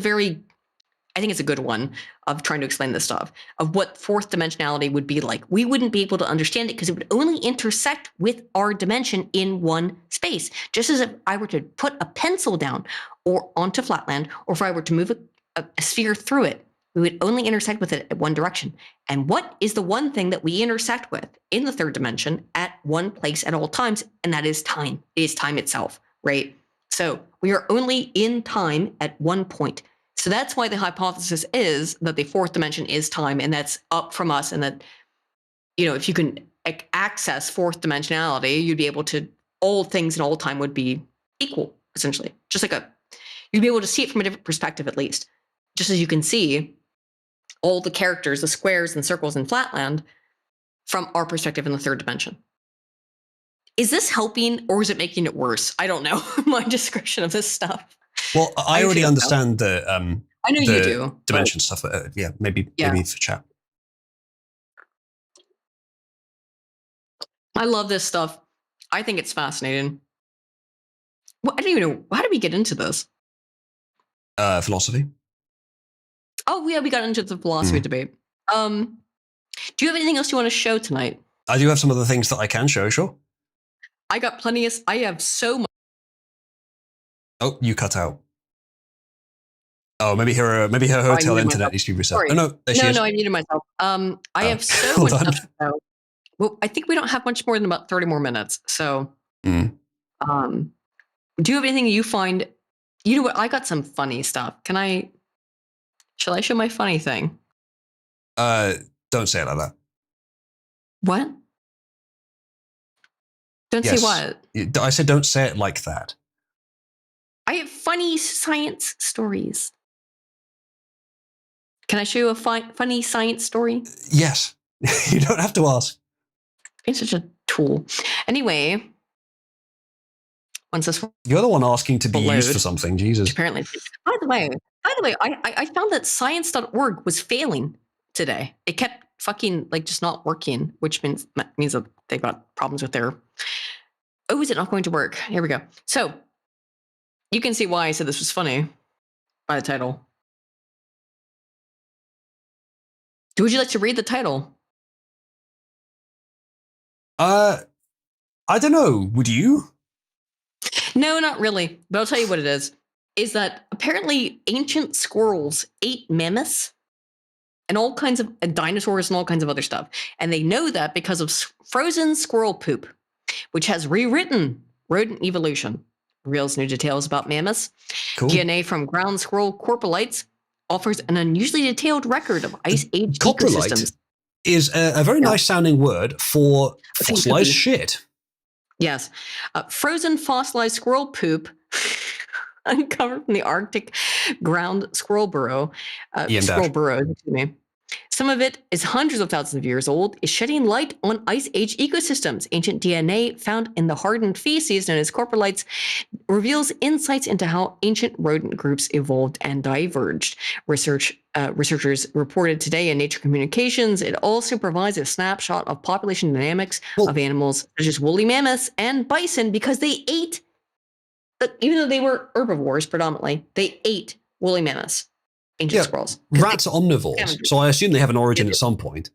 I think it's a good one of trying to explain this stuff, of what fourth dimensionality would be like. We wouldn't be able to understand it because it would only intersect with our dimension in one space. Just as if I were to put a pencil down or onto flatland, or if I were to move a sphere through it, we would only intersect with it at one direction. And what is the one thing that we intersect with in the third dimension at one place at all times? And that is time. It is time itself, right? So we are only in time at one point. So that's why the hypothesis is that the fourth dimension is time, and that's up from us. And that, if you can access fourth dimensionality, you'd be able to, all things in all time would be equal, essentially. Just like you'd be able to see it from a different perspective, at least. Just as you can see all the characters, the squares and circles in flatland from our perspective in the third dimension. Is this helping, or is it making it worse? I don't know. My description of this stuff. Well, I already understand the I know you do dimension stuff. Maybe for chat. I love this stuff. I think it's fascinating. Well, I don't even know, how did we get into this? Philosophy. Oh yeah, we got into the philosophy debate. Do you have anything else you want to show tonight? I do have some other things that I can show. Sure. I got plenty of. I have so much. Oh, you cut out. Oh, maybe her hotel internet needs to be reset. Sorry. Oh no, there she is. No, I muted myself. I have so much stuff to show. Well, I think we don't have much more than about 30 more minutes. So, do you have anything you find? You know what? I got some funny stuff. Shall I show my funny thing? Don't say it like that. What? Don't say what? I said don't say it like that. I have funny science stories. Can I show you a funny science story? Yes. You don't have to ask. It's such a tool. Anyway, once this you're the one asking to be used for something, Jesus. Apparently. By the way, I found that science.org was failing today. It kept fucking just not working, which means that they've got problems with their. Oh, is it not going to work? Here we go. So you can see why I said this was funny by the title. Would you like to read the title? I don't know. Would you? No, not really. But I'll tell you what it is. Is that apparently ancient squirrels ate mammoths and all kinds of dinosaurs and all kinds of other stuff. And they know that because of frozen squirrel poop, which has rewritten rodent evolution. Reveals new details about mammoths. Cool. DNA from ground squirrel corporites offers an unusually detailed record of ice age ecosystems. Is a very nice sounding word for fossilized shit. Yes. Frozen fossilized squirrel poop uncovered from the Arctic ground squirrel burrow. Squirrel burrows, excuse me. Some of it is hundreds of thousands of years old, is shedding light on Ice Age ecosystems. Ancient DNA found in the hardened feces known as coprolites reveals insights into how ancient rodent groups evolved and diverged. Researchers reported today in Nature Communications. It also provides a snapshot of population dynamics of animals such as woolly mammoths and bison because they ate, even though they were herbivores predominantly, they ate woolly mammoths. Ancient squirrels. Rats are omnivores, so I assume they have an origin at some point.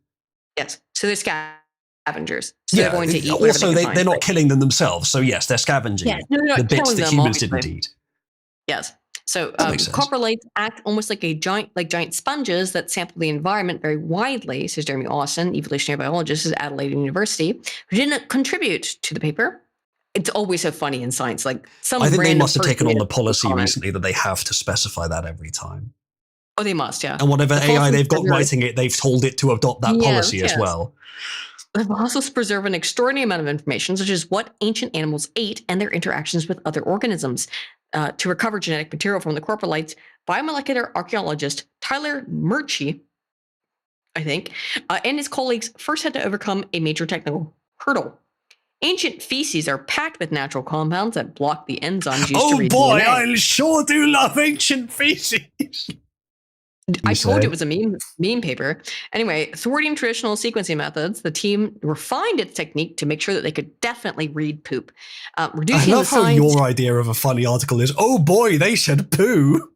Yes, so they're scavengers. So they're going to eat. Also, they're not killing them themselves, so yes, they're scavenging the bits that humans didn't eat. Yes. So coprolites act almost like giant sponges that sample the environment very widely, says Jeremy Austin, evolutionary biologist at Adelaide University, who didn't contribute to the paper. It's always so funny in science. I think they must have taken on the policy recently that they have to specify that every time. Oh, they must, yeah. And whatever AI they've got writing it, they've told it to adopt that policy as well. The fossils preserve an extraordinary amount of information, such as what ancient animals ate and their interactions with other organisms. To recover genetic material from the coprolites, biomolecular archaeologist Tyler Murchie, I think, and his colleagues first had to overcome a major technical hurdle. Ancient feces are packed with natural compounds that block the enzymes used to read DNA. I sure do love ancient feces. I told you it was a meme paper. Anyway, thwarting traditional sequencing methods, the team refined its technique to make sure that they could definitely read poop. Reducing I love how your idea of a funny article is, oh boy, they said poo.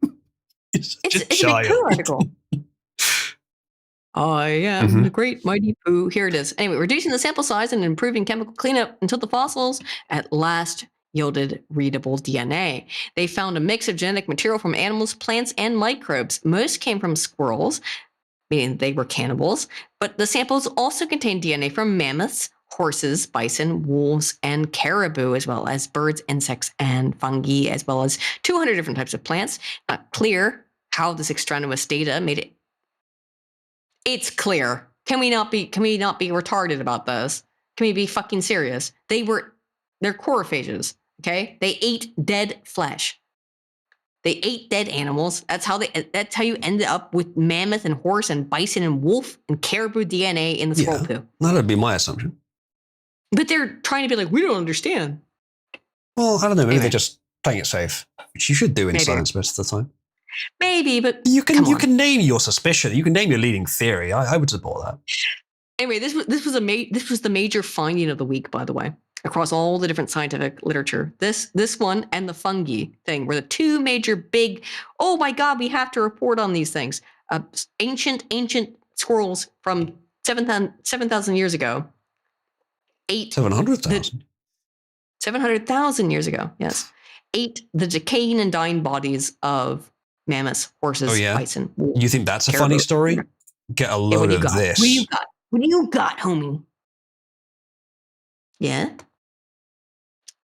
It's a big poo article. I am the great mighty poo. Here it is. Anyway, reducing the sample size and improving chemical cleanup until the fossils at last yielded readable DNA. They found a mix of genetic material from animals, plants, and microbes. Most came from squirrels, meaning they were cannibals, but the samples also contained DNA from mammoths, horses, bison, wolves, and caribou, as well as birds, insects, and fungi, as well as 200 different types of plants. Not clear how this extraneous data made it. It's clear. Can we not be retarded about this? Can we be fucking serious? They're chorophages. Okay, they ate dead flesh. They ate dead animals. That's how you ended up with mammoth and horse and bison and wolf and caribou DNA in the squirrel poo. That'd be my assumption. But they're trying to be like, we don't understand. Well, I don't know. Maybe they're just playing it safe, which you should do in science most of the time. Maybe, but you can name your suspicion. You can name your leading theory. I would support that. Anyway, this was the major finding of the week, by the way, across all the different scientific literature. This one and the fungi thing were the two major big, oh my God, we have to report on these things. Ancient squirrels from 7,000 years ago ate 700,000. 700,000 years ago, yes. Ate the decaying and dying bodies of mammoths, horses, bison. Wolves, you think that's a funny story? Get a load of this. What do you got, homie? Yeah?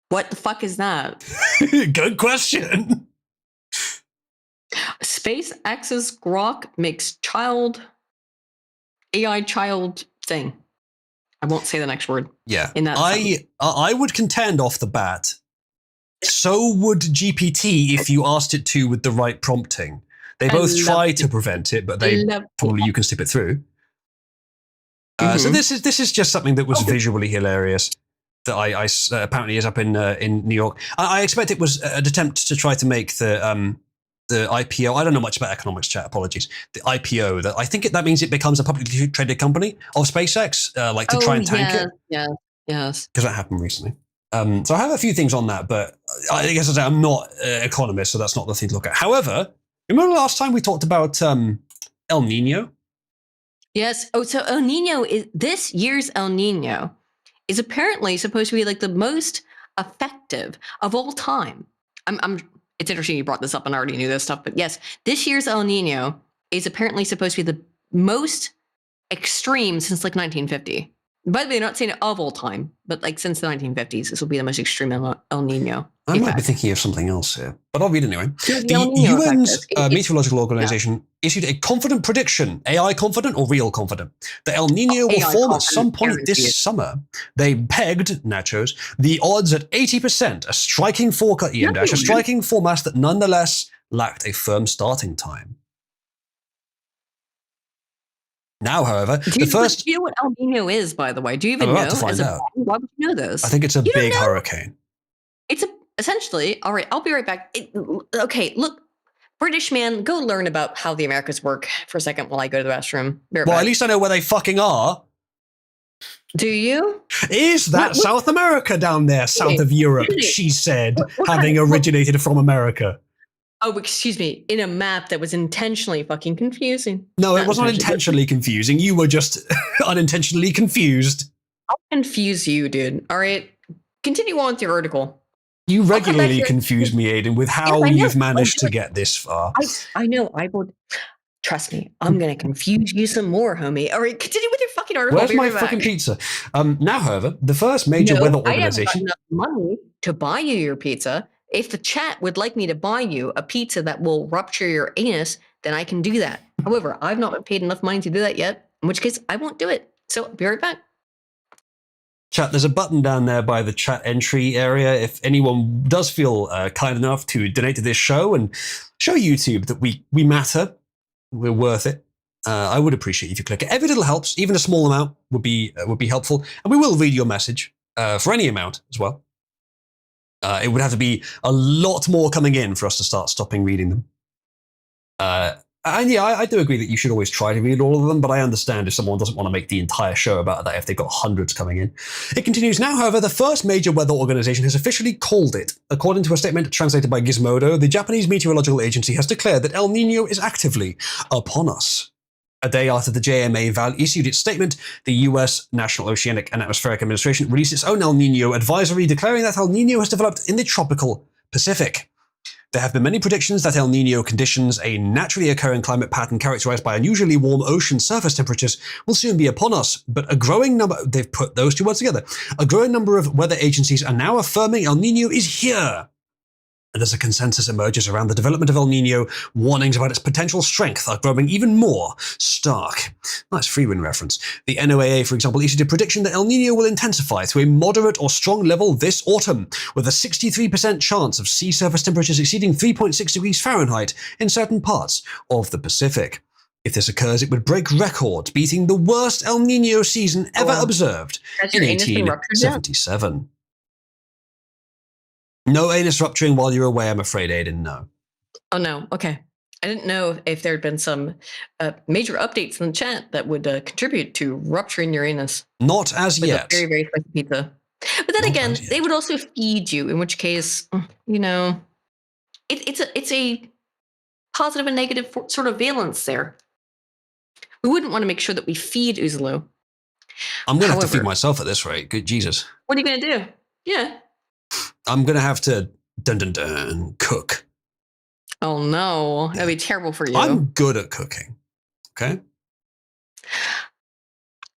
What the fuck is that? Good question. SpaceX's Grok makes AI child thing. I won't say the next word. Yeah. In that I would contend off the bat, so would GPT if you asked it to with the right prompting. They both try to prevent it, but you can skip it through. So this is just something that was visually hilarious that I apparently is up in New York. I expect it was an attempt to try to make the IPO. I don't know much about economics, chat. Apologies. The IPO. That I think that means it becomes a publicly traded company of SpaceX, to try and tank it. Yes. Because that happened recently. So I have a few things on that, but I guess I'm not an economist, so that's not the thing to look at. However, remember last time we talked about El Nino? Yes. Oh, so El Nino this year's El Nino is apparently supposed to be like the most effective of all time. It's interesting you brought this up and I already knew this stuff, but yes, this year's El Nino is apparently supposed to be the most extreme since like 1950. By the way, they're not saying of all time, but like since the 1950s, this will be the most extreme El Nino. I might be thinking of something else here, but I'll read it anyway. The UN's Meteorological Organization issued a confident prediction, AI confident or real confident, that El Nino will form at some point this summer. They pegged, nachos, the odds at 80%, a striking forecast, a striking forecast that nonetheless lacked a firm starting time. Now, however, Do the you, first, do you know what El Nino is, by the way? Do you even I'm know? about to find As a out. Why would you know this? I think it's a You don't big know? hurricane. It's essentially, all right, I'll be right back. Okay, look, British man, go learn about how the Americas work for a second while I go to the restroom. Be right Well, back. at least I know where they fucking are. Do you? Is that South America down there, south of Europe, she said, having originated from America? Oh, excuse me, in a map that was intentionally fucking confusing. No, it was not intentionally confusing. You were just unintentionally confused. I'll confuse you, dude. All right, continue on with your article. You regularly confuse me, Aiden, with how you've managed to get this far. I know. I will. Trust me, I'm going to confuse you some more, homie. All right, continue with your fucking article. Where's my fucking pizza? Now, however, the first major weather organization. I haven't got enough money to buy you your pizza. If the chat would like me to buy you a pizza that will rupture your anus, then I can do that. However, I've not been paid enough money to do that yet, in which case I won't do it. So be right back. Chat, there's a button down there by the chat entry area. If anyone does feel kind enough to donate to this show and show YouTube that we matter, we're worth it, I would appreciate if you click it. Every little helps. Even a small amount would be helpful. And we will read your message for any amount as well. It would have to be a lot more coming in for us to start stopping reading them. And yeah, I do agree that you should always try to read all of them, but I understand if someone doesn't want to make the entire show about that if they've got hundreds coming in. It continues now, however, the first major weather organization has officially called it. According to a statement translated by Gizmodo, the Japanese Meteorological Agency has declared that El Nino is actively upon us. A day after the JMA issued its statement, the US National Oceanic and Atmospheric Administration released its own El Nino advisory, declaring that El Nino has developed in the tropical Pacific. There have been many predictions that El Nino conditions, a naturally occurring climate pattern characterized by unusually warm ocean surface temperatures, will soon be upon us. But a growing number, they've put those two words together, a growing number of weather agencies are now affirming El Nino is here. And as a consensus emerges around the development of El Nino, warnings about its potential strength are growing even more stark. Nice Freewind reference. The NOAA, for example, issued a prediction that El Nino will intensify to a moderate or strong level this autumn, with a 63% chance of sea surface temperatures exceeding 3.6 degrees Fahrenheit in certain parts of the Pacific. If this occurs, it would break records, beating the worst El Nino season ever observed in 1877. No anus rupturing while you're away, I'm afraid, Aiden, no. Oh, no. Okay. I didn't know if there had been some major updates in the chat that would contribute to rupturing your anus. Not as yet. A very, very spicy pizza. But then again, they would also feed you, in which case, you know, it's a positive and negative sort of valence there. We wouldn't want to make sure that we feed Uzulu. I'm going to have to feed myself at this rate. Good Jesus. What are you going to do? Yeah. I'm going to have to cook. Oh, no. That'd be terrible for you. I'm good at cooking. Okay?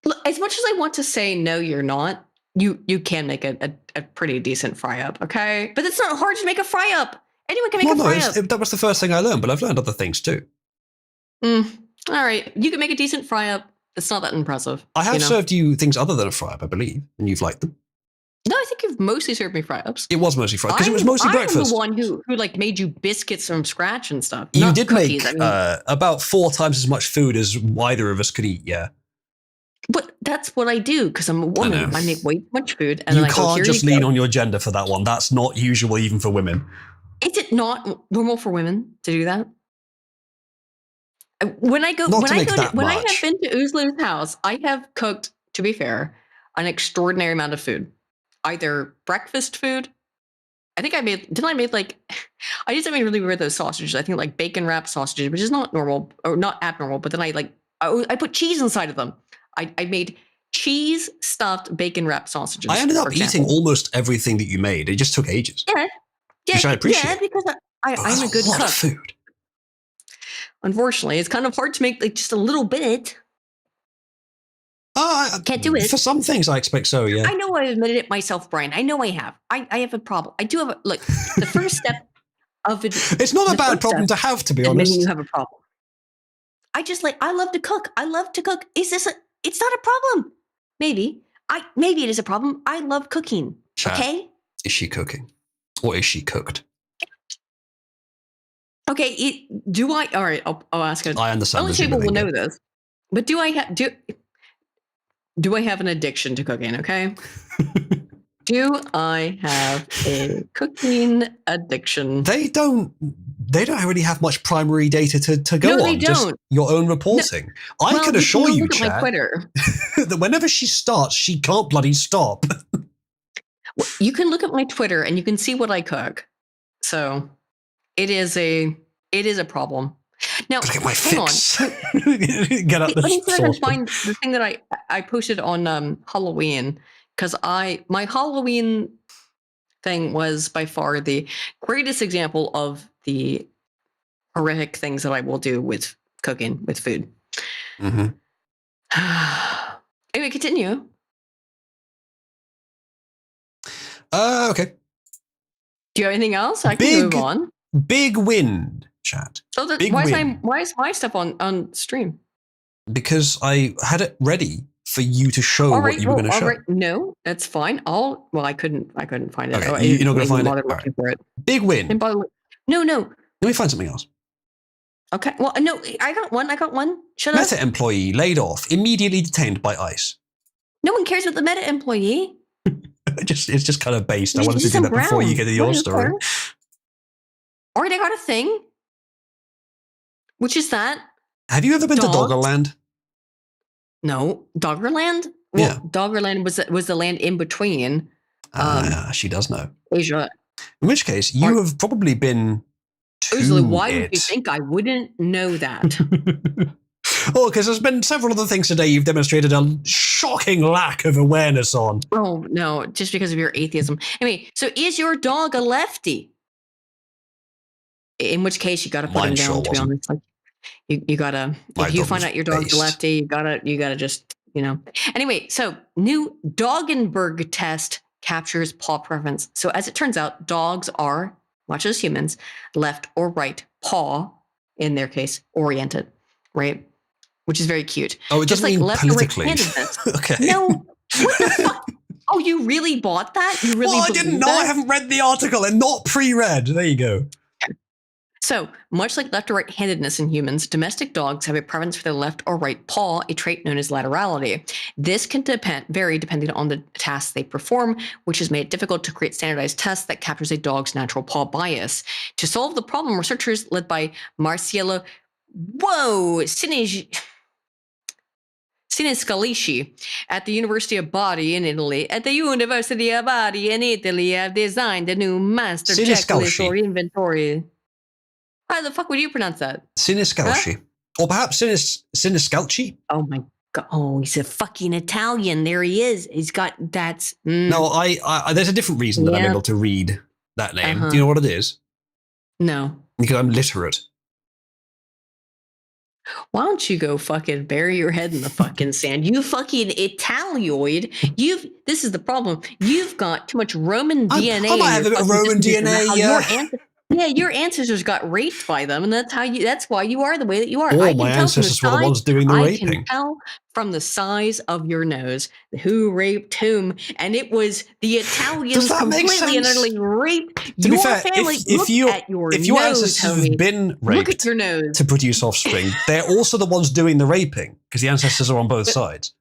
Look, as much as I want to say, no, you're not, you can make a pretty decent fry-up, okay? But it's not hard to make a fry-up. Anyone can make a fry-up. That was the first thing I learned, but I've learned other things too. All right. You can make a decent fry-up. It's not that impressive. I have served you things other than a fry-up, I believe, and you've liked them. No, I think you've mostly served me fry-ups. It was mostly fry-ups, because it was mostly breakfast. I'm the one who like made you biscuits from scratch and stuff. You not did cookies, make about 4 times as much food as either of us could eat, yeah. But that's what I do, because I'm a woman. I make way too much food. And you then I can't go, just lean on your gender for that one. That's not usual even for women. Is it not normal for women to do that? When I have been to Uzlu's house, I have cooked, to be fair, an extraordinary amount of food. Either breakfast food. I think I made I did something really weird with those sausages. I think like bacon wrapped sausages, which is not normal or not abnormal, but then I put cheese inside of them. I made cheese stuffed bacon wrapped sausages. I ended up eating almost everything that you made. It just took ages. Yeah. Which I appreciate. Yeah, because I'm a good cook. Of food. Unfortunately, it's kind of hard to make like just a little bit. Can't do it. For some things, I expect so, yeah. I know I admitted it myself, Brian. I know I have. I have a problem. I do have look, the first step of it. It's not a bad problem to have, to be honest. Admitting you have a problem. I love to cook. I love to cook. It's not a problem. Maybe it is a problem. I love cooking. Chat, okay? Is she cooking? Or is she cooked? Okay, all right, I'll ask it. I understand. Only people will know this. But do I have an addiction to cooking? Okay. Do I have a cooking addiction? They don't really have much primary data to go No, on. they Just don't. your own reporting. I Well, can you assure go you, look at my Chad, Twitter. that whenever she starts, she can't bloody stop. You can look at my Twitter and you can see what I cook. So it is a problem. Now, Gotta get my hang fix. on. Get up the Let me see if I can saucepan. find the thing that I posted on Halloween, because my Halloween thing was by far the greatest example of the horrific things that I will do with cooking, with food. Mm-hmm. Anyway, continue. Okay. Do you have anything else? I can move on. Big win, Chad. So Big why win. is my stuff on stream? Because I had it ready for you to show what you were going to show. All right. No, that's fine. I couldn't find it. Okay, you're not going to find it? All right. For it. Big win. And by the way, no. Let me find something else. Okay. Well, no, I got one. Shut up. Meta employee laid off, immediately detained by ICE. No one cares about the Meta employee. It's just kind of based. I Just wanted to do some that before you ground. get to your Whatever. story. All right, I got a thing. Which is that? Have you ever been to Dogs. Doggerland? No, Doggerland. Well, Yeah. Doggerland was the land in between. She does know. Asia. In which case, you have probably been to Usually, why it. would you think I wouldn't know that? Oh, because there's been several other things today you've demonstrated a shocking lack of awareness on. Oh no, just because of your atheism. Anyway, so is your dog a lefty? In which case, you got to put him Mine down. sure To be wasn't. honest, like you gotta. My If you dog find was out your dog's a based. lefty, you gotta just Anyway, so new Doggenberg test captures paw preference. So as it turns out, dogs are, much as humans, left or right paw, in their case, oriented, right? Which is very cute. Oh, it Just doesn't like mean left or politically. right-handedness. Okay. No, what the fuck? Oh, you really bought that? You really? Well, I didn't believe know. I that? haven't read the article and not pre-read. There you go. So, much like left or right-handedness in humans, domestic dogs have a preference for their left or right paw, a trait known as laterality. This can vary depending on the tasks they perform, which has made it difficult to create standardized tests that captures a dog's natural paw bias. To solve the problem, researchers led by Marcello Siniscalici at the University of Bari in Italy. At the University of Bari in Italy, have designed a new master checklist or inventory. How the fuck would you pronounce that? Siniscalci. Or perhaps Siniscalci? Oh my god. Oh, he's a fucking Italian. There he is. He's got that's. No, I there's a different reason that I'm able to read that name. Do you know what it is? No. Because I'm literate. Why don't you go fucking bury your head in the fucking sand? You fucking Italioid. This is the problem. You've got too much Roman DNA. I might have a bit of Roman DNA, yeah. Your ancestors got raped by them, and that's why you are the way that you are. All my ancestors were the ones doing the raping. I can tell from the size of your nose who raped whom, and it was the Italians completely and utterly raped your family. If your ancestors have been raped look at your nose to produce offspring, they're also the ones doing the raping because the ancestors are on both sides.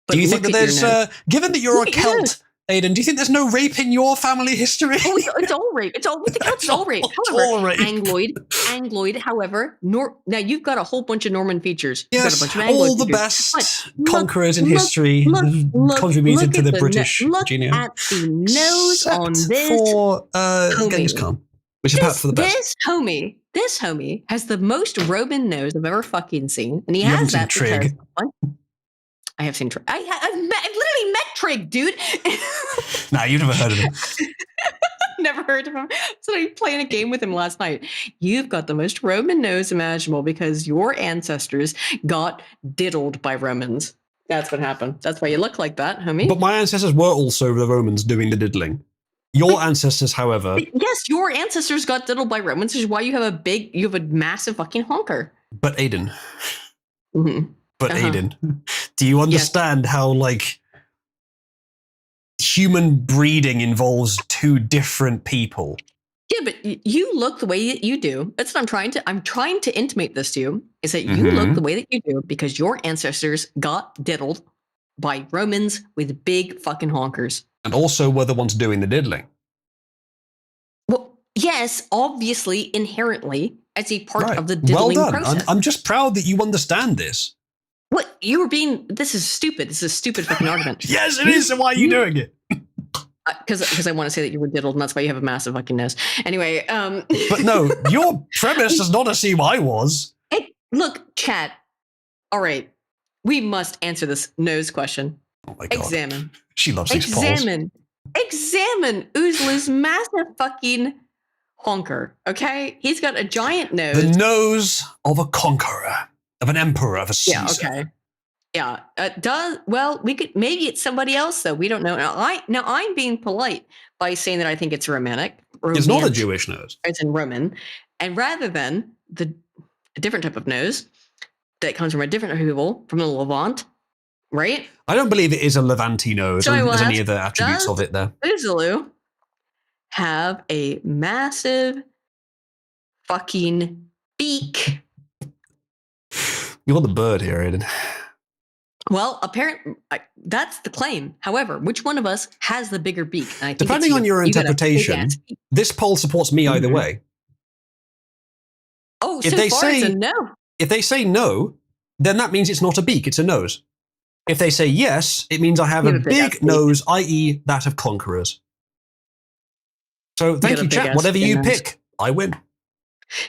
Do you think that there's, given that you're a Celt, Aidan, do you think there's no rape in your family history? Oh, it's all rape. It's all with the Celts. It's all rape. However, Angloid. However, now you've got a whole bunch of Norman features. Yes, you've got a bunch of all the features. best conquerors in history contributed to the British genome. Look at the nose on this for Genghis Khan, which is perhaps for the best. This homie has the most Roman nose I've ever fucking seen, and he You has haven't that seen because Trig. I have seen Trig. I've literally met Trig, dude. Nah, you've never heard of him. Never heard of him. So I playing a game with him last night. You've got the most Roman nose imaginable because your ancestors got diddled by Romans. That's what happened. That's why you look like that, homie. But my ancestors were also the Romans doing the diddling. Your ancestors, however... Yes, your ancestors got diddled by Romans, which is why you have a massive fucking honker. But Aidan... Mm-hmm. But Aidan, do you understand how, like, human breeding involves two different people? Yeah, but you look the way that you do. That's what I'm trying to intimate this to you, is that you look the way that you do because your ancestors got diddled by Romans with big fucking honkers. And also were the ones doing the diddling. Well, yes, obviously, inherently, as a part Right. of the Well diddling done. process. I'm just proud that you understand this. What you were being? This is stupid. This is a stupid fucking argument. Yes, it is. So why are you doing it? Because I want to say that you were diddled, and that's why you have a massive fucking nose. Anyway, But no, your premise does not assume I was. Hey, look, chat. All right, we must answer this nose question. Oh my god. Examine. She loves these polls. Examine Uzlu's massive fucking honker. Okay, he's got a giant nose. The nose of a conqueror, of an emperor, of a Caesar. Yeah. Okay. Yeah. We could, maybe it's somebody else though. We don't know. Now I'm being polite by saying that I think it's romantic. It's not a Jewish nose. It's in Roman, and rather than a different type of nose that comes from a different people from the Levant, right? I don't believe it is a Levante nose. So I will There's any ask, other attributes does of it there. Uzlu have a massive fucking beak? You want the bird here, Aiden. Well, apparently that's the claim. However, which one of us has the bigger beak? And I think Depending it's on your you got a interpretation, big-ass beak. this poll supports me either way. Oh, If so they far say- it's a no. If they say no, then that means it's not a beak, it's a nose. If they say yes, it means I have You a have a big-ass big beak. nose, i.e. that of conquerors. So thank got a you, chat. big-ass Whatever you nose. pick, I win.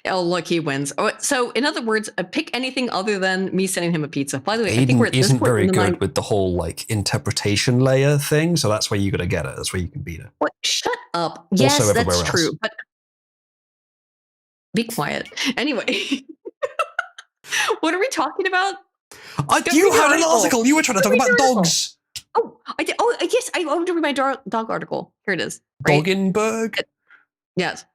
Oh, look, he wins. Oh, so, in other words, pick anything other than me sending him a pizza. By the way, I think we're Aiden at this isn't point very in the good night. with the whole like interpretation layer thing, so that's where you got to get it. That's where you can beat it. What? Shut up. Yes, everywhere that's else. true. But be quiet. Anyway, what are we talking about? You read had your an article. article. You were trying to Go talk read about your article. dogs. Oh, I did. Oh, yes. I want to read my dog article. Here it is. Right? Doggenberg. Yes.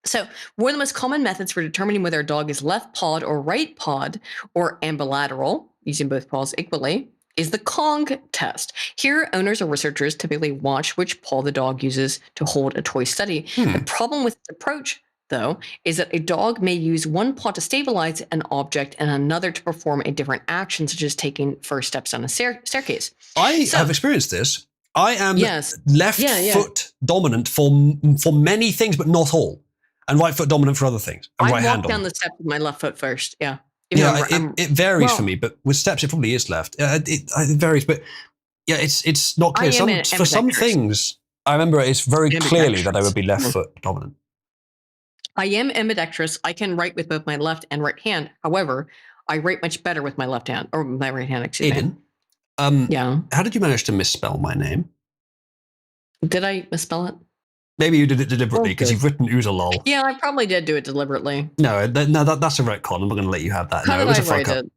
So, one of the most common methods for determining whether a dog is left pawed or right pawed or ambilateral, using both paws equally, is the Kong test. Here, owners or researchers typically watch which paw the dog uses to hold a toy steady. The problem with this approach, though, is that a dog may use one paw to stabilize an object and another to perform a different action, such as taking first steps on a staircase. I So- have experienced this. I am Yes. left Yeah. foot dominant for many things, but not all, and right foot dominant for other things. And I right hand walk down dominant. the steps with my left foot first. Yeah. Even though Yeah, it varies well- for me, but with steps it probably is left. It varies, but yeah, it's not clear. I am For some ambidextrous. things, I remember it's very clearly that I would be left Ambidextrous. foot dominant. I am ambidextrous. I can write with both my left and right hand. However, I write much better with my left hand, or my right hand, excuse me. Aiden, Yeah. how did you manage to misspell my name? Did I misspell it? Maybe you did it deliberately because good. you've written Uzalol. Yeah, I probably did do it deliberately. No, that's a retcon. I'm not going to let you have that. How No, it did was I a fuck write up. it?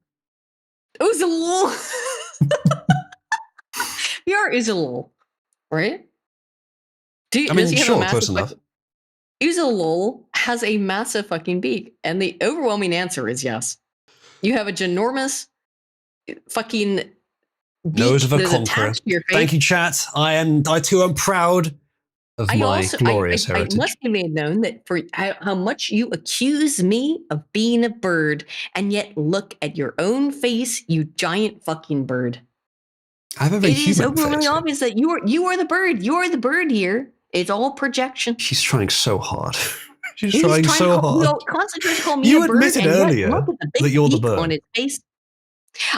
Uzalul. We are Uzalul, right? I mean, does he have a sure, massive close enough. Uzalul has a massive fucking beak, and the overwhelming answer is yes. You have a ginormous fucking beak Nose of a that is conqueror. attached to your face. Thank you, chat. I too am proud of my glorious I heritage. must be made known that for how much you accuse me of being a bird, and yet look at your own face, you giant fucking bird. I have a very It is human overly face. obvious that you are the bird. You are the bird here. It's all projection. She's trying so hard. She's He's trying trying so to call, hard. concentrate to call me You a bird. admitted and yet earlier look at the big that you're the beak bird. on its face.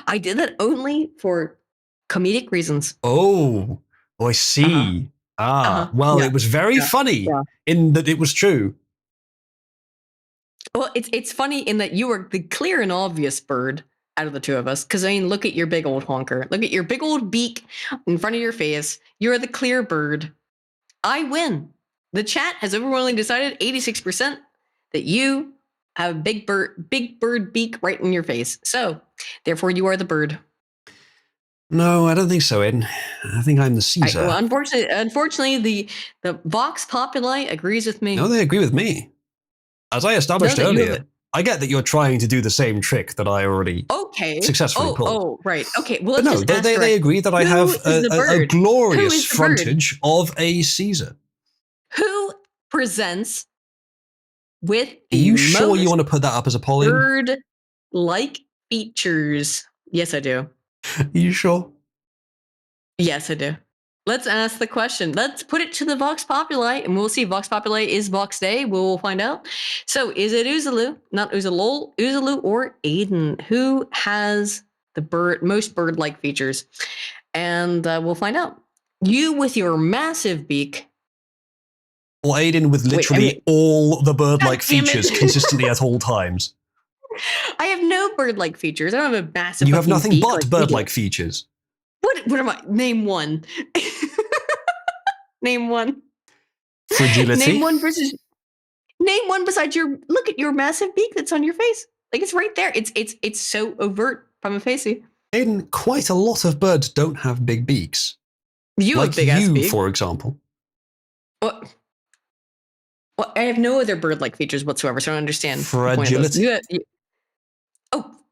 I did that only for comedic reasons. Oh, I see. Well, Yeah. it was very Yeah. funny Yeah. in that it was true. Well, it's funny in that you are the clear and obvious bird out of the two of us. Because I mean, look at your big old honker. Look at your big old beak in front of your face. You're the clear bird. I win. The chat has overwhelmingly decided 86% that you have a big bird beak right in your face. So, therefore, you are the bird. No, I don't think so, Aiden. I think I'm the Caesar. Well, unfortunately, the Vox Populi agrees with me. No, they agree with me. As I established No, that you have earlier, I get that you're trying to do the same trick that I already Okay. successfully pulled. Oh, right. Okay. Well, But let's no, just ask they direct- agree that I Who have is the a bird? Who glorious is the bird? frontage of a Caesar. Who presents with Are the you sure most you want to put that up as a polling? Are bird-like features? Yes, I do. you sure? Yes, I do. Let's ask the question. Let's put it to the Vox Populi, and we'll see. Vox Populi is Vox Day. We'll find out. So, is it Oozaloo, not Oozalol, Oozaloo, or Aiden? Who has the most bird-like features? And we'll find out. You with your massive beak. Or Aiden with literally all the bird-like features consistently at all times. I have no bird-like features. I don't have a massive. You have nothing beak but like bird-like features. What am I? Name one. Name one. Fragility. Name one besides your. Look at your massive beak that's on your face. Like it's right there. It's so overt from a facey. Aiden, quite a lot of birds don't have big beaks. You like have big ass you, beak. for example. What? Well, I have no other bird-like features whatsoever, so I don't understand. Fragility.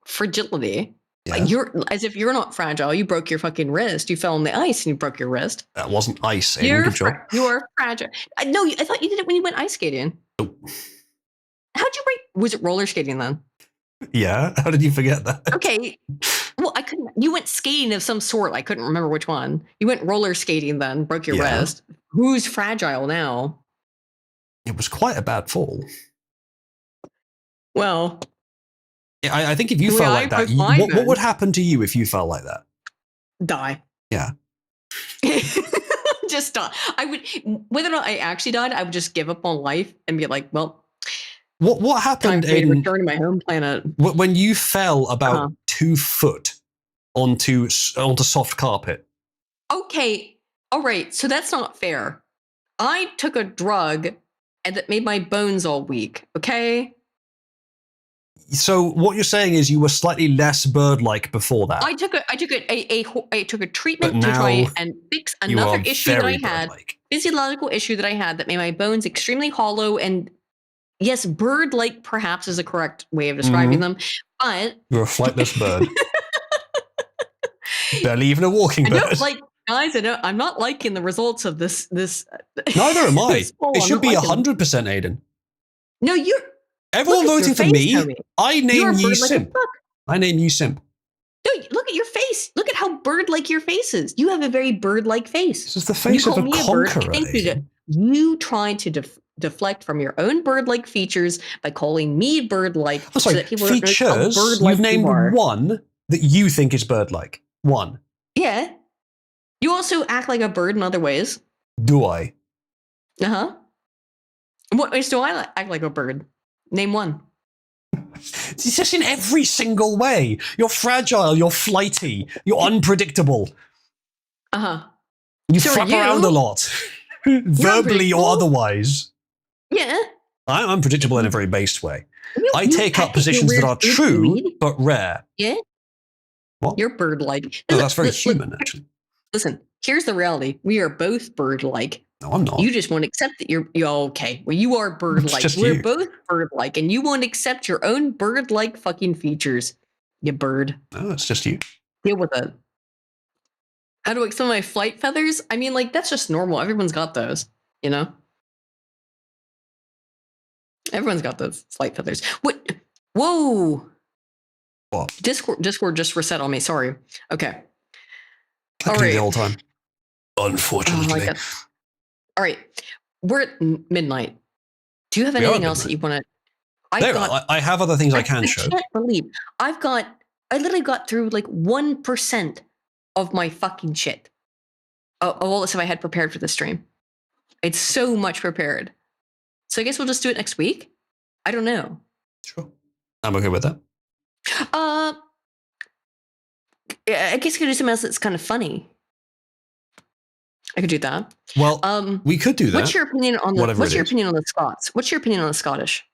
Fragility. Yeah. You're as if you're not fragile. You broke your fucking wrist. You fell on the ice and you broke your wrist. That wasn't ice, Aiden. Good job. You're fragile. No, I thought you did it when you went ice skating. Oh. How'd you break? Was it roller skating then? Yeah. How did you forget that? Okay. Well, I couldn't. You went skating of some sort. I couldn't remember which one. You went roller skating then, broke your wrist. Who's fragile now? It was quite a bad fall. Well, I think if you fell like that, what would happen to you if you fell like that? Die. Yeah. Just die. I would, whether or not I actually died, I would just give up on life and be like, well, what happened in return to my home planet when you fell about 2 foot onto soft carpet? Okay, all right. So that's not fair. I took a drug and that made my bones all weak. Okay. So what you're saying is you were slightly less bird-like before that. I took a treatment to try and fix another issue that I had, physiological issue that I had that made my bones extremally hollow. And yes, bird-like perhaps is a correct way of describing them, but you're a flightless bird. Barely even a walking bird. Guys, I'm not liking the results of this. Neither am I. It should be 100%, Aiden. No, everyone voting for me. I name you Simp. I name you Simp. No, look at your face. Look at how bird-like your face is. You have a very bird-like face. This is the face of a conqueror. You tried to deflect from your own bird-like features by calling me bird-like. I'm sorry, so that people features. You've named one that you think is bird-like. One. Yeah. You also act like a bird in other ways. Do I? Uh-huh. In what ways do I act like a bird? Name one. It's just in every single way. You're fragile, you're flighty, you're unpredictable. Uh-huh. You flap around a lot. Verbally or otherwise. Yeah. I'm unpredictable in a very based way. I take up positions that are true, but rare. Yeah. What? You're bird-like. No, that's very human, actually. Listen, here's the reality. We are both bird-like. No, I'm not. You just won't accept that you're okay. Well, you are bird-like. We're both bird-like, and you won't accept your own bird-like fucking features. You bird. No, it's just you. Deal with it. How do I some of my flight feathers? I mean, like, that's just normal. Everyone's got those, you know? Everyone's got those flight feathers. What? Whoa. What? Discord just reset on me. Sorry. Okay. All right. The whole time. Unfortunately. All right. We're at midnight. Do you have anything else that you want to? I have other things I can show. I can't believe I literally got through like 1% of my fucking shit. Of all the stuff I had prepared for the stream. It's so much prepared. So I guess we'll just do it next week. I don't know. Sure. I'm okay with that. I guess I could do something else that's kind of funny. I could do that. Well, we could do that. What's your opinion on the Scots? What's your opinion on the Scottish?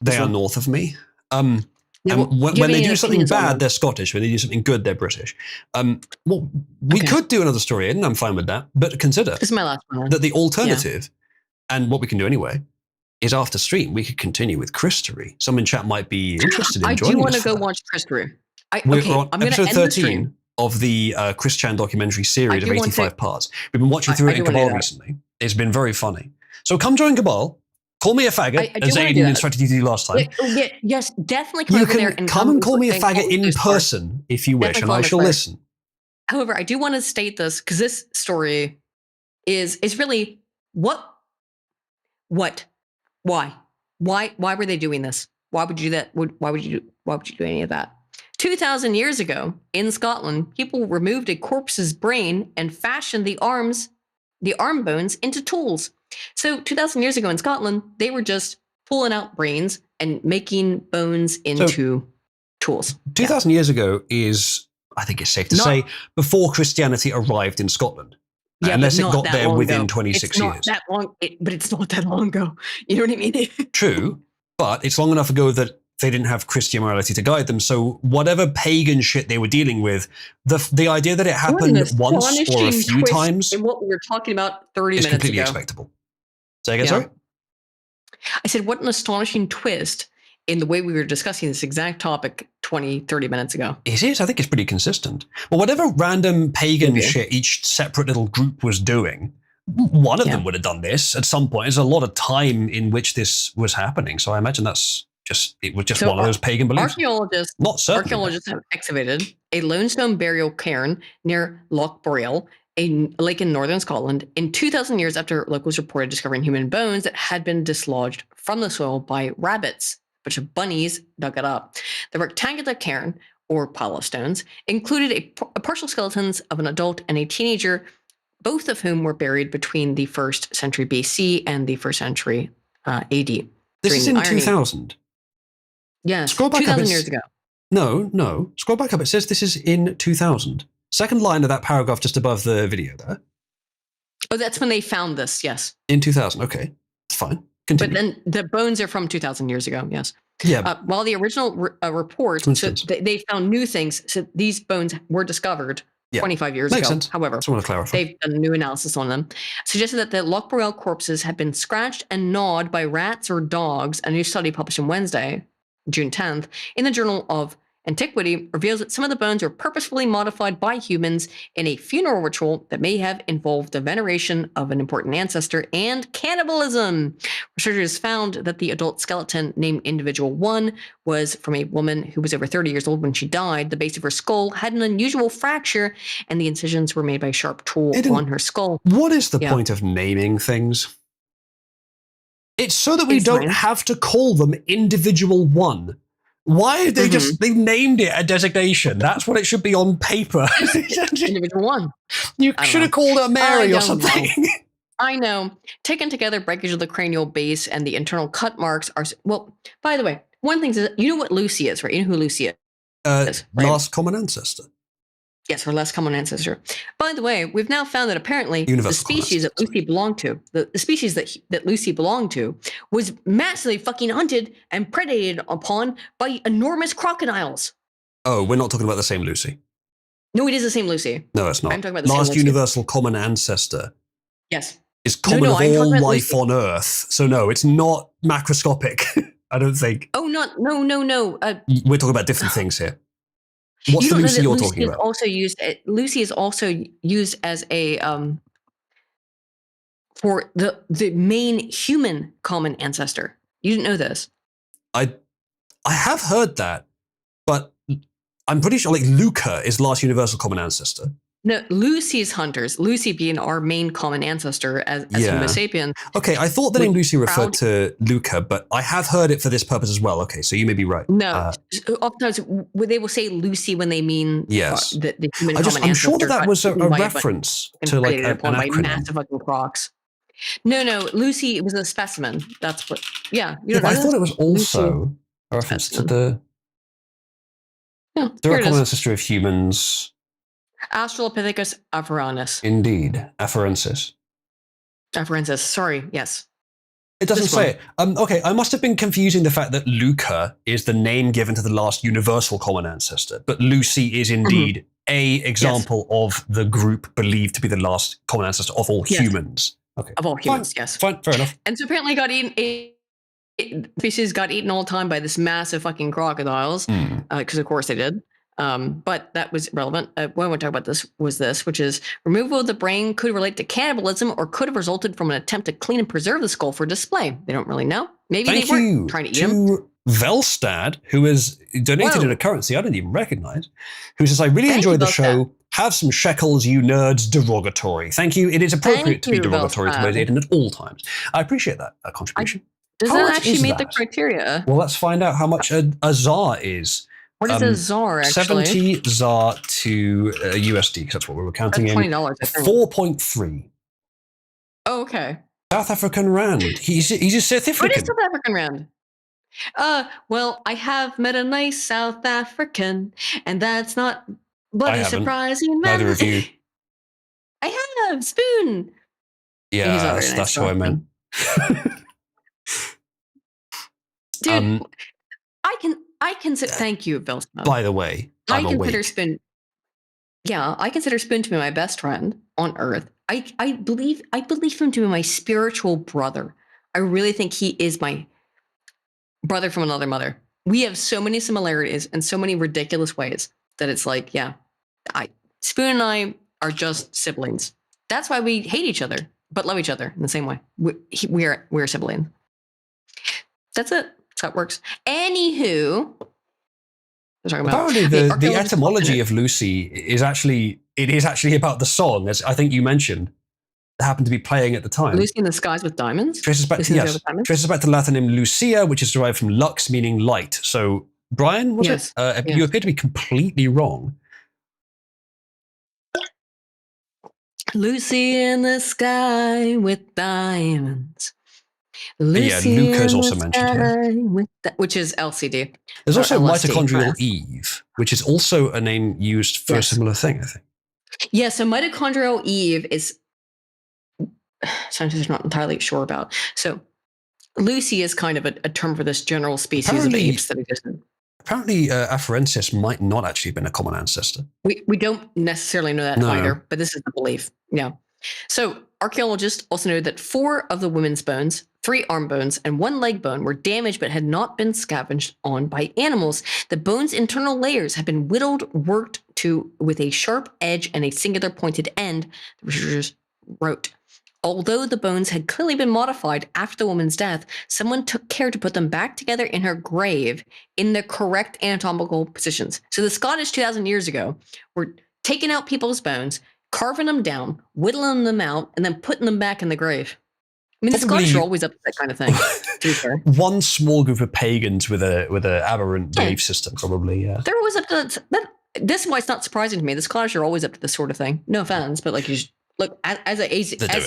They are north of me. When they do something bad, they're Scottish. When they do something good, they're British. We could do another story, and I'm fine with that. But consider this is my last one. That the alternative, and what we can do anyway, is after stream we could continue with Christery. Some in chat might be interested in joining us. I do want to go watch Christery. We're on episode 13 of the Chris Chan documentary series of 85 parts. We've been watching through it in Cabal recently. It's been very funny. So come join Cabal. Call me a faggot, I do as wanna do Aiden that. instructed you to do last time. Yes, definitely come You over there can and come and call me a and faggot call in this part. person if you wish, Definitely and call I me a shall faggot. listen. However, I do want to state this because this story is really what, why were they doing this? Why would you do that? Why would you do any of that? 2,000 years ago in Scotland, people removed a corpse's brain and fashioned the arm bones into tools. So 2,000 years ago in Scotland, they were just pulling out brains and making bones into tools. 2,000 years ago is, I think it's safe to say, before Christianity arrived in Scotland. Yeah, unless it but not got that there long within ago. 26 It's not years. that long, but it's not that long ago. You know what I mean? True, but it's long enough ago that they didn't have Christian morality to guide them. So whatever pagan shit they were dealing with, the idea that it happened once or a few times in what we were talking about 30 is minutes completely ago. expectable. Say again, sorry? I said, what an astonishing twist in the way we were discussing this exact topic 20, 30 minutes ago. It is. I think it's pretty consistent. Well, whatever random pagan shit each separate little group was doing, one of them would have done this at some point. There's a lot of time in which this was happening. So I imagine it was just one of those pagan beliefs. Archaeologists have excavated a limestone burial cairn near Loch Boreal, a lake in northern Scotland, in 2,000 years after locals reported discovering human bones that had been dislodged from the soil by rabbits. A bunch of bunnies dug it up. The rectangular cairn, or pile of stones, included a partial skeletons of an adult and a teenager, both of whom were buried between the 1st century BC and the 1st century AD. This is in 2000? Yes, Scroll back 2,000 years ago. No. Scroll back up. It says this is in 2000. Second line of that paragraph just above the video there. Oh, that's when they found this, yes. In 2000, okay. It's fine. Continue. But then the bones are from 2,000 years ago, yes. Yeah. While the original report, so they found new things. So these bones were discovered 25 years ago. Sense. However, just want to clarify. They've done new analysis on them, suggested that the Loch Boreal corpses had been scratched and gnawed by rats or dogs. A new study published on Wednesday, June 10th, in the Journal of Antiquity reveals that some of the bones were purposefully modified by humans in a funeral ritual that may have involved the veneration of an important ancestor and cannibalism. Researchers found that the adult skeleton named Individual 1 was from a woman who was over 30 years old when she died. The base of her skull had an unusual fracture, and the incisions were made by a sharp tool on her skull. What is the point of naming things? It's so that we don't have to call them Individual 1. Why have they they've named it a designation? That's what it should be on paper. Individual 1. You should have called her Mary or something. I know. Taken together, breakage of the cranial base and the internal cut marks are... Well, by the way, one thing is, you know what Lucy is, right? You know who Lucy is? Right? Last common ancestor. Yes, her last common ancestor. By the way, we've now found that apparently the species that Lucy belonged to, the species that Lucy belonged to, was massively fucking hunted and predated upon by enormous crocodiles. Oh, we're not talking about the same Lucy. No, it is the same Lucy. No, it's not. I'm talking about the last same universal common ancestor. Yes. Is common of all life on Earth. So no, it's not macroscopic. I don't think. Oh, no. We're talking about different things here. What's the Lucy you're talking about? Lucy is also used as a for the main human common ancestor. You didn't know this? I have heard that, but I'm pretty sure like Luca is last universal common ancestor. No, Lucy's hunters. Lucy being our main common ancestor as Homo sapiens. Okay, I thought the name Lucy referred to Luca, but I have heard it for this purpose as well. Okay, so you may be right. No, oftentimes they will say Lucy when they mean the human common ancestor. I'm sure that was a reference to like an acronym. Massive fucking crocs. No, Lucy was a specimen. That's what. Yeah, I thought it was also a reference to the common ancestor of humans. Australopithecus afarensis. Indeed, afarensis. Afarensis. Sorry. Yes. It doesn't say it. Okay, I must have been confusing the fact that Luca is the name given to the last universal common ancestor, but Lucy is indeed a example of the group believed to be the last common ancestor of all humans. Okay. Of all humans, yes. Fine, fair enough. And so apparently species got eaten all the time by this massive fucking crocodiles, because of course they did. But that was relevant. What I want to talk about this, which is removal of the brain could relate to cannibalism or could have resulted from an attempt to clean and preserve the skull for display. They don't really know. Maybe Thank they weren't you trying to eat him. to Velstad, who has donated in a currency I didn't even recognize, who says, I really Thank enjoyed you, the show. Have some shekels, you nerds, derogatory. Thank you. It is appropriate Thank to be you, derogatory to Velstad. Aiden at all times. I appreciate that contribution. Does How that much actually is meet the that? criteria? Well, let's find out how much a ZAR is. What is a ZAR, actually? 70 ZAR to USD, because that's what we were counting That's in. $20, I think. 4.3. Oh, okay. South African Rand. He's a South What is African. South African Rand? Well, I have met a nice South African, and that's not bloody haven't. surprising. Neither of you. I have Spoon. Yeah, He's not very nice, that's what I meant. Dude, I can say thank you, Bill. By the way, I I'm consider awake. Spoon. Yeah, I consider Spoon to be my best friend on Earth. I believe him to be my spiritual brother. I really think he is my brother from another mother. We have so many similarities in so many ridiculous ways that it's like, yeah, Spoon and I are just siblings. That's why we hate each other, but love each other in the same way. We're siblings. That's it. That's how it works. Anywho, apparently the etymology of Lucy is actually about the song, as I think you mentioned, that happened to be playing at the time. Lucy in the Skies with Diamonds? Traces back to Latin name Lucia, which is derived from lux, meaning light. So, Brian, was it? You appear to be completely wrong. Lucy in the sky with diamonds. Lucy Luca's also mentioned here. Which is LCD. There's also LSD, mitochondrial Eve, which is also a name used for a similar thing, I think. Yeah, so mitochondrial Eve is scientists are not entirely sure about. So Lucy is kind of a term for this general species of apes that existed. Apparently, Afarensis might not actually have been a common ancestor. We don't necessarily know that either, but this is the belief. Yeah. So archaeologists also know that 4 of the women's bones, 3 arm bones, and 1 leg bone were damaged but had not been scavenged on by animals. The bone's internal layers have been whittled, worked to with a sharp edge and a singular pointed end, the researchers wrote. Although the bones had clearly been modified after the woman's death, someone took care to put them back together in her grave in the correct anatomical positions. So the Scottish 2,000 years ago were taking out people's bones, carving them down, whittling them out, and then putting them back in the grave. I mean, the Scottish are always up to that kind of thing, to be fair. One small group of pagans with an aberrant belief system, probably, yeah. They're always up to that. This is why it's not surprising to me. The Scottish are always up to this sort of thing. No offense, but like you just, look, as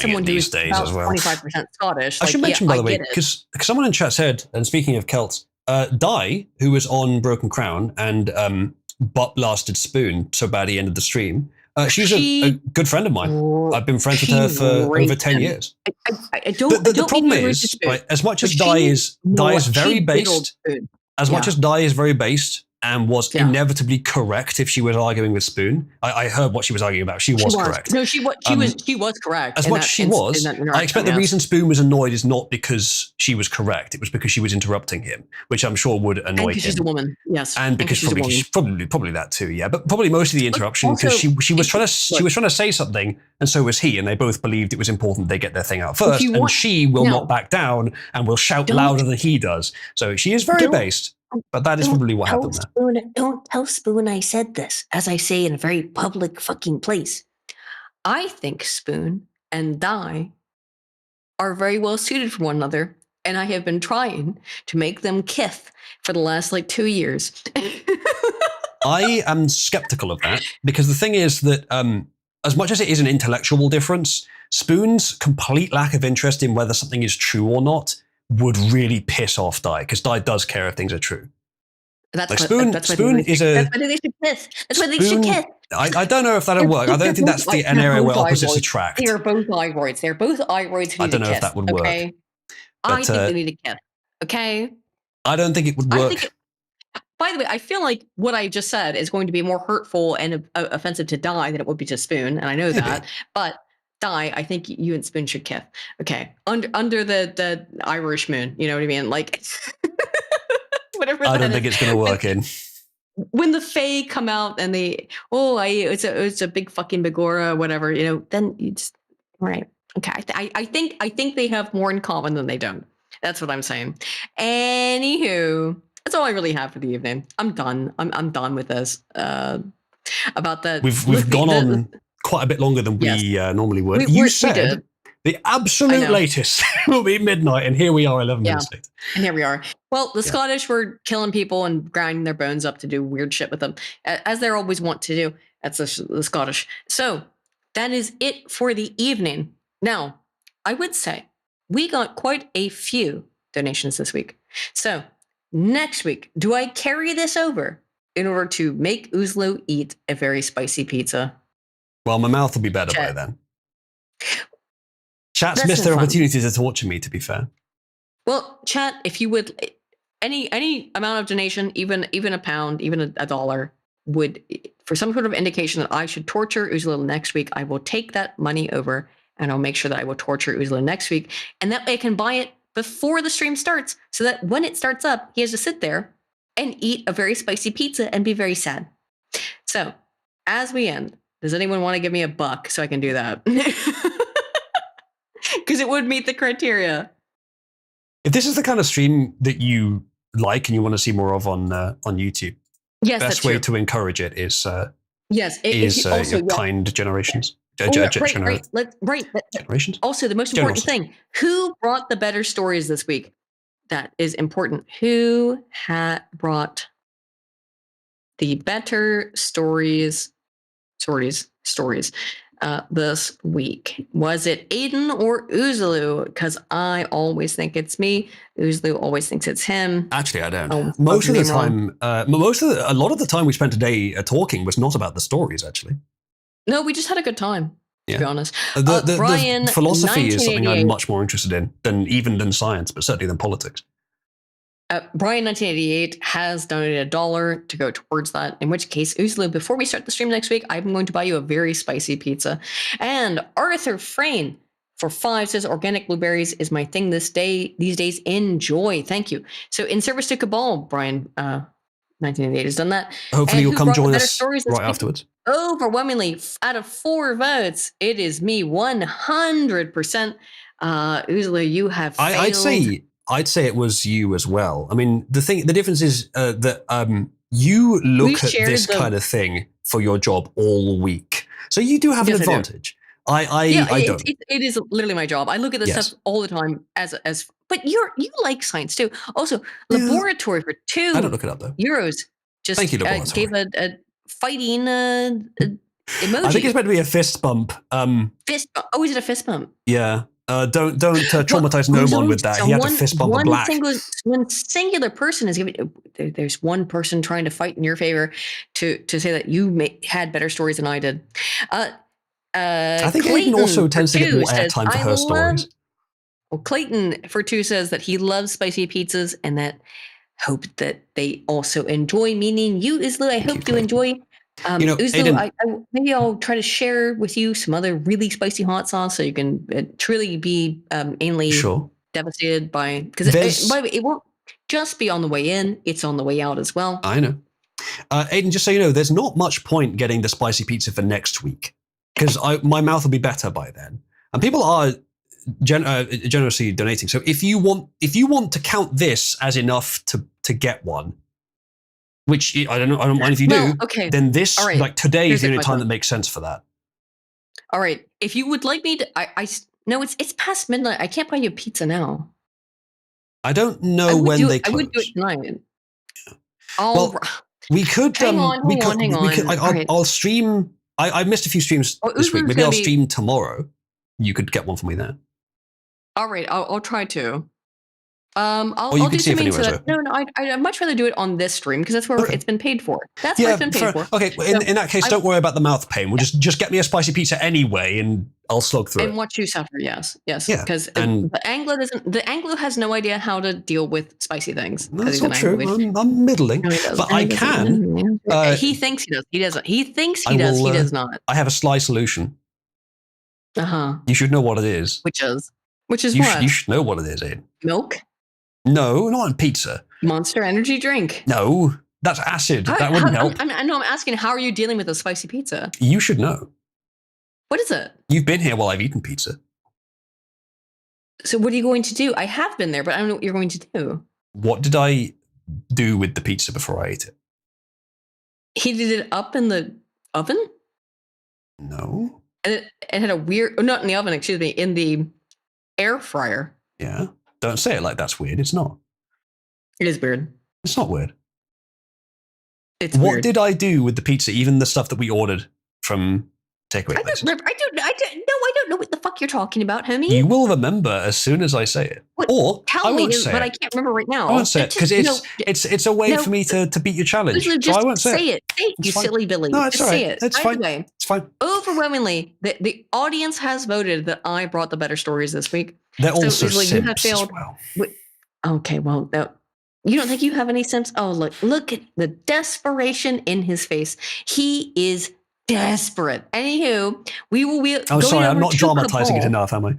someone who's about 25% Scottish, I should mention, by the way, because someone in chat said, and speaking of Celts, Di, who was on Broken Crown and butt blasted Spoon so bad he ended the stream, she's a good friend of mine. I've been friends with her for over 10 years. I don't. The problem is, right, as much as Di is very based, much as Di is very based and was inevitably correct if she was arguing with Spoon. I heard what she was arguing about. She was correct. No, she was correct. As much as she was, I expect the reason Spoon was annoyed is not because she was correct. It was because she was interrupting him, which I'm sure would annoy him. And because she's a woman, yes. And because probably that too, yeah. But probably most of the interruption because she was trying to say something, and so was he, and they both believed it was important they get their thing out first, and she will not back down and will shout louder than he does. So she is very based. But that is probably what happened there. Don't tell Spoon I said this, as I say in a very public fucking place. I think Spoon and Di are very well suited for one another, and I have been trying to make them kith for the last 2 years. I am skeptical of that, because the thing is that as much as it is an intellectual difference, Spoon's complete lack of interest in whether something is true or not would really piss off Di, because Di does care if things are true. Spoon is a... That's why they should kiss. That's why they should kiss. I don't know if that'll work. I don't think that's an area where opposites attract. They are both iroids. They're both iroids who need to kiss. I don't know if that would work. Okay? I think they need to kiss. Okay? I don't think it would work. By the way, I feel like what I just said is going to be more hurtful and offensive to Di than it would be to Spoon, and I know that. But Di, I think you and Spoon should kiss. Okay, under the Irish moon. You know what I mean? Like whatever. I don't think it's going to work in. when the Fae come out and it's a big fucking Begora, whatever, then you just, all right. Okay. I think they have more in common than they don't. That's what I'm saying. Anywho, that's all I really have for the evening. I'm done. I'm done with this. About that. We've gone on quite a bit longer than we normally would. You said the absolute latest will be midnight, and here we are 11 minutes later. And here we are. Well, the Scottish were killing people and grinding their bones up to do weird shit with them, as they always want to do. That's the Scottish. So that is it for the evening. Now, I would say we got quite a few donations this week. So next week, do I carry this over in order to make Uzlu eat a very spicy pizza? Well, my mouth will be better by then. Chat's missed their opportunities to torture me, to be fair. Well, chat, if you would, any amount of donation, even a pound, even a $1, would, for some sort of indication that I should torture Uzlu next week, I will take that money over and I'll make sure that I will torture Uzlu next week. And that way I can buy it before the stream starts, so that when it starts up, he has to sit there and eat a very spicy pizza and be very sad. So, as we end, does anyone want to give me $1 so I can do that? Because it would meet the criteria. If this is the kind of stream that you like and you want to see more of on YouTube, yes, best way to encourage it is kind generations. Generations. Also, the most important thing: who brought the better stories this week? That is important. Who had brought the better stories this week? Was it Aiden or Uzlu? Because I always think it's me. Uzlu always thinks it's him. Actually, I don't. Most of the time, a lot of the time we spent today talking was not about the stories, actually. No, we just had a good time, to be honest. The philosophy is something I'm much more interested in than science, but certainly than politics. Brian 1988 has donated $1 to go towards that, in which case, Uzlu, before we start the stream next week, I'm going to buy you a very spicy pizza. And Arthur Frayne for 5 says, organic blueberries is my thing these days. Enjoy. Thank you. So in service to Cabal, Brian 1988 has done that. Hopefully you'll come join us right afterwards. Overwhelmingly, out of 4 votes, it is me 100%. Uzlu, you have failed. I'd say it was you as well. I mean, the difference is that you look at this kind of thing for your job all week, so you do have an advantage. I don't. It is literally my job. I look at this stuff all the time as. But you like science too. Also, laboratory for €2. I don't look it up though. Just thank you, gave a fighting emoji. I think it's meant to be a fist bump. Fist bump. Oh, is it a fist bump? Yeah. Don't traumatize no one with that. He had to fist bump a black. One singular person is giving. There's one person trying to fight in your favor to say that you had better stories than I did. I think Clayton also tends to get more airtime for her stories. Well, Clayton for 2 says that he loves spicy pizzas and that hope that they also enjoy. Meaning you, Uzlu, I hope you enjoy. Uzlu, maybe I'll try to share with you some other really spicy hot sauce so you can truly be anally devastated by. Because by the way, it won't just be on the way in; it's on the way out as well. I know. Aiden, just so you know, there's not much point getting the spicy pizza for next week because my mouth will be better by then, and people are generously donating. So if you want to count this as enough to get one. Which I don't mind if you do. Okay. Then this, like today, is the only time that makes sense for that. All right. If you would like me to, no, it's past midnight. I can't buy you a pizza now. I don't know when they close. I would do it tonight. Well, we could. Hang on. I'll stream. I missed a few streams this week. Maybe I'll stream tomorrow. You could get one for me there. All right. I'll try to. I'll do something so that, no, I'd much rather do it on this stream because that's where it's been paid for. That's where it's been paid for. Okay, in that case, don't worry about the mouth pain. We'll just get me a spicy pizza anyway, and I'll slog through it. And watch you suffer. Yes, because the Anglo has no idea how to deal with spicy things. That's not true. I'm middling, but I can. He thinks he does. He doesn't. He thinks he does. He does not. I have a sly solution. You should know what it is. Which is you what? You should know what it is, Aiden. Milk. No, not on pizza. Monster Energy drink. No. That's acid. That wouldn't help. I'm asking, how are you dealing with a spicy pizza? You should know. What is it? You've been here while I've eaten pizza. So what are you going to do? I have been there, but I don't know what you're going to do. What did I do with the pizza before I ate it? Heated it up in the oven? No. And it had a weird, not in the oven, excuse me, in the air fryer. Yeah. Don't say it like that's weird. It's not. It is weird. It's not weird. It's what weird. did I do with the pizza? Even the stuff that we ordered from takeaway places. I don't know what the fuck you're talking about, homie. You will remember as soon as I say it. What? Or Tell I me, won't say but it. I can't remember right now. I won't say it because it's a way for me to beat your challenge. So Just I won't say it. Say it, you fine. silly Billy. No, it's just all right. say it. It's By fine. the way, It's fine. overwhelmingly, the audience has voted that I brought the better stories this week. They're also Usually you have simps failed. as well. Okay, well, no. You don't think you have any sense? Oh, look at the desperation in his face. He is desperate. Anywho, we will be. Oh, sorry, I'm not dramatizing it Cabal. enough, am I?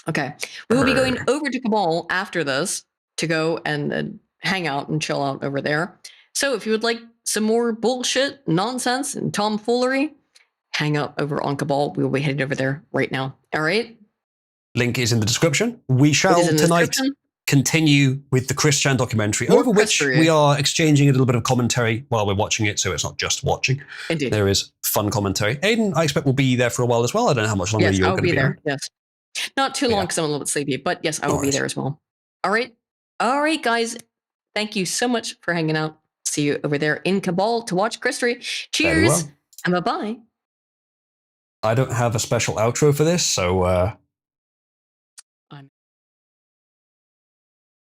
Okay, we will be going over to Cabal after this to go and hang out and chill out over there. So if you would like some more bullshit, nonsense, and tomfoolery, hang out over on Cabal. We will be headed over there right now. All right. Link is in the description. We shall tonight continue with the Chris Chan documentary, over which we are exchanging a little bit of commentary while we're watching it, so it's not just watching. Indeed. There is fun commentary. Aiden, I expect, will be there for a while as well. I don't know how much longer you're going to be there. Yes. Not too long because I'm a little bit sleepy, but yes, I will be there as well. All right. All right, guys. Thank you so much for hanging out. See you over there in Cabal to watch Christory. Cheers and bye-bye. I don't have a special outro for this, so